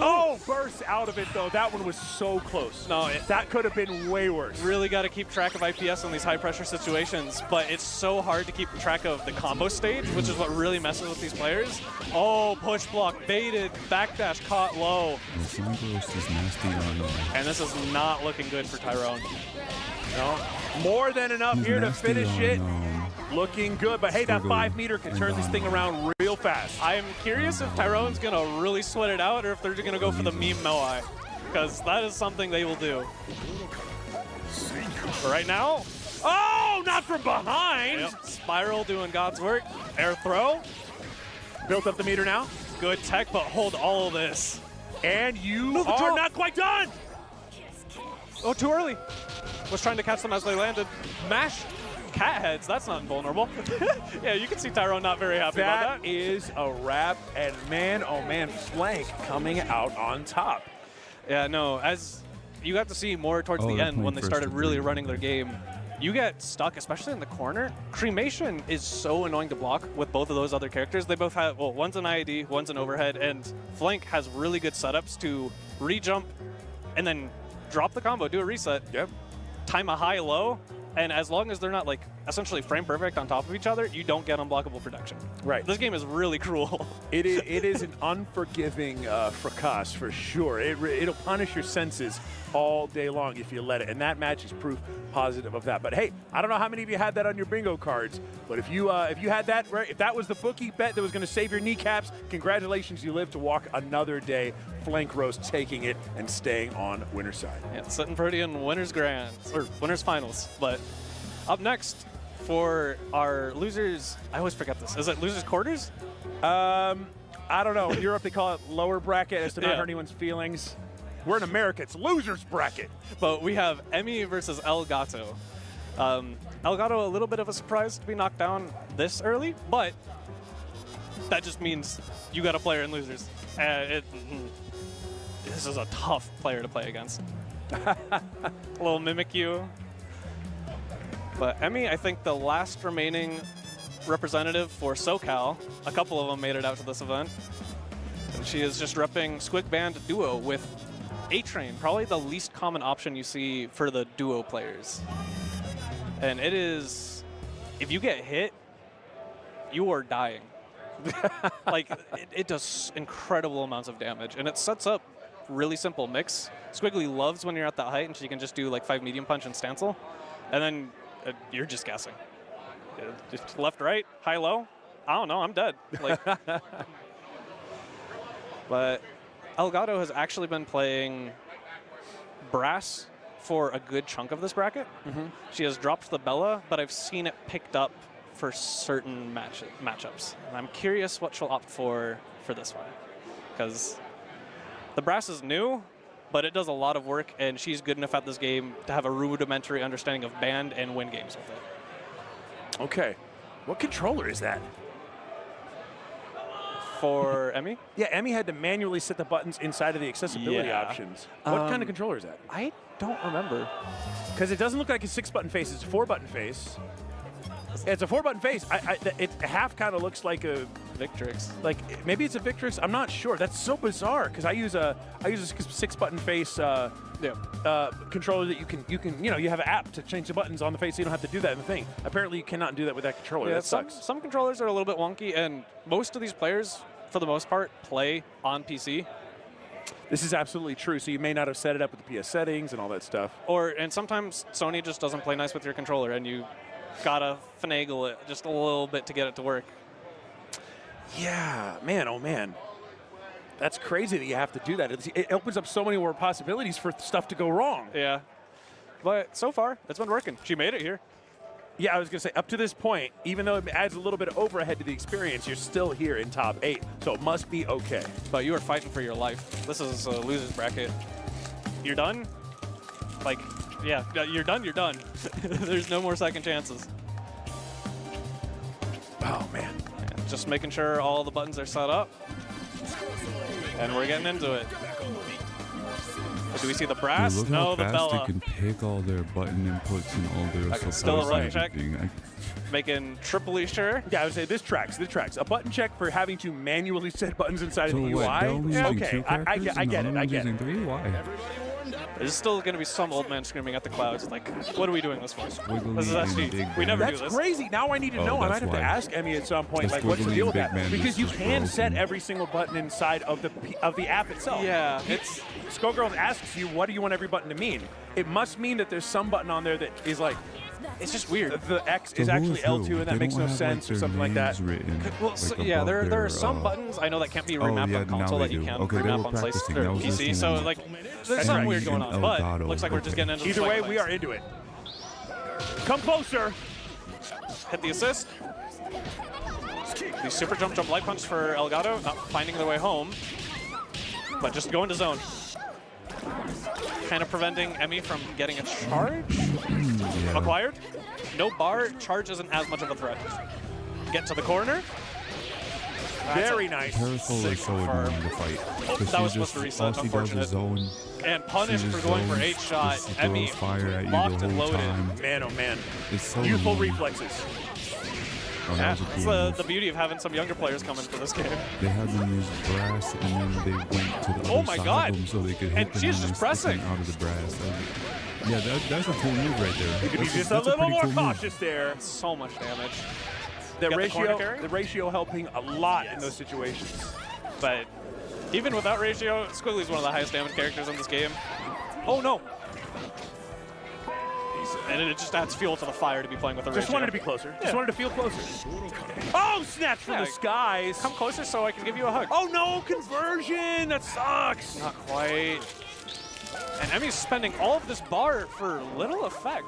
Oh, burst out of it, though. That one was so close. No, that could have been way worse. Really got to keep track of IPS in these high-pressure situations, but it's so hard to keep track of the combo stage, which is what really messes with these players. Oh, push block, baited, backdash, caught low. Skullgirls is nasty on And this is not looking good for Tyrone. No. More than enough He's here to nasty finish on, it. Looking good, but hey, that Skullgirl 5 meter can turn this thing around real fast. I'm curious if Tyrone's going to really sweat it out or if they're going to go for the meme Moai, because that is something they will do. But right now, oh, not from behind. yep, Spiral doing God's work. Air throw. Built up the meter now. Good tech, but hold all of this. And you No, the are drop. not quite done. Oh, too early. Was trying to catch them as they landed. Mash cat heads, that's not invulnerable. Yeah, you can see Tyrone not very happy about That is a wrap, and man, oh man, Flank coming out on top. Yeah, no, as you got to see more towards Oh, the they're end when playing they first started to really three. running their game. You get stuck, especially in the corner. Cremation is so annoying to block with both of those other characters. They both have, well, one's an IED, one's an overhead, and Flank has really good setups to re-jump and then drop the combo, do a reset, time a high-low, and as long as they're not like essentially frame perfect on top of each other, you don't get unblockable protection. Right. This game is really cruel. It is an unforgiving fracas for sure. It'll punish your senses all day long if you let it, and that match is proof positive of that. But hey, I don't know how many of you had that on your bingo cards, but if you had that, if that was the bookie bet that was going to save your kneecaps, congratulations, you live to walk another day. Flank Roast taking it and staying on winner's side. Yeah, sitting pretty in winners grands or winners finals. But up next for our losers, I always forget this. Is it losers quarters? I don't know. In Europe, they call it lower bracket as to not Yeah. hurt anyone's feelings. We're in America. It's losers bracket. But we have Emmy versus El Gato. El Gato, a little bit of a surprise to be knocked down this early, but that just means you got a player in losers. This is a tough player to play against. A little mimic you. But Emmy, I think the last remaining representative for SoCal, a couple of them made it out to this event. And she is just repping Squig Band Duo with A-Train, probably the least common option you see for the duo players. And it is, if you get hit, you are dying. Like, it does incredible amounts of damage, and it sets up really simple mix. Squiggly loves when you're at that height and she can just do like 5 medium punch and stancel, and then you're just guessing. Just left, right, high, low. I don't know, I'm dead. Like, but Elgato has actually been playing Brass for a good chunk of this bracket. She has dropped the Bella, but I've seen it picked up for certain matchups. And I'm curious what she'll opt for this one, because the Brass is new, but it does a lot of work, and she's good enough at this game to have a rudimentary understanding of band and win games with it. Okay. What controller is that? For Emmy? Yeah, Emmy had to manually set the buttons inside of the accessibility Yeah. options. What kind of controller is that? I don't remember. Because it doesn't look like a 6-button face. It's a 4-button face. It's a 4-button face. It half kind of looks like a Victrix. Like maybe it's a Victrix. I'm not sure. That's so bizarre because I use a 6-button face controller that you have an app to change the buttons on the face. So you don't have to do that in the thing. Apparently, you cannot do that with that controller. Yeah, that sucks. Some controllers are a little bit wonky, and most of these players, for the most part, play on PC. This is absolutely true. So you may not have set it up with the PS settings and all that stuff. And sometimes Sony just doesn't play nice with your controller, and you gotta finagle it just a little bit to get it to work. Yeah, man, oh man. That's crazy that you have to do that. It opens up so many more possibilities for stuff to go wrong. Yeah. But so far, it's been working. She made it here. Yeah, I was going to say, up to this point, even though it adds a little bit of overhead to the experience, you're still here in top 8, so it must be okay. But you are fighting for your life. This is a loser's bracket. You're done? Like, yeah, you're done, you're done. There's no more second chances. Oh, man. And just making sure all the buttons are set up. And we're getting into it. Do we see the brass? Dude, look no, how the fast Bella. they can pick all their button inputs and all their Okay, still a right check. everything. Making triply sure. Yeah, I would say this tracks. A button check for having to manually set buttons inside So of the what, UI. they're only using Okay, two I characters get and the it. other I one's get using it. 3? Why? There's still going to be some old man screaming at the clouds like, what are we doing this for? Squiggly This is and SG. big We never man. do That's this. crazy. Now I need to Oh, know. I might that's have to why. ask Emmy at some point, The like, what's the squiggly deal with big that? man Because is you just can set broken. every single button inside of the app itself. Yeah, it's Skullgirls asks you, what do you want every button to mean? It must mean that there's some button on there that is like, it's just weird. the X So is who actually who? L2, and They that makes don't no have, sense like, or something like that. their names written, Well, like, so, yeah, above there their, are some buttons I know that can't be oh, remapped yeah, on console now that they you do. can Okay, they remap were on place practicing. or That was PC. listening So to- like, there's That's something right. weird going on. But Elgato. looks like we're just getting into the Either way, second we place. are into it. Come closer. Hit the assist. The super jump light punch for Elgato, not finding their way home, but just going to zone. Kind of preventing Emmy from getting a charge. Yeah. Acquired. No bar. Charge isn't as much of a threat. Get to the corner. Very nice. Parasol Sick is so confirm. annoying to fight. Oh, 'Cause that she was supposed just, to reset, all she does unfortunate. is zone. And punished She for just going for zones, 8 shot. just throws Emmy fire at you locked the and whole loaded. time. Man, oh man. It's so Youthful annoying. reflexes. Oh, that Yeah, was a that's cool the move. beauty of having some younger players come into this game. They had them use brass, and then they went to the Oh other my side God. of them so they could hit And them she's when just they pressing. stick them out of the brass. Yeah, that's a cool move right there. You could be That's just a that's little pretty more cool move. cautious there. So much damage. The Got the corner carry? ratio helping a lot in those situations. But even without ratio, Squiggly's one of the highest damage characters in this game. Oh no! And it just adds fuel to the fire to be playing with a ratio. Just wanted to be closer. Yeah. Just wanted to feel closer. Oh, snatch from Yeah, the skies. Come closer so I can give you a hug. Oh no, conversion. That sucks. Not quite. And Emmy's spending all of this bar for little effect.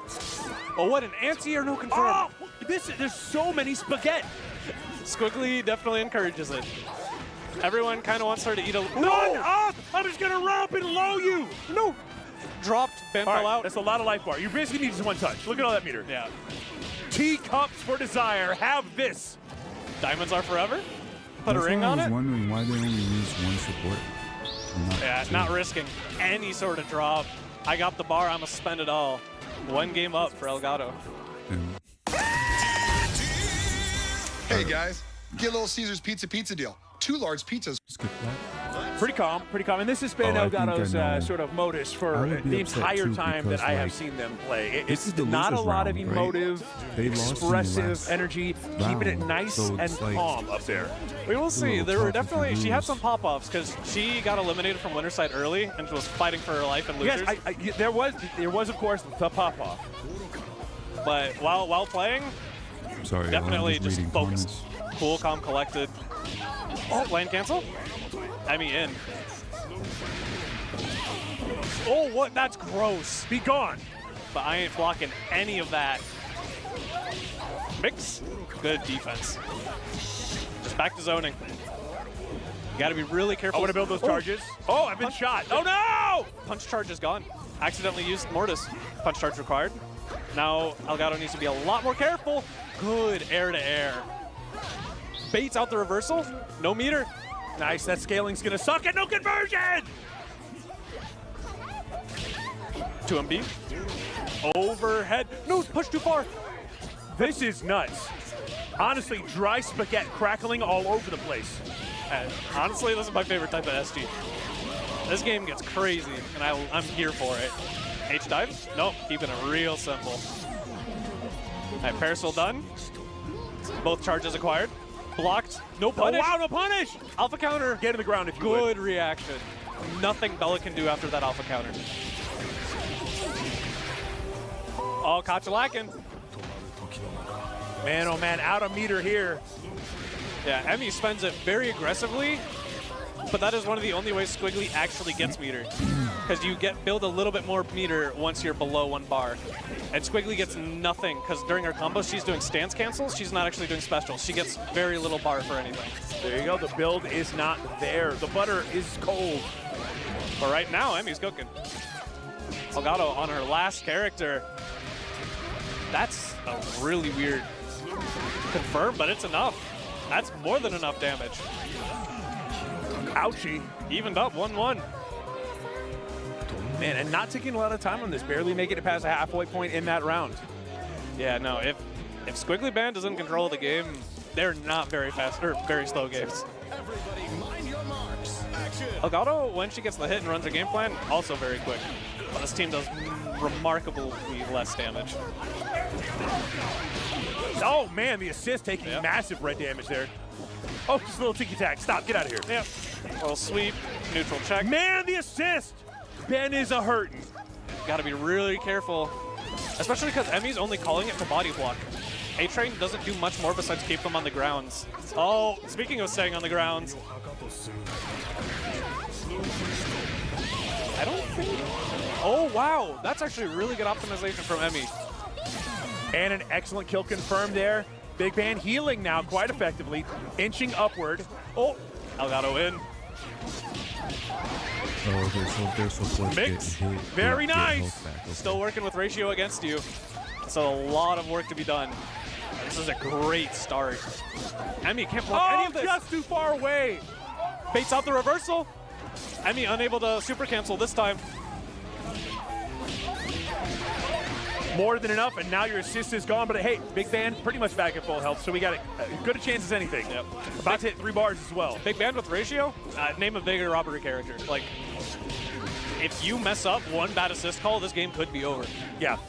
Oh, what an anti-air no confirm. Oh, there's so many spaghetti. Squiggly definitely encourages it. Everyone kind of wants her to eat a... Run up! I'm just gonna run up and low you. No! Dropped, Ben All fell right, out. that's a lot of life bar. You basically need just one touch. Look at all that meter. Yeah. Teacups for desire. Have this. Diamonds are forever? Put a That's ring why on I was it? wondering why they only use one support. and not Yeah, two. not risking any sort of drop. I got the bar, I'm gonna spend it all. One game up for Elgato. And Hey guys, get Little Caesars pizza deal. 2 large pizzas. skip that. Pretty calm, pretty calm. And this has been Oh, I think I Elgato's know. sort of modus I for would be the upset entire too, time that because, I have like, seen them play. this It's is the not a losers lot of round, right? emotive, They lost in the expressive last energy, keeping it round, nice so and it's like- calm up there. We will see. little There were tough if you definitely, she had lose. some pop-offs because she got eliminated from winner side early and was fighting for her life and losers. Yes, there was of course the pop off. But while playing, Sorry, definitely I'm just reading focused. comments. Cool, calm, collected. Oh, land cancel? Emmy in. Oh, what? That's gross. Be gone. But I ain't blocking any of that. Mix. Good defense. Just back to zoning. You gotta be really careful. I want to build those charges. Oh, I've been Punch. shot. Oh no! Punch charge is gone. Accidentally used Mortis. Punch charge required. Now Elgato needs to be a lot more careful. Good air to air. Baits out the reversal. No meter. Nice. That scaling's gonna suck and no conversion. 2MB. Overhead. No, push too far. This is nuts. Honestly, dry spaghetti crackling all over the place. And honestly, this is my favorite type of SG. This game gets crazy, and I'm here for it. H-dive? Nope, keeping it real simple. All right, parasol done. Both charges acquired. Blocked. No punish. Oh, wow, no punish! Alpha counter. Get to the ground if you would. Good reaction. Nothing Bella can do after that alpha counter. Oh, caught you lacking. Man, oh man, out of meter here. Yeah, Emmy spends it very aggressively, but that is one of the only ways Squiggly actually gets meter. Because you build a little bit more meter once you're below 1 bar. And Squiggly gets nothing, because during her combo, she's doing stance cancels. She's not actually doing specials. She gets very little bar for anything. There you go, the build is not there. The butter is cold. But right now, Emmy's cooking. Elgato on her last character. That's a really weird confirm, but it's enough. That's more than enough damage. Ouchie. Evened up 1-1. Man, and not taking a lot of time on this, barely making it past a halfway point in that round. Yeah, no, if Squiggly Band is in control of the game, they're not very fast, or very slow games. Elgato, when she gets the hit and runs her game plan, also very quick. But this team does remarkably less damage. Oh man, the assist taking massive red damage there. Oh, just a little ticky-tack. Stop, get out of here. Yep. Little sweep, neutral check. Man, the assist! Ben is a hurtin'. Gotta be really careful, especially because Emmy's only calling it to body block. A-Train doesn't do much more besides keep them on the grounds. Oh, speaking of staying on the grounds. I don't think... Oh, wow. That's actually really good optimization from Emmy. And an excellent kill confirmed there. Big Band healing now quite effectively, inching upward. Oh, Elgato in. Oh, they're so close. Mix. Very nice. Still working with ratio against you. So a lot of work to be done. This is a great start. Emmy can't block any of this. Just too far away. Baits out the reversal. Emmy unable to super cancel this time. More than enough, and now your assist is gone. But hey, Big Band pretty much back at full health, so we got as good a chance as anything. Yep. About to hit 3 bars as well. Big Band with ratio, name a bigger robbery character. Like, if you mess up one bad assist call, this game could be over. Yeah.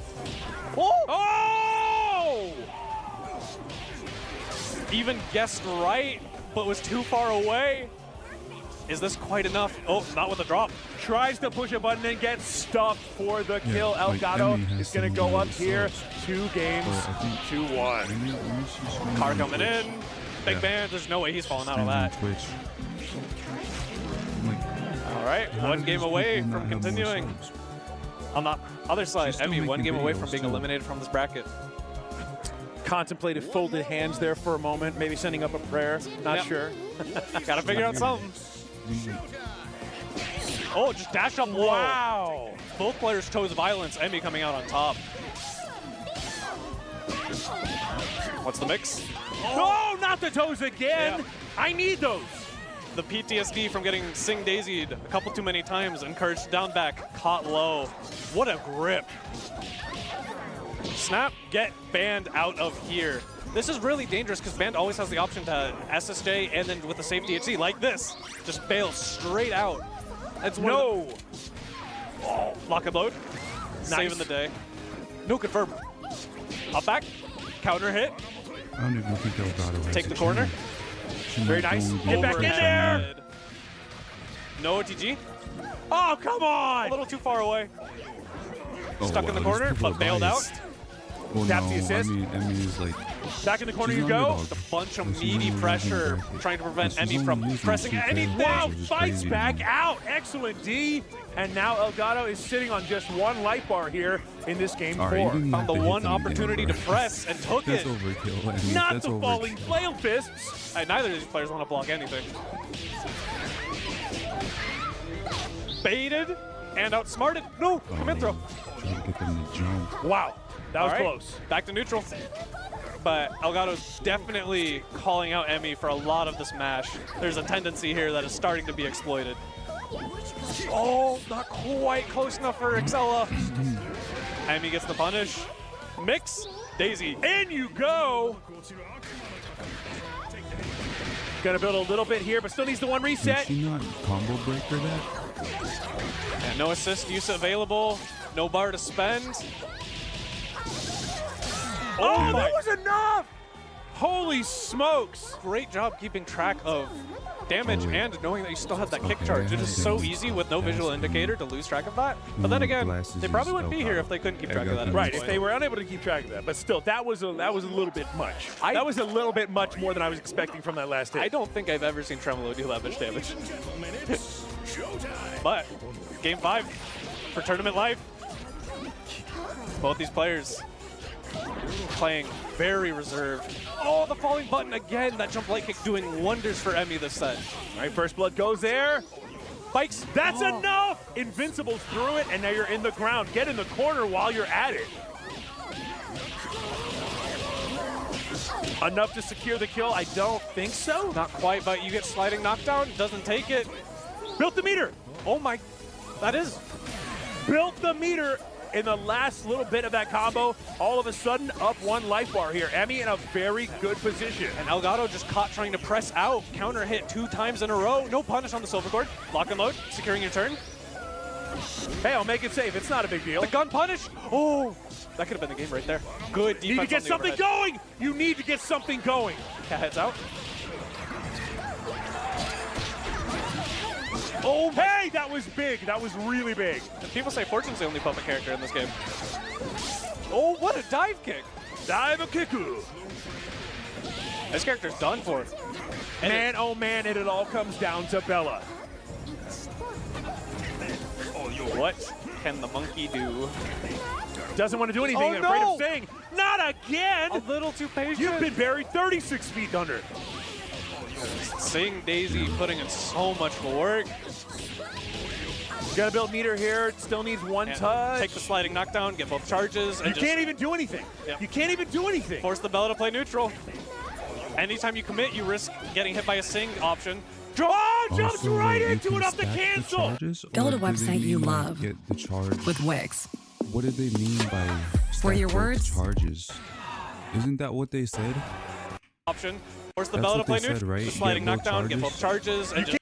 Oh! Oh! Even guessed right, but was too far away. Is this quite enough? Oh, not with a drop. Tries to push a button and gets stuffed for the kill. Elgato is going to go up here. 2 games, 2-1. Car coming in. Big Band, there's no way he's falling out of that. All right, 1 game away from continuing. On the other side, Emmy, 1 game away from being eliminated from this bracket. Contemplated folded hands there for a moment, maybe sending up a prayer. Not sure. Gotta figure out something. Oh, just dash up low. Wow. Both players chose violence. Emmy coming out on top. What's the mix? Oh, not the toes again. Yeah. I need those. The PTSD from getting Sing Daisied a couple too many times. Encouraged down back, caught low. What a grip. Snap, get Band out of here. This is really dangerous because Band always has the option to SSJ and then with the safe DHC like this, just bail straight out. That's no. Oh, lock and load. Nice. Saving the day. No confirm. Up back. Counter hit. I don't even think Elgato has Take the corner. Very nice. Get back in there. No OTG. Oh, come on. A little too far away. Stuck in the corner, but bailed out. Well, Taps the assist. Emmy is like... Back in the corner you go. A bunch of meaty pressure trying to prevent Emmy from pressing anything. Wow, fights back out. Excellent D. And now Elgato is sitting on just 1 life bar here in this game 4. Found the one opportunity to press and took it. That's overkill. Not the falling flail fists. Neither of these players want to block anything. Baited and outsmarted. No, come in throw. Trying to get them to jump. Wow, that was close. Back to neutral. But Elgato's definitely calling out Emmy for a lot of this mash. There's a tendency here that is starting to be exploited. Oh, not quite close enough for Excella. Emmy gets the punish. Mix. Daisy. In you go. Gonna build a little bit here, but still needs the one reset. Did she not combo breaker that? And no assist use available. No bar to spend. Oh, that was enough! Holy smokes! Great job keeping track of damage and knowing that you still have that kick charge. It is so easy with no visual indicator to lose track of that. But then again, they probably wouldn't be here if they couldn't keep track of that. Right, if they were unable to keep track of that. But still, that was a little bit much. That was a little bit much more than I was expecting from that last hit. I don't think I've ever seen Tremolo deal that much damage. But game 5 for tournament life. Both these players playing very reserved. Oh, the falling button again. That jump light kick doing wonders for Emmy this set. All right, first blood goes there. Spikes. That's enough! Invincible's through it, and now you're in the ground. Get in the corner while you're at it. Enough to secure the kill? I don't think so. Not quite, but you get sliding knockdown. Doesn't take it. Built the meter. Oh my, that is. Built the meter. In the last little bit of that combo, all of a sudden, up 1 life bar here. Emmy in a very good position. And Elgato just caught trying to press out. Counter hit 2 times in a row. No punish on the silver cord. Lock and load, securing your turn. Hey, I'll make it safe. It's not a big deal. The gun punish. Oh, that could have been the game right there. Good defense. Need to get something going. You need to get something going. Cat heads out. Oh, hey, that was big. That was really big. And people say Fortune's the only puppet character in this game. Oh, what a dive kick. Dive a kiku. This character's done for. And man, oh man, and it all comes down to Bella. What can the monkey do? Doesn't want to do anything. Oh, Afraid no. of saying, not again. A little too patient. You've been buried 36 feet under. Seeing Daisy putting in so much work. Got to build meter here. It still needs 1 touch. Take the sliding knockdown, get both charges. And you can't even do anything. Yep. You can't even do anything. Force the Bella to play neutral. Anytime you commit, you risk getting hit by a sing option. Jumps right into it off the cancel. Build a website you love Get the charge. with Wix. What did they mean by For your stack both words? charges? Isn't that what they said? Option. Force the That's Bella to what play they said, neutral. right? The sliding Get both knockdown, get both charges. And just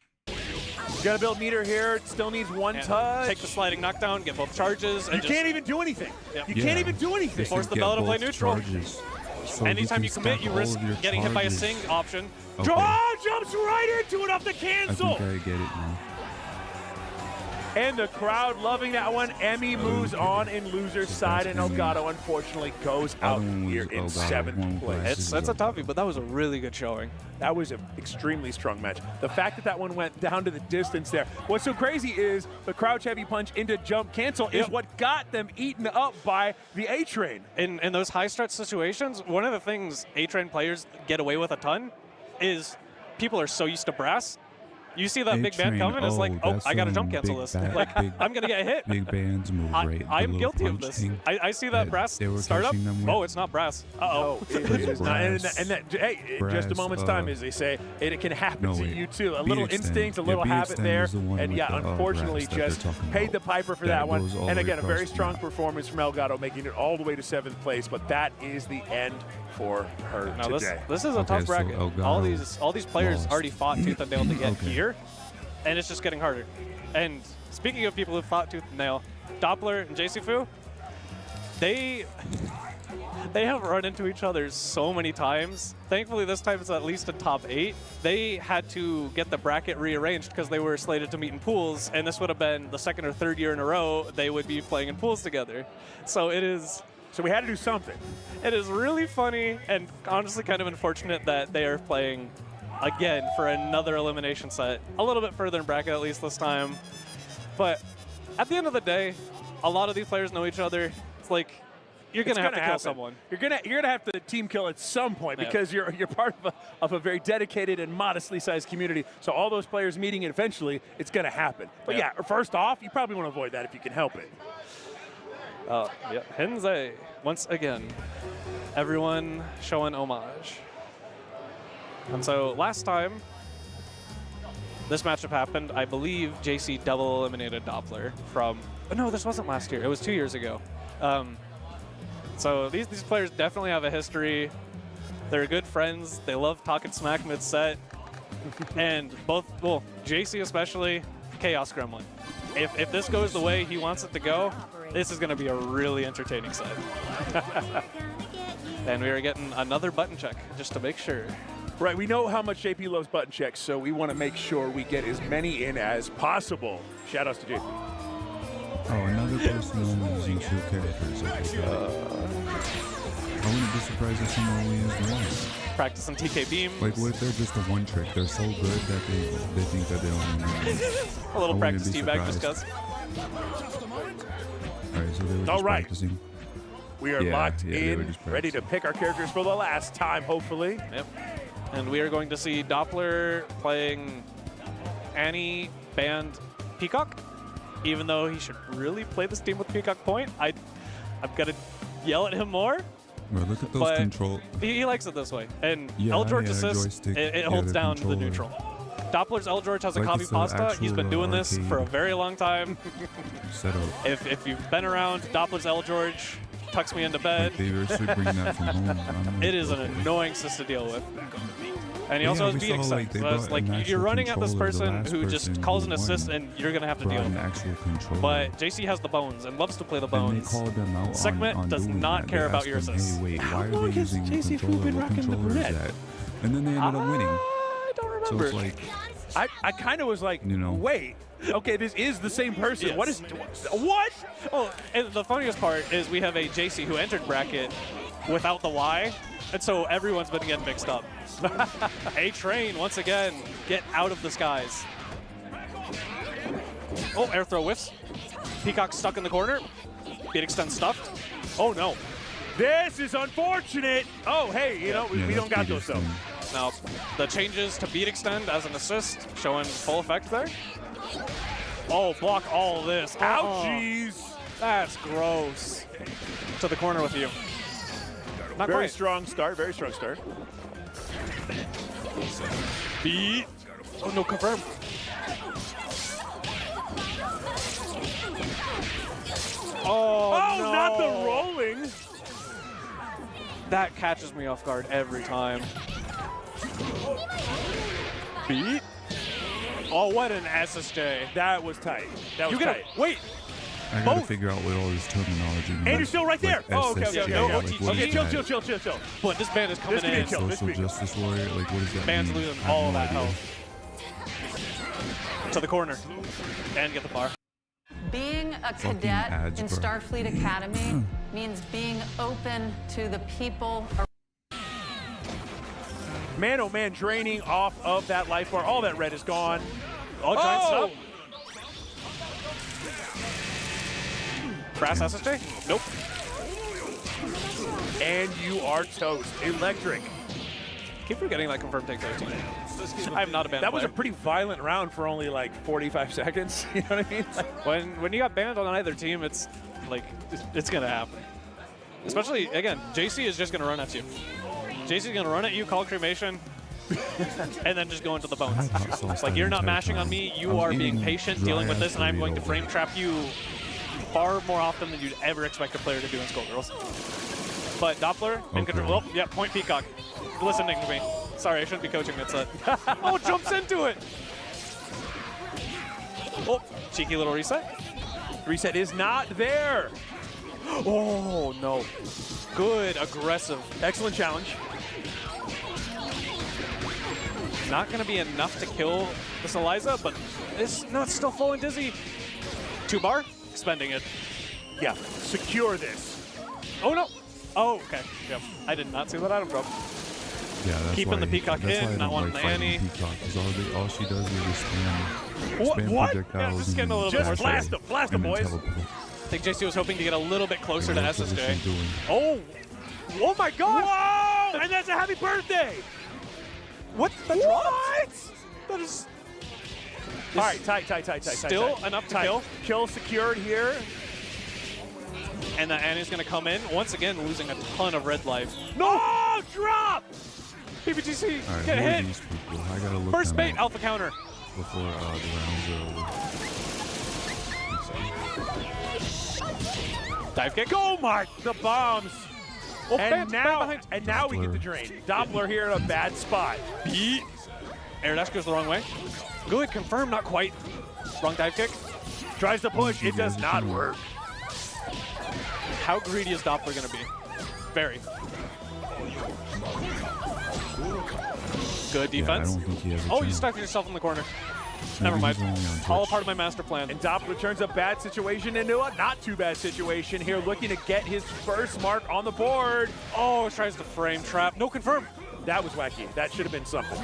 Got to build meter here. It still needs 1 touch. take the sliding knockdown, get both charges. And You can't even do anything. Yep. You can't even do anything. They Force said the get Bella to play both neutral. charges. So Anytime you can commit, stack you all risk of your getting hit by a charges. sing option. Okay. Jumps right into it off the I cancel. think I get it now. And the crowd loving that one. Emmy moves on in loser's side, and Elgato unfortunately goes out here in 7th place. It's a toughie, but that was a really good showing. That was an extremely strong match. The fact that that one went down to the distance there. What's so crazy is the crouch heavy punch into jump cancel is what got them eaten up by the A-Train. In those high stretch situations, one of the things A-Train players get away with a ton is people are so used to brass. You see that big band coming, it's like, oh, I got to jump cancel this. Like, I'm going to get hit. Big bands move right. I'm guilty of this. I see that brass start up. Oh, it's not brass. Uh-oh. No, it is not. And that, hey, in just a moment's time, as they say, it can happen to you too. A little instinct, a little habit there. And yeah, unfortunately just paid the piper for that one. And again, a very strong performance from Elgato, making it all the way to 7th place. But that is the end for her now today. This is a tough bracket. All these players already fought tooth and nail to get here, and it's just getting harder. And speaking of people who fought tooth and nail, Doppler and JC Fu, they have run into each other so many times. Thankfully, this time it's at least a top 8. They had to get the bracket rearranged because they were slated to meet in pools, and this would have been the 2nd or 3rd year in a row they would be playing in pools together. So it is. So we had to do something. It is really funny and honestly kind of unfortunate that they are playing again for another elimination set. A little bit further in bracket at least this time. But at the end of the day, a lot of these players know each other. It's like you're gonna have to kill someone. You're gonna have to team kill at some point because you're part of a very dedicated and modestly sized community. So all those players meeting eventually, it's gonna happen. But yeah, first off, you probably want to avoid that if you can help it. Henze, once again, everyone showing homage. And so last time this matchup happened, I believe JC double eliminated Doppler from, oh no, this wasn't last year, it was 2 years ago. So these players definitely have a history. They're good friends. They love talking smack mid-set. And both, well, JC especially, Chaos Gremlin. If this goes the way he wants it to go, this is going to be a really entertaining set. And we are getting another button check just to make sure. Right, we know how much JP loves button checks, so we want to make sure we get as many in as possible. Shout outs to JP. Oh, another person known as using characters. I wouldn't be surprised if someone only has one. Practicing TK beams. Like, what if they're just a one trick? They're so good that they think that they only need a little practice teabag just cuz. Alright, so they were just practicing. We are locked in, ready to pick our characters for the last time, hopefully. Yep. And we are going to see Doppler playing Annie banned Peacock. Even though he should really play this team with Peacock Point, I'm gonna yell at him more. Bro, look at those control. He likes it this way. And Eldgeorge assist, it holds down the neutral. Doppler's Eldgeorge has a copy pasta. He's been doing this for a very long time. If you've been around, Doppler's Eldgeorge tucks me into bed. They should bring that from home. It is an annoying assist to deal with. And he also has beat extend. So it's like you're running at this person who just calls an assist and you're going to have to deal with it. But JC has the bones and loves to play the bones. Segment does not care about your assists. Hey, wait, why are they using the controller? What controller is that? And then they ended up winning. I don't remember. So it's like, I kind of was like, wait. Okay, this is the same person. Yes. What is what? Oh, and the funniest part is we have a JC who entered bracket without the Y, and so everyone's been getting mixed up. A train once again, get out of the skies. Oh, air throw whiffs. Peacock stuck in the corner. Beat extend stuffed. Oh no. This is unfortunate. Oh, hey, you know, we don't got those though. Now, the changes to beat extend as an assist showing full effect there. Oh, block all this. Ouchies. That's gross. To the corner with you. Not very quite. Strong start, very strong start. Beat. Oh, no, confirm. Oh, no. Not the rolling. That catches me off guard every time. Beat. Oh, what an SSJ. That was tight. That was tight. Wait. I gotta figure out what all this terminology means. And you're still right there. Like okay. SSJ, Chill. But this band is coming in. Social justice warrior, like what does that Band's mean? losing all that health. To the corner. And get the bar. Being a cadet in Starfleet Academy means being open to the people. Man, oh man, draining off of that life bar. All that red is gone. Oh, giant stop. Brass SSJ? Nope. And you are toast. Electric. Keep forgetting that confirmed take 13. I am not a banned That was a pretty violent round for only like 45 seconds. You know what I mean? Like, when you got banned on either team, it's like, it's going to happen. Especially, again, JC is just going to run at you. JC's going to run at you, call cremation, and then just go into the bones. Like, you're not mashing on me, you are being patient, dealing with this, and I'm going to frame trap you far more often than you'd ever expect a player to do in Skullgirls. But Doppler, in control. Oh, yeah, point Peacock. Listening to me. Sorry, I shouldn't be coaching that set. Oh, jumps into it! Oh, cheeky little reset. Reset is not there. Oh, no. Good, aggressive. Excellent challenge. Not going to be enough to kill this Eliza, but it's still full and dizzy. 2-bar, expending it. Yeah, secure this. Oh, no. Oh, okay. Yep. I did not see that item drop. Yeah, that's keeping the Peacock in, not wanting the Annie. Peacock, all she does is just spam projectiles. Yeah, just getting a little bit more blast them, boys. I think JC was hoping to get a little bit closer to SSJ. Oh my God! Whoa! And that's a happy birthday. What? That dropped? That is. All right, tight. Still enough to kill. Kill secured here. And the Annie's gonna come in once again, losing a ton of red life. No! Oh, drop! PBGC, right, get hit. I gotta look First bait, alpha counter. Before the rounds are over. Dive kick. Go, Mark! The bombs. Oh, and behind. now we get the drain. Doppler here in a bad spot. Beat. Air dash goes the wrong way. Good, confirm, not quite. Wrong dive kick. Tries to push, it does not work. How greedy is Doppler gonna be? Very. Good defense. Oh, you stuck yourself in the corner. Never mind. All a part of my master plan. And Doppler turns a bad situation into a not too bad situation here, looking to get his first mark on the board. Oh, tries to frame trap. No confirm. That was wacky. That should have been something.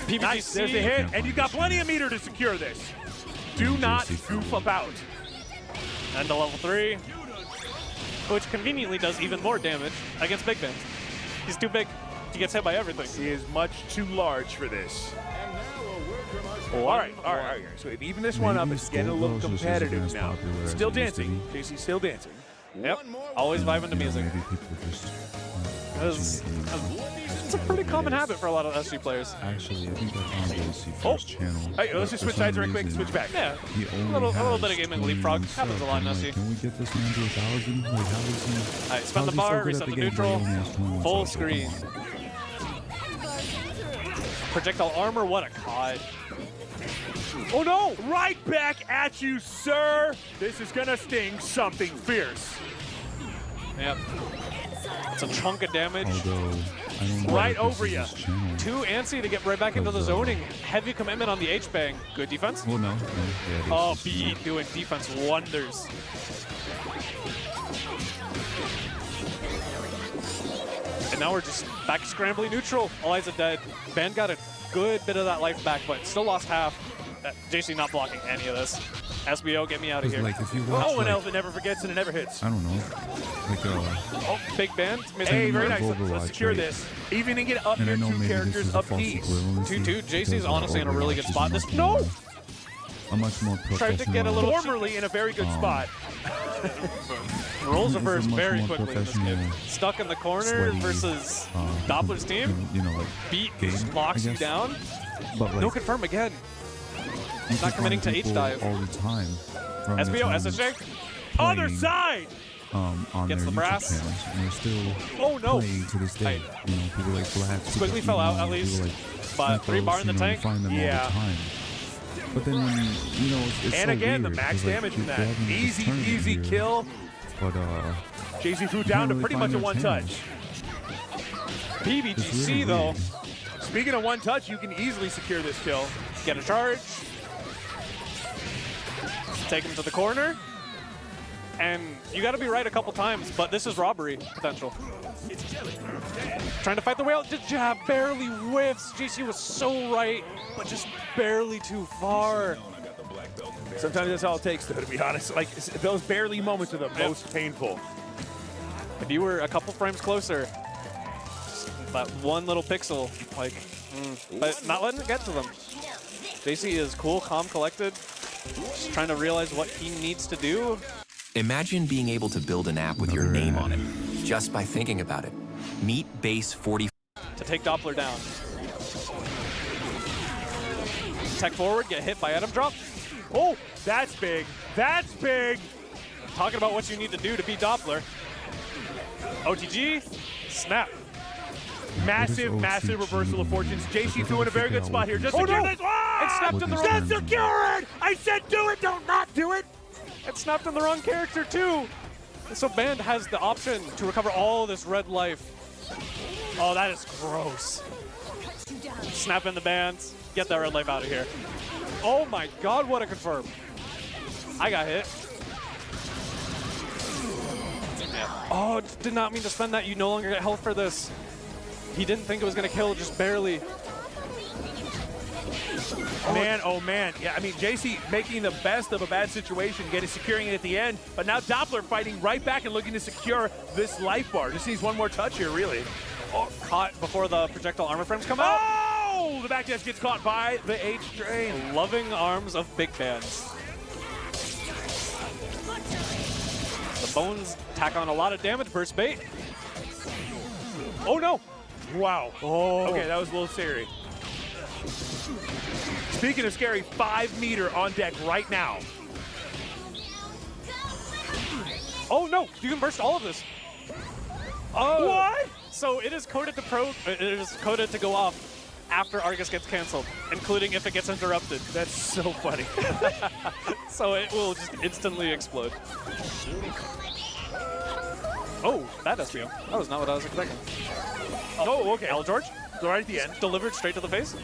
PBGC. Nice, there's the hit, and you've got plenty of meter to secure this. Do not goof about. And the level 3, which conveniently does even more damage against Big Ben. He's too big. He gets hit by everything. He is much too large for this. All right. So even this one up, it's getting a little competitive now. Still dancing. JC's still dancing. Yep. Always vibing to music. It's a pretty common habit for a lot of SG players. Actually, I think I found JC first channel. Hey, let's just switch sides real quick. Switch back. Yeah. A little bit of gaming leapfrog. Happens a lot in SG. Can we get this man to 1,000? Like, how is he? All right, spend the bar, reset the neutral, full screen. Projectile armor, what a COD. Oh no! Right back at you, sir! This is gonna sting something fierce. Yep. It's a chunk of damage. Right over you. Too antsy to get right back into the zoning. Heavy commitment on the H-bang. Good defense. Well, no. Yeah, oh, Beat doing defense wonders. And now we're just back scrambling neutral. Eliza dead. Ben got a good bit of that life back, but still lost half. JC not blocking any of this. SBO, get me out of here. Like, if you watch, an elephant never forgets and it never hits. I don't know. Like, oh, big band. Hey, very nice. Let's secure this. Even and get up here 2 characters up these. 2-2. JC's honestly in a really good spot. This no. A much more tried to get a little formerly in a very good spot. Rolls reverse very quickly in this game. Stuck in the corner versus Doppler's team. You know, like Beat locks you down. But like, no confirm again. Not committing to H-dive. All the time. SBO, SSJ. Other side! On gets their the brass. channels, and they're still playing to this day. You know, people like Black. Squiggly fell out at least. But 3 bar in the tank. Find them all the time. But then when you know, it's and so again, weird, the max damage from that. Easy here, kill. But JC threw down to pretty much a one-touch. PBGC really though. Speaking of one-touch, you can easily secure this kill. Get a charge. Take him to the corner. And you got to be right a couple times, but this is robbery potential. Trying to fight the way out. The jab barely whiffs. JC was so right, but just barely too far. Sometimes that's all it takes, though, to be honest. Like, those barely moments are the most painful. If you were a couple frames closer, that one little pixel, like, but not letting it get to them. JC is cool, calm, collected, just trying to realize what he needs to do. Imagine being able to build an app with your name on it, just by thinking about it. Meet Base 40. To take Doppler down. Tech forward, get hit by Atom Drop. Oh, that's big. That's big. Talking about what you need to do to beat Doppler. OTG, snap. Massive reversal of fortunes. JC threw in a very good spot here. Just secure this. It snapped in the wrong. Just secure it! I said do it, don't not do it! It snapped in the wrong character too. So Band has the option to recover all this red life. Oh, that is gross. Snap in the bands. Get that red life out of here. Oh my god, what a confirm. I got hit. Oh, did not mean to spend that. You no longer get health for this. He didn't think it was going to kill, just barely. Man, oh man. Yeah, I mean, JC making the best of a bad situation, securing it at the end, but now Doppler fighting right back and looking to secure this life bar. Just needs one more touch here, really. Oh, caught before the projectile armor frames come out. Oh! The back dash gets caught by the H-Train. Loving arms of big bands. The bones tack on a lot of damage, burst bait. Oh no! Wow. Oh. Okay, that was a little scary. Speaking of scary, 5 meter on deck right now. Oh no, you can burst all of this. Oh! What? So it is coded to go off after Argus gets canceled, including if it gets interrupted. That's so funny. So it will just instantly explode. Oh, that SBM. That was not what I was expecting. Oh, okay. L George, Right at the end. delivered straight to the face.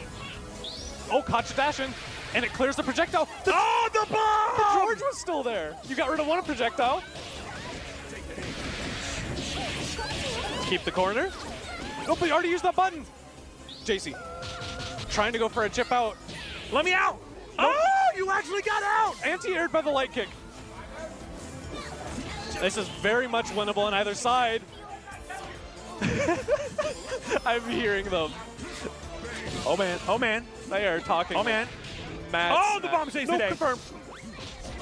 Oh, caught Dashin, and it clears the projectile. The bomb! The George was still there. You got rid of one projectile. Keep the corner. Oh, but you already used that button. JC, trying to go for a chip out. Let me out! Nope. Oh, you actually got out! Anti-aired by the light kick. This is very much winnable on either side. I'm hearing them. Oh man, oh man. They are talking. Oh man. Mad Oh, the smack. bomb saves No today. confirm.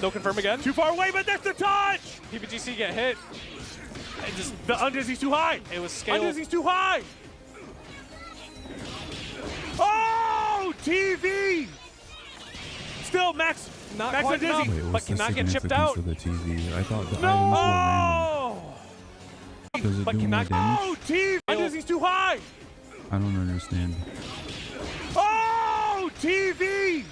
No confirm again. Too far away, but that's the touch! PBGC get hit. It just, The undizzy's too high! it was scaled. Undizzy's too high! Oh, TV! Still, Max. Not Max quite enough. Undizzy. Wait, But what's the cannot get chipped significance out. of the TV? I thought the items were Oh! random. Does it But do more cannot- damage? Oh, TV! Undizzy's too high! I don't understand. Oh, TV!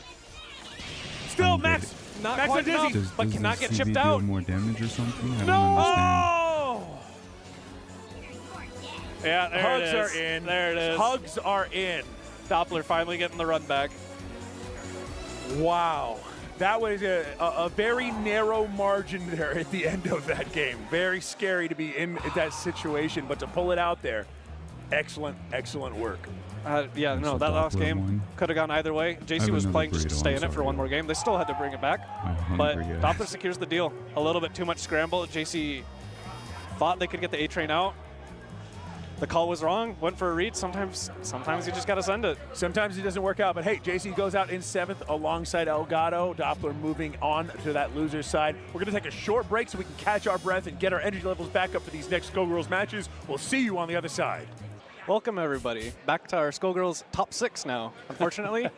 Still, don't get Max. it. Not Max quite Undizzy. enough. But cannot does get the chipped TV out. deal more damage or something? I No! don't understand. Oh! Yeah, there Hugs it is. are in. There it is. Hugs are in. Doppler finally getting the run back. Wow. That was a very narrow margin there at the end of that game. Very scary to be in that situation, but to pull it out there, excellent, excellent work. Yeah, no, So that last Doppler game won. could have gone either way. I JC have was another playing just to burrito, stay I'm in it for sorry. one more game. They still had to bring it back. I'm But hungry, yeah. Doppler secures the deal. A little bit too much scramble. JC thought they could get the A-Train out. The call was wrong. Went for a read. Sometimes you just got to send it. Sometimes it doesn't work out, but hey, JC goes out in 7th alongside Elgato. Doppler moving on to that loser's side. We're going to take a short break so we can catch our breath and get our energy levels back up for these next Skullgirls matches. We'll see you on the other side. Welcome, everybody. Back to our Skullgirls top 6 now. Unfortunately,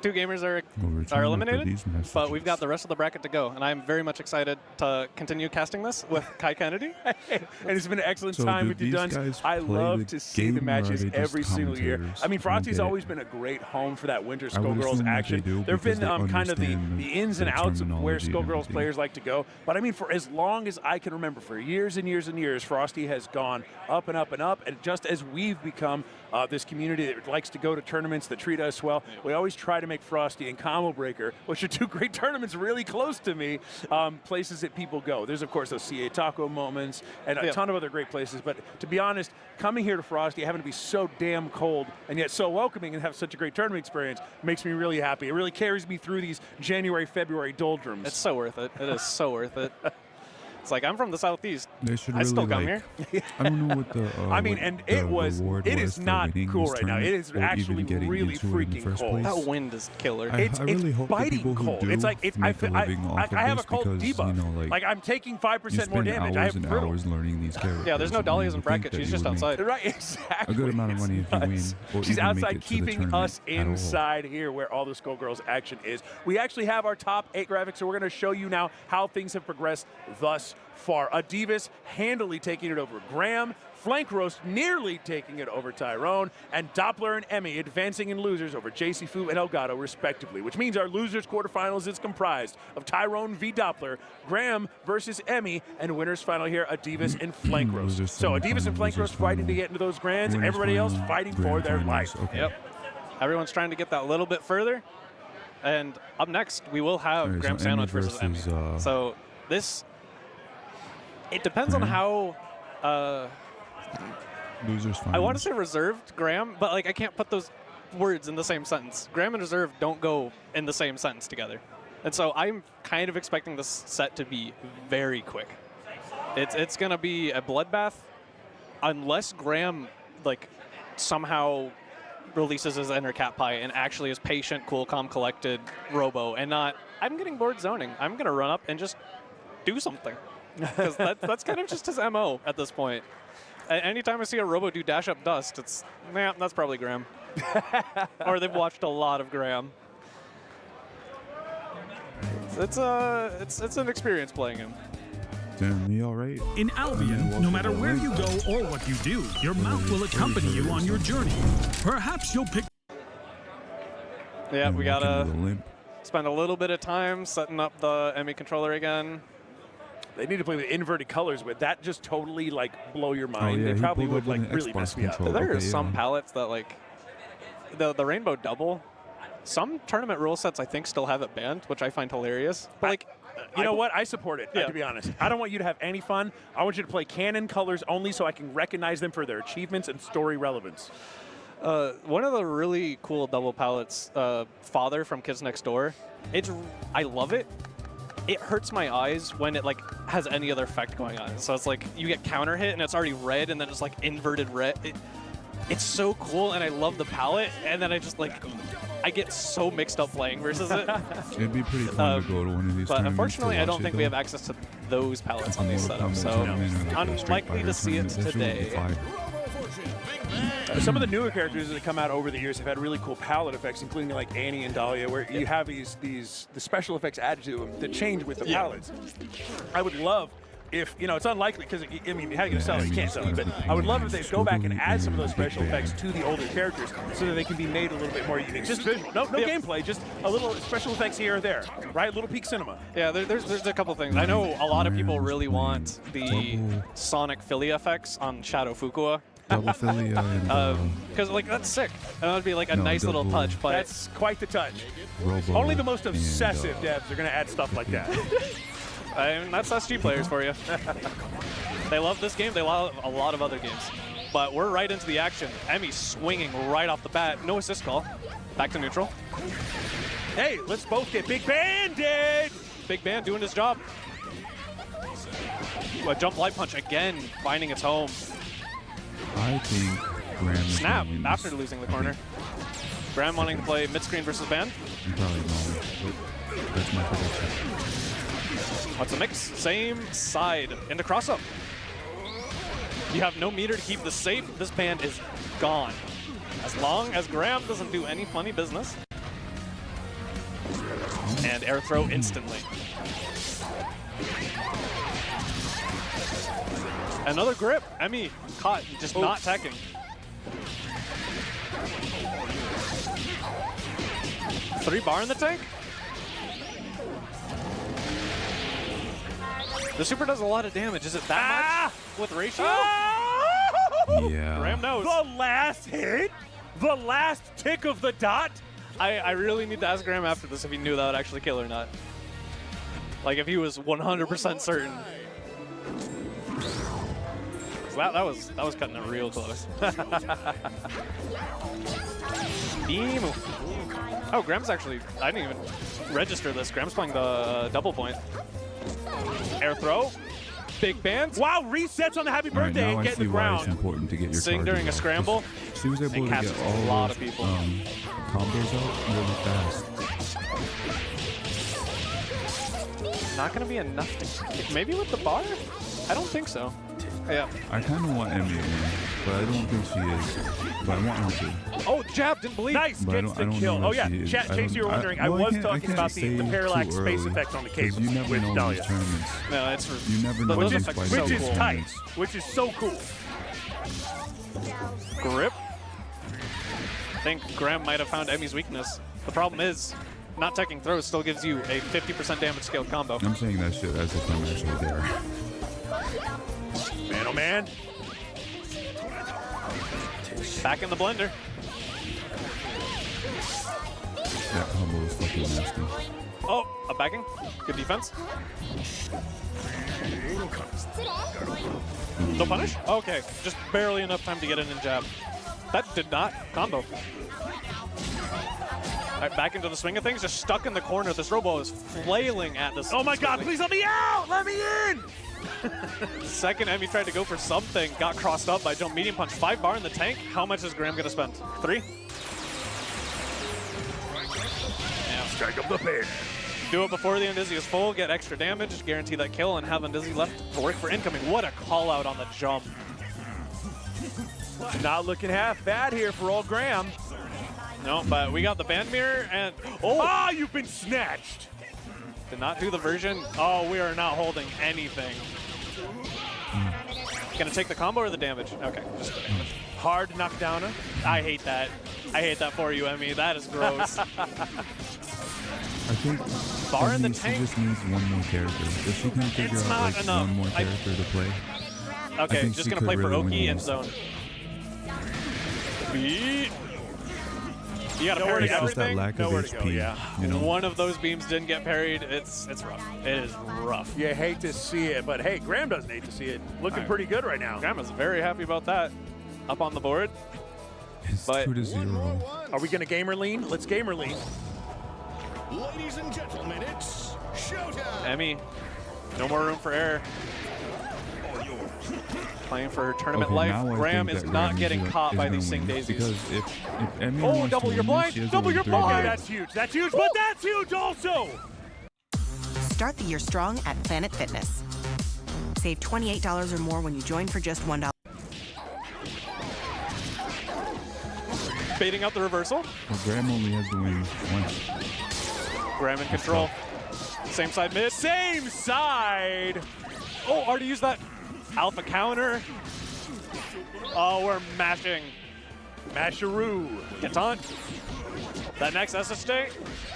2 gamers are eliminated, but we've got the rest of the bracket to go, and I'm very much excited to continue casting this with Kai Kennedy. And it's been an excellent So time do with you, these Duns. guys I play love the to see the game, or are matches they just every single year. commentators? I mean, I don't Frosty's get it. always been a great home for that Winter I would Skullgirls assume that action. they do There have because been they kind of the understand ins and the outs of where terminology and Skullgirls everything. players like to go. But I mean, for as long as I can remember, for years and years and years, Frosty has gone up and up and up. And just as we've become this community that likes to go to tournaments that treat us well, we always try to make Frosty and Combo Breaker, which are 2 great tournaments really close to me, places that people go. There's, of course, those CA Taco moments and a ton of other great places. But to be honest, coming here to Frosty, having to be so damn cold and yet so welcoming and have such a great tournament experience makes me really happy. It really carries me through these January, February doldrums. It's so worth it. It is so worth it. It's like, I'm from the Southeast. They should I really still come like, here. I don't know what the. I mean, what and the it was, reward it was is for not winning cool this right now. It tournament is or even actually getting really into it in the freaking first cold. place. That wind is killer. I It's really hope the biting people who cold. do It's like it's, make a living off I of have a this cold because, debuff. you know, like, I'm taking you 5% more spend damage. I hours have and brittle. hours learning these characters. Yeah, there's no and dahlias you in would think bracket. that She's you just would make outside. Right, exactly. a good amount of money if you win. Nuts. Or She's even make outside it to the keeping tournament us at all. inside here where all the Skullgirls action is. We actually have our top 8 graphics, so we're going to show you now how things have progressed thus far. Adivas handily taking it over Graham, Flank Roast nearly taking it over Tyrone, and Doppler and Emmy advancing in losers over JC Fu and Elgato respectively, which means our losers quarterfinals is comprised of Tyrone v Doppler, Graham versus Emmy, and winners final here, Adivas and Flank Roast. Losers So Adivas and Flank losers Roast fighting to final, get into those grands, winners everybody else final, fighting for grand their finals. life. Okay. Yep. Everyone's trying to get that little bit further. And up next, we will have Alright, Graham so Emmy Sandwich versus Emmy. versus, So this, it depends on Graham? how, Losers finals. I want to say reserved Graham, but like I can't put those words in the same sentence. Graham and reserve don't go in the same sentence together. And so I'm kind of expecting this set to be very quick. It's going to be a bloodbath unless Graham like somehow releases his inner cat pie and actually is patient, cool, calm, collected Robo and not, I'm getting bored zoning. I'm going to run up and just do something. Because that's kind of just his MO at this point. Anytime I see a Robo do dash up dust, it's, nah, that's probably Graham. Or they've watched a lot of Graham. It's an experience playing him. Damn, you all right? In Albion, no matter where you go or what you do, your mount will accompany you on your journey. Perhaps you'll pick... Yeah, we gotta spend a little bit of time setting up the Emmy controller again. They need to play with inverted colors, but that just totally like blow your mind. Oh, yeah, they probably would like an really Xbox mess me up. controller. There are Okay, some yeah. palettes that like the rainbow double. Some tournament rule sets I think still have it banned, which I find hilarious. But like, you know what? I support it, Yeah. to be honest. I don't want you to have any fun. I want you to play canon colors only so I can recognize them for their achievements and story relevance. one of the really cool double palettes, Father from Kids Next Door. I love it. It hurts my eyes when it like has any other effect going on. So it's like you get counter hit and it's already red and then it's like inverted red. It's so cool and I love the palette, and then I just like I get so mixed up playing versus it. It'd be pretty fun to go to one of these But tournaments unfortunately, to I don't watch think it, we have though. access to those palettes on these Mortal setups, Kombat so tournament or, like, a Street unlikely to Fighter see it tournament. That shit would be today. fire. Some of the newer characters that have come out over the years have had really cool palette effects, including like Annie and Dahlia, where you have the special effects added to them that change with the palettes. I would love if, you know, it's unlikely because, I mean, how are you going to sell it? You can't sell it. But I would love if they go back and add some of those special effects to the older characters so that they can be made a little bit more unique. Just visual. No gameplay, just a little special effects here or there, right? Little peak cinema. Yeah, there's a couple things. I know a lot of people really want the Sonic Philly effects on Shadow Fukua. Double Philly and Because like that's sick. And that would be like a nice little double- touch, but That's quite the touch. Robo Only the most and, obsessive devs are going to add stuff like that. I mean, that's SG players for you. They love this game. They love a lot of other games. But we're right into the action. Emmy swinging right off the bat. No assist call. Back to neutral. Hey, let's both get Big Banded! Big Band doing his job. A jump light punch again, finding its home. I think Graham is Snap gonna win after this. losing the corner. Graham wanting to play mid-screen versus Band. You probably know, but that's my prediction. What's the mix? Same side into cross-up. You have no meter to keep this safe. This Band is gone. As long as Graham doesn't do any funny business. And air throw instantly. Another grip. Emmy caught, just not teching. Three bar in the tank. The super does a lot of damage. Is it that much with ratio? Yeah. Graham knows. The last hit? The last tick of the dot? I really need to ask Graham after this if he knew that would actually kill or not. Like if he was 100% certain. That was cutting it real close. Beam. Oh, Graham's actually, I didn't even register this. Graham's playing the double point. Air throw. Big Band. Wow, resets on the happy birthday now and I get in see the why ground. it's important to get your Sing charges during a out, 'cause scramble. She was able to catches get all a lot those, of people. combos out really fast. Not going to be enough to, maybe with the bar? I don't think so. Yeah. I kind of want Emmy to win, but I don't think she is. But I want her to. Oh, jab didn't bleed. Nice, But I gets don't the know kill. if Oh yeah, she is. chat, I Chase, you were don't- wondering. I well, was can't- talking can't about say the too parallax space early, effect on the 'cause cable you never with know in Dahlia. these tournaments. No, it's You never know those these effects are fights so Which is cool. tight, which is so cool. Grip. I think Graham might have found Emmy's weakness. The problem is, not teching throws still gives you a 50% damage scaled combo. I'm saying that shit as if I'm actually there. Man, oh man. Back in the blender. That combo was fucking nasty. Oh, a backing. Good defense. No punish? Okay, just barely enough time to get in and jab. That did not combo. All right, back into the swing of things, just stuck in the corner. This Robo is flailing at this. Oh my god, please let me out! Let me in! Second Emmy tried to go for something, got crossed up by jump medium punch. 5 bar in the tank. How much is Graham gonna spend? 3? Strike up the pin. Do it before the Undizzy is full, get extra damage, guarantee that kill, and have Undizzy left to work for incoming. What a call out on the jump. Not looking half bad here for old Graham. No, but we got the band mirror and oh, you've been snatched. Did not do the version. Oh, we are not holding anything. Gonna take the combo or the damage? Okay, just the damage. Hard knockdown. I hate that. I hate that for you, Emmy. That is gross. I think Bar in the she tank. just needs one more character. If she can figure out like one more character to play. Okay, just gonna play for Oki and zone. Beat. You gotta parry everything. Nowhere to go, yeah. You know? One of those beams didn't get parried. It's rough. It is rough. You hate to see it, but hey, Graham doesn't hate to see it. Looking pretty good right now. Graham is very happy about that. Up on the board. It's but 2-0. Are we gonna gamer lean? Let's gamer lean. Ladies and gentlemen, it's showtime. Emmy, no more room for error. Playing for tournament life. Graham is not getting caught by these Sing Daisies. Because if Emmy oh, wants double to your win blind! this, she Double your has to win blind! That's huge. That's huge, but that's huge also. Start the year strong at Planet Fitness. Save $28 or more when you join for just $1. Baiting out the reversal. Well, Graham only has to win once. Graham in control. Same side mid. Same side! Oh, already used that alpha counter. Oh, we're mashing. Masharoo. Gets on. That next SSJ,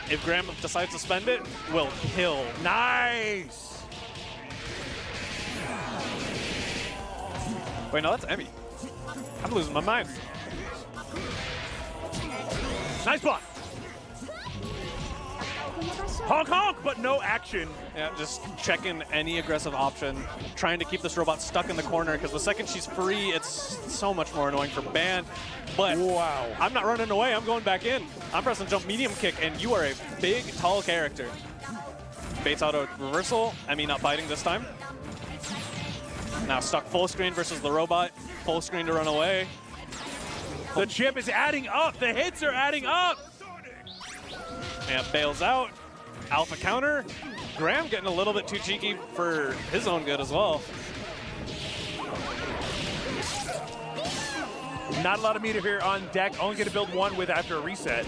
if Graham decides to spend it, will kill. Nice. Wait, no, that's Emmy. I'm losing my mind. Nice block. Honk honk, but no action. Yeah, just checking any aggressive option, trying to keep this robot stuck in the corner, because the second she's free, it's so much more annoying for Ban. But wow, I'm not running away, I'm going back in. I'm pressing jump medium kick, and you are a big, tall character. Baits out a reversal, Emmy not biting this time. Now stuck full screen versus the robot, full screen to run away. The chip is adding up, the hits are adding up. And bails out. Alpha counter. Graham getting a little bit too cheeky for his own good as well. Not a lot of meter here on deck. Only going to build one with after a reset.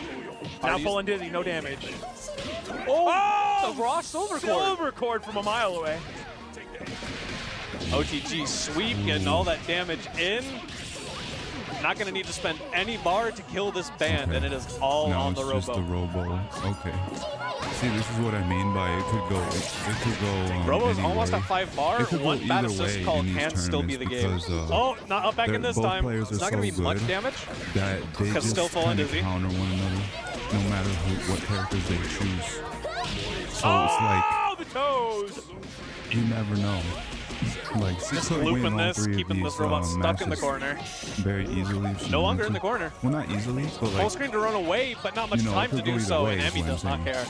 Now full and dizzy, no damage. Oh! The raw silver cord. Silver cord from a mile away. OTG sweep, getting all that damage in. Not going to need to spend any bar to kill this band, and it is all on the Robo. Just the Robo. Okay. See, this is what I mean by it could go. It could go. Robo's anyway. almost at 5 bar. One bad assist call can still be the game. Oh, not up back in this time. It's not going to be much damage. That they just still full and dizzy. counter one another, no matter what characters they choose. So it's like the toes. You never know. Like just looping this, keeping this robot stuck in the corner. Very easily. No longer in the corner. Well, not easily, but like full screen to run away, but not much time to do so, and Emmy does not care.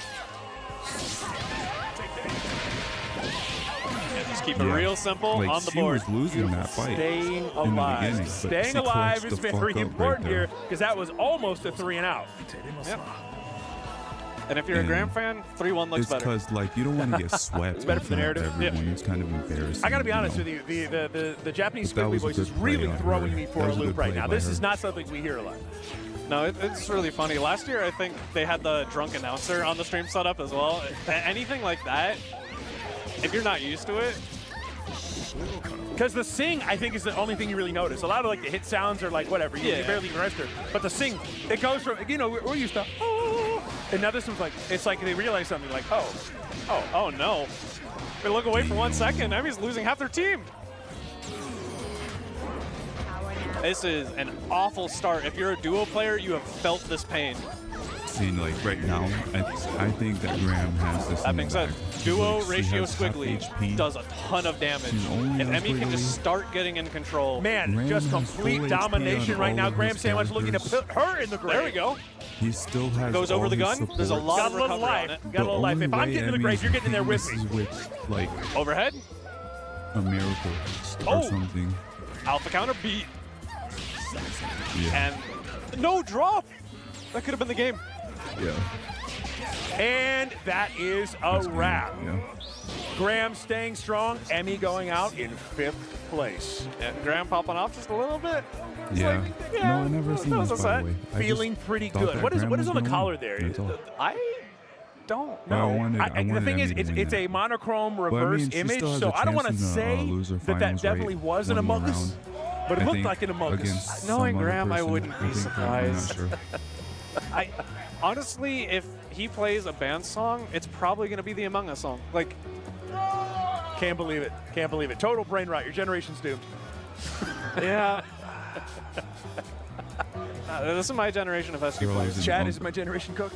And just keep it real simple like, on the board. She was losing that fight. Staying alive. Staying alive is very important here, because that was almost a 3 and out. Yep. And if you're a Graham fan, 3-1 looks better. It's because like you don't want to get swept. It's better for the narrative. Everyone. It's kind of embarrassing. I gotta be honest with you, the Japanese squiggly voice is really throwing me for a loop right now. This is not something we hear a lot. No, it's really funny. Last year, I think they had the drunk announcer on the stream setup as well. Anything like that, if you're not used to it. Because the sing, I think, is the only thing you really notice. A lot of like the hit sounds are like whatever, you barely even register. But the sing, it goes from, you know, we're used to, oh, and now this one's like, it's like they realize something like, oh no. They look away for 1 second, Emmy's losing half their team. This is an awful start. If you're a duo player, you have felt this pain. Seeing like right now, I think that Graham has this. That being said, duo ratio Squiggly does a ton of damage. If Emmy can just start getting in control. Man, Graham just complete domination right now. Graham Sandwich looking to put her in the grave. There we go. He still has goes over the gun. There's a lot of recovery on it. Got a little life. If I'm getting to the grave, you're getting in there with me. With like overhead, a miracle or something. Alpha counter beat. Yeah. And no drop. That could have been the game. Yeah. And that is a wrap. Yeah. Graham staying strong. Emmy going out in 5th place. And Graham popping off just a little bit. Yeah. Like, No, I never seen this, by the way. Feeling pretty good. What is on the collar there? don't know. The thing is, it's a monochrome reverse image, so I don't want to say that definitely was an Among Us, but it looked like an Among Us. Knowing Graham, I wouldn't be surprised. Honestly, if he plays a band song, it's probably going to be the Among Us song. Like, can't believe it. Can't believe it. Total brain rot. Your generation's doomed. Yeah. This is my generation of SQ players. Chad, is my generation cooked?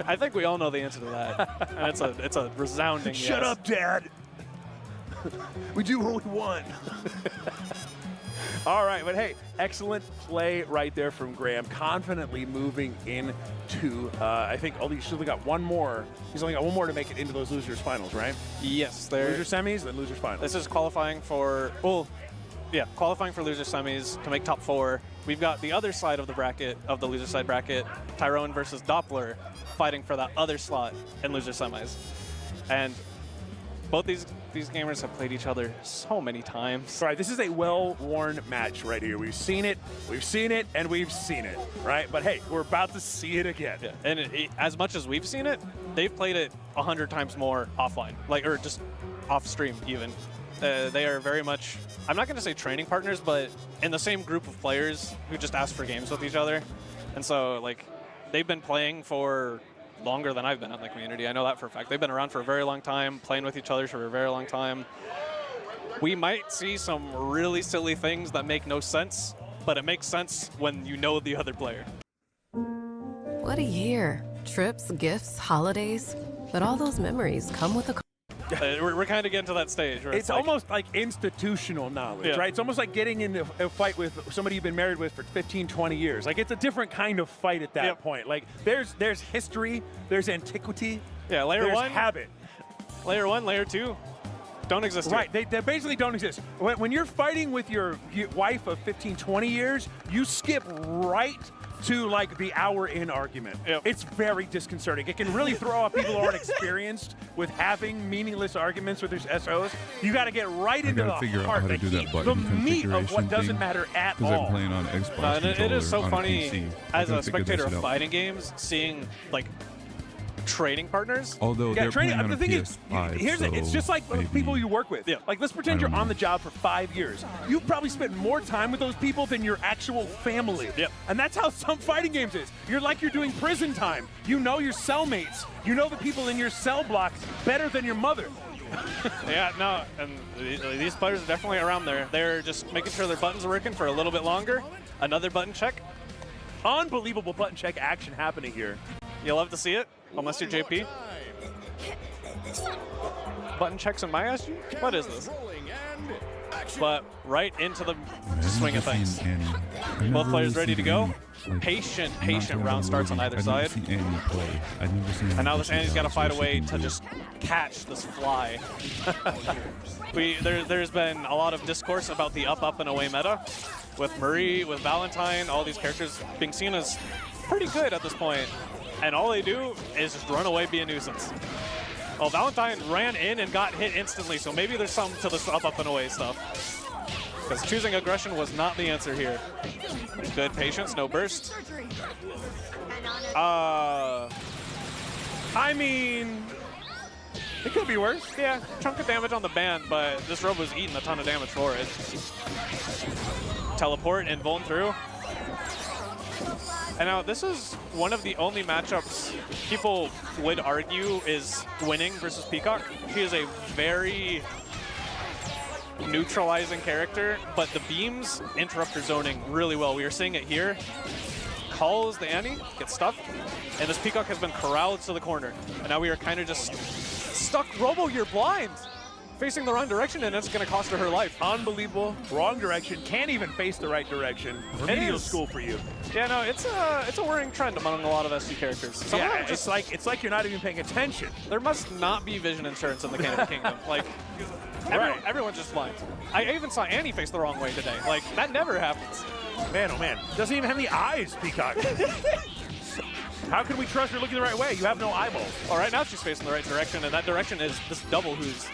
I think we all know the answer to that. And it's a resounding Shut yes. up, Dad. We do what we want. All right, but hey, excellent play right there from Graham. Confidently moving into, I think he's only got one more. He's only got one more to make it into those losers finals, right? Yes. Loser semis, then losers finals. This is qualifying for, qualifying for loser semis to make top 4. We've got the other side of the bracket, of the loser side bracket, Tyrone versus Doppler, fighting for that other slot in loser semis. And both these gamers have played each other so many times. All right, this is a well-worn match right here. We've seen it, and we've seen it, right? But hey, we're about to see it again. Yeah. And as much as we've seen it, they've played it 100 times more offline, or just off stream even. They are very much, I'm not going to say training partners, but in the same group of players who just ask for games with each other. And so, like, they've been playing for longer than I've been in the community. I know that for a fact. They've been around for a very long time, playing with each other for a very long time. We might see some really silly things that make no sense, but it makes sense when you know the other player. What a year. Trips, gifts, holidays. But all those memories come with a We're kind of getting to that stage where it's almost like institutional knowledge, right? It's almost like getting into a fight with somebody you've been married with for 15, 20 years. Like, it's a different kind of fight at that point. Like, there's history, there's antiquity, layer there's 1, habit. Layer 1, layer 2 don't exist Right, they basically don't exist. When you're fighting with your wife of 15, 20 years, you skip right to like the hour-in argument. It's very disconcerting. It can really throw off people who aren't experienced with having meaningless arguments with their SOs. You got to get right into the heart, the meat of what doesn't matter at all. Because I'm playing on Xbox. It is so funny as a spectator of fighting games, seeing like training partners. Although they're playing on the a thing PS5, is, it's just like people you work with. Like, let's pretend you're on the job for 5 years. You've probably spent more time with those people than your actual family. And that's how some fighting games is. You're like you're doing prison time. You know your cellmates. You know the people in your cell block better than your mother. And these players are definitely around there. They're just making sure their buttons are working for a little bit longer. Another button check. Unbelievable button check action happening here. You'll love to see it. Unless you're JP. Button checks in my SG? What is this? But right into the swing of things. Both players ready to go. Patient round starts on either side. And now this Annie's got to find a way to just catch this fly. There's been a lot of discourse about the up and away meta. With Marie, with Valentine, all these characters being seen as pretty good at this point. And all they do is just run away, be a nuisance. Well, Valentine ran in and got hit instantly, so maybe there's something to this up and away stuff. Because choosing aggression was not the answer here. Good patience, no burst. I mean, it could be worse. Yeah, chunk of damage on the band, but this robe was eating a ton of damage for it. Teleport and Vuln through. And now this is one of the only matchups people would argue is winning versus Peacock. She is a very neutralizing character, but the beams interrupt her zoning really well. We are seeing it here. Calls the Annie, gets stuffed, and this Peacock has been corralled to the corner. And now we are kind of just stuck. Robo, you're blind! Facing the wrong direction, and it's going to cost her life. Unbelievable. Wrong direction. Can't even face the right direction. Remedial school for you. Yeah, no, it's a worrying trend among a lot of SC characters. It's like you're not even paying attention. There must not be vision insurance in the Canada Kingdom. Like, everyone's just blind. I even saw Annie face the wrong way today. Like, that never happens. Man, oh man. Doesn't even have any eyes, Peacock. How can we trust her looking the right way? You have no eyeballs. All right, now she's facing the right direction, and that direction is this double who's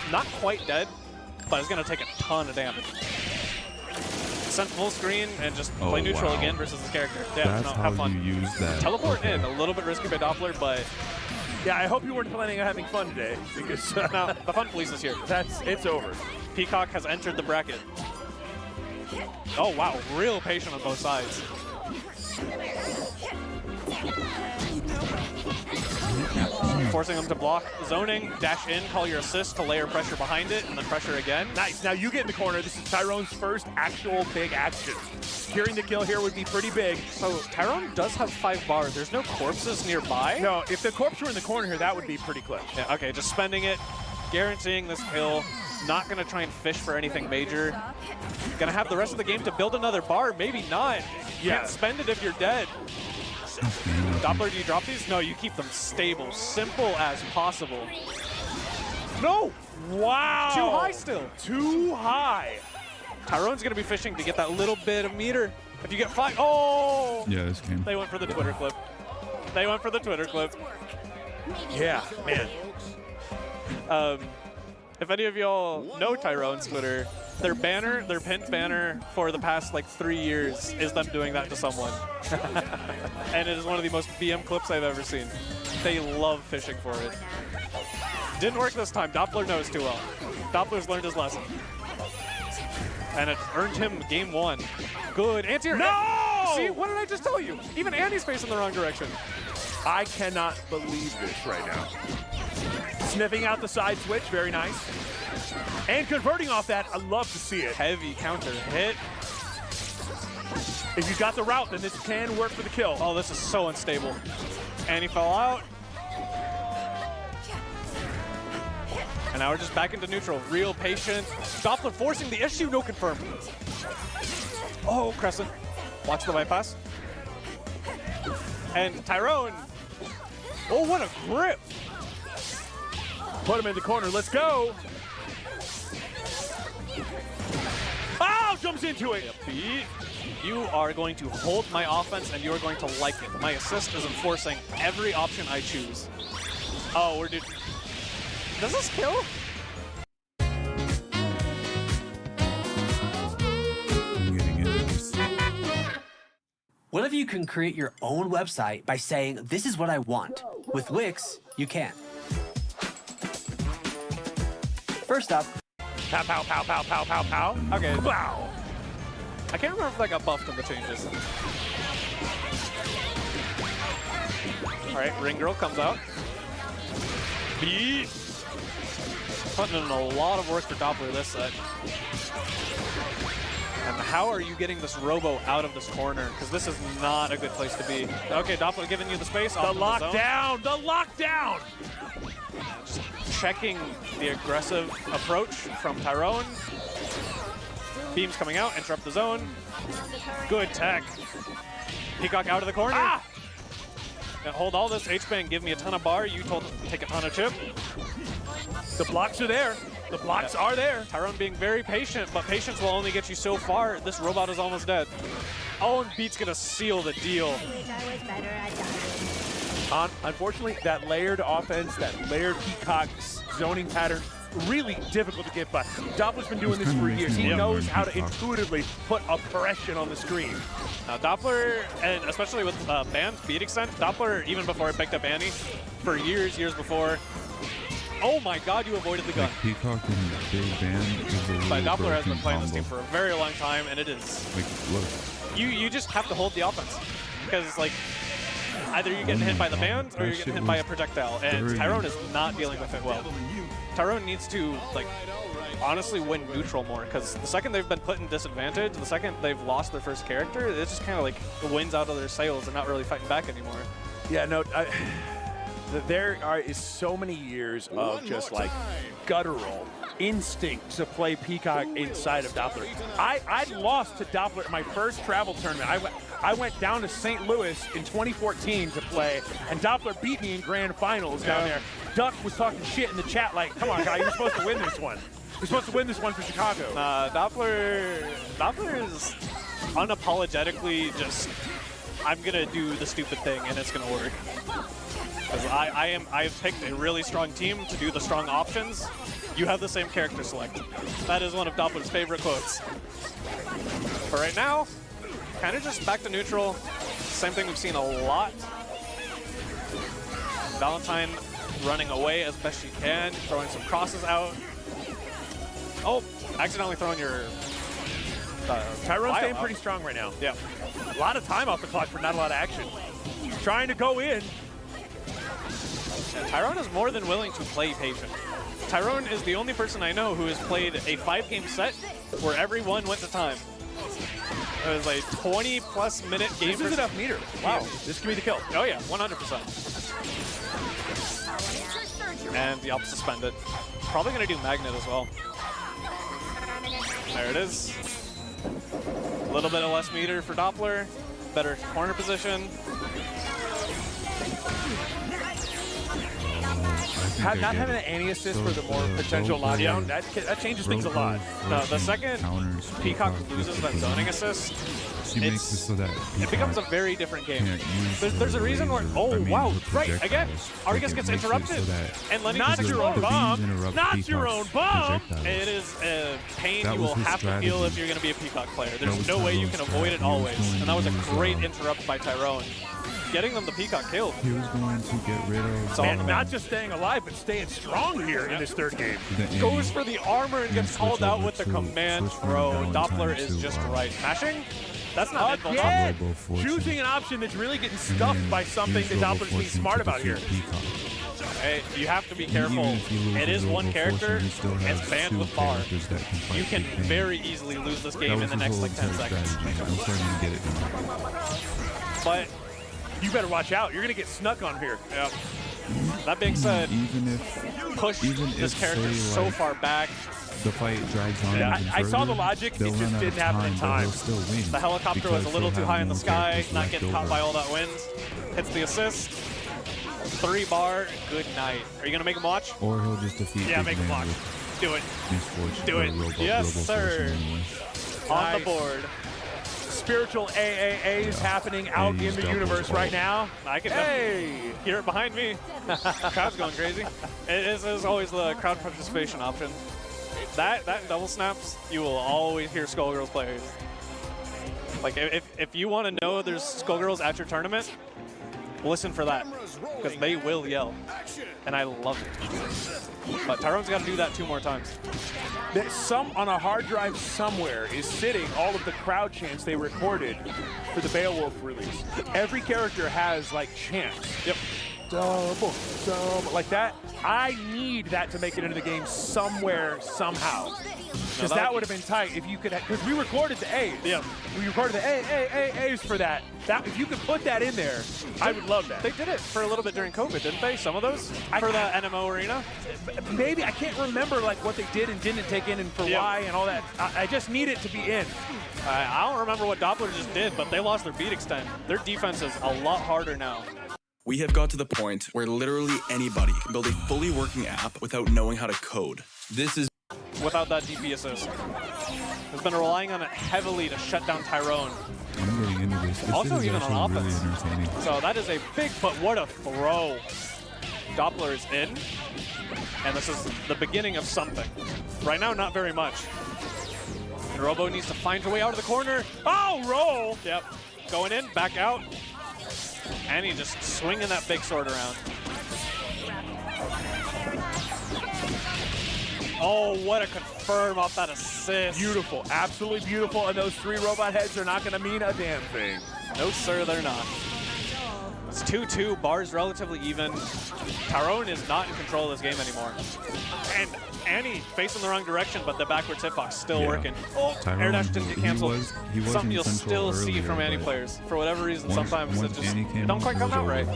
not quite dead, but is going to take a ton of damage. sent full screen and just play neutral again versus this character. Yeah, That's have how fun. you use that. Teleport in, a little bit risky by Doppler, but yeah, I hope you weren't planning on having fun today, because no, the fun police is here. It's over. Peacock has entered the bracket. Oh wow, real patient on both sides. Forcing them to block, zoning, dash in, call your assist to layer pressure behind it, and then pressure again. Nice. Now you get in the corner. This is Tyrone's first actual big action. Securing the kill here would be pretty big. So Tyrone does have 5 bars. There's no corpses nearby. No, if the corpse were in the corner here, that would be pretty clutch. Yeah, okay, just spending it, guaranteeing this kill. Not gonna try and fish for anything major. Gonna have the rest of the game to build another bar, maybe not. You can't spend it if you're dead. Doppler, do you drop these? No, you keep them stable, simple as possible. No! Wow! Too high still. Too high. Tyrone's gonna be fishing to get that little bit of meter. If you get 5, oh! Yeah, this game. They went for the Twitter clip. They went for the Twitter clip. Yeah, man. If any of y'all know Tyrone's Twitter, their banner, their pinned banner for the past like 3 years is them doing that to someone. And it is one of the most BM clips I've ever seen. They love fishing for it. Didn't work this time. Doppler knows too well. Doppler's learned his lesson. And it earned him game 1. Good. Anti-air. No! See, what did I just tell you? Even Andy's facing the wrong direction. I cannot believe this right now. Sniffing out the side switch, very nice. And converting off that, I love to see it. Heavy counter hit. If you've got the route, then this can work for the kill. Oh, this is so unstable. And he fell out. And now we're just back into neutral. Real patient. Doppler forcing the issue, no confirm. Oh, Crescent. Watch the bypass. And Tyrone. Oh, what a grip. Put him in the corner, let's go. Oh, jumps into it. Pete, you are going to hold my offense and you are going to like it. My assist is enforcing every option I choose. Oh, we're doing. Does this kill? What if you can create your own website by saying, this is what I want? With Wix, you can. First up, pow, pow, pow, pow, pow, pow, pow. Okay. Wow. I can't remember if that got buffed in the changes. All right, Ring Girl comes out. Beat. Putting in a lot of work for Doppler this set. And how are you getting this Robo out of this corner? Because this is not a good place to be. Okay, Doppler giving you the space. The lockdown, the lockdown. Just checking the aggressive approach from Tyrone. Beams coming out, interrupt the zone. Good tech. Peacock out of the corner. Ah! And hold all this H-Bang, give me a ton of bar. You told him to take a ton of chip. The blocks are there. The blocks are there. Tyrone being very patient, but patience will only get you so far. This robot is almost dead. Oh, and Beat's gonna seal the deal. Unfortunately, that layered offense, that layered Peacock zoning pattern, really difficult to get by. Doppler's been doing this for years. He knows how to intuitively put oppression on the screen. Now Doppler, and especially with banned beat extent, Doppler, even before I picked up Annie, for years before. Oh my god, you avoided the gun. Like Peacock and Big Band is a really But Doppler has been broken playing this combo. team for a very long time, and it is. Like, look. You just have to hold the offense. Because, like, either you're getting hit by the band or you're getting hit by a projectile. And Tyrone is not dealing with it well. Tyrone needs to, like, honestly win neutral more. Because the second they've been put in disadvantage, the second they've lost their first character, it's just kind of like the wind's out of their sails and not really fighting back anymore. Yeah, no, there is so many years of just like guttural instinct to play Peacock inside of Doppler. I lost to Doppler in my first travel tournament. I went down to St. Louis in 2014 to play, and Doppler beat me in grand finals down there. Duck was talking shit in the chat like, come on, guy, you're supposed to win this one. You're supposed to win this one for Chicago. Doppler is unapologetically just, I'm gonna do the stupid thing and it's gonna work. Because I've picked a really strong team to do the strong options, You have the same character select. That is one of Doppler's favorite quotes. But right now, kind of just back to neutral. Same thing we've seen a lot. Valentine running away as best she can, throwing some crosses out. Oh, accidentally throwing your Tyrone's staying pretty strong right now. Yeah. A lot of time off the clock for not a lot of action. Trying to go in. And Tyrone is more than willing to play patient. Tyrone is the only person I know who has played a 5-game set where everyone went to time. It was a 20-plus minute game. This is enough meter. Wow, this can be the kill. Oh yeah, 100%. And the up suspended. Probably gonna do magnet as well. There it is. A little bit of less meter for Doppler. Better corner position. Not having an anti-assist for the more potential lockdown, that changes things a lot. No, the second Peacock loses that zoning assist, it becomes a very different game. There's a reason where, oh wow, right, again, Argus gets interrupted, and Lenny not your own bomb, not your own bomb! It is a pain you will have to feel if you're going to be a Peacock player. There's no way you can avoid it always, and that was a great interrupt by Tyrone. Getting them the Peacock kill. He was going to get rid of... And not just staying alive, but staying strong here in this third game. Goes for the armor and gets called out with the command throw. Doppler is just right. Mashing? That's not again! Choosing an option that's really getting stuffed by something that Doppler's being smart about here. Hey, you have to be careful. It is one character. It's banned with bar. You can very easily lose this game in the next like 10 seconds. But you better watch out. You're going to get snuck on here. Yeah. That being said, push this character so far back. The fight drags on. Yeah, I saw the logic. It just didn't happen in time. The helicopter was a little too high in the sky, not getting caught by all that wind. Hits the assist. 3 bar. Good night. Are you going to make him watch? Or he'll just defeat. Yeah, make him watch. Do it. Do it. Yes, sir. On the board. Spiritual AAAs happening out in the universe right now. I can hear it behind me. Crowd's going crazy. It is always the crowd participation option. That double snaps, you will always hear Skullgirls players. Like if you want to know there's Skullgirls at your tournament, listen for that, because they will yell, and I love it. But Tyrone's got to do that 2 more times. Some on a hard drive somewhere is sitting all of the crowd chants they recorded for the Beowulf release. Every character has like chants. Yep. Double, like that. I need that to make it into the game somewhere, somehow. Because that would have been tight if you could, because we recorded the A's. Yeah. We recorded the A's for that. If you could put that in there, I would love that. They did it for a little bit during COVID, didn't they? Some of those? For the NMO arena? Maybe. I can't remember like what they did and didn't take in and for why and all that. I just need it to be in. I don't remember what Doppler just did, but they lost their beat extend. Their defense is a lot harder now. We have got to the point where literally anybody can build a fully working app without knowing how to code. This is without that DP assist. Has been relying on it heavily to shut down Tyrone. I'm getting into this. Also even on offense. Really entertaining. So that is a big, but what a throw. Doppler is in, and this is the beginning of something. Right now, not very much. And Robo needs to find her way out of the corner. Oh, roll! Yep. Going in, back out. And he just swinging that big sword around. Oh, what a confirm off that assist. Beautiful, absolutely beautiful. And those 3 robot heads are not going to mean a damn thing. No, sir, they're not. It's 2-2, bars relatively even. Tyrone is not in control of this game anymore. And Annie facing the wrong direction, but the backwards hitbox still working. Oh, Tyrone, air dash didn't get canceled. He was something you'll still see from Annie players. For whatever reason, sometimes it just don't quite come out right.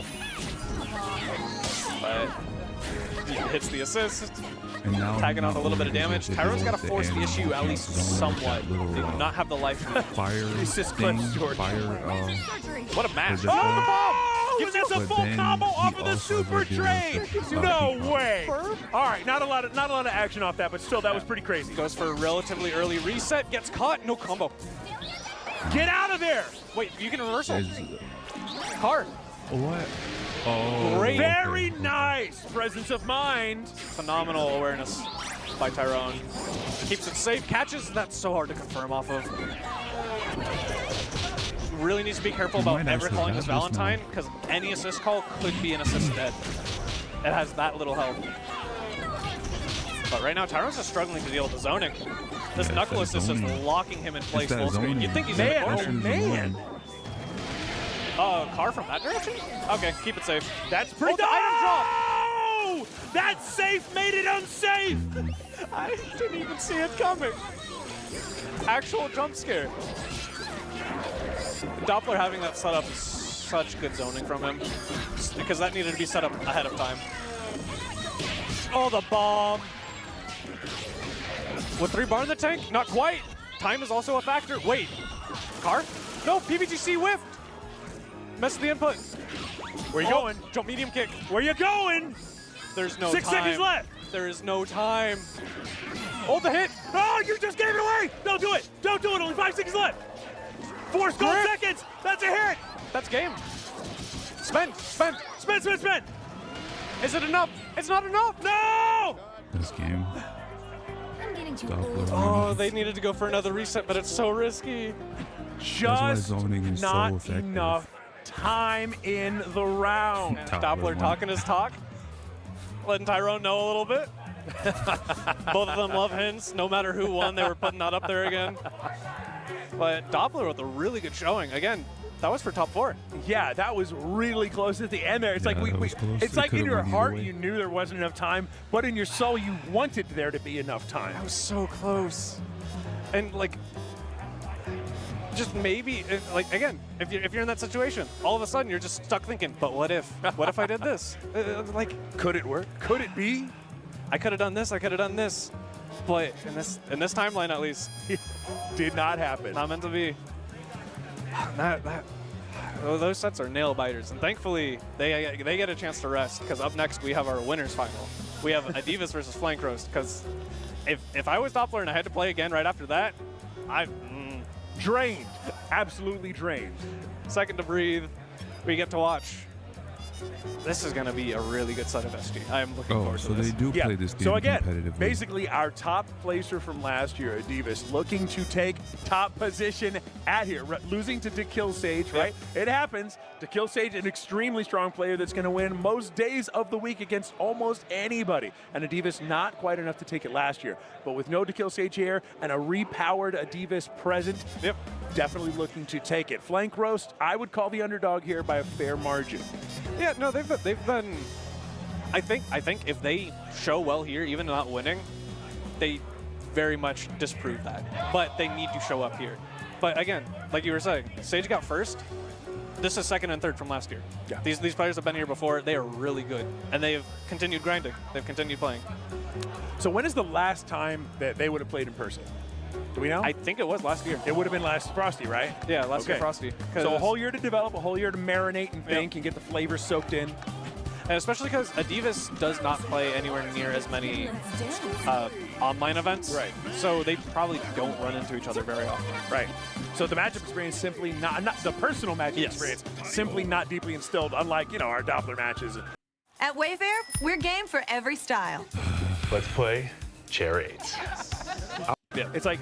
But he hits the assist, tagging on a little bit of damage. Tyrone's got to force the issue at least somewhat. They do not have the life. Fire assist clips, George. What a match. Oh! That's a full combo off of the super trade. No way. All right, not a lot of action off that, but still, that was pretty crazy. Goes for a relatively early reset, gets caught, no combo. Get out of there. Wait, you can reversal. Car. What? Oh. Great. Very nice presence of mind. Phenomenal awareness. by Tyrone. Keeps it safe, catches. That's so hard to confirm off of. Really needs to be careful about ever calling his Valentine, because any assist call could be an assist dead. It has that little health. But right now, Tyrone's just struggling to deal with the zoning. This knuckle assist is locking him in place full screen. You'd think he's in the corner. Oh, man. Car from that direction? Okay, keep it safe. That's pretty good. Oh! That safe made it unsafe! I didn't even see it coming. Actual jump scare. Doppler having that set up is such good zoning from him, because that needed to be set up ahead of time. Oh, the bomb. With 3 bar in the tank? Not quite. Time is also a factor. Wait. Car? No, PBGC whiffed. Messed the input. Where you going? Jump medium kick. Where you going? There's no 6 time. seconds left. There is no time. Oh, the hit. Oh, you just gave it away. Don't do it. Don't do it. Only 5 seconds left. 4 skull seconds. That's a hit. That's game. Spend. Spend. Is it enough? It's not enough. No! This game. Oh, they needed to go for another reset, but it's so risky. Just zoning is not so enough time in the round. Doppler talking his talk, letting Tyrone know a little bit. Both of them love hints. No matter who won, they were putting that up there again. But Doppler with a really good showing. Again, that was for top 4. Yeah, that was really close at the end there. It's like it's like in your heart you knew there wasn't enough time, but in your soul you wanted there to be enough time. That was so close. And like, just maybe, like again, if you're in that situation, all of a sudden you're just stuck thinking, but what if? What if I did this? Like, could it work? Could it be? I could have done this. I could have done this. But in this timeline, at least, did not happen. Not meant to be. Those sets are nail biters, and thankfully they get a chance to rest, because up next we have our winners final. We have Adivas versus Flank Roast, because if I was Doppler and I had to play again right after that, drained, absolutely drained. Second to breathe. We get to watch. This is going to be a really good set of SG. I am looking forward to this. So they do play this game so again, competitively. basically our top placer from last year, Adivas, looking to take top position at here, losing to Kill Sage, right? It happens. To Kill Sage, an extremely strong player that's going to win most days of the week against almost anybody. And Adivas not quite enough to take it last year. But with no Kill Sage here and a repowered Adivas present, definitely looking to take it. Flank Roast, I would call the underdog here by a fair margin. Yeah, no, they've been. I think if they show well here, even not winning, they very much disprove that. But they need to show up here. But again, like you were saying, Sage got first. This is second and third from last year. Yeah. These players have been here before. They are really good, and they have continued grinding. They've continued playing. So when is the last time that they would have played in person? Do we know? I think it was last year. It would have been last Frosty, right? Yeah, last year Frosty. So a whole year to develop, a whole year to marinate and think and get the flavors soaked in. And especially because Adivas does not play anywhere near as many online events. Right. So they probably don't run into each other very often. Right. So the matchup experience simply not the personal matchup experience, simply not deeply instilled, unlike, our Doppler matches. At Wayfair, we're game for every style. Let's play Chair 8. Yeah. It's like,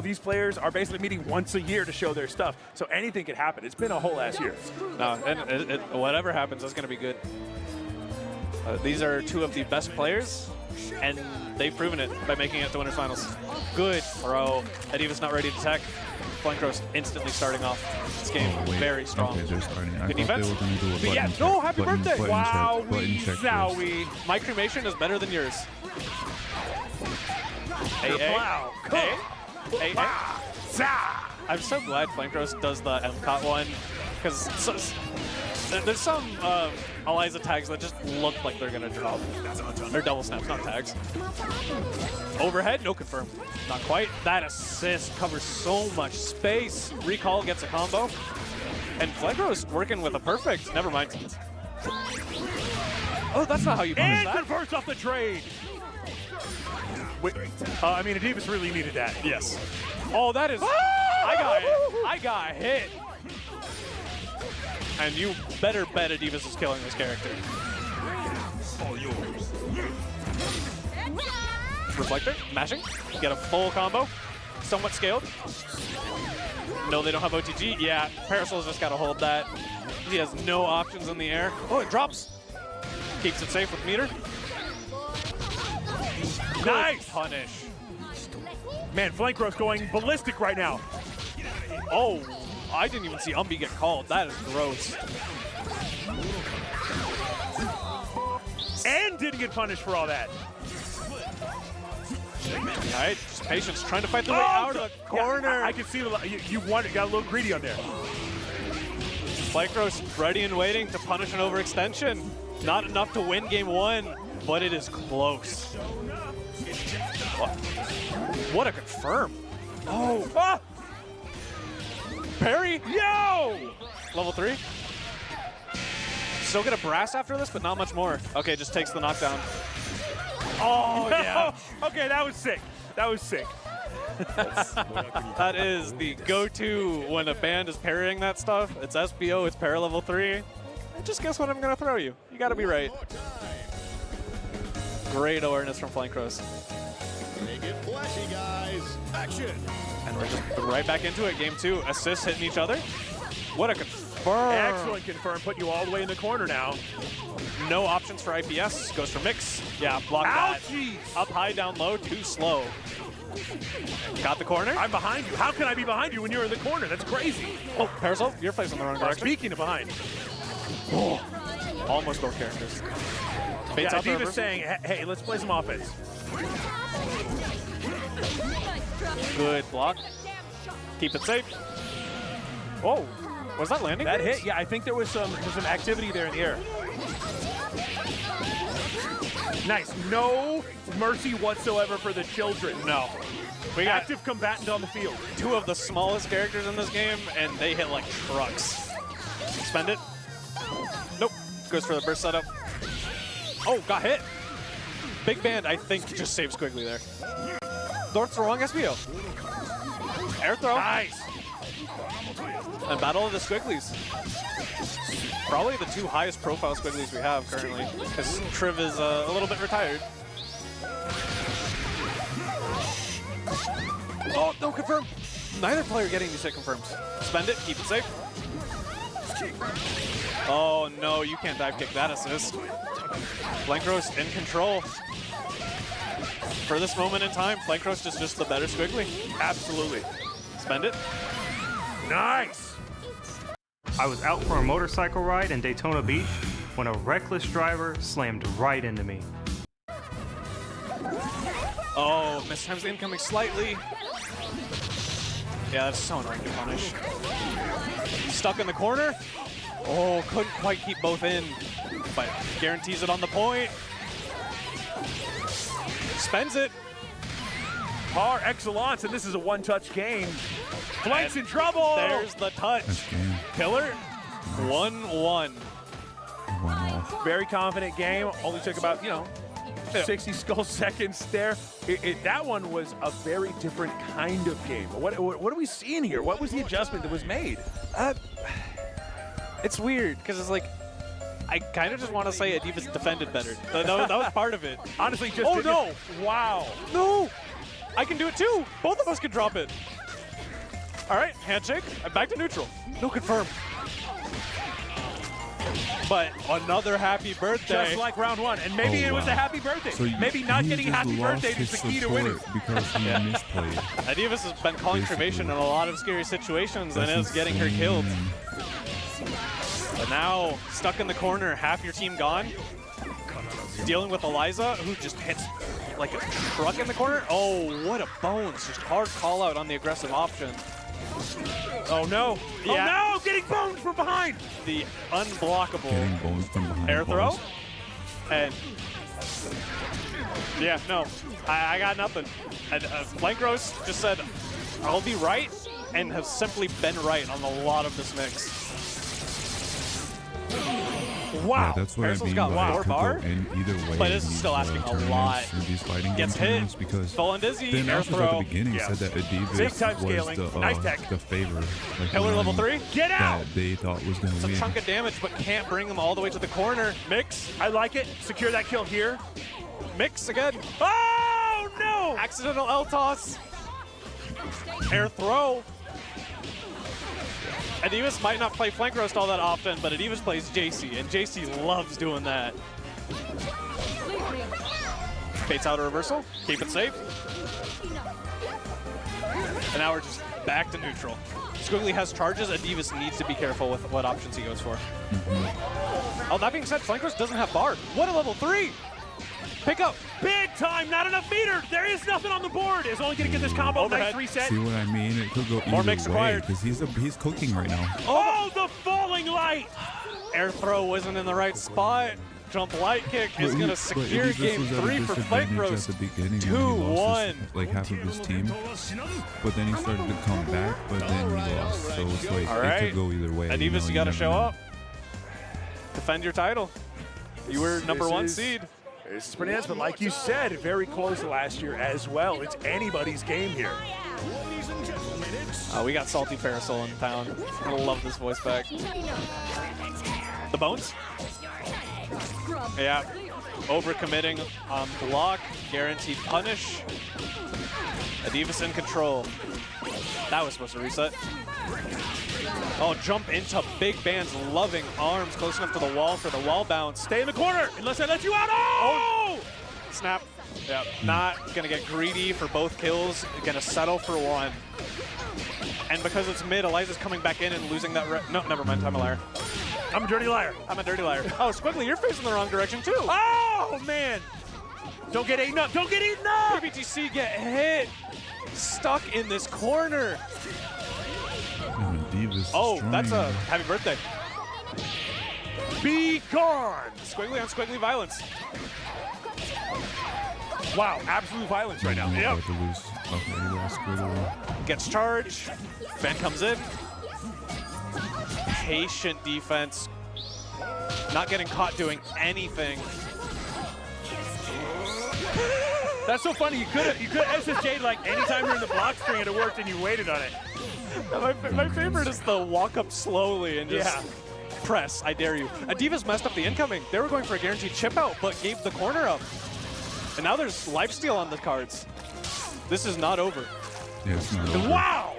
these players are basically meeting once a year to show their stuff. So anything could happen. It's been a whole ass year. No, and whatever happens, it's going to be good. These are two of the best players, and they've proven it by making it to winners finals. Good throw. Adivas not ready to tech. Flank Roast instantly starting off this game very strong. Okay, they're starting. I Good thought defense. they were going to do a button check. No, happy birthday! Wow, button check first. zowie. My cremation is better than yours. Wow. Hey. I'm so glad Flank Roast does the MCOT one, because there's some Eliza tags that just look like they're going to drop. They're double snaps, not tags. Overhead, no confirm. Not quite. That assist covers so much space. Recall gets a combo. And Flank Roast working with a perfect. Never mind. Oh, that's not how you punish And that. converts off the trade. Wait, Adivas really needed that. Yes. Oh, that is... I got hit. And you better bet Adivas is killing this character. All yours. Reflector, mashing, get a full combo, somewhat scaled. No, they don't have OTG. Yeah, Parasol's just got to hold that. He has no options in the air. Oh, it drops. Keeps it safe with meter. Nice punish. Man, Flankros going ballistic right now. Oh, I didn't even see Umbi get called. That is gross. And didn't get punished for all that. All right, just patience, trying to fight the way out of the corner. Yeah, I can see you got a little greedy on there. Flankros ready and waiting to punish an overextension. Not enough to win game 1, but it is close. What a confirm. Oh, parry, yo! Level 3. Still get a brass after this, but not much more. Okay, just takes the knockdown. Oh, yeah. Okay, that was sick. That was sick. That is the go-to when a band is parrying that stuff. It's SBO, it's para level 3. Just guess what I'm gonna throw you. You gotta be right. Great awareness from Flankros. Make it flashy, guys. Action! And we're just right back into it. Game 2, assists hitting each other. What a confirm. Excellent confirm, put you all the way in the corner now. No options for IPS, goes for mix. Yeah, block that. Up high, down low, too slow. Got the corner. I'm behind you. How can I be behind you when you're in the corner? That's crazy. Oh, Parasol, you're facing the wrong direction. Speaking of behind. Oh, almost both characters. Yeah, Diva's saying, hey, let's play some offense. Good block. Keep it safe. Oh, was that landing? That hit, yeah, I think there was some activity there in the air. Nice, no mercy whatsoever for the children. No. We got active combatant on the field. 2 of the smallest characters in this game, and they hit like trucks. Spend it. Nope. Goes for the burst setup. Oh, got hit. Big Band, I think, just saved Squiggly there. North's the wrong SBO. Air throw. Nice. And battle of the Squigglies. Probably the 2 highest profile Squigglies we have currently, because Triv is a little bit retired. Oh, no confirm. Neither player getting these hit confirms. Spend it, keep it safe. Oh no, you can't dive kick that assist. Flankros in control. For this moment in time, Flankros is just the better Squiggly. Absolutely. Spend it. Nice. I was out for a motorcycle ride in Daytona Beach when a reckless driver slammed right into me. Oh, mistimes the incoming slightly. Yeah, that's so annoying to punish. Stuck in the corner. Oh, couldn't quite keep both in, but guarantees it on the point. Spends it. Par excellence, and this is a one-touch game. Flank's in trouble. There's the touch. Killer, 1-1. Very confident game. Only took about, 60 skull seconds there. That one was a very different kind of game. What are we seeing here? What was the adjustment that was made? It's weird, because it's like, I kind of just want to say Adiva's defended better. That was part of it. Honestly, just... Oh, no! Wow. No! I can do it too! Both of us can drop it. All right, handshake. I'm back to neutral. No confirm. But another happy birthday. Just like round 1. And maybe it was a happy birthday. So maybe not getting happy birthday is the key to winning. Because he misplayed. Adivas has been calling Trivation in a lot of scary situations and is getting her killed. But now, stuck in the corner, half your team gone. Dealing with Eliza, who just hits like a truck in the corner. Oh, what a bones. Just hard call out on the aggressive option. Oh no. Yeah. Oh no, getting boned from behind. The unblockable Getting boned from behind. air throw. And yeah, no, I got nothing. And Flankros just said, I'll be right, and have simply been right on a lot of this mix. Wow, Yeah, that's what Parasol's I mean got by it 4 could go bar, in either way. but this is still asking a lot. These fighting Gets game hit, tournaments because full and dizzy, the air announcers throw. at the beginning Yeah. said that Adidas Big time was scaling. Nice tech. the favor. Like Pillar the level one 3. Get out! that they thought was going It's to a win. chunk of damage, but can't bring them all the way to the corner. Mix, I like it. Secure that kill here. mix again. Oh accidental L-toss. Air throw. Adivas might not play flank roast all that often, but Adivas plays JC, and JC loves doing that. Baits out a reversal, keep it safe. And now we're just back to neutral. Squiggly has charges, Adivas needs to be careful with what options he goes for. Oh, that being said, flank roast doesn't have bar. What a level 3! Pick up. Big time, not enough meter. There is nothing on the board. It's only going to get this combo. Overhead. Nice reset. See what I mean? It could go More either mix way required. because he's cooking right now. Oh, the falling light. Air throw wasn't in the right spot. Jump light kick is going to secure game 3 for flank roast. 2-1. Like half of his team, but then he started to come back, but then he lost. So it's like it could go either way. Adivas, you got to show up. Defend your title. You were number 1 seed. This is bananas, but like you said, very close last year as well. It's anybody's game here. We got Salty Parasol in town. I love this voice back. The bones? Yeah. Overcommitting on block. Guaranteed punish. Adivas in control. That was supposed to reset. Oh, jump into Big Band's loving arms, close enough to the wall for the wall bounce. Stay in the corner, unless I let you out. Oh! Snap. Yeah, not gonna get greedy for both kills, gonna settle for 1. And because it's mid, Eliza's coming back in and losing that. No, never mind, I'm a liar. I'm a dirty liar. I'm a dirty liar. Oh, Squiggly, you're facing the wrong direction too. Oh, man. Don't get eaten up. Don't get eaten up. PBTC get hit. Stuck in this corner. Oh, that's a happy birthday. Be gone. Squiggly on Squiggly violence. Wow, absolute violence right now. Yep. Gets charged. Fan comes in. Patient defense. Not getting caught doing anything. That's so funny. You could SSJ'd like anytime you're in the block string and it worked and you waited on it. My favorite is the walk up slowly and just press. I dare you. Adivas messed up the incoming. They were going for a guaranteed chip out, but gave the corner up. And now there's lifesteal on the cards. This is not over. Yeah, it's not over. Wow!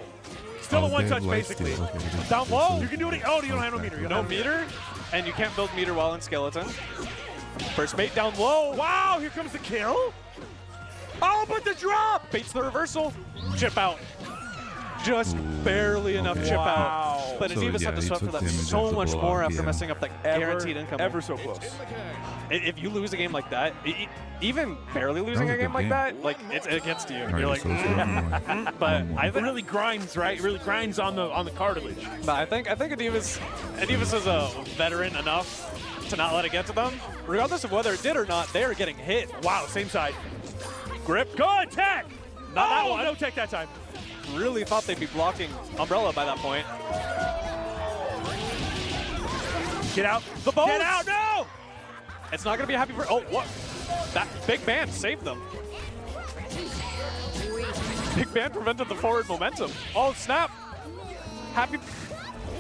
Still a one touch basically. Okay, down low. You can do it. Oh, you don't have no meter. No meter, and you can't build meter while in skeleton. First bait down low. Wow, here comes the kill. Oh, but the drop! Baits the reversal. Chip out. Just barely enough chip out. But Adivas had to suffer that so much more after messing up that guaranteed income. Ever so close. If you lose a game like that, even barely losing a game like that, like it gets to you. You're like, but I think it really grinds, right? It really grinds on the cartilage. But I think Adivas is a veteran enough to not let it get to them. Regardless of whether it did or not, they are getting hit. Wow, same side. Grip. Good tech. Not that one. No tech that time. Really thought they'd be blocking Umbrella by that point. Get out. The bones. Get out, no! It's not going to be a happy birthday. Oh, what? That Big Band saved them. Big Band prevented the forward momentum. Oh, snap. Happy.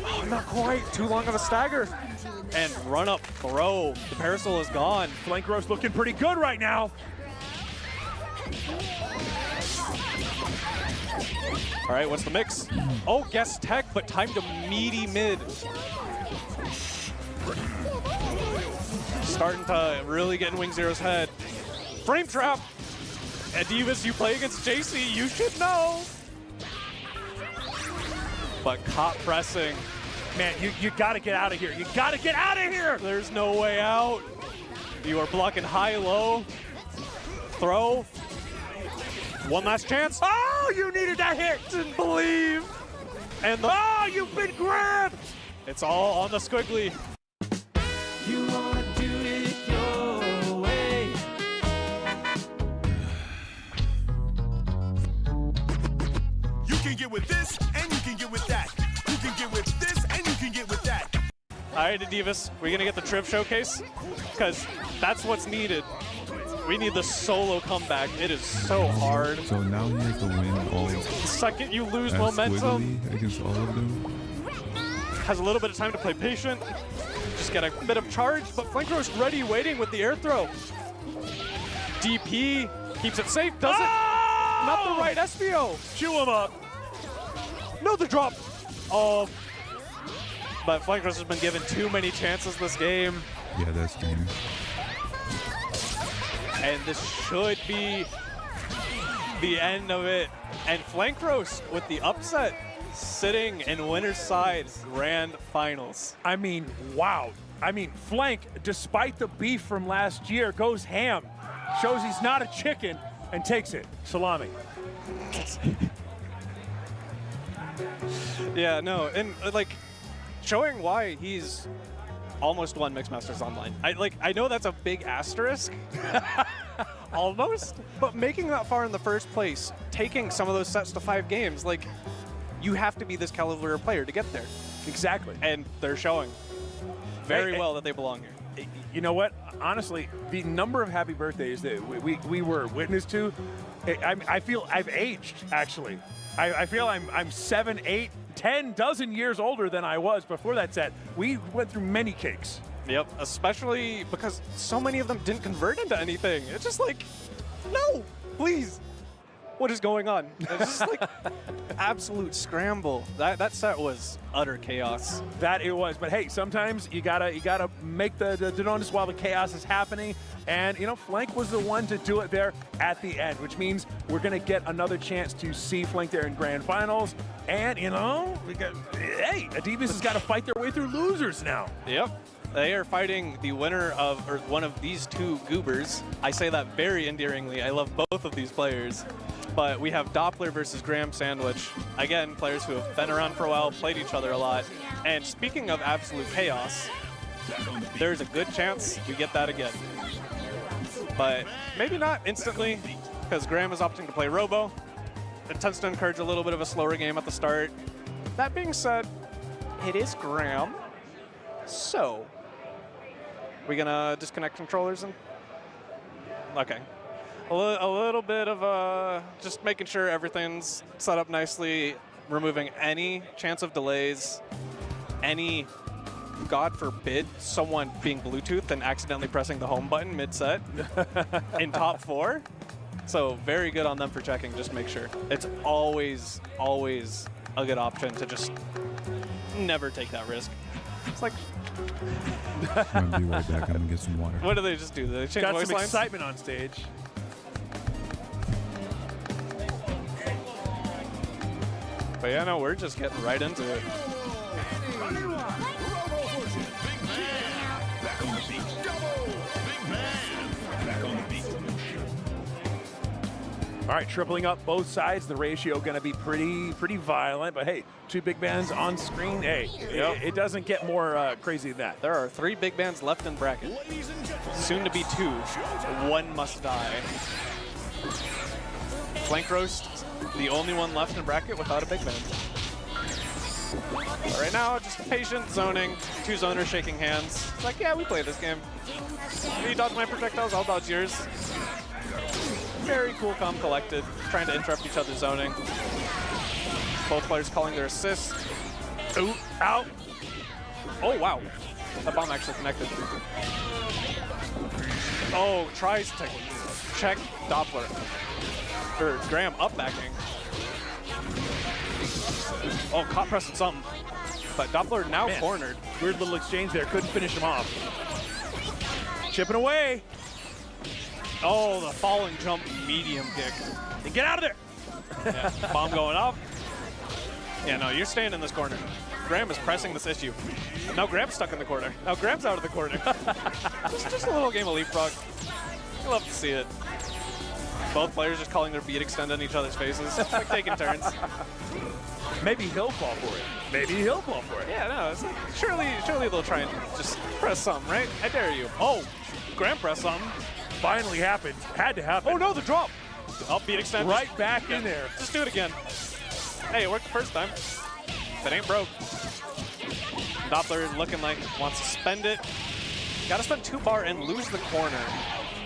Oh, not quite. Too long of a stagger. And run up throw. The Parasol is gone. Flank roast looking pretty good right now. All right, what's the mix? Oh, guess tech, but time to meaty mid. Starting to really get in Wing Zero's head. Frame trap. Adivas, you play against JC, you should know. But caught pressing. Man, you gotta get out of here. You gotta get out of here. There's no way out. You are blocking high-low. Throw. One last chance. Oh, you needed that hit. Didn't believe. And oh, you've been grabbed. It's all on the Squiggly. You wanna do it your way. You can get with this, and you can get with that. You can get with this, and you can get with that. All right, Adivas, we're gonna get the Trip Showcase, because that's what's needed. We need the solo comeback. It is so hard. So now he has to win all. The second you lose momentum against all of them. Has a little bit of time to play patient. Just get a bit of charge, but Flank Roast ready, waiting with the air throw. DP keeps it safe, does it? not the right SBO. Chew him up. No, the drop. Oh. But Flankers has been given too many chances this game. Yeah, that's Gooner. And this should be the end of it. And Flank Roast with the upset, sitting in winner's side grand finals. I mean, wow. I mean, Flank, despite the beef from last year, goes ham. Shows he's not a chicken and takes it. Salami. Yeah, no, and like showing why he's almost won Mixed Masters Online. I know that's a big asterisk, almost, but making that far in the first place, taking some of those sets to 5 games, like you have to be this caliber of player to get there. Exactly. And they're showing very well that they belong here. You know what? Honestly, the number of happy birthdays that we were witness to, I feel I've aged, actually. I feel I'm 7, 8, 10 dozen years older than I was before that set. We went through many cakes. Yep, especially because so many of them didn't convert into anything. It's just like, no, please. What is going on? It's just like absolute scramble. That set was utter chaos. That it was, but hey, sometimes you gotta make the notice while the chaos is happening. And you know, Flank was the one to do it there at the end, which means we're gonna get another chance to see Flank there in grand finals. And you know, hey, Adibas has got to fight their way through losers now. Yep. They are fighting the winner of, or one of these two goobers. I say that very endearingly. I love both of these players. But we have Doppler versus Graham Sandwich. Again, players who have been around for a while, played each other a lot. And speaking of absolute chaos, there's a good chance we get that again. But maybe not instantly, because Graham is opting to play Robo. It tends to encourage a little bit of a slower game at the start. That being said, it is Graham. So, we gonna disconnect controllers and? Okay. A little bit of just making sure everything's set up nicely, removing any chance of delays, any, God forbid, someone being Bluetooth and accidentally pressing the home button mid-set in top 4. So very good on them for checking, just make sure. It's always, always a good option to just never take that risk. It's like... I'm gonna be right back, I'm gonna get some water. What do they just do? They change voice lines? Got some excitement on stage. But yeah, no, we're just getting right into it. All right, tripling up both sides. The ratio going to be pretty violent. But hey, 2 big bands on screen. Hey, it doesn't get more crazy than that. There are 3 big bands left in bracket. Soon to be 2. One must die. Flank Roast, the only one left in bracket without a big band. But right now, just patient zoning. 2 zoners shaking hands. It's like, yeah, we play this game. You dodge my projectiles, I'll dodge yours. Very cool, calm, collected, trying to interrupt each other's zoning. Both players calling their assists. Ooh, out. Oh, wow. That bomb actually connected. Oh, tries to check Doppler. Or Graham up backing. Oh, caught pressing something. But Doppler now cornered. Weird little exchange there. Couldn't finish him off. Chipping away. Oh, the falling jump medium kick. And get out of there. Yeah, bomb going up. Yeah, no, you're staying in this corner. Graham is pressing this issue. Now Graham's stuck in the corner. Now Graham's out of the corner. just a little game of leapfrog. I love to see it. Both players just calling their beat extend on each other's faces. It's like taking turns. Maybe he'll fall for it. Maybe he'll fall for it. Yeah, no, it's like, surely they'll try and just press something, right? I dare you. Oh, Graham pressed something. Finally happened. Had to happen. Oh no, the drop. Oh, beat extend. Right back in there. Just do it again. Hey, it worked the first time. If it ain't broke. Doppler looking like wants to spend it. Gotta spend 2 bar and lose the corner.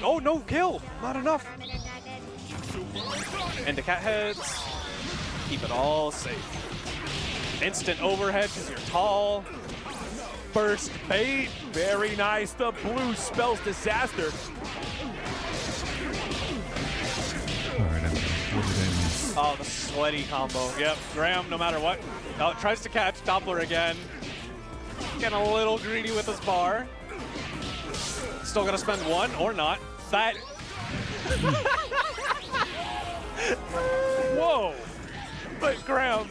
Oh, no kill. Not enough. Into cat heads. Keep it all safe. Instant overhead because you're tall. Burst bait. Very nice. The blue spells disaster. All right, I'm Oh, the sweaty combo. Yep, Graham, no matter what. Oh, tries to catch Doppler again. Getting a little greedy with his bar. Still gonna spend one or not. That. Whoa! But Graham,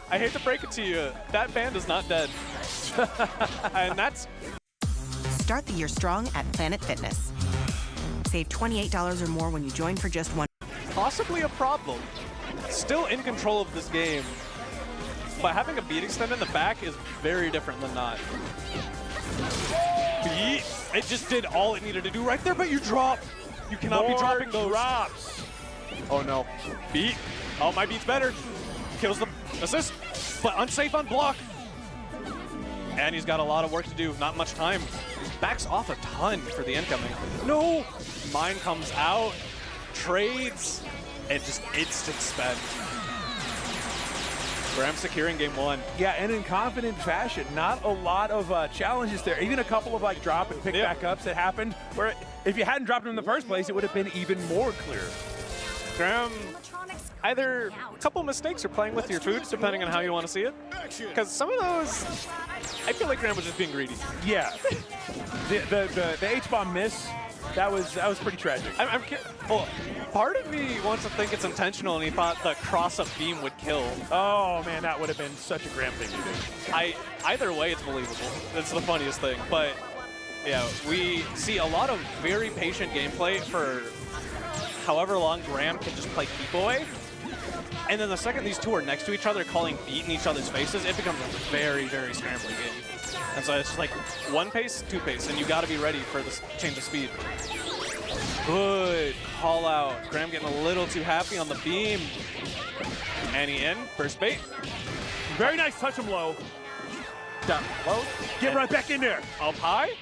I hate to break it to you, that band is not dead. And that's. Start the year strong at Planet Fitness. Save $28 or more when you join for just $1. Possibly a problem. Still in control of this game, but having a beat extend in the back is very different than not. Beat, it just did all it needed to do right there, but you drop. You cannot be dropping those. Drops. Oh no. Beat. Oh, my beat's better. Kills the assist, but unsafe on block. And he's got a lot of work to do, not much time. Backs off a ton for the incoming. No! Mine comes out, trades, and just instant spend. Graham securing game one. Yeah, and in confident fashion. Not a lot of challenges there. Even a couple of like drop and pick back ups that happened where if you hadn't dropped him in the first place, it would have been even more clear. Graham, either a couple mistakes or playing with your food, depending on how you want to see it. Because some of those, I feel like Graham was just being greedy. Yeah. the H-bomb miss, that was pretty tragic. Well, part of me wants to think it's intentional, and he thought the cross-up beam would kill. Oh man, that would have been such a Graham thing to do. Either way, it's believable. It's the funniest thing. But yeah, we see a lot of very patient gameplay for however long Graham can just play keep away. And then the second these two are next to each other calling beat in each other's faces, it becomes a very, very scrambling game. And so it's just like one pace, two pace, and you got to be ready for this change of speed. Good call out. Graham getting a little too happy on the beam. Annie in, first bait. Very nice, touch him low. Down low, get right back in there. Up high.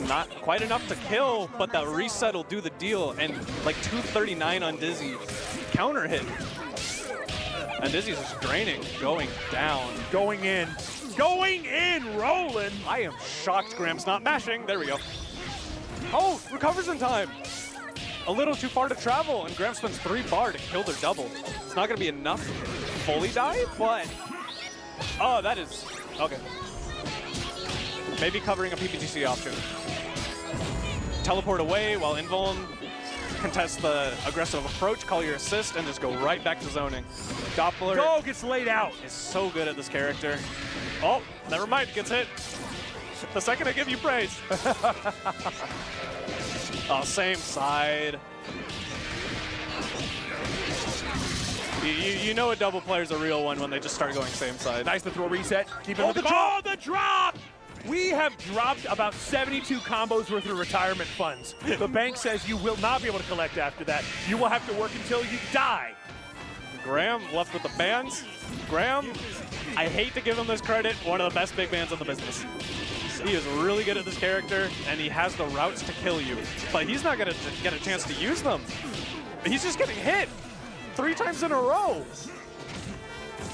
Not quite enough to kill, but that reset will do the deal. And like 239 on Dizzy. Counter hit. And Dizzy's just draining, going down. Going in, rolling. I am shocked Graham's not mashing. There we go. Oh, recovers in time. A little too far to travel, and Graham spends 3 bar to kill their double. It's not gonna be enough to fully die, but, oh, that is, okay. Maybe covering a PPTC option. Teleport away while Invuln contests the aggressive approach, call your assist, and just go right back to zoning. Doppler gets laid out. Is so good at this character. Oh, never mind, gets hit. The second I give you praise. Oh, same side. You know a double player's a real one when they just start going same side. Nice to throw reset. Keep it the drop! We have dropped about 72 combos worth of retirement funds. The bank says you will not be able to collect after that. You will have to work until you die. Graham left with the bans. Graham, I hate to give him this credit, one of the best big bans in the business. He is really good at this character, and he has the routes to kill you. But he's not going to get a chance to use them. He's just getting hit 3 times in a row.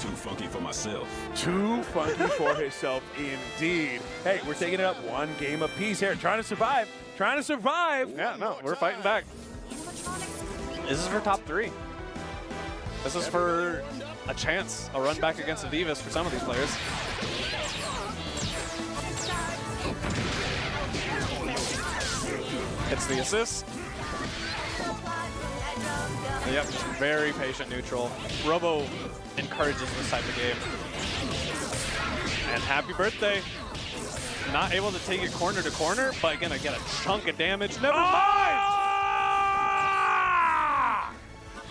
Too funky for myself. Too funky for himself, indeed. Hey, we're taking it up 1 game apiece here. Trying to survive. Yeah, no, we're fighting back. This is for top 3. This is for a chance, a run back against the Divas for some of these players. It's the assist. Yep, just very patient neutral. Robo encourages this type of game. And happy birthday. Not able to take it corner to corner, but gonna get a chunk of damage. Never mind!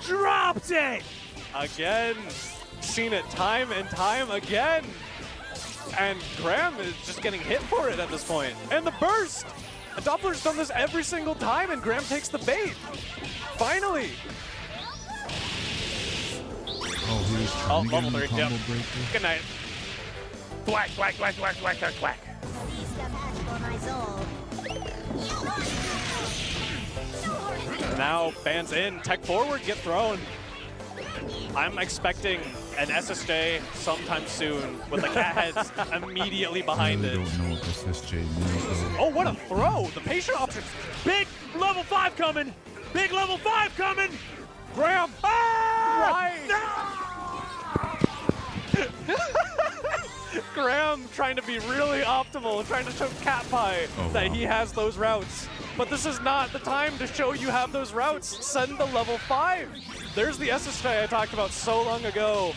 Dropped it! Again. Seen it time and time again. And Graham is just getting hit for it at this point. And the burst! Doppler's done this every single time, and Graham takes the bait. Finally! Oh, he was trying to get level 3, yep. Good night. Thwack, thwack, thwack, thwack, thwack, thwack, thwack. Now bans in, tech forward, get thrown. I'm expecting an SSJ sometime soon with the cat heads immediately behind it. I don't know what SSJ means though. Oh, what a throw! The patient option. Big level 5 coming. Big level 5 coming! Graham! Graham trying to be really optimal, trying to show Cat Pie that he has those routes. But this is not the time to show you have those routes. Send the level 5. There's the SSJ I talked about so long ago,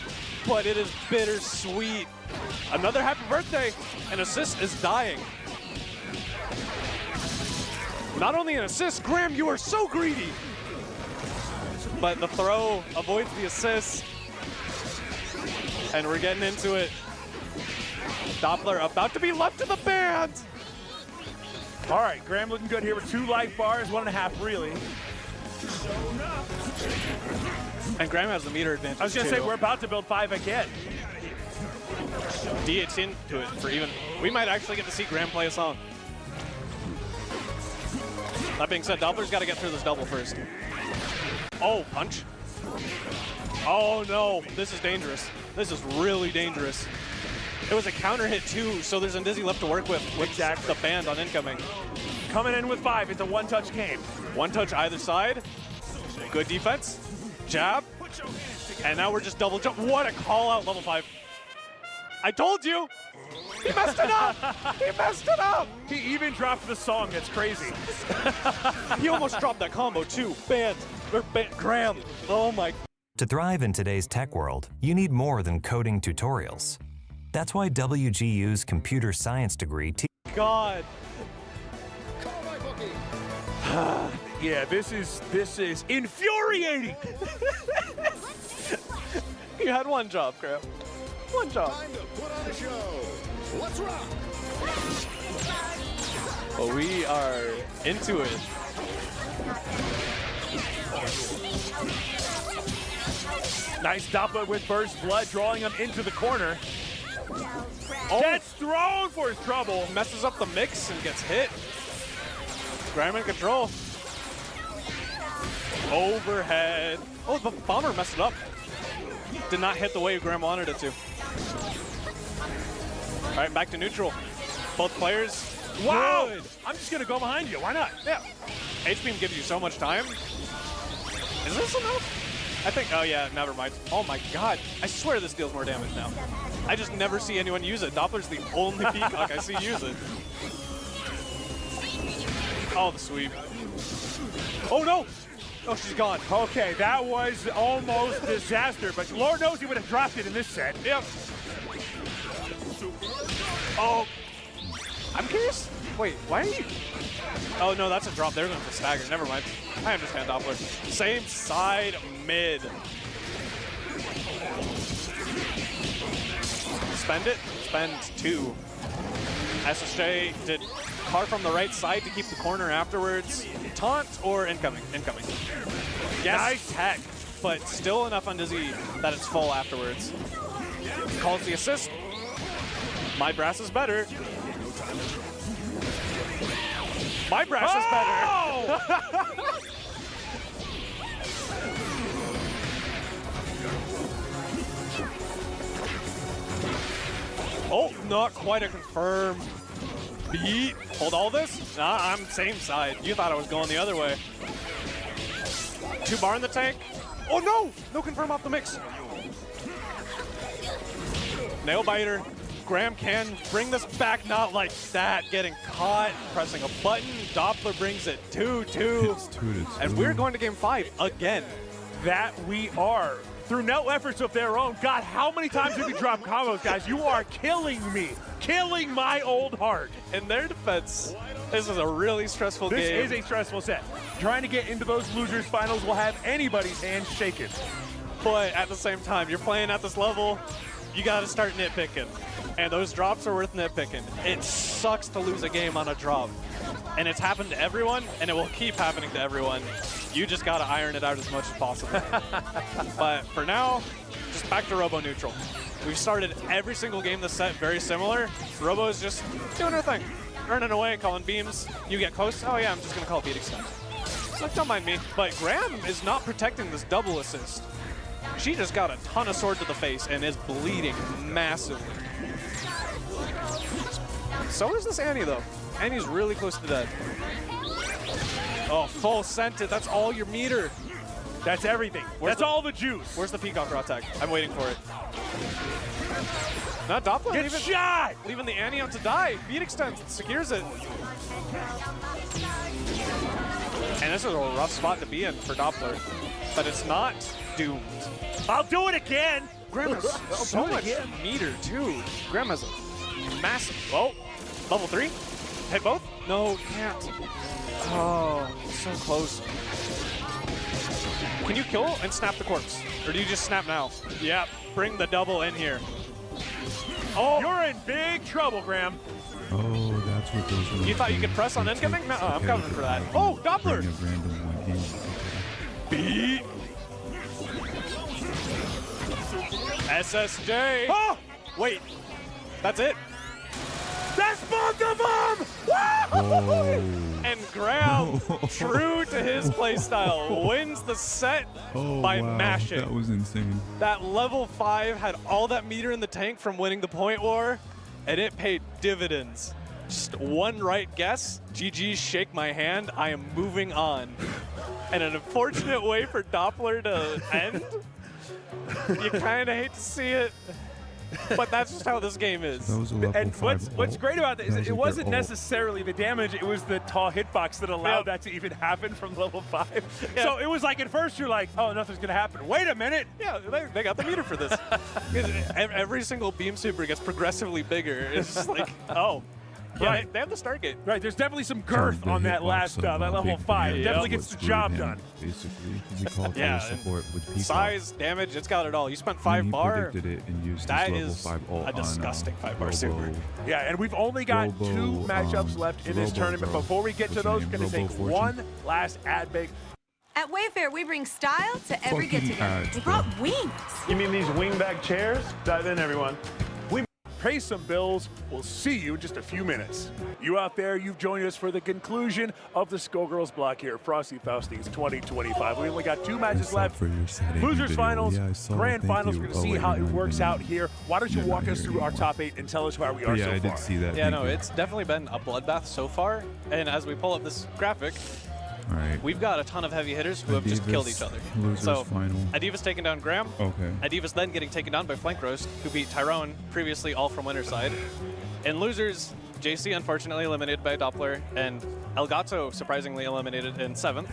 but it is bittersweet. Another happy birthday, and assist is dying. Not only an assist, Graham, you are so greedy. But the throw avoids the assist. And we're getting into it. Doppler about to be left to the band. All right, Graham looking good here with 2 life bars, 1.5 really. And Graham has the meter advantage. I was gonna say, we're about to build 5 again. DH into it for even. We might actually get to see Graham play a song. That being said, Doppler's got to get through this double first. Oh, punch. Oh no, this is dangerous. This is really dangerous. It was a counter hit too, so there's Ndizzy left to work with the band on incoming. Coming in with 5, it's a one-touch game. One touch either side. Good defense. Jab. And now we're just double jump. What a call out, level 5. I told you! He messed it up! He messed it up! He even dropped the song, that's crazy. He almost dropped that combo too. Graham. Oh my. To thrive in today's tech world, you need more than coding tutorials. That's why WGU's computer science degree God. Yeah, this is infuriating. You had one job, Graham. One job. Time to put on a show. Let's rock. Well, we are into it. Nice Doppler with burst blood, drawing him into the corner. Gets thrown for his trouble. Messes up the mix and gets hit. Graham in control. Overhead. Oh, the bomber messed it up. Did not hit the way Graham wanted it to. All right, back to neutral. Both players. Wow! Good. I'm just gonna go behind you. Why not? Yeah. H-beam gives you so much time. Is this enough? I think. Oh yeah. Never mind. Oh my God! I swear this deals more damage now. I just never see anyone use it. Doppler's the only peacock I see use it. Oh, the sweep. Oh no! Oh, she's gone. Okay, that was almost disaster, but Lord knows he would have dropped it in this set. Yep. Oh, I'm curious. Wait, why are you? Oh no, that's a drop. They're going for stagger. Never mind. I understand Doppler. Same side mid. Spend it. Spend 2. SSJ did car from the right side to keep the corner afterwards. Taunt or incoming? Incoming. Yes, nice tech, but still enough on Dizzy that it's full afterwards. Calls the assist. My brass is better. My brass is better. Oh, not quite a confirm. Beat. Hold all this? Nah, I'm same side. You thought I was going the other way. 2 bar in the tank. Oh no! No confirm off the mix. Nail biter. Graham can bring this back, not like that. Getting caught, pressing a button. Doppler brings it 2-2. It's 2-2. And we're going to game 5 again. That we are. Through no efforts of their own. God, how many times have you dropped combos, guys? You are killing me. Killing my old heart. In their defense, this is a really stressful game. This is a stressful set. Trying to get into those losers finals will have anybody's hands shaken. But at the same time, you're playing at this level, you got to start nitpicking. And those drops are worth nitpicking. It sucks to lose a game on a drop. And it's happened to everyone, and it will keep happening to everyone. You just got to iron it out as much as possible. But for now, just back to Robo neutral. We've started every single game this set very similar. Robo is just doing her thing. Running away, calling beams. You get close, oh yeah, I'm just going to call beating stuff. Like, don't mind me. But Graham is not protecting this double assist. She just got a ton of sword to the face and is bleeding massively. So is this Annie, though. Annie's really close to dead. Oh, full scented. That's all your meter. That's everything. That's all the juice. Where's the Peacock raw tag? I'm waiting for it. Not Doppler. Get shot! Leaving the Annie out to die. Beat extends. Secures it. And this is a rough spot to be in for Doppler. But it's not doomed. I'll do it again. Graham has so much meter, too. Graham has a massive. Oh, level 3. Hit both? No, can't. Oh, so close. Can you kill and snap the corpse? Or do you just snap now? Yeah, bring the double in here. Oh, you're in big trouble, Graham. Oh, that's what those. You thought you could press on incoming? No, I'm coming for that. Oh, Doppler! Beat. SSJ. Oh! Wait, that's it. That's both of them! Woo! And Graham, true to his playstyle, wins the set by mashing. That was insane. That level 5 had all that meter in the tank from winning the point war, and it paid dividends. Just one right guess, GG, shake my hand, I am moving on. And an unfortunate way for Doppler to end. You kind of hate to see it, but that's just how this game is. That was a level And 5 what's great about this is it wasn't their ult. necessarily the damage, it was the tall hitbox that allowed that to even happen from level 5. Yeah. So it was like at first you're like, oh, nothing's gonna happen. Wait a minute. Yeah, they got the meter for this. Every single beam super gets progressively bigger. It's just like, oh. Yeah, Right. they have the Stargate. Right, there's definitely some girth on that last, that level 5. It definitely gets the job done. Basically, he called Yeah, support with Peacock. Size, damage, it's got it all. You spent 5 He bar. predicted it and used That his level is 5 ult a disgusting on, 5 bar super. Yeah, and we've only got 2 matchups left in this tournament. Before we get to those, we're going to take one last ad break. At Wayfair, we bring style to every Fucking get-together. ads, We bro. brought wings. You mean these wingback chairs? Dive in, everyone. Pay some bills. We'll see you in just a few minutes. You out there, you've joined us for the conclusion of the Skullgirls block here at Frosty Faustings 2025. We only got 2 matches left. For your Saturday Losers video. finals, Yeah, I saw it. grand Thank finals. you. We're going to Oh, see wait, how you're it not works even- out here. Why don't you you're not walk us here through our anymore. top 8 and tell us where we are Yeah, so I far? did see that. Yeah, Thank no, you. it's definitely been a bloodbath so far. And as we pull up this graphic, All right. we've got a ton of heavy hitters who have just Adivas, killed each other. losers So, final. Adivas taking down Graham. Okay. Adivas then getting taken down by Flank Roast, who beat Tyrone, previously all from winner's side. In losers, JC unfortunately eliminated by Doppler, and Elgato surprisingly eliminated in 7th.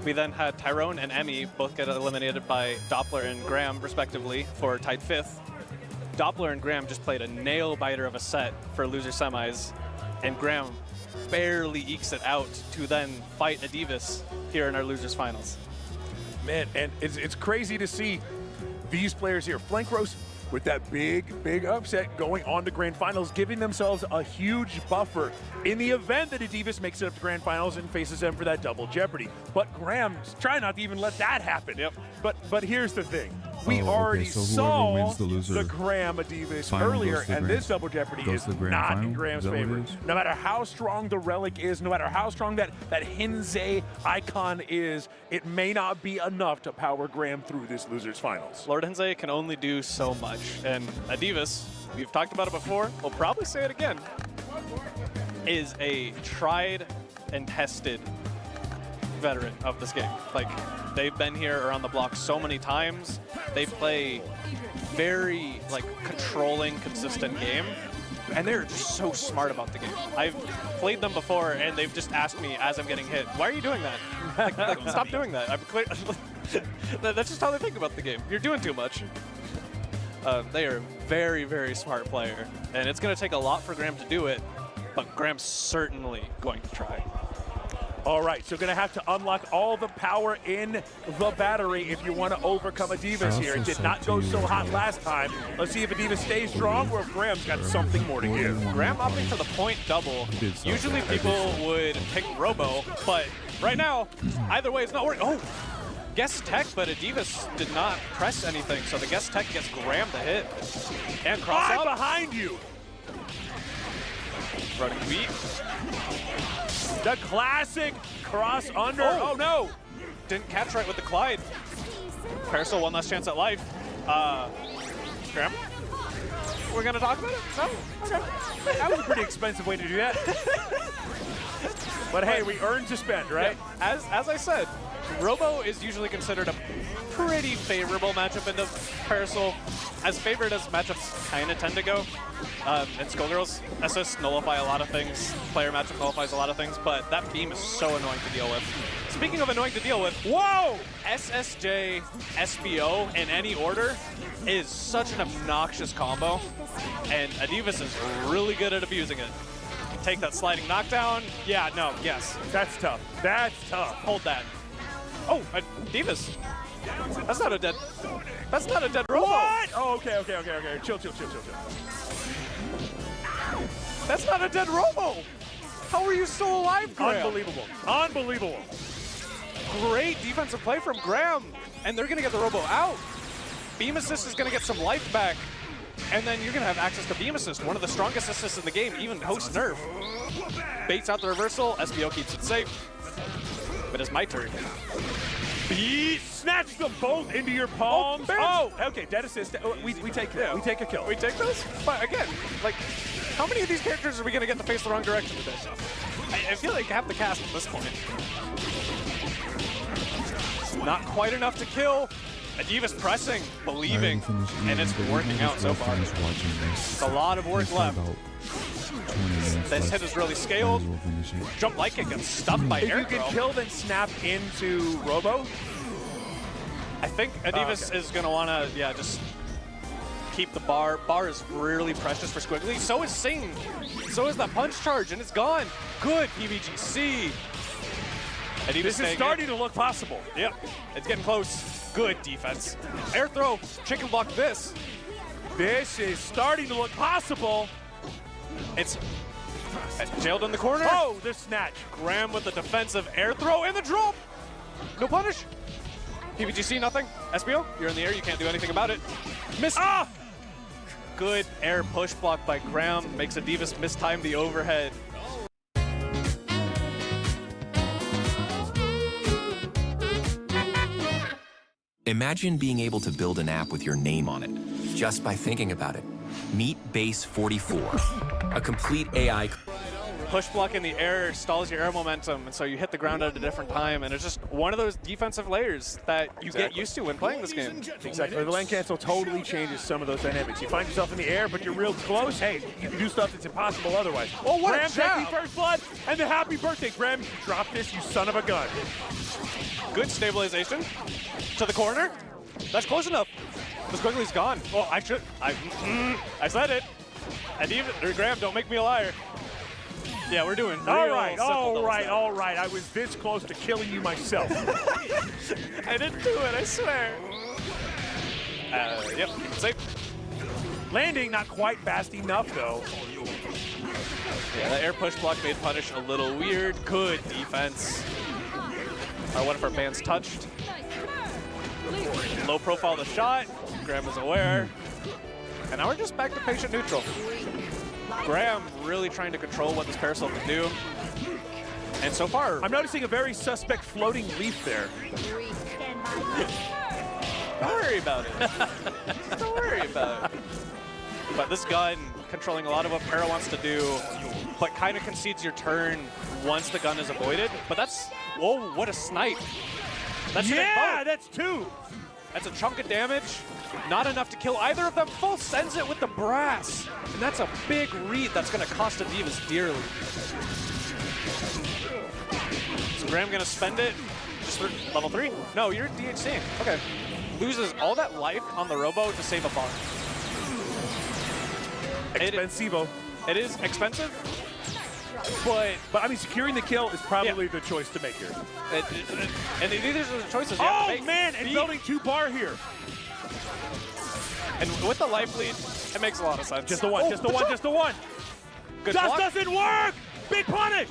We then had Tyrone and Emmy both get eliminated by Doppler and Graham, respectively, for tied 5th. Doppler and Graham just played a nail-biter of a set for loser semis, and Graham barely ekes it out to then fight Adivas here in our losers finals. Man, and it's crazy to see these players here. Flank Roast with that big upset going on to grand finals, giving themselves a huge buffer in the event that Adivas makes it up to grand finals and faces them for that double jeopardy. But Graham's trying not to even let that happen. Yep. But here's the thing. We Oh, okay, already so whoever saw wins the loser Graham Adivas final earlier, goes to and grand- this double jeopardy goes is to the grand not in final? Graham's Is that what it favor. is? No matter how strong the relic is, no matter how strong that Hinze icon is, it may not be enough to power Graham through this losers finals. Lord Henze can only do so much, and Adivas, we've talked about it before, we'll probably say it again, is a tried and tested veteran of this game. Like, they've been here around the block so many times. They play very, like, controlling, consistent game, and they're just so smart about the game. I've played them before, and they've just asked me as I'm getting hit, why are you doing that? Like, stop doing that. I'm clear. That's just how they think about the game. You're doing too much. They are a very, very smart player, and it's going to take a lot for Graham to do it, but Graham's certainly going to try. All right, so going to have to unlock all the power in the battery if you want to overcome Adivas here. It did not go so hot last time. Let's see if Adivas stays strong or if Graham's got something more to give. Graham opting for the point double. Usually people would pick Robo, but right now, either way, it's not working. Oh, guess tech, but Adivas did not press anything, so the guess tech gets Graham the hit. And cross out. Behind you. Running beat. The classic cross under. Oh, no. Didn't catch right with the Clyde. Parasol, one last chance at life. Graham? We're going to talk about it? No? Okay. That was a pretty expensive way to do that. But hey, we earned to spend, right? Yeah. As I said, Robo is usually considered a pretty favorable matchup into Parasol. As favored as matchups kind of tend to go. And Skullgirls, SS nullify a lot of things. Player matchup nullifies a lot of things, but that beam is so annoying to deal with. Speaking of annoying to deal with, whoa! SSJ, SBO in any order is such an obnoxious combo, and Adivas is really good at abusing it. Take that sliding knockdown. Yeah, no, yes. That's tough. That's tough. Hold that. Oh, Adivas. That's not a dead Robo. What? Oh, okay. Chill. That's not a dead Robo. How are you still alive, Graham? Unbelievable. Great defensive play from Graham. And they're going to get the Robo out. Beam Assist is going to get some life back. And then you're going to have access to Beam Assist, one of the strongest assists in the game, even post-nerf. Baits out the reversal. SBO keeps it safe. But it's my turn. Snatch them both into your palms. Oh, okay, dead assist. We take it. We take a kill. We take those? But again, like, how many of these characters are we going to get to face the wrong direction today? I feel like half the cast at this point. Not quite enough to kill. Adivas pressing, believing, and it's working out so far. It's a lot of work left. This hit is really scaled. Jump like it gets stuck by air. If you can kill, then snap into Robo. I think Adivas is going to want to, just keep the bar. Bar is really precious for Squiggly. So is Sing. So is that punch charge, and it's gone. Good PVGC. This is starting to look possible. Yep, it's getting close. Good defense. Air throw, chicken block this. This is starting to look possible. It's jailed in the corner. Oh, the snatch. Graham with the defensive air throw and the drop. No punish. PVGC, nothing. SBO, you're in the air. You can't do anything about it. Miss. Ah! Good air push block by Graham. Makes Adivas mistime the overhead. Imagine being able to build an app with your name on it, just by thinking about it. Meet Base 44, a complete AI. Push block in the air stalls your air momentum, and so you hit the ground at a different time, and it's just one of those defensive layers that you get used to when playing this game. Exactly. The lane cancel totally changes some of those dynamics. You find yourself in the air, but you're real close. Hey, you can do stuff that's impossible otherwise. Oh, what Graham a jab! taking first blood, and the happy birthday. Graham, you drop this, you son of a gun. Good stabilization to the corner. That's close enough. The Squiggly's gone. Oh, I said it. And even Graham, don't make me a liar. Yeah, we're doing all right. I was this close to killing you myself. I didn't do it, I swear. Yep, safe. Landing not quite fast enough, though. Yeah, the air push block made punish a little weird. Good defense. One of our bands touched. Low profile the shot. Graham is aware. And now we're just back to patient neutral. Graham really trying to control what this Parasol can do. And so far, I'm noticing a very suspect floating leaf there. Don't worry about it. Don't worry about it. But this gun controlling a lot of what Para wants to do, but kind of concedes your turn once the gun is avoided. But that's, whoa, what a snipe. That's that's two. That's a chunk of damage. Not enough to kill either of them. Full sends it with the brass. And that's a big read that's going to cost Adivas dearly. Is Graham going to spend it just for level 3? No, you're DHCing. Okay. Loses all that life on the Robo to save a bar. Expensivo. It is expensive, but I mean, securing the kill is probably the choice to make here. And these are the choices you have to make. Man, and building 2 bar here. And with the life lead, it makes a lot of sense. Just the one, just the one, just the one. Good Just block. doesn't work! Big punish!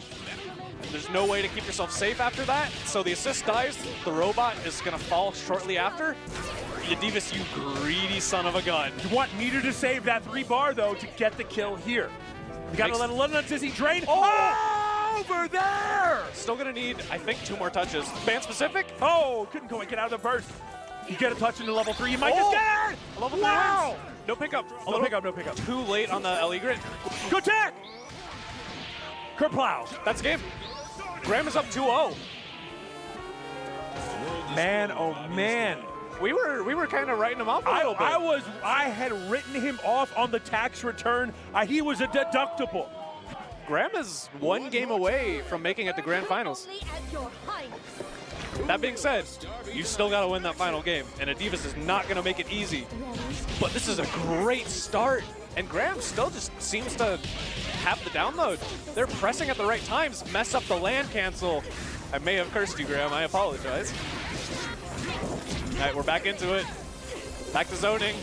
There's no way to keep yourself safe after that. So the assist dies, the robot is gonna fall shortly after. Adivas, you greedy son of a gun. You want Meter to save that 3 bar though to get the kill here. You gotta let a little dizzy drain. Oh! Over there! Still gonna need, I think, 2 more touches. Ban specific? Oh, couldn't go and get out of the burst. You get a touch into level 3, you might just get it! Level 3 wins. No pickup. No pickup. Too late on the LE grid. Good tech! Kerplow. That's game. Graham is up 2-0. Man, oh man. We were kind of writing him off a little bit. I had written him off on the tax return. He was a deductible. Graham is one game away from making it to grand finals. That being said, you still got to win that final game, and Adivas is not going to make it easy. But this is a great start, and Graham still just seems to have the download. They're pressing at the right times, mess up the land cancel. I may have cursed you, Graham. I apologize. All right, we're back into it. Back to zoning.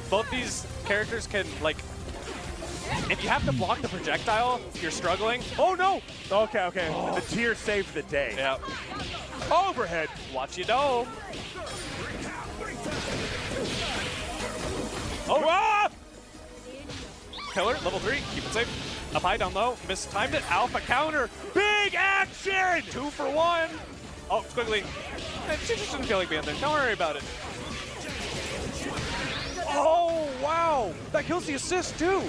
Both these characters can, like, if you have to block the projectile, you're struggling. Oh, no. Okay. Oh. The tier saved the day. Yeah. Overhead. Watch your dome. Oh. Ah! Pillar, level 3. Keep it safe. Up high, down low. Mistimed it. Alpha counter. Big action. 2 for 1. Oh, Squiggly. She just didn't feel like being there. Don't worry about it. Oh, wow. That kills the assist, too.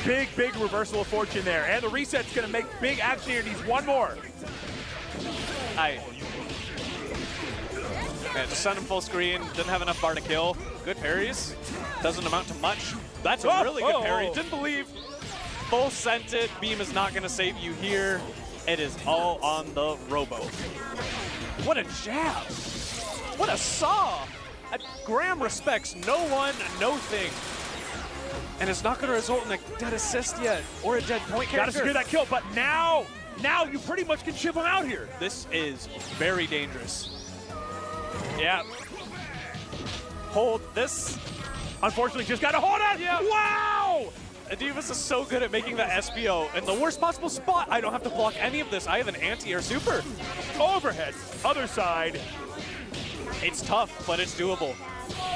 Big reversal of fortune there. And the reset's going to make big action here. Needs one more. Man, just sent him full screen. Didn't have enough bar to kill. Good parries. Doesn't amount to much. That's a really good parry. Didn't believe. Full sent it. Beam is not going to save you here. It is all on the Robo. What a jab. What a saw. Graham respects no one, no thing. And it's not going to result in a dead assist yet, or a dead point character. Got to secure that kill, but now you pretty much can chip him out here. This is very dangerous. Yeah. Hold this. Unfortunately, just got to hold it. Yeah. Wow! Adivas is so good at making that SPO in the worst possible spot. I don't have to block any of this. I have an anti-air super. Overhead, other side. It's tough, but it's doable.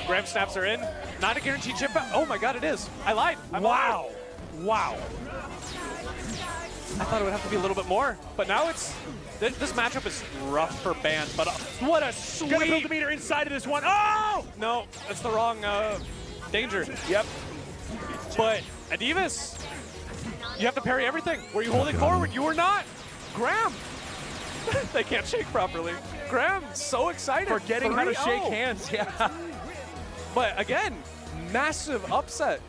Graham snaps are in. Not a guaranteed chip out. Oh my god, it is. I lied. Wow. I thought it would have to be a little bit more, but now it's... This matchup is rough for Band, but what a sweet... Gonna build the meter inside of this one. Oh! No, that's the wrong danger. Yep. But Adivas, you have to parry everything. Were you holding forward? You were not. Graham. They can't shake properly. Graham, so excited. Forgetting how to shake hands, yeah. But again, massive upset.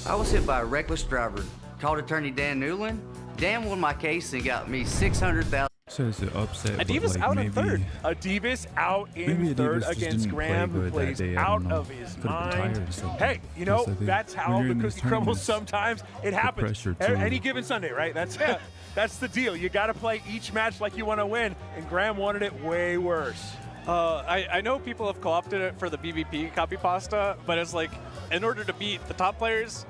I was hit by a reckless driver. Called attorney Dan Newland. Dan won my case and got me $600,000. So it's an upset. Adivas out in third. Adivas out in third against Graham, who plays out of his mind. Hey, you know, that's how the cookie crumbles sometimes. It happens. Any given Sunday, right? That's the deal. You got to play each match like you want to win, and Graham wanted it way worse. I know people have co-opted it for the BBP copy pasta, but it's like, in order to beat the top players,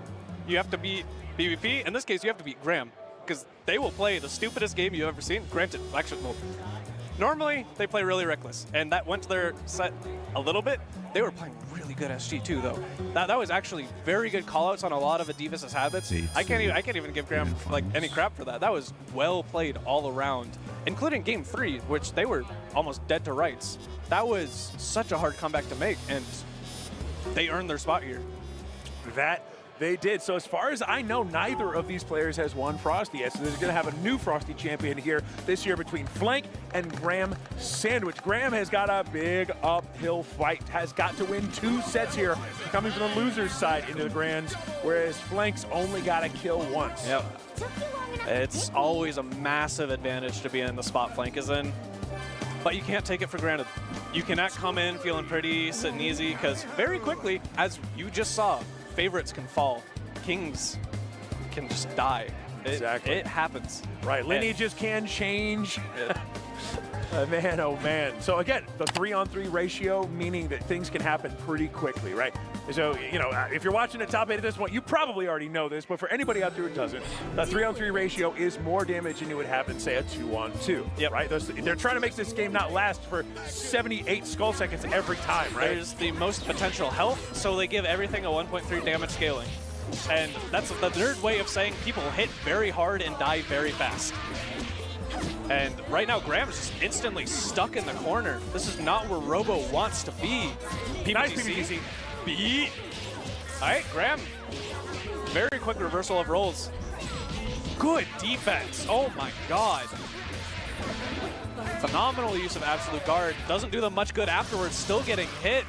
you have to beat BBP. In this case, you have to beat Graham, because they will play the stupidest game you've ever seen. Granted, actually, well, normally they play really reckless, and that went to their set a little bit. They were playing really good SG too, though. That was actually very good callouts on a lot of Adivas' habits. I can't even give Graham like any crap for that. That was well played all around, including game 3, which they were almost dead to rights. That was such a hard comeback to make, and they earned their spot here. That they did. So as far as I know, neither of these players has won Frosty yet. So there's going to have a new Frosty champion here this year between Flank and Graham Sandwich. Graham has got a big uphill fight, has got to win 2 sets here, coming from the loser's side into the grands, whereas Flank's only got to kill once. Yep. It's always a massive advantage to be in the spot Flank is in, but you can't take it for granted. You cannot come in feeling pretty, sitting easy, because very quickly, as you just saw, favorites can fall. Kings can just die. Exactly. It happens. Right, lineages can change. Man, oh man. So again, the 3-on-3 ratio, meaning that things can happen pretty quickly, right? So, you know, if you're watching at top 8 at this point, you probably already know this, but for anybody out there who doesn't, the 3-on-3 ratio is more damage than you would have in, say, a 2-on-2. Yep. Right? They're trying to make this game not last for 78 skull seconds every time, right? There's the most potential health, so they give everything a 1.3 damage scaling. And that's the nerd way of saying people hit very hard and die very fast. And right now, Graham's just instantly stuck in the corner. This is not where Robo wants to be. Nice PPTC. Beat. All right, Graham. Very quick reversal of rolls. Good defense. Oh my god. Phenomenal use of absolute guard. Doesn't do them much good afterwards. Still getting hit.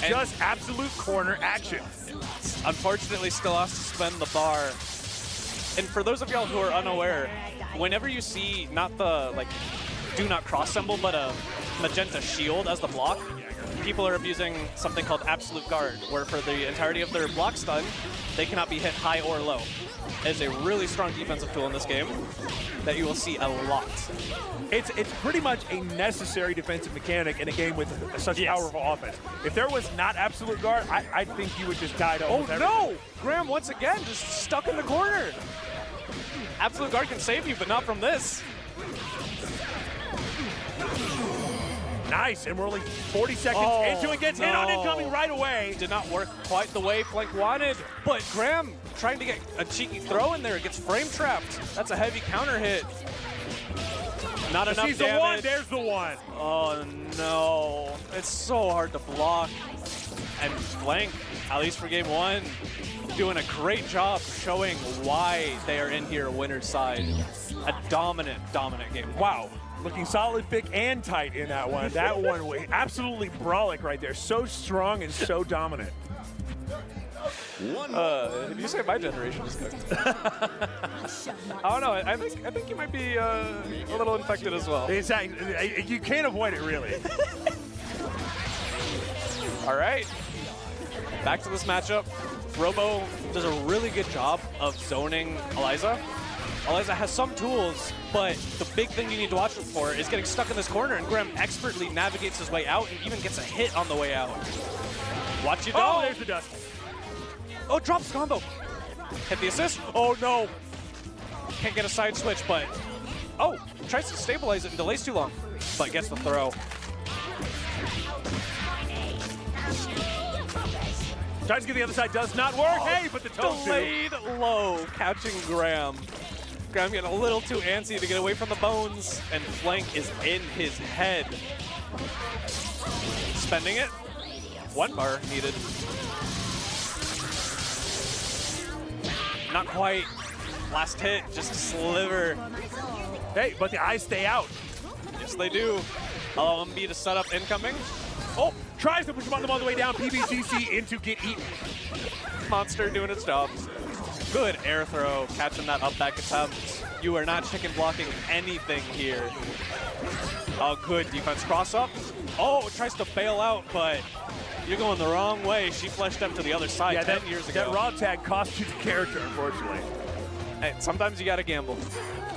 And just absolute corner action. Unfortunately, still has to spend the bar. And for those of y'all who are unaware, whenever you see not the do not cross symbol, but a magenta shield as the block, people are abusing something called absolute guard, where for the entirety of their block stun, they cannot be hit high or low. It is a really strong defensive tool in this game that you will see a lot. It's pretty much a necessary defensive mechanic in a game with such powerful offense. If there was not absolute guard, I think you would just die to almost everything. No! Graham once again just stuck in the corner. Absolute guard can save you, but not from this. Nice, and we're only 40 seconds into it. Gets hit on incoming right away. Did not work quite the way Flank wanted, but Graham trying to get a cheeky throw in there, gets frame trapped. That's a heavy counter hit. Not enough damage. The one, there's the one. Oh no, it's so hard to block. And Flank, at least for game one, doing a great job showing why they are in here winner's side. A dominant game. Wow. Looking solid, thick, and tight in that one. That one was absolutely brawlic right there. So strong and so dominant. Did you say my generation is cooked? I don't know. I think you might be a little infected as well. Exactly. You can't avoid it, really. All right. Back to this matchup. Robo does a really good job of zoning Eliza. Eliza has some tools, but the big thing you need to watch for is getting stuck in this corner, and Graham expertly navigates his way out and even gets a hit on the way out. Watch it go. Oh, there's the dust. Oh, drops combo. Hit the assist. Oh, no. Can't get a side switch, but... Oh, tries to stabilize it and delays too long, but gets the throw. Tries to get the other side, does not work. Hey, but the toe delayed low, catching Graham. Graham getting a little too antsy to get away from the bones, and Flank is in his head. Spending it. One bar needed. Not quite. Last hit, just a sliver. Hey, but the eyes stay out. Yes, they do. Allow MB to set up incoming. Oh, tries to push him on the way down. PBCC into get eaten. Monster doing its job. Good air throw, catching that up back attempt. You are not chicken blocking anything here. Oh, good defense cross up. Oh, tries to bail out, but you're going the wrong way. She flashed up to the other side 10 years ago. That raw tag cost you the character, unfortunately. Hey, sometimes you gotta gamble.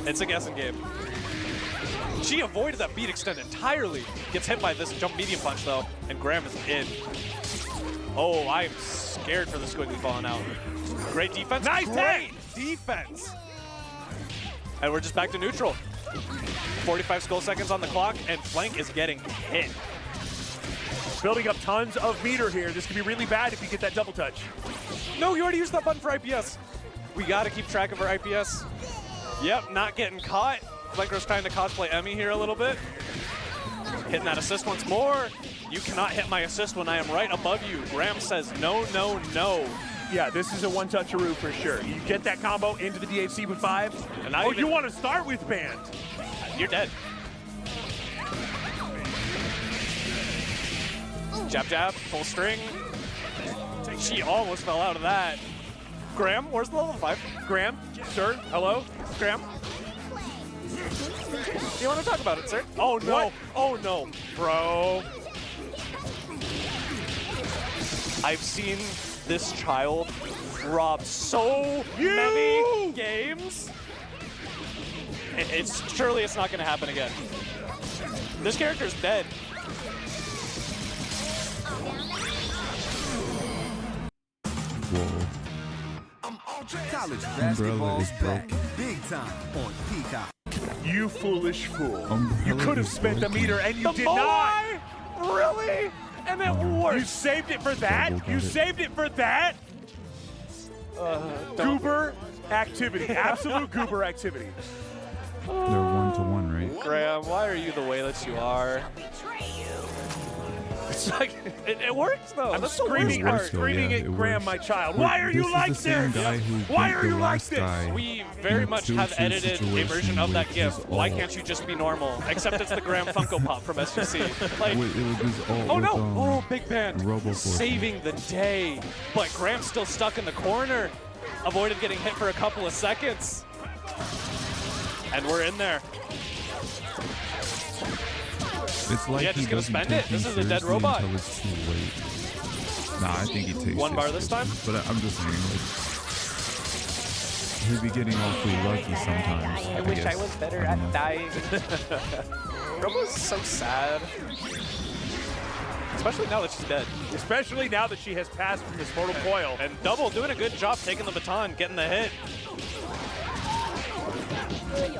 It's a guessing game. She avoided that beat extend entirely. Gets hit by this jump medium punch though, and Graham is in. Oh, I'm scared for the Squiggly falling out. Great defense. Nice Great defense. And we're just back to neutral. 45 skull seconds on the clock, and Flank is getting hit. Building up tons of meter here. This could be really bad if you get that double touch. No, you already used that button for IPS. We got to keep track of our IPS. Yep, not getting caught. Flanker's trying to cosplay Emmy here a little bit. Hitting that assist once more. You cannot hit my assist when I am right above you. Graham says no, no, no. Yeah, this is a one-toucheroo for sure. You get that combo into the DHC with 5. And you want to start with banned. You're dead. Jab, jab, full string. She almost fell out of that. Graham, where's the level 5? Graham, sir, hello? Graham? You want to talk about it, sir? Oh, no. What? Oh, no. Bro. I've seen this child rob so many games. Surely it's not going to happen again. This character's dead. College basketball's back, big time on Peacock. You foolish fool. You could have spent the meter and you did not. Really? And it worked. You saved it for that? You saved it for that? Goober activity. Absolute goober activity. They're 1-to-1, right? Graham, why are you the way that you are? It's like it works though. I'm That's screaming. the I'm worst part. screaming at Graham, my child. Why are you like this? Why are you like this? We very much have edited a version of that GIF. Why can't you just be normal? Except it's the Graham Funko Pop from SGC. Like, oh no! Oh, Big Band saving the day, but Graham's still stuck in the corner. Avoided getting hit for a couple of seconds, and we're in there. It's like yeah, he just gonna doesn't spend take it. This me is a dead seriously robot. until it's too late. Nah, I think he takes One it bar this time? seriously. But I'm just saying, like, he'd be getting awfully lucky sometimes. I wish I guess. was better I don't at know. dying. Robo's so sad. Especially now that she's dead. Especially now that she has passed from this mortal coil. And Double doing a good job taking the baton, getting the hit.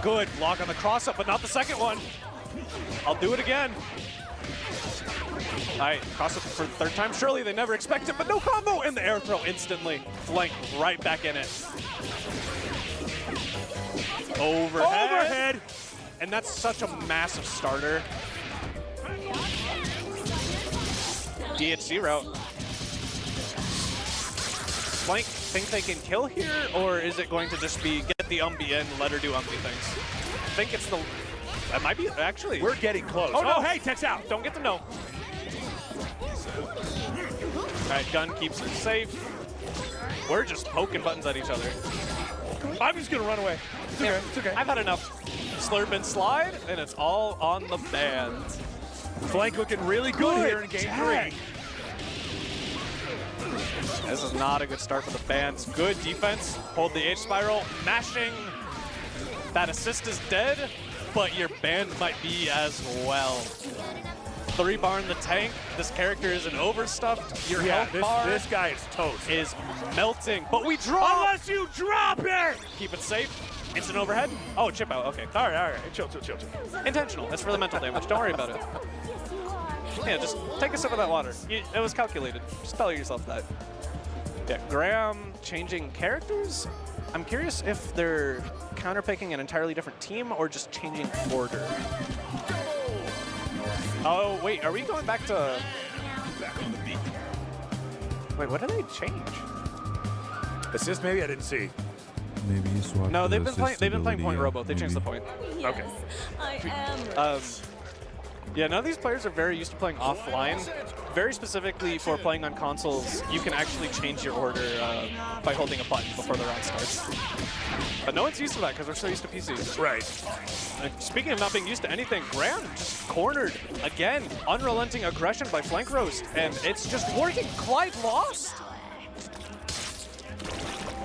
Good block on the cross-up, but not the second one. I'll do it again. All right, cross-up for the third time. Surely they never expect it, but no combo, and the air throw instantly. Flank right back in it. Overhead. And that's such a massive starter. DHC route. Flank think they can kill here, or is it going to just be get the Umbie in, let her do Umbie things? I think it's the... That might be, actually. We're getting close. Oh, no, hey, text out. Don't get the no. All right, gun keeps it safe. We're just poking buttons at each other. I'm just gonna run away. It's okay. It's okay. I've had enough. Slurp and slide, and it's all on the band. Flank looking really good here in game 3. This is not a good start for the bands. Good defense. Hold the H spiral. Mashing. That assist is dead, but your band might be as well. 3-bar in the tank. This character isn't overstuffed. Your health bar this guy is toast. Is melting, but we drop. Unless you drop it! Keep it safe. Instant overhead. Oh, chip out. Okay. All right. Chill. Intentional. That's for the mental damage. Don't worry about it. Yeah, just take a sip of that water. It was calculated. Just tell yourself that. Yeah, Graham changing characters. I'm curious if they're counterpicking an entirely different team or just changing order. Oh, wait, are we going back to... Back on the beat. Wait, what did they change? Assist maybe? I didn't see. Maybe you swapped. No, the they've been playing point assist robo. They changed the ability point. Okay. I am. Yeah, none of these players are very used to playing offline. Very specifically for playing on consoles, you can actually change your order by holding a button before the round starts. But no one's used to that because we're so used to PCs. Right. Speaking of not being used to anything, Graham just cornered again. Unrelenting aggression by Flank Roast, and it's just working. Clyde lost.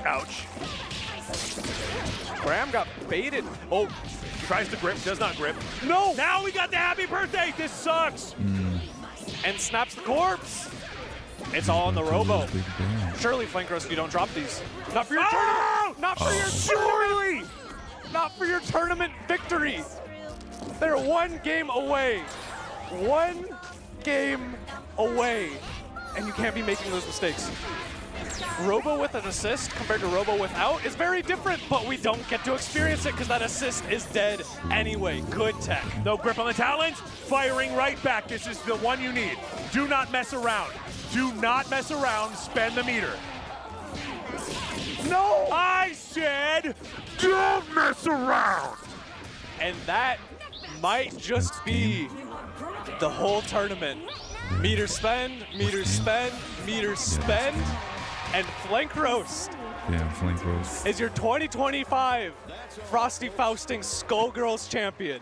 Ouch. Graham got baited. Oh, tries to grip, does not grip. No! Now we got the happy birthday. This sucks. And snaps the corpse. It's all on the robo. Surely, Flank Roast, you don't drop these. Not for your tournament. Not for your surely. Not for your tournament victory. They're one game away. One game away. And you can't be making those mistakes. Robo with an assist compared to Robo without is very different, but we don't get to experience it because that assist is dead anyway. Good tech. No grip on the talons, firing right back. This is the one you need. Do not mess around. Do not mess around, spend the meter. No! I said, don't mess around! And that might just be the whole tournament. Meter spend, meter spend, meter spend. And Flank Roast Flank Roast is your 2025 Frosty Fausting Skullgirls champion.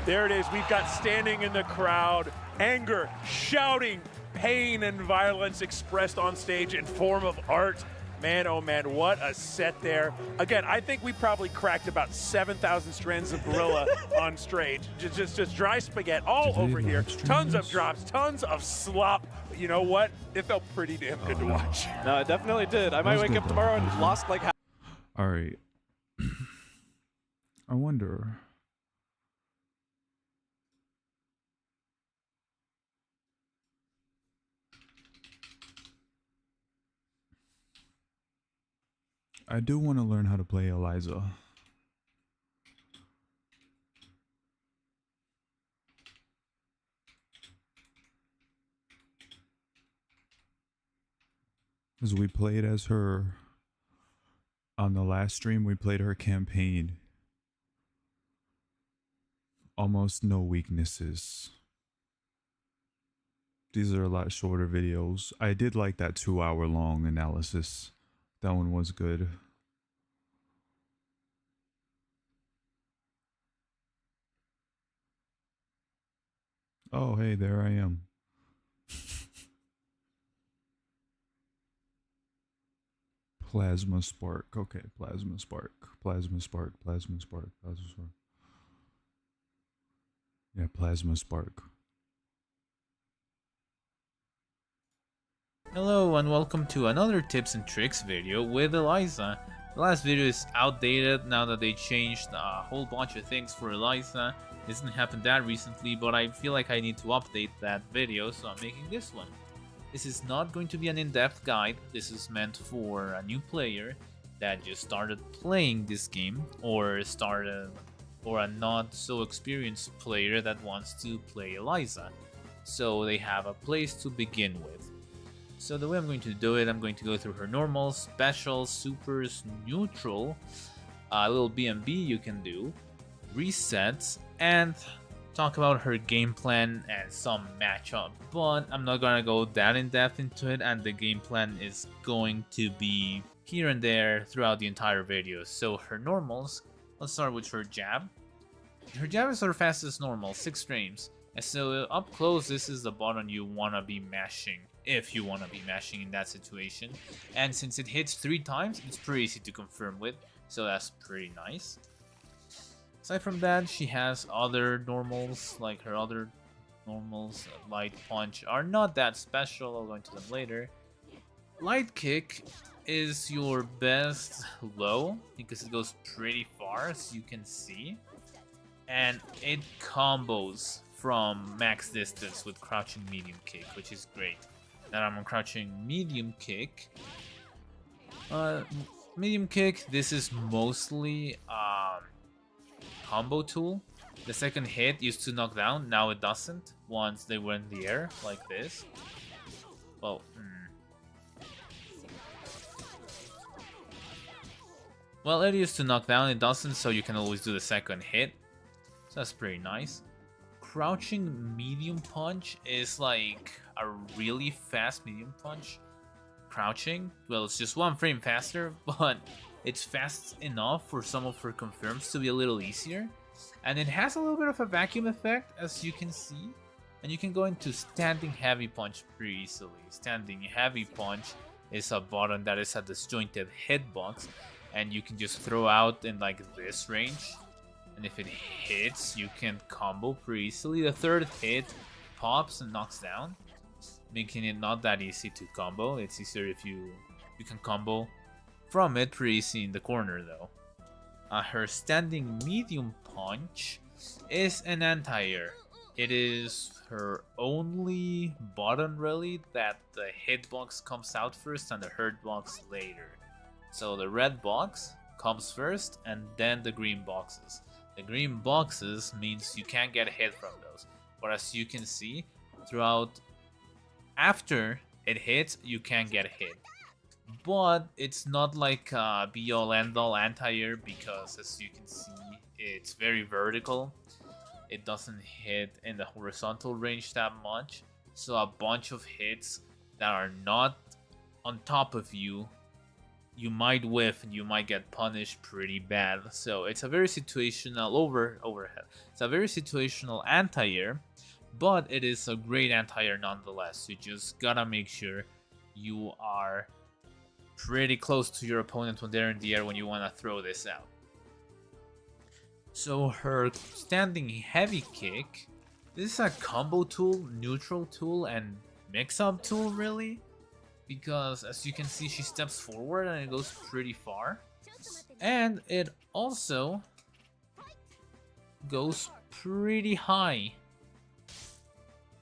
There it is. We've got standing in the crowd, anger, shouting, pain, and violence expressed on stage in form of art. Man, oh man, what a set there. Again, I think we probably cracked about 7,000 strands of gorilla on stage. Just dry spaghetti all over here. Tons of drops, tons of slop. But you know what? It felt pretty damn good to watch. No, it definitely did. I might wake up tomorrow and lost like half. All right. I wonder. I do want to learn how to play Eliza. As we played as her on the last stream, we played her campaign. Almost no weaknesses. These are a lot shorter videos. I did like that 2-hour long analysis. That one was good. Oh, hey, there I am. Plasma Spark. Okay, Plasma Spark. Plasma Spark. Plasma Spark. Plasma Spark. Yeah, Plasma Spark. Hello and welcome to another tips and tricks video with Eliza. The last video is outdated now that they changed a whole bunch of things for Eliza. It hasn't happened that recently, but I feel like I need to update that video, so I'm making this one. This is not going to be an in-depth guide. This is meant for a new player that just started playing this game, or a not so experienced player that wants to play Eliza. So they have a place to begin with. So the way I'm going to do it, I'm going to go through her normals, specials, supers, neutral, a little B&B you can do, resets, and talk about her game plan and some matchup. But I'm not gonna go that in depth into it, and the game plan is going to be here and there throughout the entire video. So her normals, let's start with her jab. Her jab is her fastest normal, 6 frames. And so up close, this is the button you wanna be mashing. If you want to be mashing in that situation, and since it hits 3 times, it's pretty easy to confirm with, so that's pretty nice. Aside from that, she has other normals, like her other normals, light punch, are not that special. I'll go into them later. Light kick is your best low because it goes pretty far, as you can see, and it combos from max distance with crouching medium kick, which is great. Now I'm on crouching medium kick. Medium kick, this is mostly combo tool. The second hit used to knock down, now it doesn't once they were in the air, like this. Well, well, it used to knock down, it doesn't, so you can always do the second hit. So that's pretty nice. Crouching medium punch is like a really fast medium punch. Crouching, well, it's just 1 frame faster, but it's fast enough for some of her confirms to be a little easier. And it has a little bit of a vacuum effect, as you can see. And you can go into standing heavy punch pretty easily. Standing heavy punch is a button that is a disjointed hitbox, and you can just throw out in like this range. And if it hits, you can combo pretty easily. The third hit pops and knocks down, making it not that easy to combo. It's easier if you can combo from it pretty easy in the corner though. Her standing medium punch is an anti-air. It is her only button really that the hitbox comes out first and the hurt box later. So the red box comes first and then the green boxes. The green boxes means you can't get hit from those, but as you can see, throughout after it hits, you can get hit. But it's not like be-all end-all anti-air because as you can see, it's very vertical. It doesn't hit in the horizontal range that much, so a bunch of hits that are not on top of you, you might whiff and you might get punished pretty bad. So it's a very situational overhead. It's a very situational anti-air, but it is a great anti-air nonetheless. You just gotta make sure you are pretty close to your opponent when they're in the air when you want to throw this out. So her standing heavy kick, this is a combo tool, neutral tool, and mix-up tool really. Because as you can see, she steps forward and it goes pretty far. And it also goes pretty high.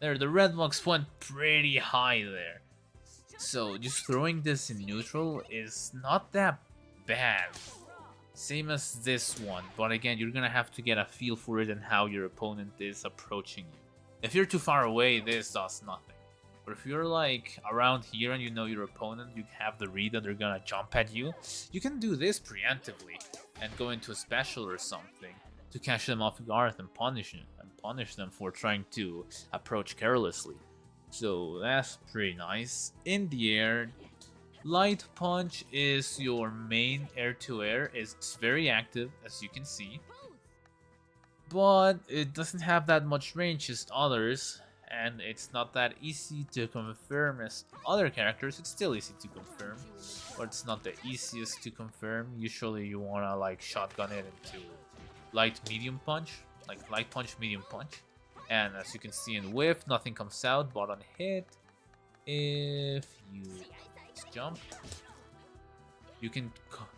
There, the red box went pretty high there. So just throwing this in neutral is not that bad. Same as this one, but again, you're gonna have to get a feel for it and how your opponent is approaching you. If you're too far away, this does nothing. But if you're like around here and you know your opponent, you have the read that they're gonna jump at you, you can do this preemptively and go into a special or something to catch them off guard and punish them for trying to approach carelessly. So that's pretty nice. In the air, Light Punch is your main air-to-air. It's very active, as you can see, but it doesn't have that much range as others, and it's not that easy to confirm as other characters. It's still easy to confirm, but it's not the easiest to confirm. Usually you wanna like shotgun it into light medium punch, like light punch, medium punch. And as you can see in whiff, nothing comes out, but on hit, if you jump, you can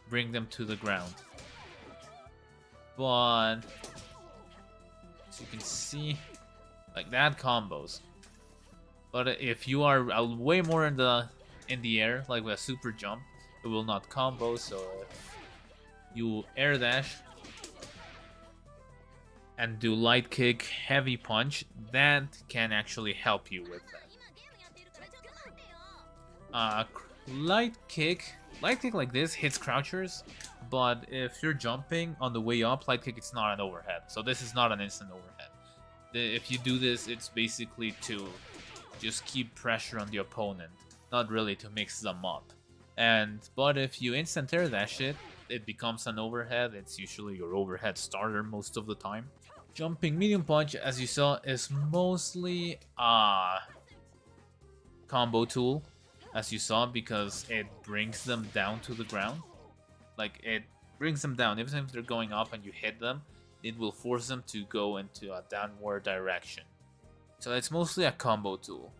bring them to the ground. But as you can see, like that combos. But if you are way more in the air, like with a super jump, it will not combo. So if you air dash and do light kick, heavy punch, that can actually help you with that. Light kick like this hits crouchers, but if you're jumping on the way up, light kick, it's not an overhead. So this is not an instant overhead. If you do this, it's basically to just keep pressure on the opponent, not really to mix them up. But if you instant air dash it, it becomes an overhead. It's usually your overhead starter most of the time. Jumping medium punch, as you saw, is mostly a combo tool, as you saw, because it brings them down to the ground. Like, it brings them down. Even if they're going up and you hit them, it will force them to go into a downward direction. So it's mostly a combo tool.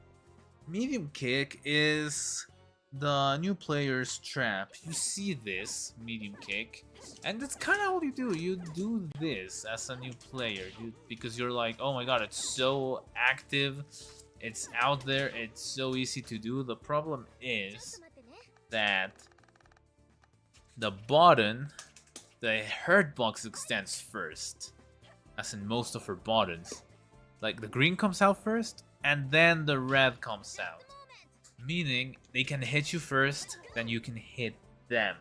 Medium kick is the new player's trap. You see this medium kick, and that's kind of all you do. You do this as a new player, because you're like, oh my god, it's so active, it's out there, it's so easy to do. The problem is that the button, the hurt box extends first, as in most of her buttons. Like, the green comes out first, and then the red comes out. Meaning, they can hit you first, then you can hit them.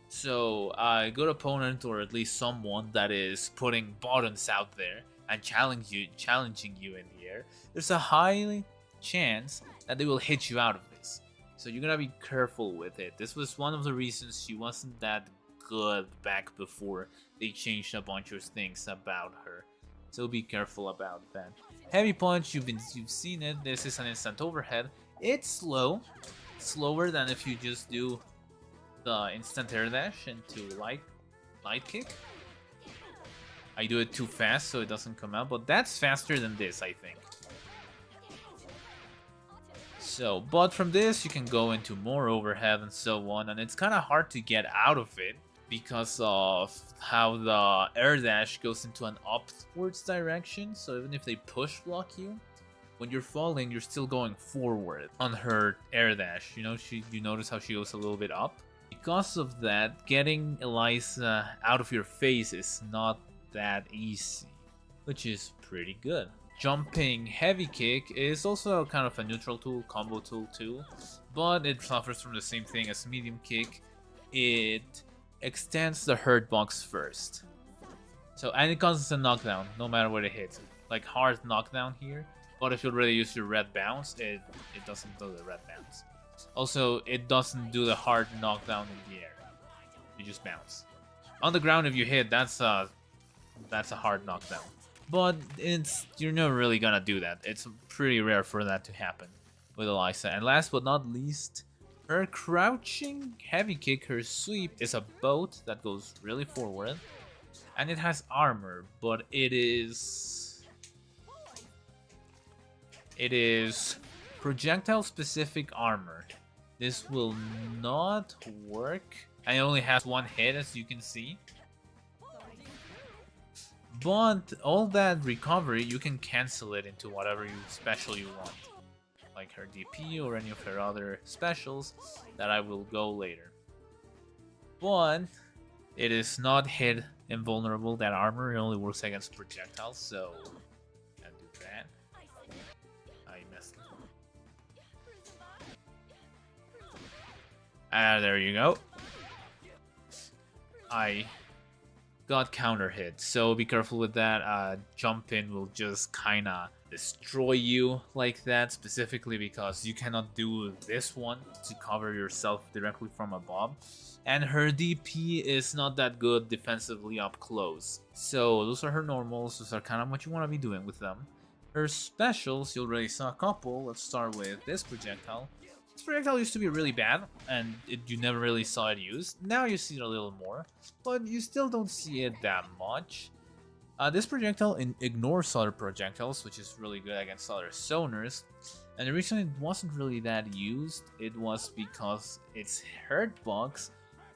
So, a good opponent, or at least someone that is putting buttons out there and challenging you in the air, there's a high chance that they will hit you out of this. So you're gonna be careful with it. This was one of the reasons she wasn't that good back before they changed a bunch of things about her. So be careful about that. Heavy punch, you've seen it. This is an instant overhead. It's slower than if you just do the instant air dash into light kick. I do it too fast, so it doesn't come out, but that's faster than this, I think. So, but from this, you can go into more overhead and so on, and it's kind of hard to get out of it because of how the air dash goes into an upwards direction. So even if they push block you, when you're falling, you're still going forward on her air dash. You know, you notice how she goes a little bit up. Because of that, getting Eliza out of your face is not that easy, which is pretty good. Jumping heavy kick is also kind of a neutral tool, combo tool too, but it suffers from the same thing as medium kick. It extends the hurt box first. So, and it causes a knockdown no matter where it hits. Like hard knockdown here, but if you already use your red bounce, it doesn't do the red bounce. Also, it doesn't do the hard knockdown in the air. You just bounce. On the ground, if you hit, that's a hard knockdown. But you're never really gonna do that. It's pretty rare for that to happen with Eliza. And last but not least, her crouching heavy kick, her sweep, is a boat that goes really forward. And it has armor, but it is projectile specific armor. This will not work. And it only has one hit, as you can see. But all that recovery, you can cancel it into whatever special you want. Like her DP or any of her other specials that I will go later. But it is not hit invulnerable, that armor. It only works against projectiles, so can't do that. I messed up. There you go. I got counter hit, so be careful with that. Jump in will just kinda destroy you like that, specifically because you cannot do this one to cover yourself directly from above. And her DP is not that good defensively up close. So those are her normals, those are kind of what you want to be doing with them. Her specials, you already saw a couple. Let's start with this projectile. This projectile used to be really bad, and you never really saw it used. Now you see it a little more, but you still don't see it that much. This projectile ignores other projectiles, which is really good against other zoners. And the reason it wasn't really that used, it was because its hurt box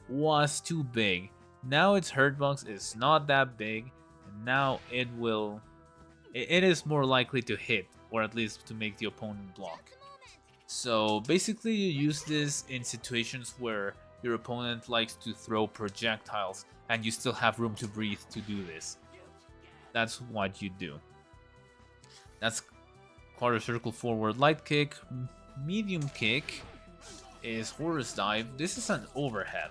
was too big. Now its hurt box is not that big, and now it is more likely to hit, or at least to make the opponent block. So basically you use this in situations where your opponent likes to throw projectiles and you still have room to breathe to do this. That's what you do. That's quarter circle forward light kick. Medium kick is horse dive. This is an overhead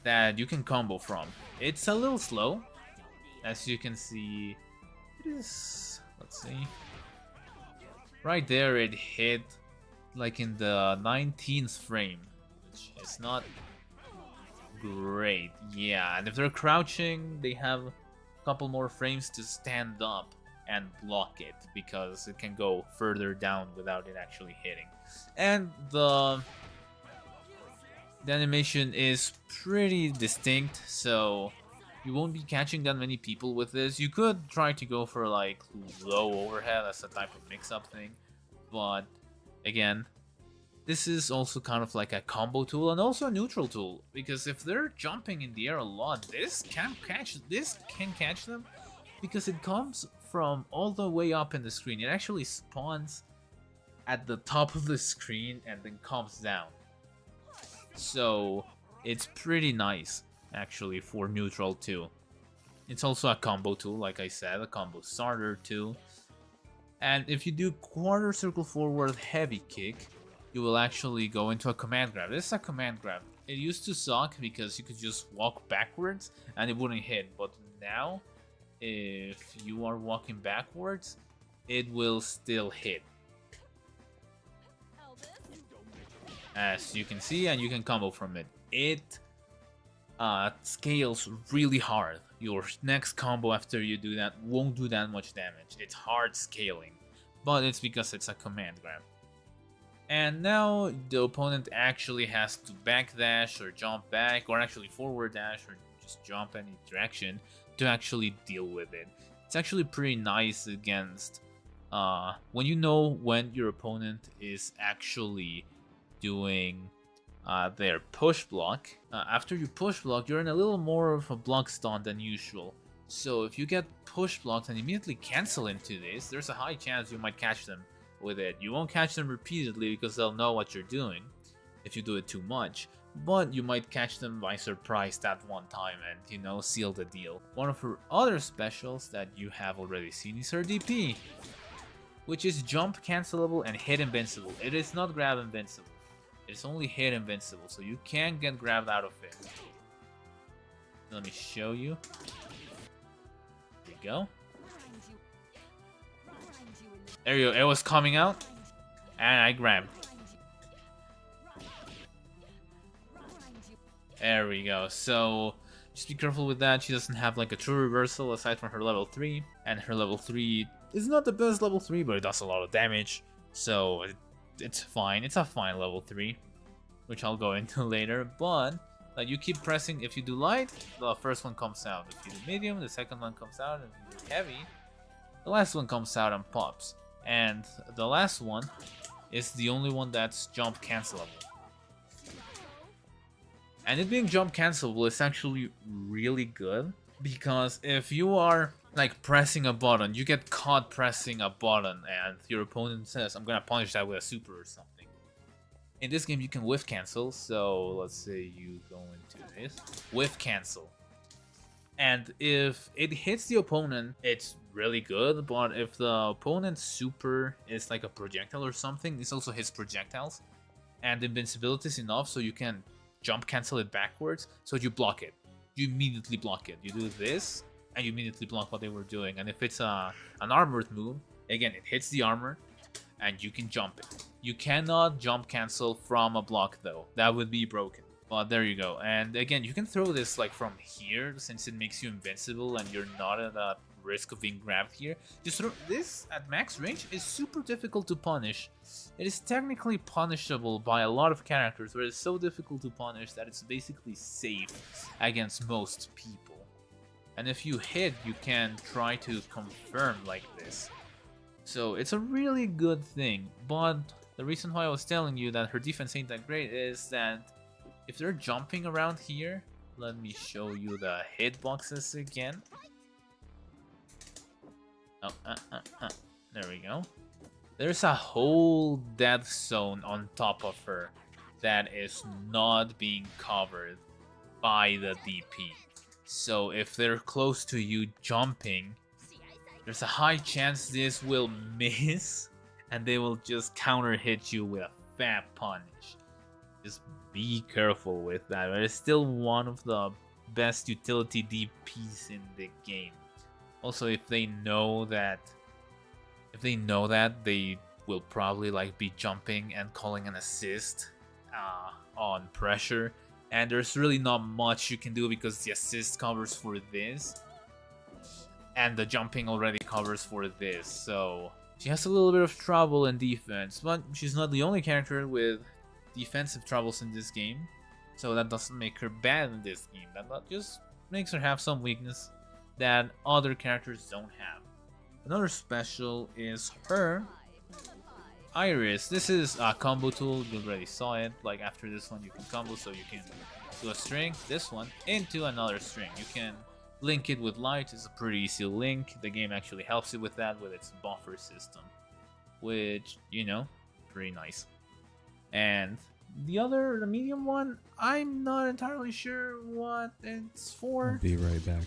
that you can combo from. It's a little slow, as you can see. It is, let's see, right there it hit like in the 19th frame, which is not great. Yeah, and if they're crouching, they have a couple more frames to stand up and block it, because it can go further down without it actually hitting. And the animation is pretty distinct, so you won't be catching that many people with this. You could try to go for like low overhead as a type of mix-up thing, but again, this is also kind of like a combo tool and also a neutral tool, because if they're jumping in the air a lot, this can catch them, because it comes from all the way up in the screen. It actually spawns at the top of the screen and then comes down. So it's pretty nice actually for neutral too. It's also a combo tool, like I said, a combo starter too. And if you do quarter circle forward heavy kick, you will actually go into a command grab. This is a command grab. It used to suck because you could just walk backwards and it wouldn't hit, but now if you are walking backwards, it will still hit, as you can see, and you can combo from it. It scales really hard. Your next combo after you do that won't do that much damage. It's hard scaling, but it's because it's a command grab. And now the opponent actually has to backdash or jump back, or actually forward dash or just jump any direction to actually deal with it. It's actually pretty nice against when you know when your opponent is actually doing their push block. After you push block, you're in a little more of a block stun than usual. So if you get push blocked and immediately cancel into this, there's a high chance you might catch them with it. You won't catch them repeatedly because they'll know what you're doing if you do it too much, but you might catch them by surprise that one time and, you know, seal the deal. One of her other specials that you have already seen is her DP, which is jump cancelable and hit invincible. It is not grab invincible. It's only hit invincible, so you can get grabbed out of it. Let me show you. There you go. There you go. It was coming out, and I grabbed. There we go. So just be careful with that. She doesn't have like a true reversal aside from her level 3, and her level 3 is not the best level 3, but it does a lot of damage. So it's fine. It's a fine level 3, which I'll go into later. But you keep pressing. If you do light, the first one comes out. If you do medium, the second one comes out. And if you do heavy, the last one comes out and pops. And the last one is the only one that's jump cancelable. And it being jump cancelable is actually really good, because if you are like pressing a button, you get caught pressing a button and your opponent says, I'm gonna punish that with a super or something. In this game you can whiff cancel, so let's say you go into this, whiff cancel. And if it hits the opponent, it's really good, but if the opponent's super is like a projectile or something, this also hits projectiles. and invincibility is enough so you can jump cancel it backwards, so you block it. You immediately block it. You do this, and you immediately block what they were doing. And if it's an armored move, again, it hits the armor, and you can jump it. You cannot jump cancel from a block, though. That would be broken. But there you go. And again, you can throw this like from here, since it makes you invincible and you're not at a risk of being grabbed here. Just throw this at max range is super difficult to punish. It is technically punishable by a lot of characters, but it's so difficult to punish that it's basically safe against most people. And if you hit, you can try to confirm like this. So it's a really good thing. But the reason why I was telling you that her defense ain't that great is that if they're jumping around here, let me show you the hitboxes again. Oh, there we go. There's a whole death zone on top of her that is not being covered by the DP. So if they're close to you jumping, there's a high chance this will miss and they will just counter hit you with a fat punish. Just be careful with that, but it's still one of the best utility DPs in the game. Also, if they know that, they will probably like be jumping and calling an assist on pressure, and there's really not much you can do because the assist covers for this, and the jumping already covers for this. So she has a little bit of trouble in defense, but she's not the only character with defensive troubles in this game, so that doesn't make her bad in this game. That just makes her have some weakness that other characters don't have. Another special is her Iris. This is a combo tool. You already saw it. Like after this one you can combo, so you can do a string, this one, into another string. You can link it with light. It's a pretty easy link. The game actually helps you with that with its buffer system, which, you know, pretty nice. And the medium one, I'm not entirely sure what it's for. I'll be right back.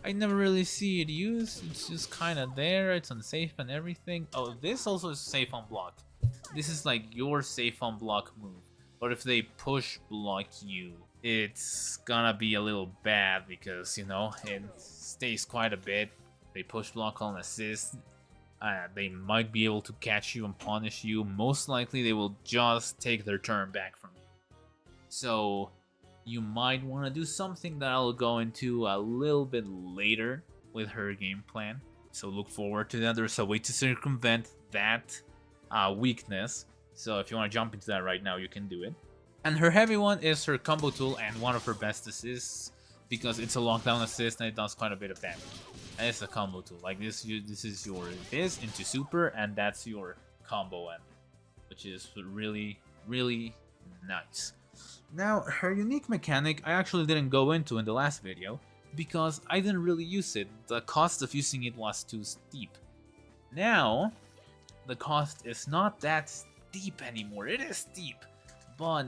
I never really see it used. It's just kind of there. It's unsafe and everything. Oh, this also is safe on block. This is like your safe on block move. But if they push block you, it's gonna be a little bad because, you know, it stays quite a bit. They push block on assist. They might be able to catch you and punish you. Most likely they will just take their turn back from you. So you might want to do something that I'll go into a little bit later with her game plan. So look forward to that. There's a way to circumvent that weakness. So if you want to jump into that right now, you can do it. And her heavy one is her combo tool and one of her best assists, because it's a lockdown assist and it does quite a bit of damage. And it's a combo tool. Like this is your this into super, and that's your combo end, which is really, really nice. Now, her unique mechanic I actually didn't go into in the last video because I didn't really use it. The cost of using it was too steep. Now, the cost is not that steep anymore. It is steep, but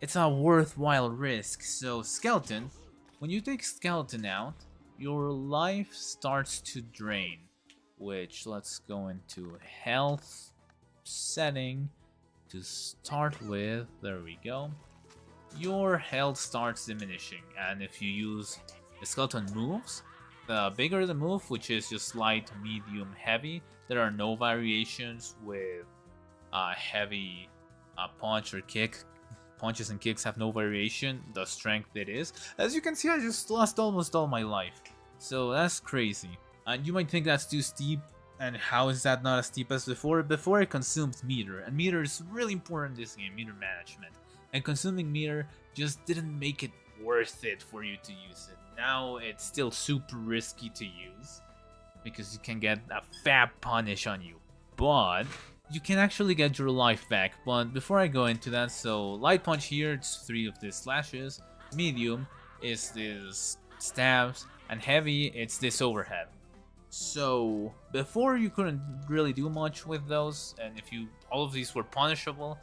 it's a worthwhile risk. So Skeleton, when you take Skeleton out, your life starts to drain, which, let's go into health setting to start with. There we go. Your health starts diminishing, and if you use the Skeleton moves, the bigger the move, which is just light, medium, heavy, there are no variations with heavy punch or kick. Punches and kicks have no variation. The strength it is. As you can see, I just lost almost all my life. So that's crazy. And you might think that's too steep. And how is that not as steep as before? Before I consumed meter. And meter is really important in this game, meter management. And consuming meter just didn't make it worth it for you to use it. Now it's still super risky to use, because you can get a fat punish on you. But you can actually get your life back. But before I go into that, so light punch here, it's 3 of these slashes. Medium is this stabs. And heavy, it's this overhead. So before you couldn't really do much with those, and if you all of these were punishable,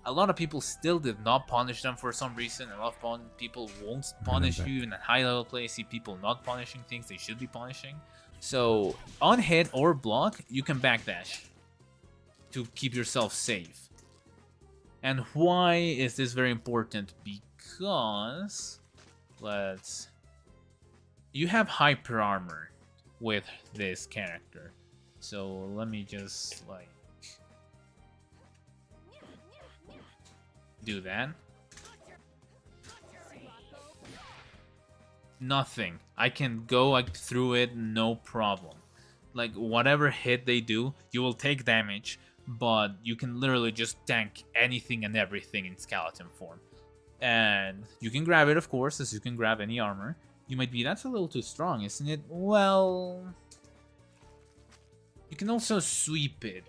a lot of people still did not punish them for some reason. A lot of people won't punish you. Even at high level play, I see people not punishing things they should be punishing. So on hit or block, you can backdash to keep yourself safe. And why is this very important? Because you have hyper armor with this character. So let me just like do that. Nothing. I can go like through it, no problem. Like whatever hit they do, you will take damage, but you can literally just tank anything and everything in skeleton form. And you can grab it, of course, as you can grab any armor. You might be, that's a little too strong, isn't it? Well, you can also sweep it.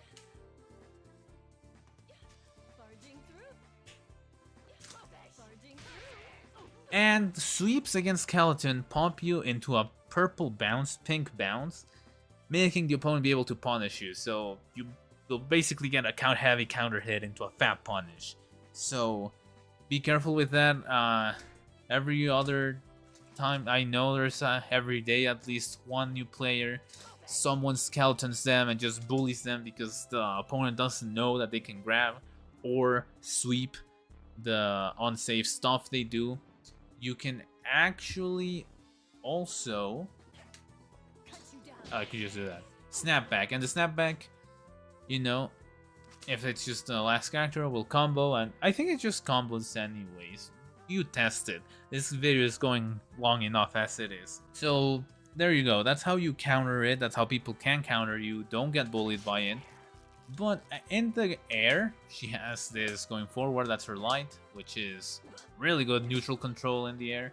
And sweeps against skeleton pump you into a purple bounce, pink bounce, making the opponent be able to punish you. So you will basically get a heavy counter hit into a fat punish. So be careful with that. Every other time, I know there's every day at least one new player, someone skeletons them and just bullies them because the opponent doesn't know that they can grab or sweep the unsafe stuff they do. You can actually also I could just do that. Snapback. And the snapback, you know, if it's just the last character, will combo, and I think it just combos anyways. You test it. This video is going long enough as it is. So there you go. That's how you counter it. That's how people can counter you. Don't get bullied by it. But in the air, she has this going forward. That's her light, which is really good neutral control in the air.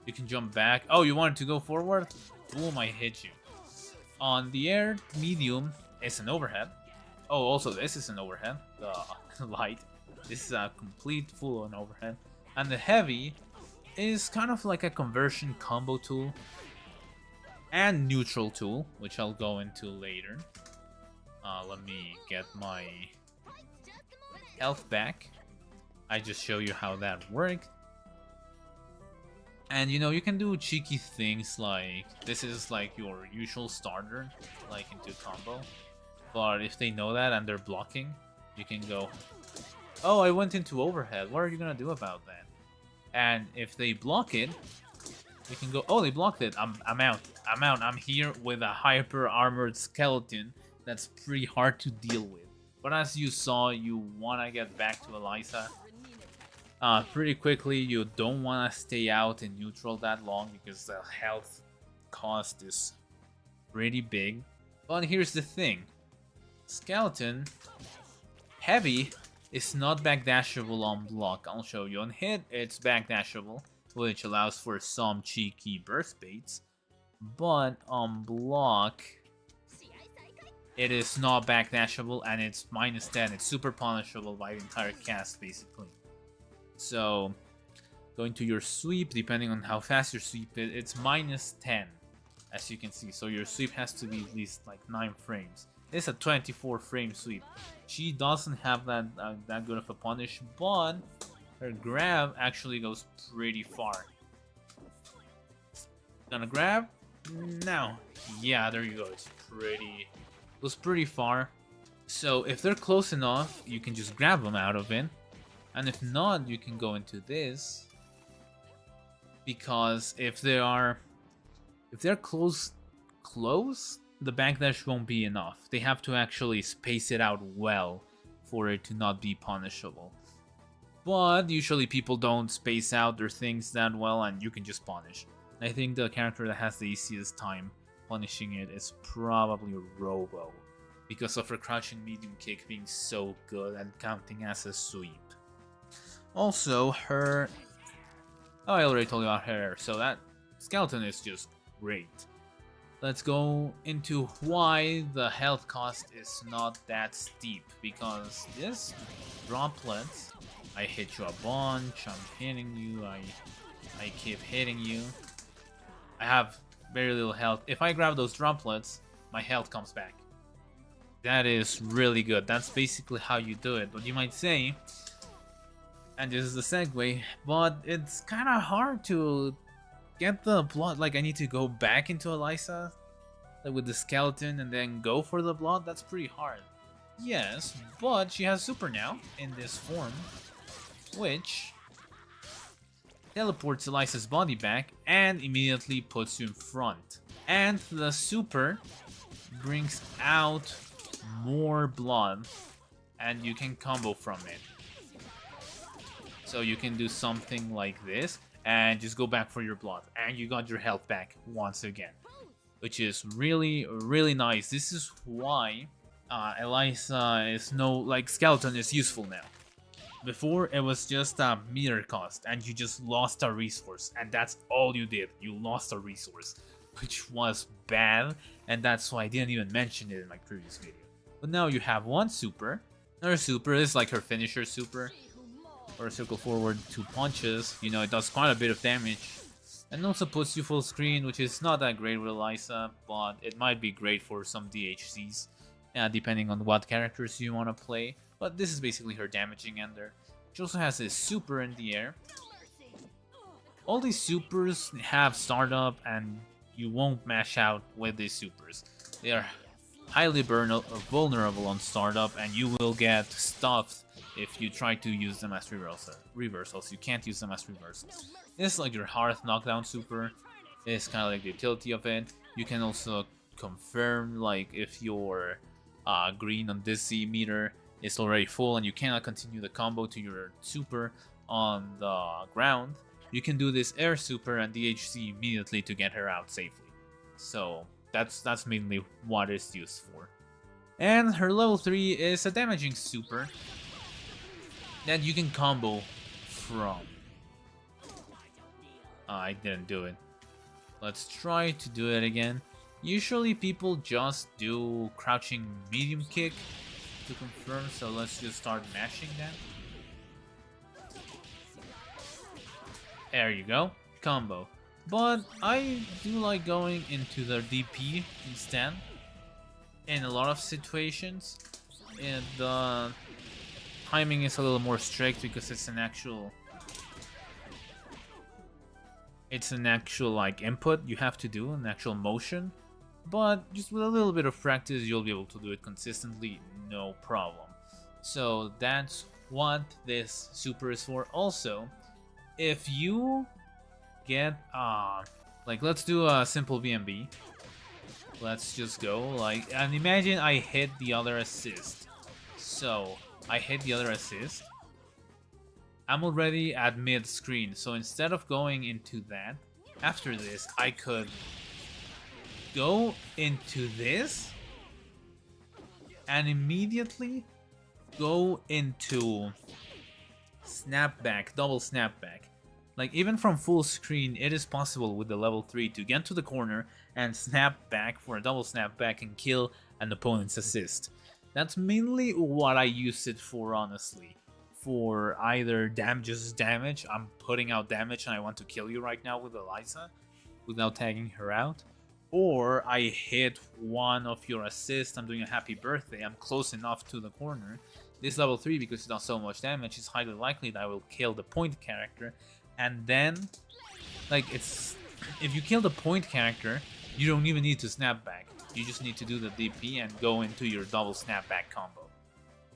You can jump back. Oh, you wanted to go forward? Boom, I hit you. On the air, medium is an overhead. Oh, also this is an overhead. The light. This is a complete full-on overhead. And the heavy is kind of like a conversion combo tool and neutral tool, which I'll go into later. Let me get my health back. I just show you how that worked. And you know, you can do cheeky things like, this is like your usual starter, like into combo. But if they know that and they're blocking, you can go, oh, I went into overhead, what are you gonna do about that? And if they block it, we can go, oh, they blocked it, I'm out, I'm here with a hyper armored skeleton that's pretty hard to deal with. But as you saw, you wanna get back to Eliza pretty quickly. You don't wanna stay out in neutral that long because the health cost is pretty big. But here's the thing. Skeleton heavy is not backdashable on block. I'll show you. On hit, it's backdashable, which allows for some cheeky burst baits. But on block, it is not backdashable and it's -10. It's super punishable by the entire cast, basically. So, going to your sweep, depending on how fast your sweep is, it's -10, as you can see. So your sweep has to be at least like 9 frames. It's a 24 frame sweep. She doesn't have that good of a punish, but her grab actually goes pretty far. Gonna grab? No. Yeah, there you go. It goes pretty far. So if they're close enough, you can just grab them out of it. And if not, you can go into this. Because if they're close, the backdash won't be enough. They have to actually space it out well for it to not be punishable. But usually people don't space out their things that well and you can just punish. I think the character that has the easiest time punishing it is probably Robo, because of her crouching medium kick being so good and counting as a sweep. Also, her... Oh, I already told you about her, so that skeleton is just great. Let's go into why the health cost is not that steep, because this droplet, I hit you a bunch, I'm hitting you, I keep hitting you. I have very little health. If I grab those droplets, my health comes back. That is really good. That's basically how you do it. But you might say, and this is the segue, but it's kind of hard to get the blood. Like, I need to go back into Eliza with the skeleton and then go for the blood. That's pretty hard. Yes, but she has super now in this form, which teleports Elisa's body back and immediately puts you in front. And the super brings out more blood and you can combo from it. So you can do something like this and just go back for your blood and you got your health back once again, which is really, really nice. This is why Elisa is Skeleton is useful now. Before it was just a meter cost and you just lost a resource and that's all you did. You lost a resource, which was bad, and that's why I didn't even mention it in my previous video. But now you have one super. Her super is like her finisher super, or circle forward 2 punches. You know, it does quite a bit of damage. And also puts you full screen, which is not that great with Elisa, but it might be great for some DHCs, depending on what characters you want to play. But this is basically her damaging ender. She also has a super in the air. All these supers have startup and you won't mash out with these supers. They are highly vulnerable on startup and you will get stuffed if you try to use them as reversals. You can't use them as reversals. This is like your Hearth knockdown super. It's kind of like the utility of it. You can also confirm like if your green on this Z meter is already full and you cannot continue the combo to your super on the ground. You can do this air super and DHC immediately to get her out safely. So that's mainly what it's used for. And her level 3 is a damaging super that you can combo from. I didn't do it. Let's try to do it again. Usually people just do crouching medium kick to confirm, so let's just start mashing that. There you go, combo. But I do like going into the DP instead. In a lot of situations, and the timing is a little more strict because it's an actual like input you have to do, an actual motion. But just with a little bit of practice, you'll be able to do it consistently, no problem. So that's what this super is for. Also, if you get like, let's do a simple BMB. Let's just go like, and imagine I hit the other assist. So I hit the other assist. I'm already at mid screen, so instead of going into that, after this I could go into this and immediately go into snapback, double snapback. Like, even from full screen, it is possible with the level 3 to get to the corner and snap back for a double snapback and kill an opponent's assist. That's mainly what I use it for, honestly. For either damage, I'm putting out damage and I want to kill you right now with Eliza without tagging her out. Or I hit one of your assists, I'm doing a happy birthday, I'm close enough to the corner. This level 3, because it does so much damage, it's highly likely that I will kill the point character. And then, like, it's, if you kill the point character, you don't even need to snap back. You just need to do the DP and go into your double snapback combo,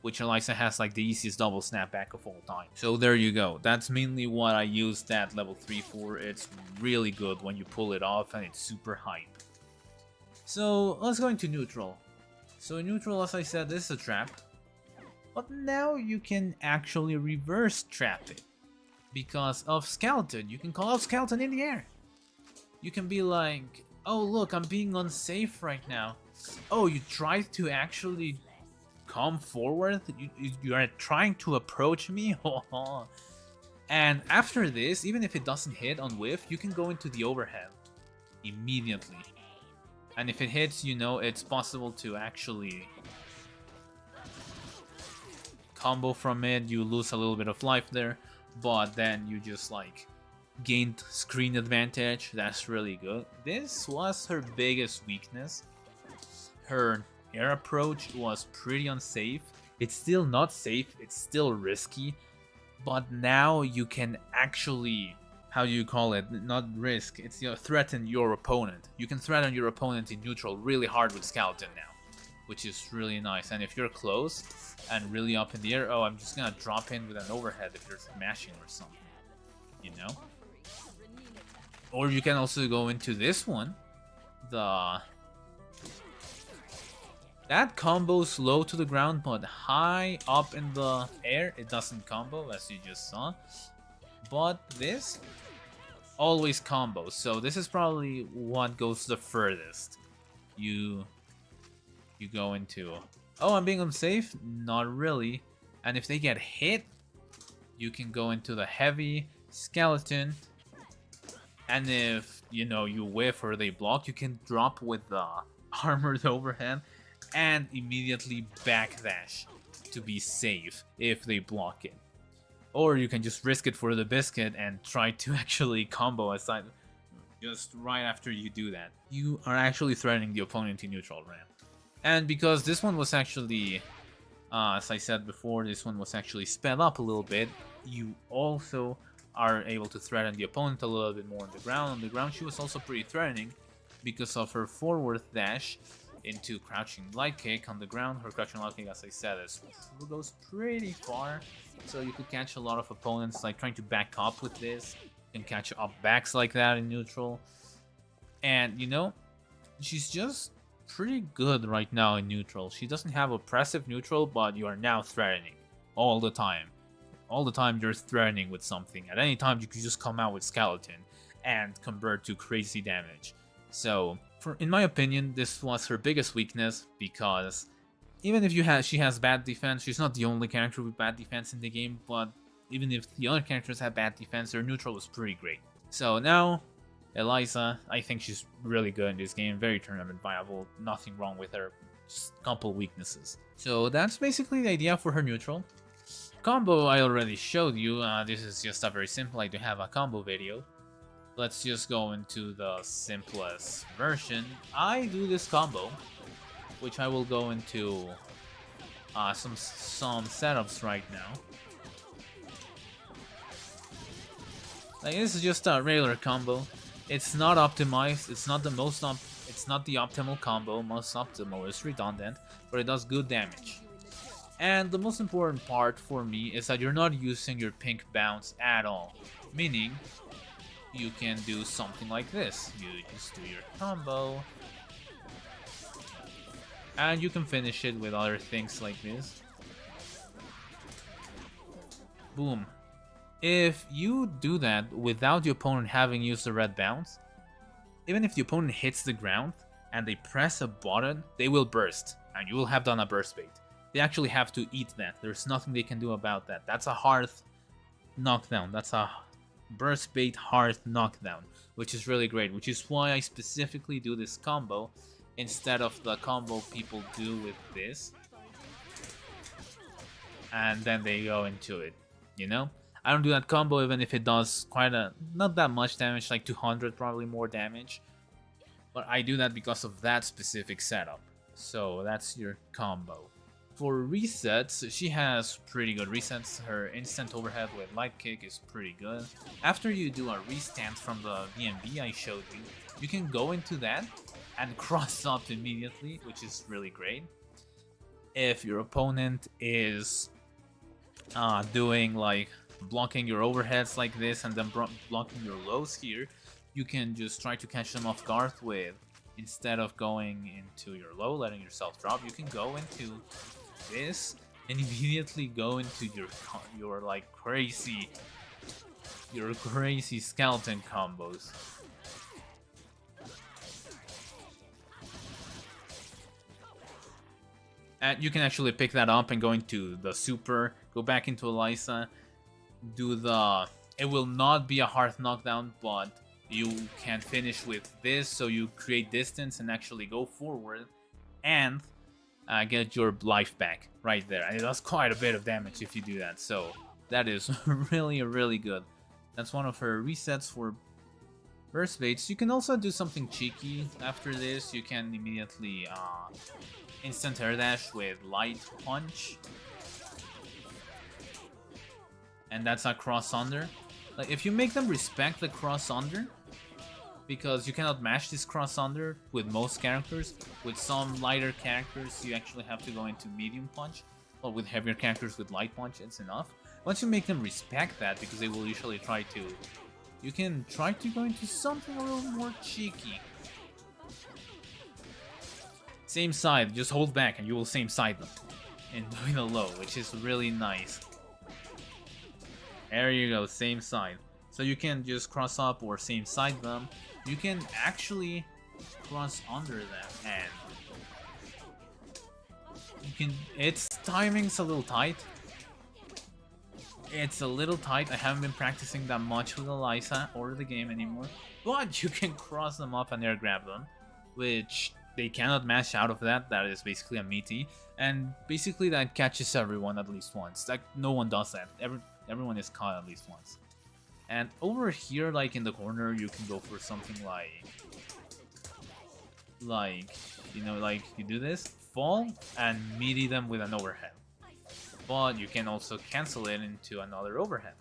which Eliza has like the easiest double snapback of all time. So there you go. That's mainly what I use that level 3 for. It's really good when you pull it off and it's super hype. So let's go into neutral. So in neutral, as I said, this is a trap. But now you can actually reverse trap it. Because of Skeleton. You can call out Skeleton in the air. You can be like, oh look, I'm being unsafe right now. Oh, you tried to actually come forward? You are trying to approach me? And after this, even if it doesn't hit on whiff, you can go into the overhead immediately. And if it hits, you know it's possible to actually combo from it. You lose a little bit of life there, but then you just like gained screen advantage. That's really good. This was her biggest weakness. Her air approach was pretty unsafe. It's still not safe, it's still risky, but now you can actually, how do you call it, not risk, it's, you know, threaten your opponent. You can threaten your opponent in neutral really hard with Skeleton now. which is really nice. And if you're close and really up in the air, oh, I'm just gonna drop in with an overhead if you're smashing or something, you know? Or you can also go into this one, that combos low to the ground, but high up in the air, it doesn't combo, as you just saw. But this always combos, so this is probably what goes the furthest. You go into, oh, I'm being unsafe? Not really. And if they get hit, you can go into the heavy skeleton. And if, you know, you whiff or they block, you can drop with the armored overhead and immediately backdash to be safe if they block it. Or you can just risk it for the biscuit and try to actually combo aside just right after you do that. You are actually threatening the opponent in neutral RAM. And because this one was actually, as I said before, this one was actually sped up a little bit, you also are able to threaten the opponent a little bit more on the ground. On the ground, she was also pretty threatening because of her forward dash into crouching light kick. On the ground, her crouching light kick, as I said, goes pretty far, so you could catch a lot of opponents like trying to back up with this. You can catch up backs like that in neutral, and you know, she's just pretty good right now in neutral. She doesn't have oppressive neutral, but you are now threatening all the time. All the time you're threatening with something. At any time you could just come out with skeleton and convert to crazy damage. So, in my opinion, this was her biggest weakness, because even if she has bad defense, she's not the only character with bad defense in the game, but even if the other characters have bad defense, their neutral was pretty great. So now, Eliza, I think she's really good in this game, very tournament viable, nothing wrong with her, just a couple weaknesses. So that's basically the idea for her neutral. Combo I already showed you, this is just a very simple, I do have a combo video. Let's just go into the simplest version. I do this combo, which I will go into some setups right now. Like, this is just a regular combo. It's not optimized. It's not the optimal combo. Most optimal is redundant, but it does good damage. And the most important part for me is that you're not using your pink bounce at all, meaning you can do something like this. You just do your combo, and you can finish it with other things like this. Boom. If you do that without the opponent having used the red bounce, even if the opponent hits the ground and they press a button, they will burst, and you will have done a burst bait. They actually have to eat that. There's nothing they can do about that. That's a hard knockdown. That's a burst bait hard knockdown, which is really great, which is why I specifically do this combo instead of the combo people do with this. And then they go into it, you know? I don't do that combo even if it does not that much damage, like 200 probably more damage. But I do that because of that specific setup. So that's your combo. For resets, she has pretty good resets. Her instant overhead with light kick is pretty good. After you do a restance from the VMB I showed you, you can go into that and cross up immediately, which is really great. If your opponent is doing like blocking your overheads like this and then blocking your lows here, you can just try to catch them off guard with, instead of going into your low, letting yourself drop, you can go into this and immediately go into your like crazy skeleton combos. And you can actually pick that up and go into the super, go back into Eliza, do it will not be a hard knockdown, but you can finish with this, so you create distance and actually go forward and get your life back right there. And it does quite a bit of damage if you do that, so that is really good. That's one of her resets for burst baits. You can also do something cheeky after this. You can immediately instant air dash with light punch, and that's a cross under. Like, if you make them respect the cross under, because you cannot match this cross under with most characters. With some lighter characters, you actually have to go into medium punch, but with heavier characters with light punch, it's enough. Once you make them respect that, because they will usually try to, you can try to go into something a little more cheeky. Same side, just hold back and you will same side them in doing the low, which is really nice. There you go, same side. So you can just cross up or same side them. You can actually cross under them, and you can. Its timing's a little tight. It's a little tight. I haven't been practicing that much with Eliza or the game anymore, but you can cross them up and air grab them, which they cannot mash out of that. That is basically a meaty, and basically that catches everyone at least once. Like, no one does that. Everyone is caught at least once. And over here, like in the corner, you can go for something like, you know, like you do this, fall, and meaty them with an overhead. But you can also cancel it into another overhead.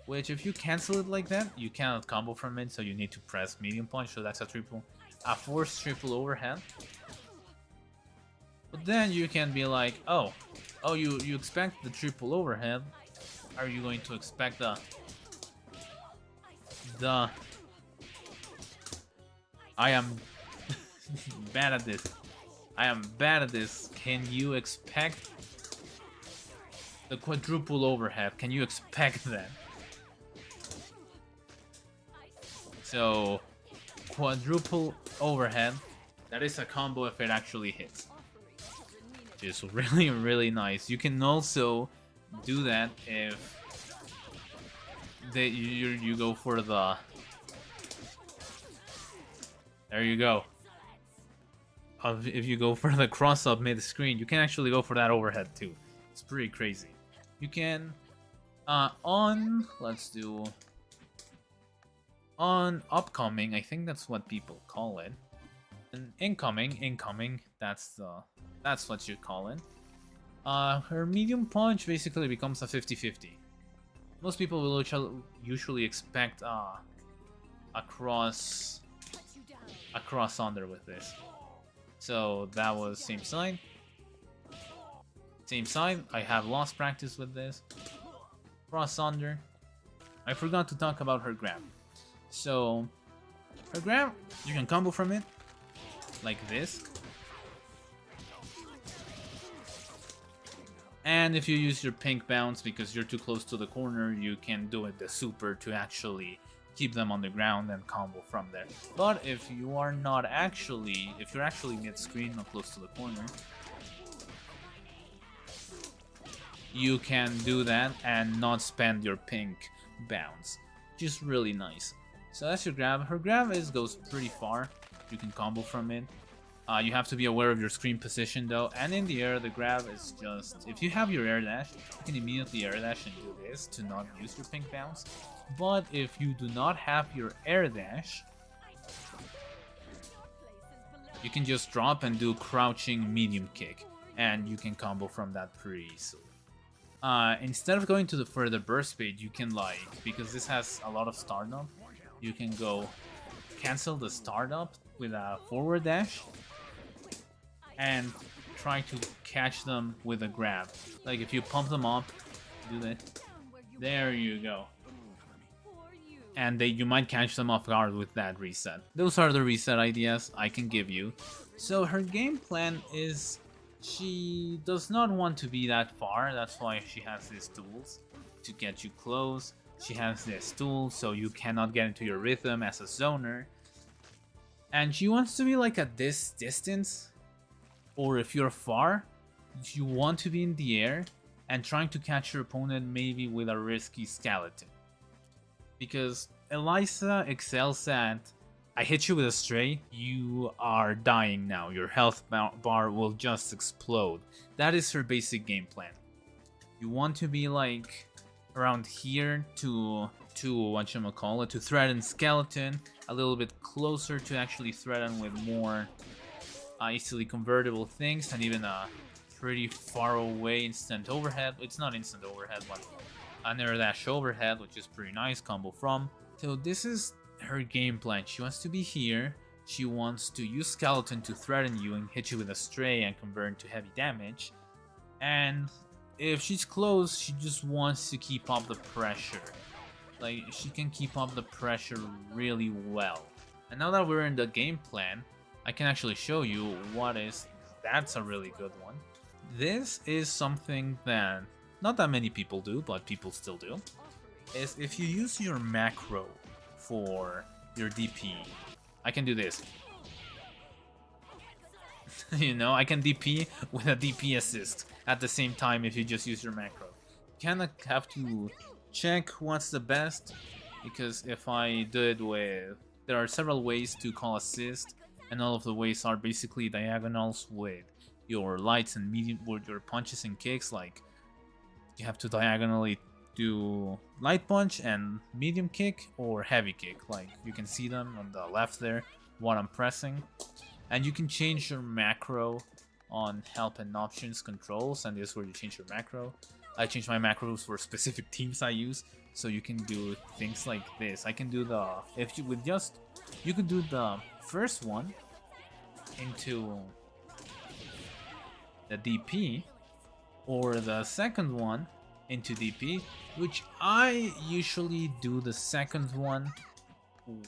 Which, if you cancel it like that, you cannot combo from it, so you need to press medium punch, so that's a forced triple overhead. But then you can be like, oh, you expect the triple overhead. Are you going to expect the I am bad at this. I am bad at this. Can you expect the quadruple overhead? Can you expect that? So, quadruple overhead. That is a combo if it actually hits. Which is really, really nice. You can also do that if you go for the... There you go. If you go for the cross up mid-screen, you can actually go for that overhead too. It's pretty crazy. You can... let's do... On upcoming, I think that's what people call it. And incoming, that's what you call it. Her medium punch basically becomes a 50-50. Most people will usually expect a cross under with this. So that was same side. Same side. I have lost practice with this. Cross under. I forgot to talk about her grab. So her grab, you can combo from it like this. And if you use your pink bounce because you're too close to the corner, you can do it the super to actually keep them on the ground and combo from there. But if you are not actually, if you're actually mid-screen or close to the corner, you can do that and not spend your pink bounce. Just really nice. So that's your grab. Her grab goes pretty far. You can combo from it. You have to be aware of your screen position though, and in the air the grab is just, if you have your air dash, you can immediately air dash and do this to not use your pink bounce. But if you do not have your air dash, you can just drop and do crouching medium kick, and you can combo from that pretty easily. Instead of going to the further burst speed, you can because this has a lot of startup, you can go cancel the startup with a forward dash and try to catch them with a grab. Like if you pump them up, do that. There you go. And you might catch them off guard with that reset. Those are the reset ideas I can give you. So her game plan is she does not want to be that far. That's why she has these tools to get you close. She has this tool so you cannot get into your rhythm as a zoner. And she wants to be like at this distance, or if you're far, you want to be in the air and trying to catch your opponent maybe with a risky skeleton. Because Eliza excels at, I hit you with a stray, you are dying now, your health bar will just explode. That is her basic game plan. You want to be like around here to whatchamacallit, to threaten skeleton, a little bit closer to actually threaten with more easily convertible things, and even a pretty far away instant overhead. It's not instant overhead, but an air dash overhead, which is pretty nice combo from. So this is her game plan. She wants to be here. She wants to use Skeleton to threaten you and hit you with a Stray and convert into heavy damage. And if she's close, she just wants to keep up the pressure. Like, she can keep up the pressure really well. And now that we're in the game plan, I can actually show you that's a really good one. This is something that not that many people do, but people still do. Is if you use your macro for your DP, I can do this. You know, I can DP with a DP assist at the same time if you just use your macro. You kind of have to check what's the best, because if I do it with... There are several ways to call assist, and all of the ways are basically diagonals with your lights and medium, with your punches and kicks. Like, you have to diagonally do light punch and medium kick or heavy kick. Like, you can see them on the left there, what I'm pressing. And you can change your macro on help and options controls, and this is where you change your macro. I change my macros for specific teams I use, so you can do things like this. I can do the... If you would just... You could do the first one into the DP, or the second one into DP, which I usually do the second one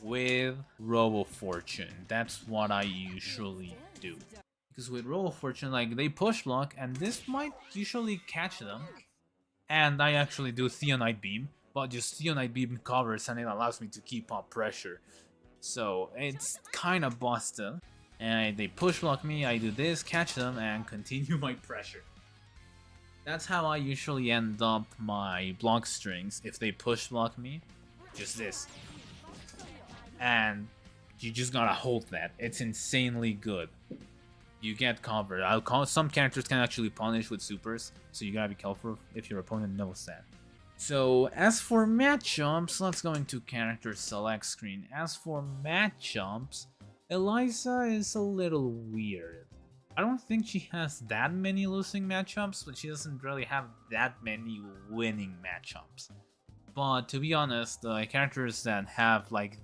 with Robo Fortune. That's what I usually do. Because with Robo Fortune, like, they push block, and this might usually catch them. And I actually do Theonite Beam, but just Theonite Beam covers and it allows me to keep up pressure. So it's kind of busted. And they push block me, I do this, catch them, and continue my pressure. That's how I usually end up my block strings if they push block me. Just this. And you just gotta hold that. It's insanely good. You get covered. Some characters can actually punish with supers, so you gotta be careful if your opponent knows that. So as for matchups, let's go into character select screen. As for matchups, Eliza is a little weird. I don't think she has that many losing matchups, but she doesn't really have that many winning matchups. But to be honest, the characters that have like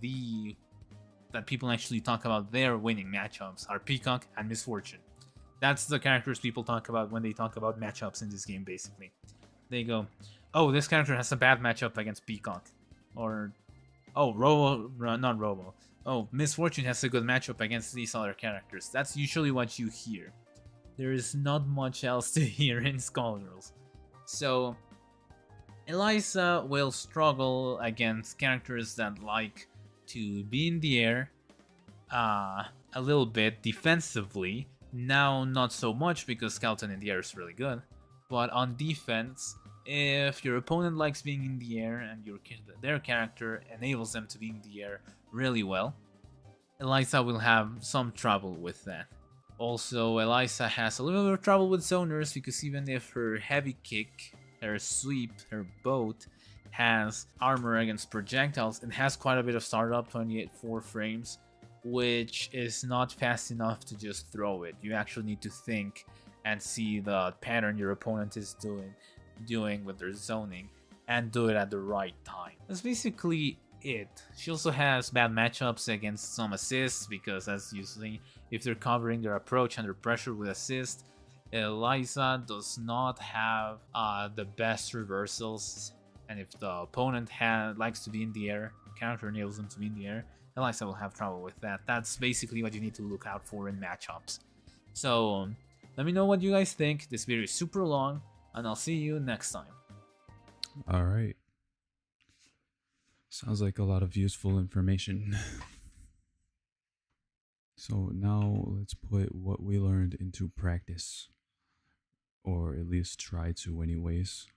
that people actually talk about their winning matchups are Peacock and Misfortune. That's the characters people talk about when they talk about matchups in this game, basically. They go, oh, this character has a bad matchup against Peacock. Or, oh, not Robo. Oh, Misfortune has a good matchup against these other characters. That's usually what you hear. There is not much else to hear in Skullgirls. So, Eliza will struggle against characters that like to be in the air a little bit defensively. Now, not so much because Skeleton in the air is really good. But on defense, if your opponent likes being in the air and their character enables them to be in the air really well, Eliza will have some trouble with that. Also, Eliza has a little bit of trouble with zoners because even if her heavy kick, her sweep, her boat has armor against projectiles, it has quite a bit of startup, 28.4 frames, which is not fast enough to just throw it. You actually need to think and see the pattern your opponent is doing with their zoning and do it at the right time. That's basically it. She also has bad matchups against some assists because, as you see, if they're covering their approach under pressure with assist, Eliza does not have the best reversals, and if the opponent likes to be in the air, counter enables them to be in the air, Eliza will have trouble with that. That's basically what you need to look out for in matchups. So let me know what you guys think. This video is super long, and I'll see you next time. Alright. Sounds like a lot of useful information. So now let's put what we learned into practice. Or at least try to anyways.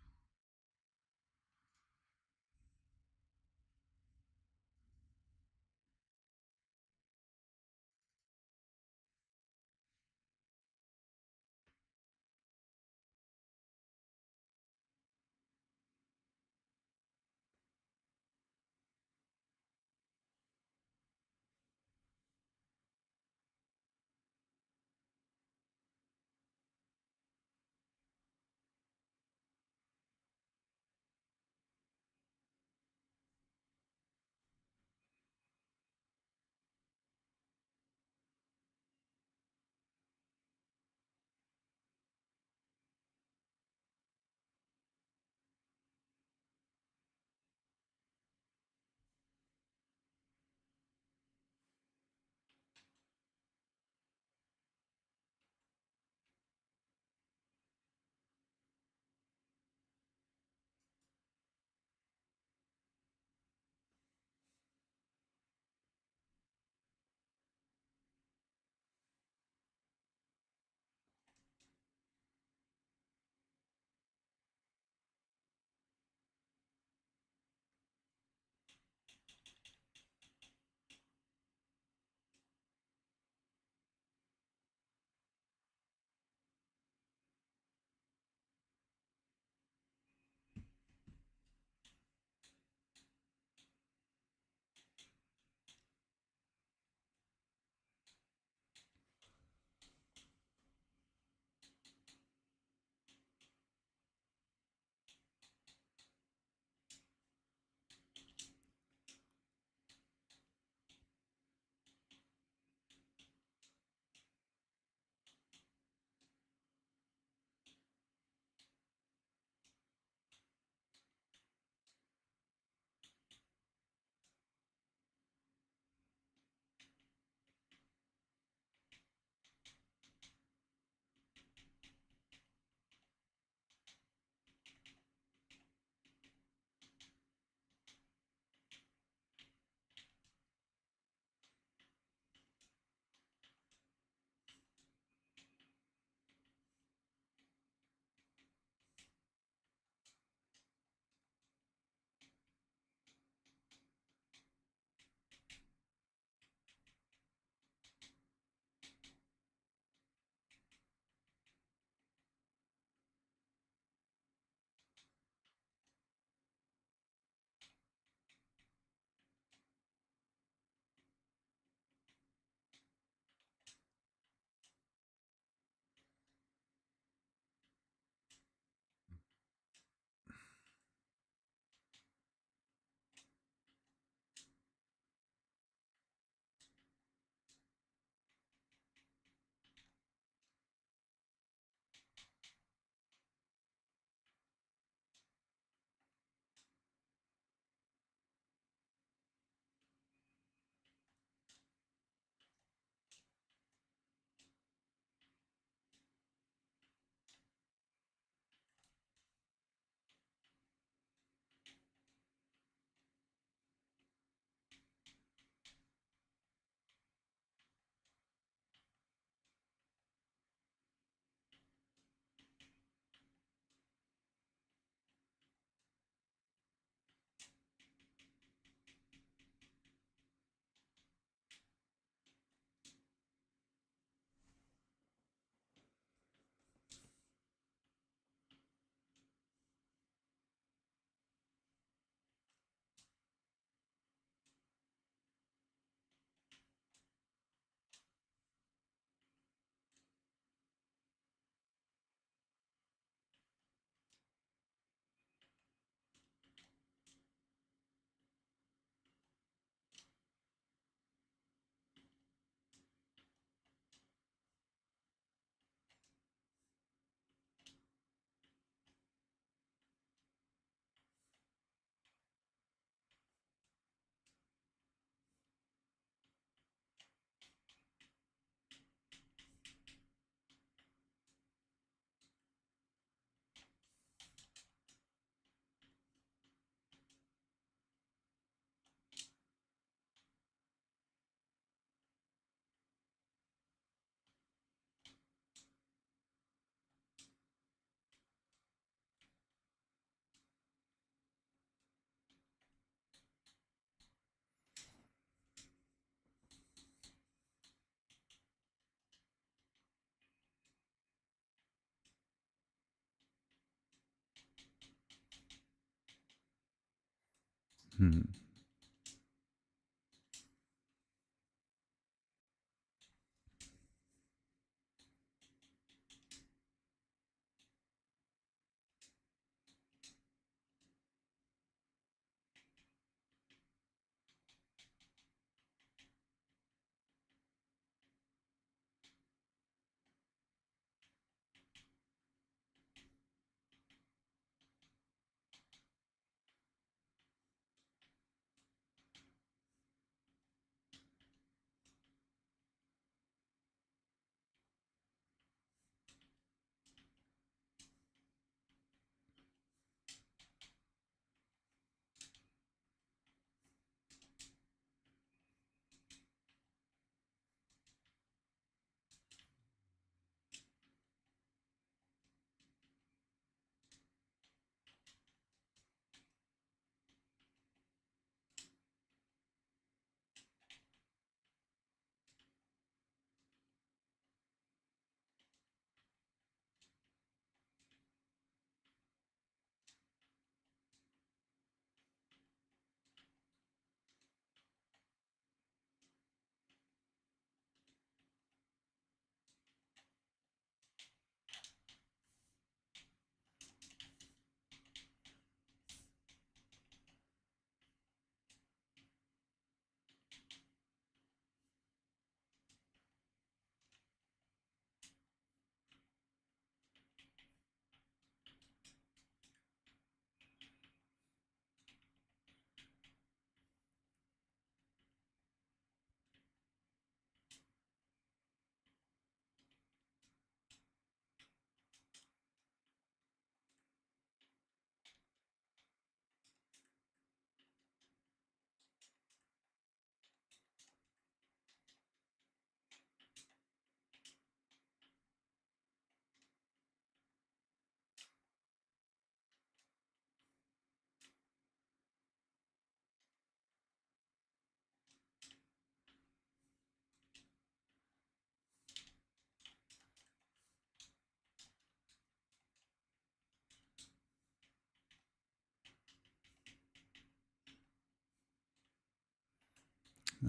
Hmm.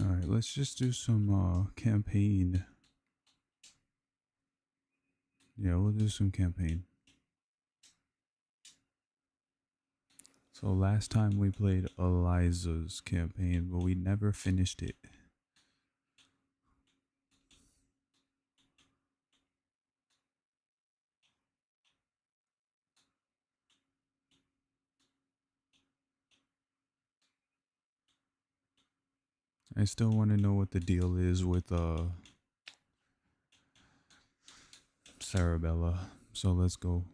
All right, let's just do some campaign. Yeah, we'll do some campaign. So last time we played Eliza's campaign, but we never finished it. I still want to know what the deal is with Sarabella. So let's go.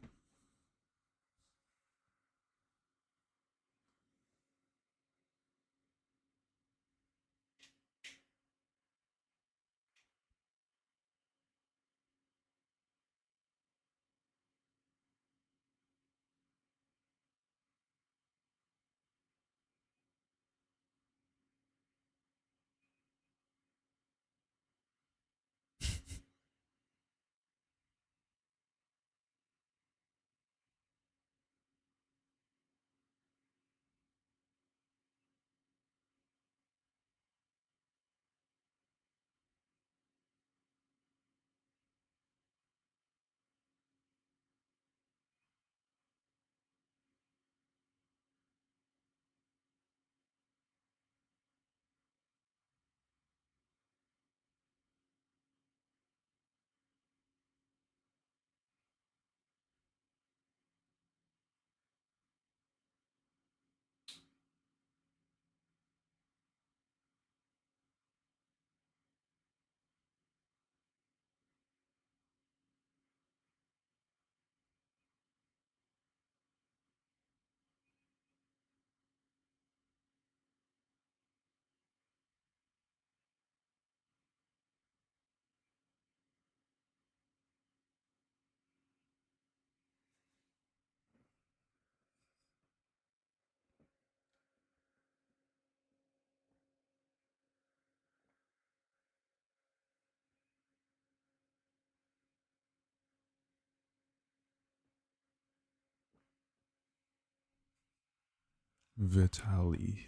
Vitali.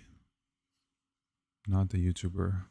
Not the YouTuber.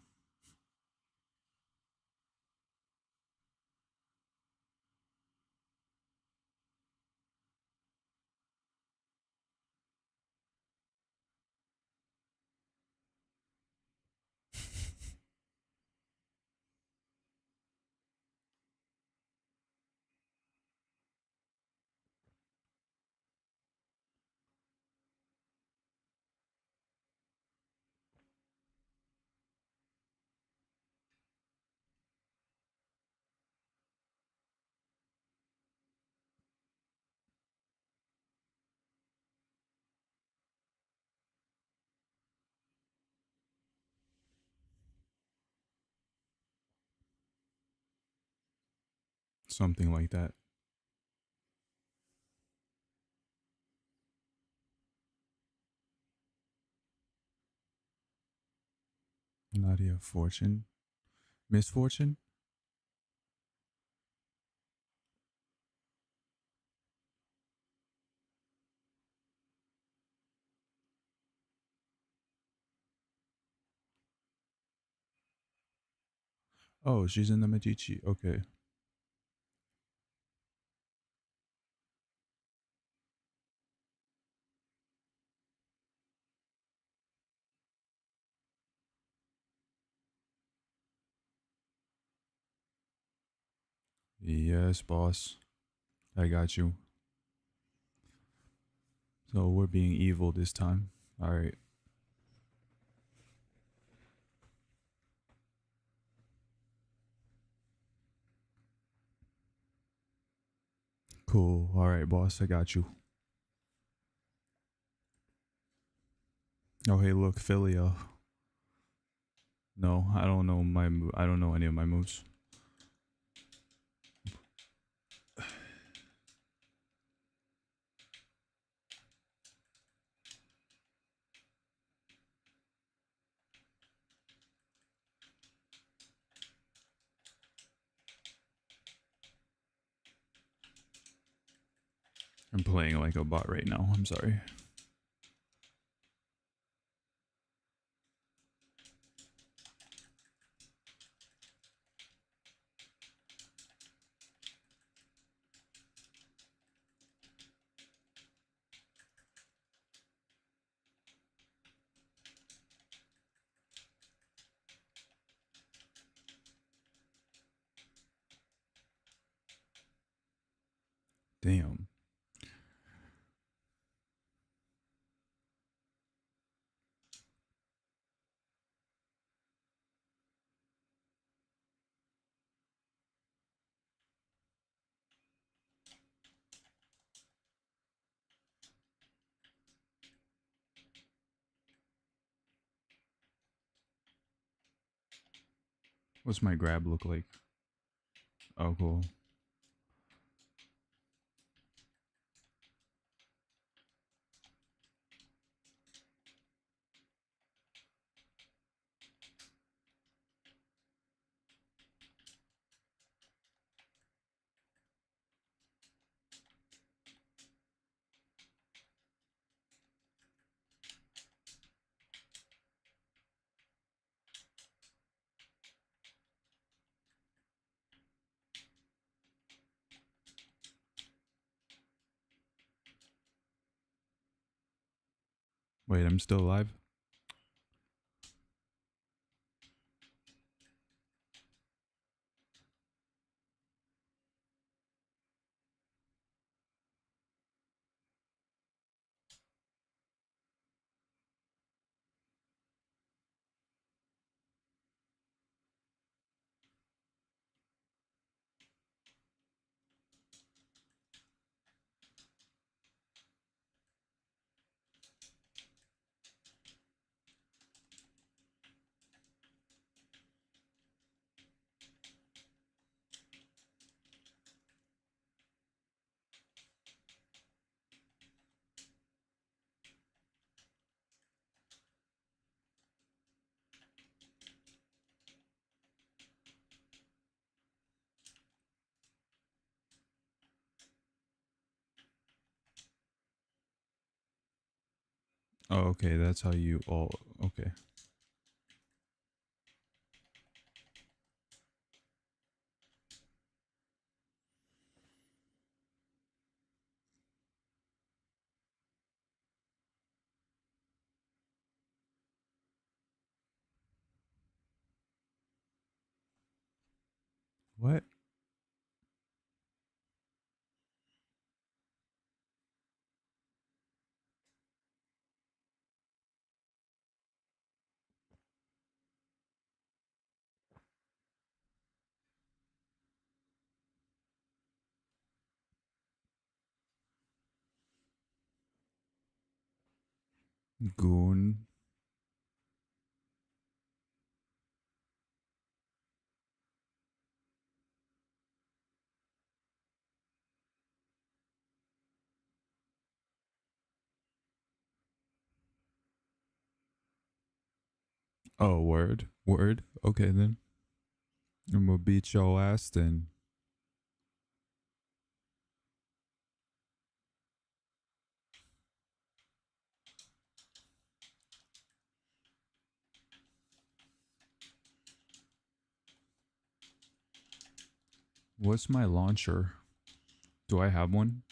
Something like that. Nadia Fortune. Misfortune? Oh, she's in the Medici. Okay. Yes, boss. I got you. So we're being evil this time. All right. Cool. All right, boss. I got you. Oh, hey, look, Philia. No, I don't know I don't know any of my moves. I'm playing like a bot right now. I'm sorry. Damn. What's my grab look like? Oh, cool. Wait, I'm still alive? Oh, okay. That's how you all. Okay. What? Goon. Oh, word. Word. Okay, then. I'm gonna beat your ass then. What's my launcher? Do I have one?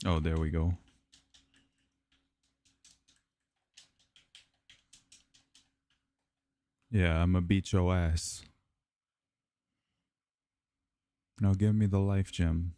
Oh, there we go. Yeah, I'm gonna beat your ass. Now give me the life gem.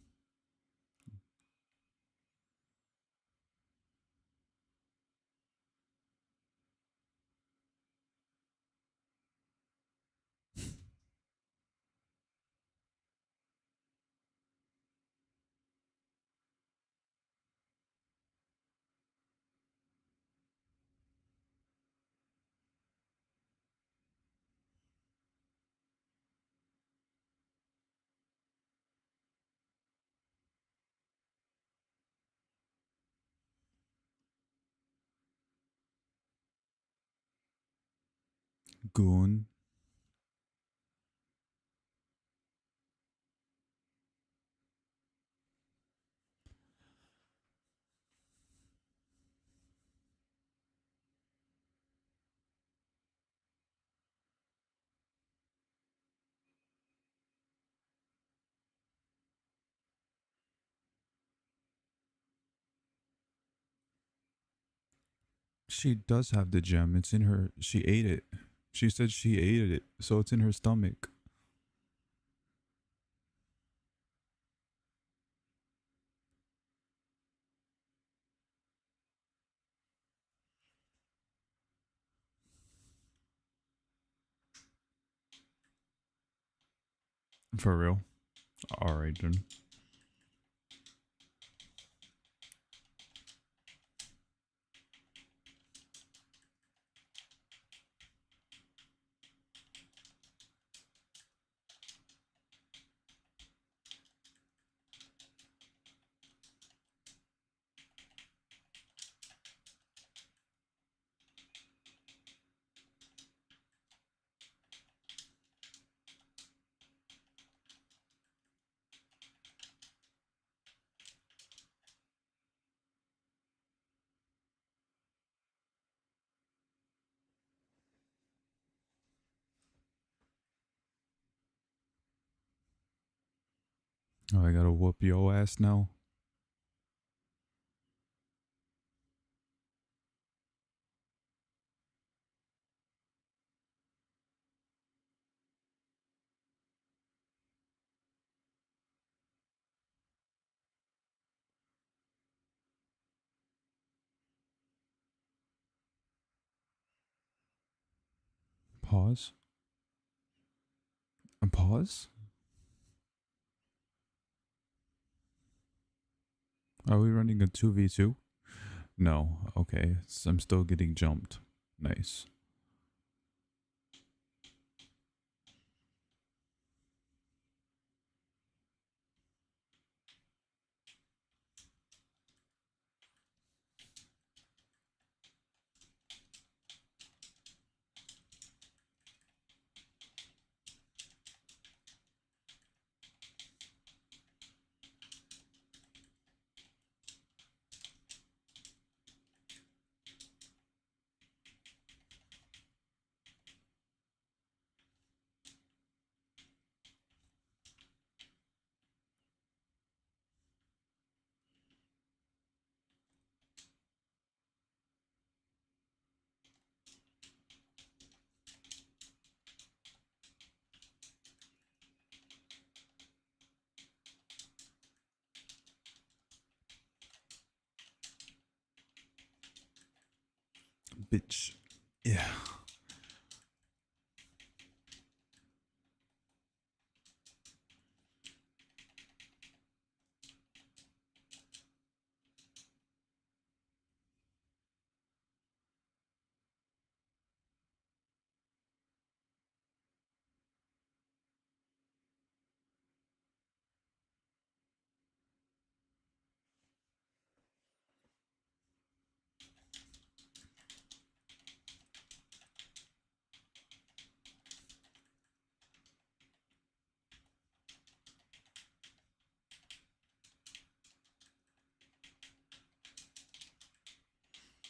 Goon. She does have the gem. It's in her. She ate it. She said she ate it, so it's in her stomach. For real? Alright then. Oh, I gotta whoop your ass now. Pause. And pause? Are we running a 2v2? No. Okay. I'm still getting jumped. Nice. Bitch. Yeah.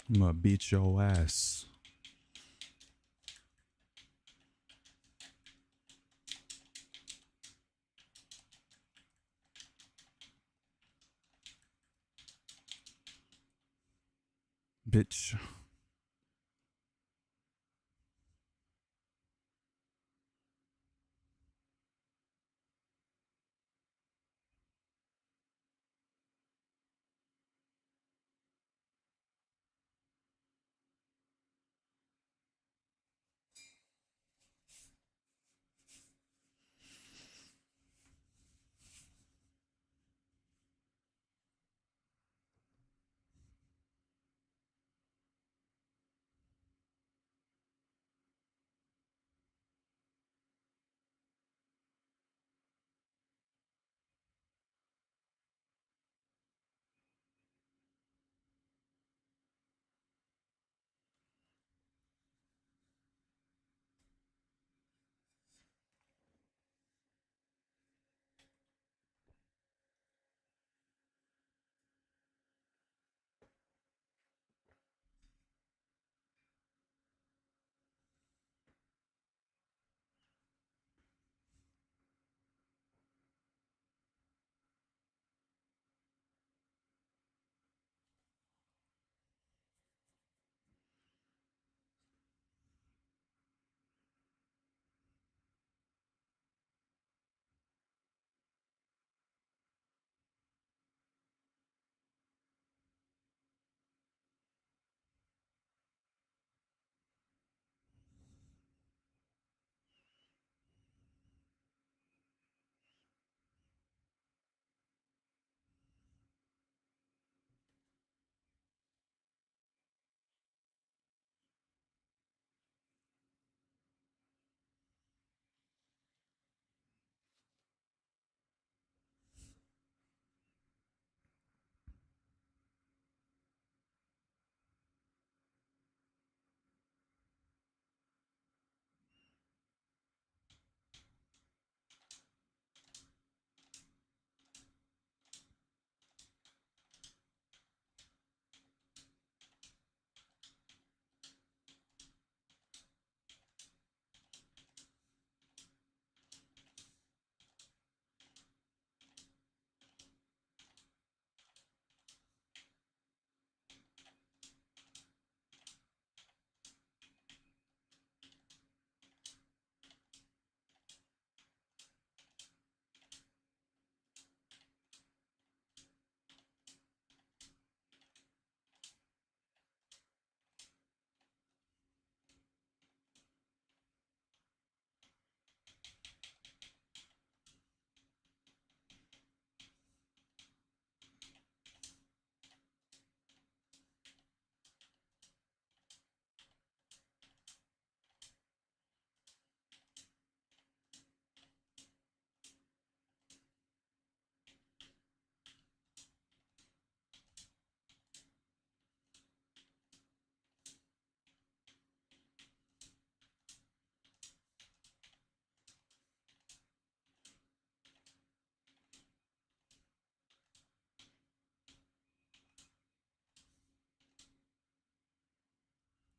I'm gonna beat your ass. Bitch.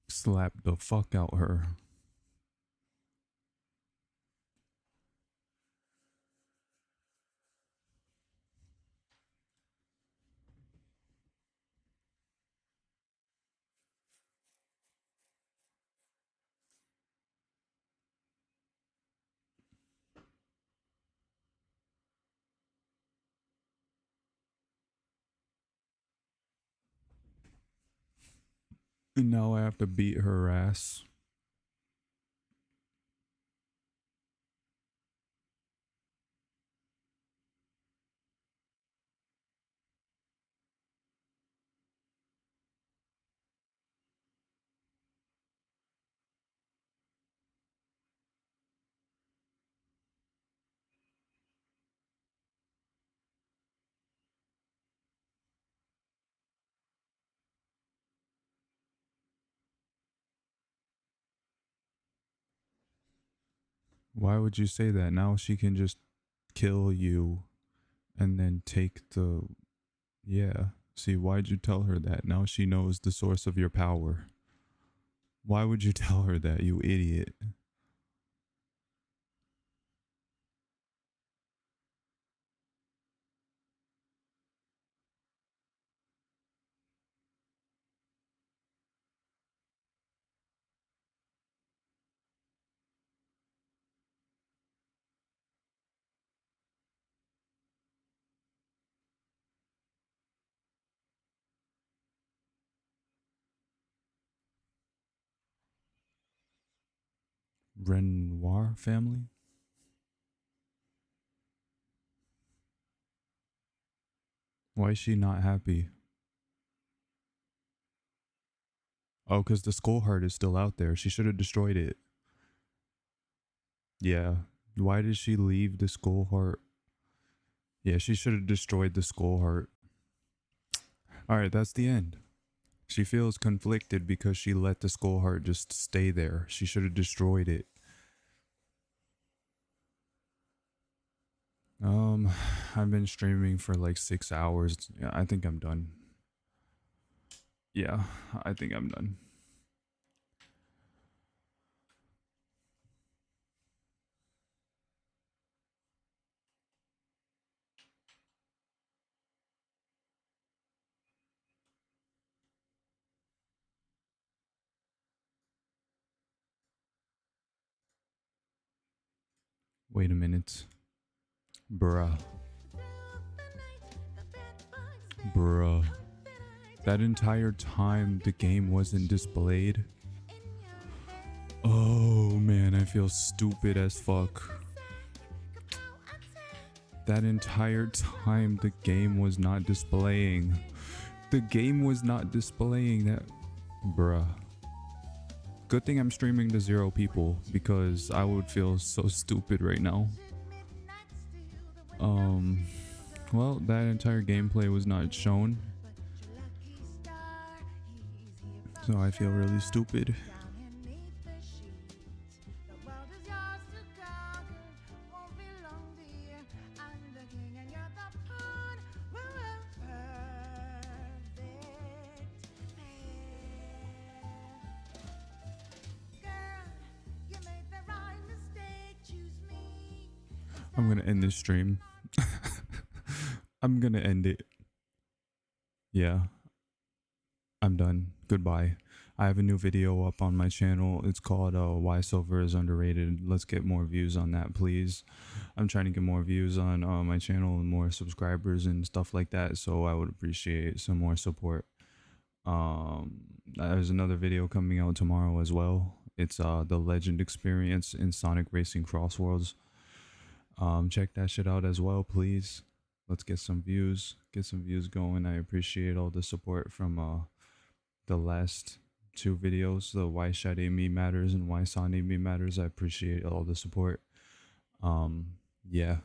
Slap the fuck out her. And now I have to beat her ass. Why would you say that? Now she can just kill you and then take the... Yeah. See, why'd you tell her that? Now she knows the source of your power. Why would you tell her that, you idiot? Renoir family? Why is she not happy? Oh, because the skull heart is still out there. She should have destroyed it. Yeah. Why did she leave the skull heart? Yeah, she should have destroyed the skull heart. Alright, that's the end. She feels conflicted because she let the skull heart just stay there. She should have destroyed it. I've been streaming for like 6 hours. Yeah, I think I'm done. Yeah, I think I'm done. Wait a minute. Bruh. Bruh. That entire time the game wasn't displayed. Oh man, I feel stupid as fuck. That entire time the game was not displaying. The game was not displaying that. Bruh. Good thing I'm streaming to 0 people because I would feel so stupid right now. Well, that entire gameplay was not shown. So I feel really stupid. I'm gonna end this stream. I'm gonna end it. Yeah. I'm done. Goodbye. I have a new video up on my channel. It's called Why Silver is Underrated. Let's get more views on that, please. I'm trying to get more views on my channel and more subscribers and stuff like that, so I would appreciate some more support. There's another video coming out tomorrow as well. It's the Legend Experience in Sonic Racing Crossworlds. Check that shit out as well, please. Let's get some views. Get some views going. I appreciate all the support from the last 2 videos, the Why Shade Me Matters and Why Sonic Me Matters. I appreciate all the support. Yeah.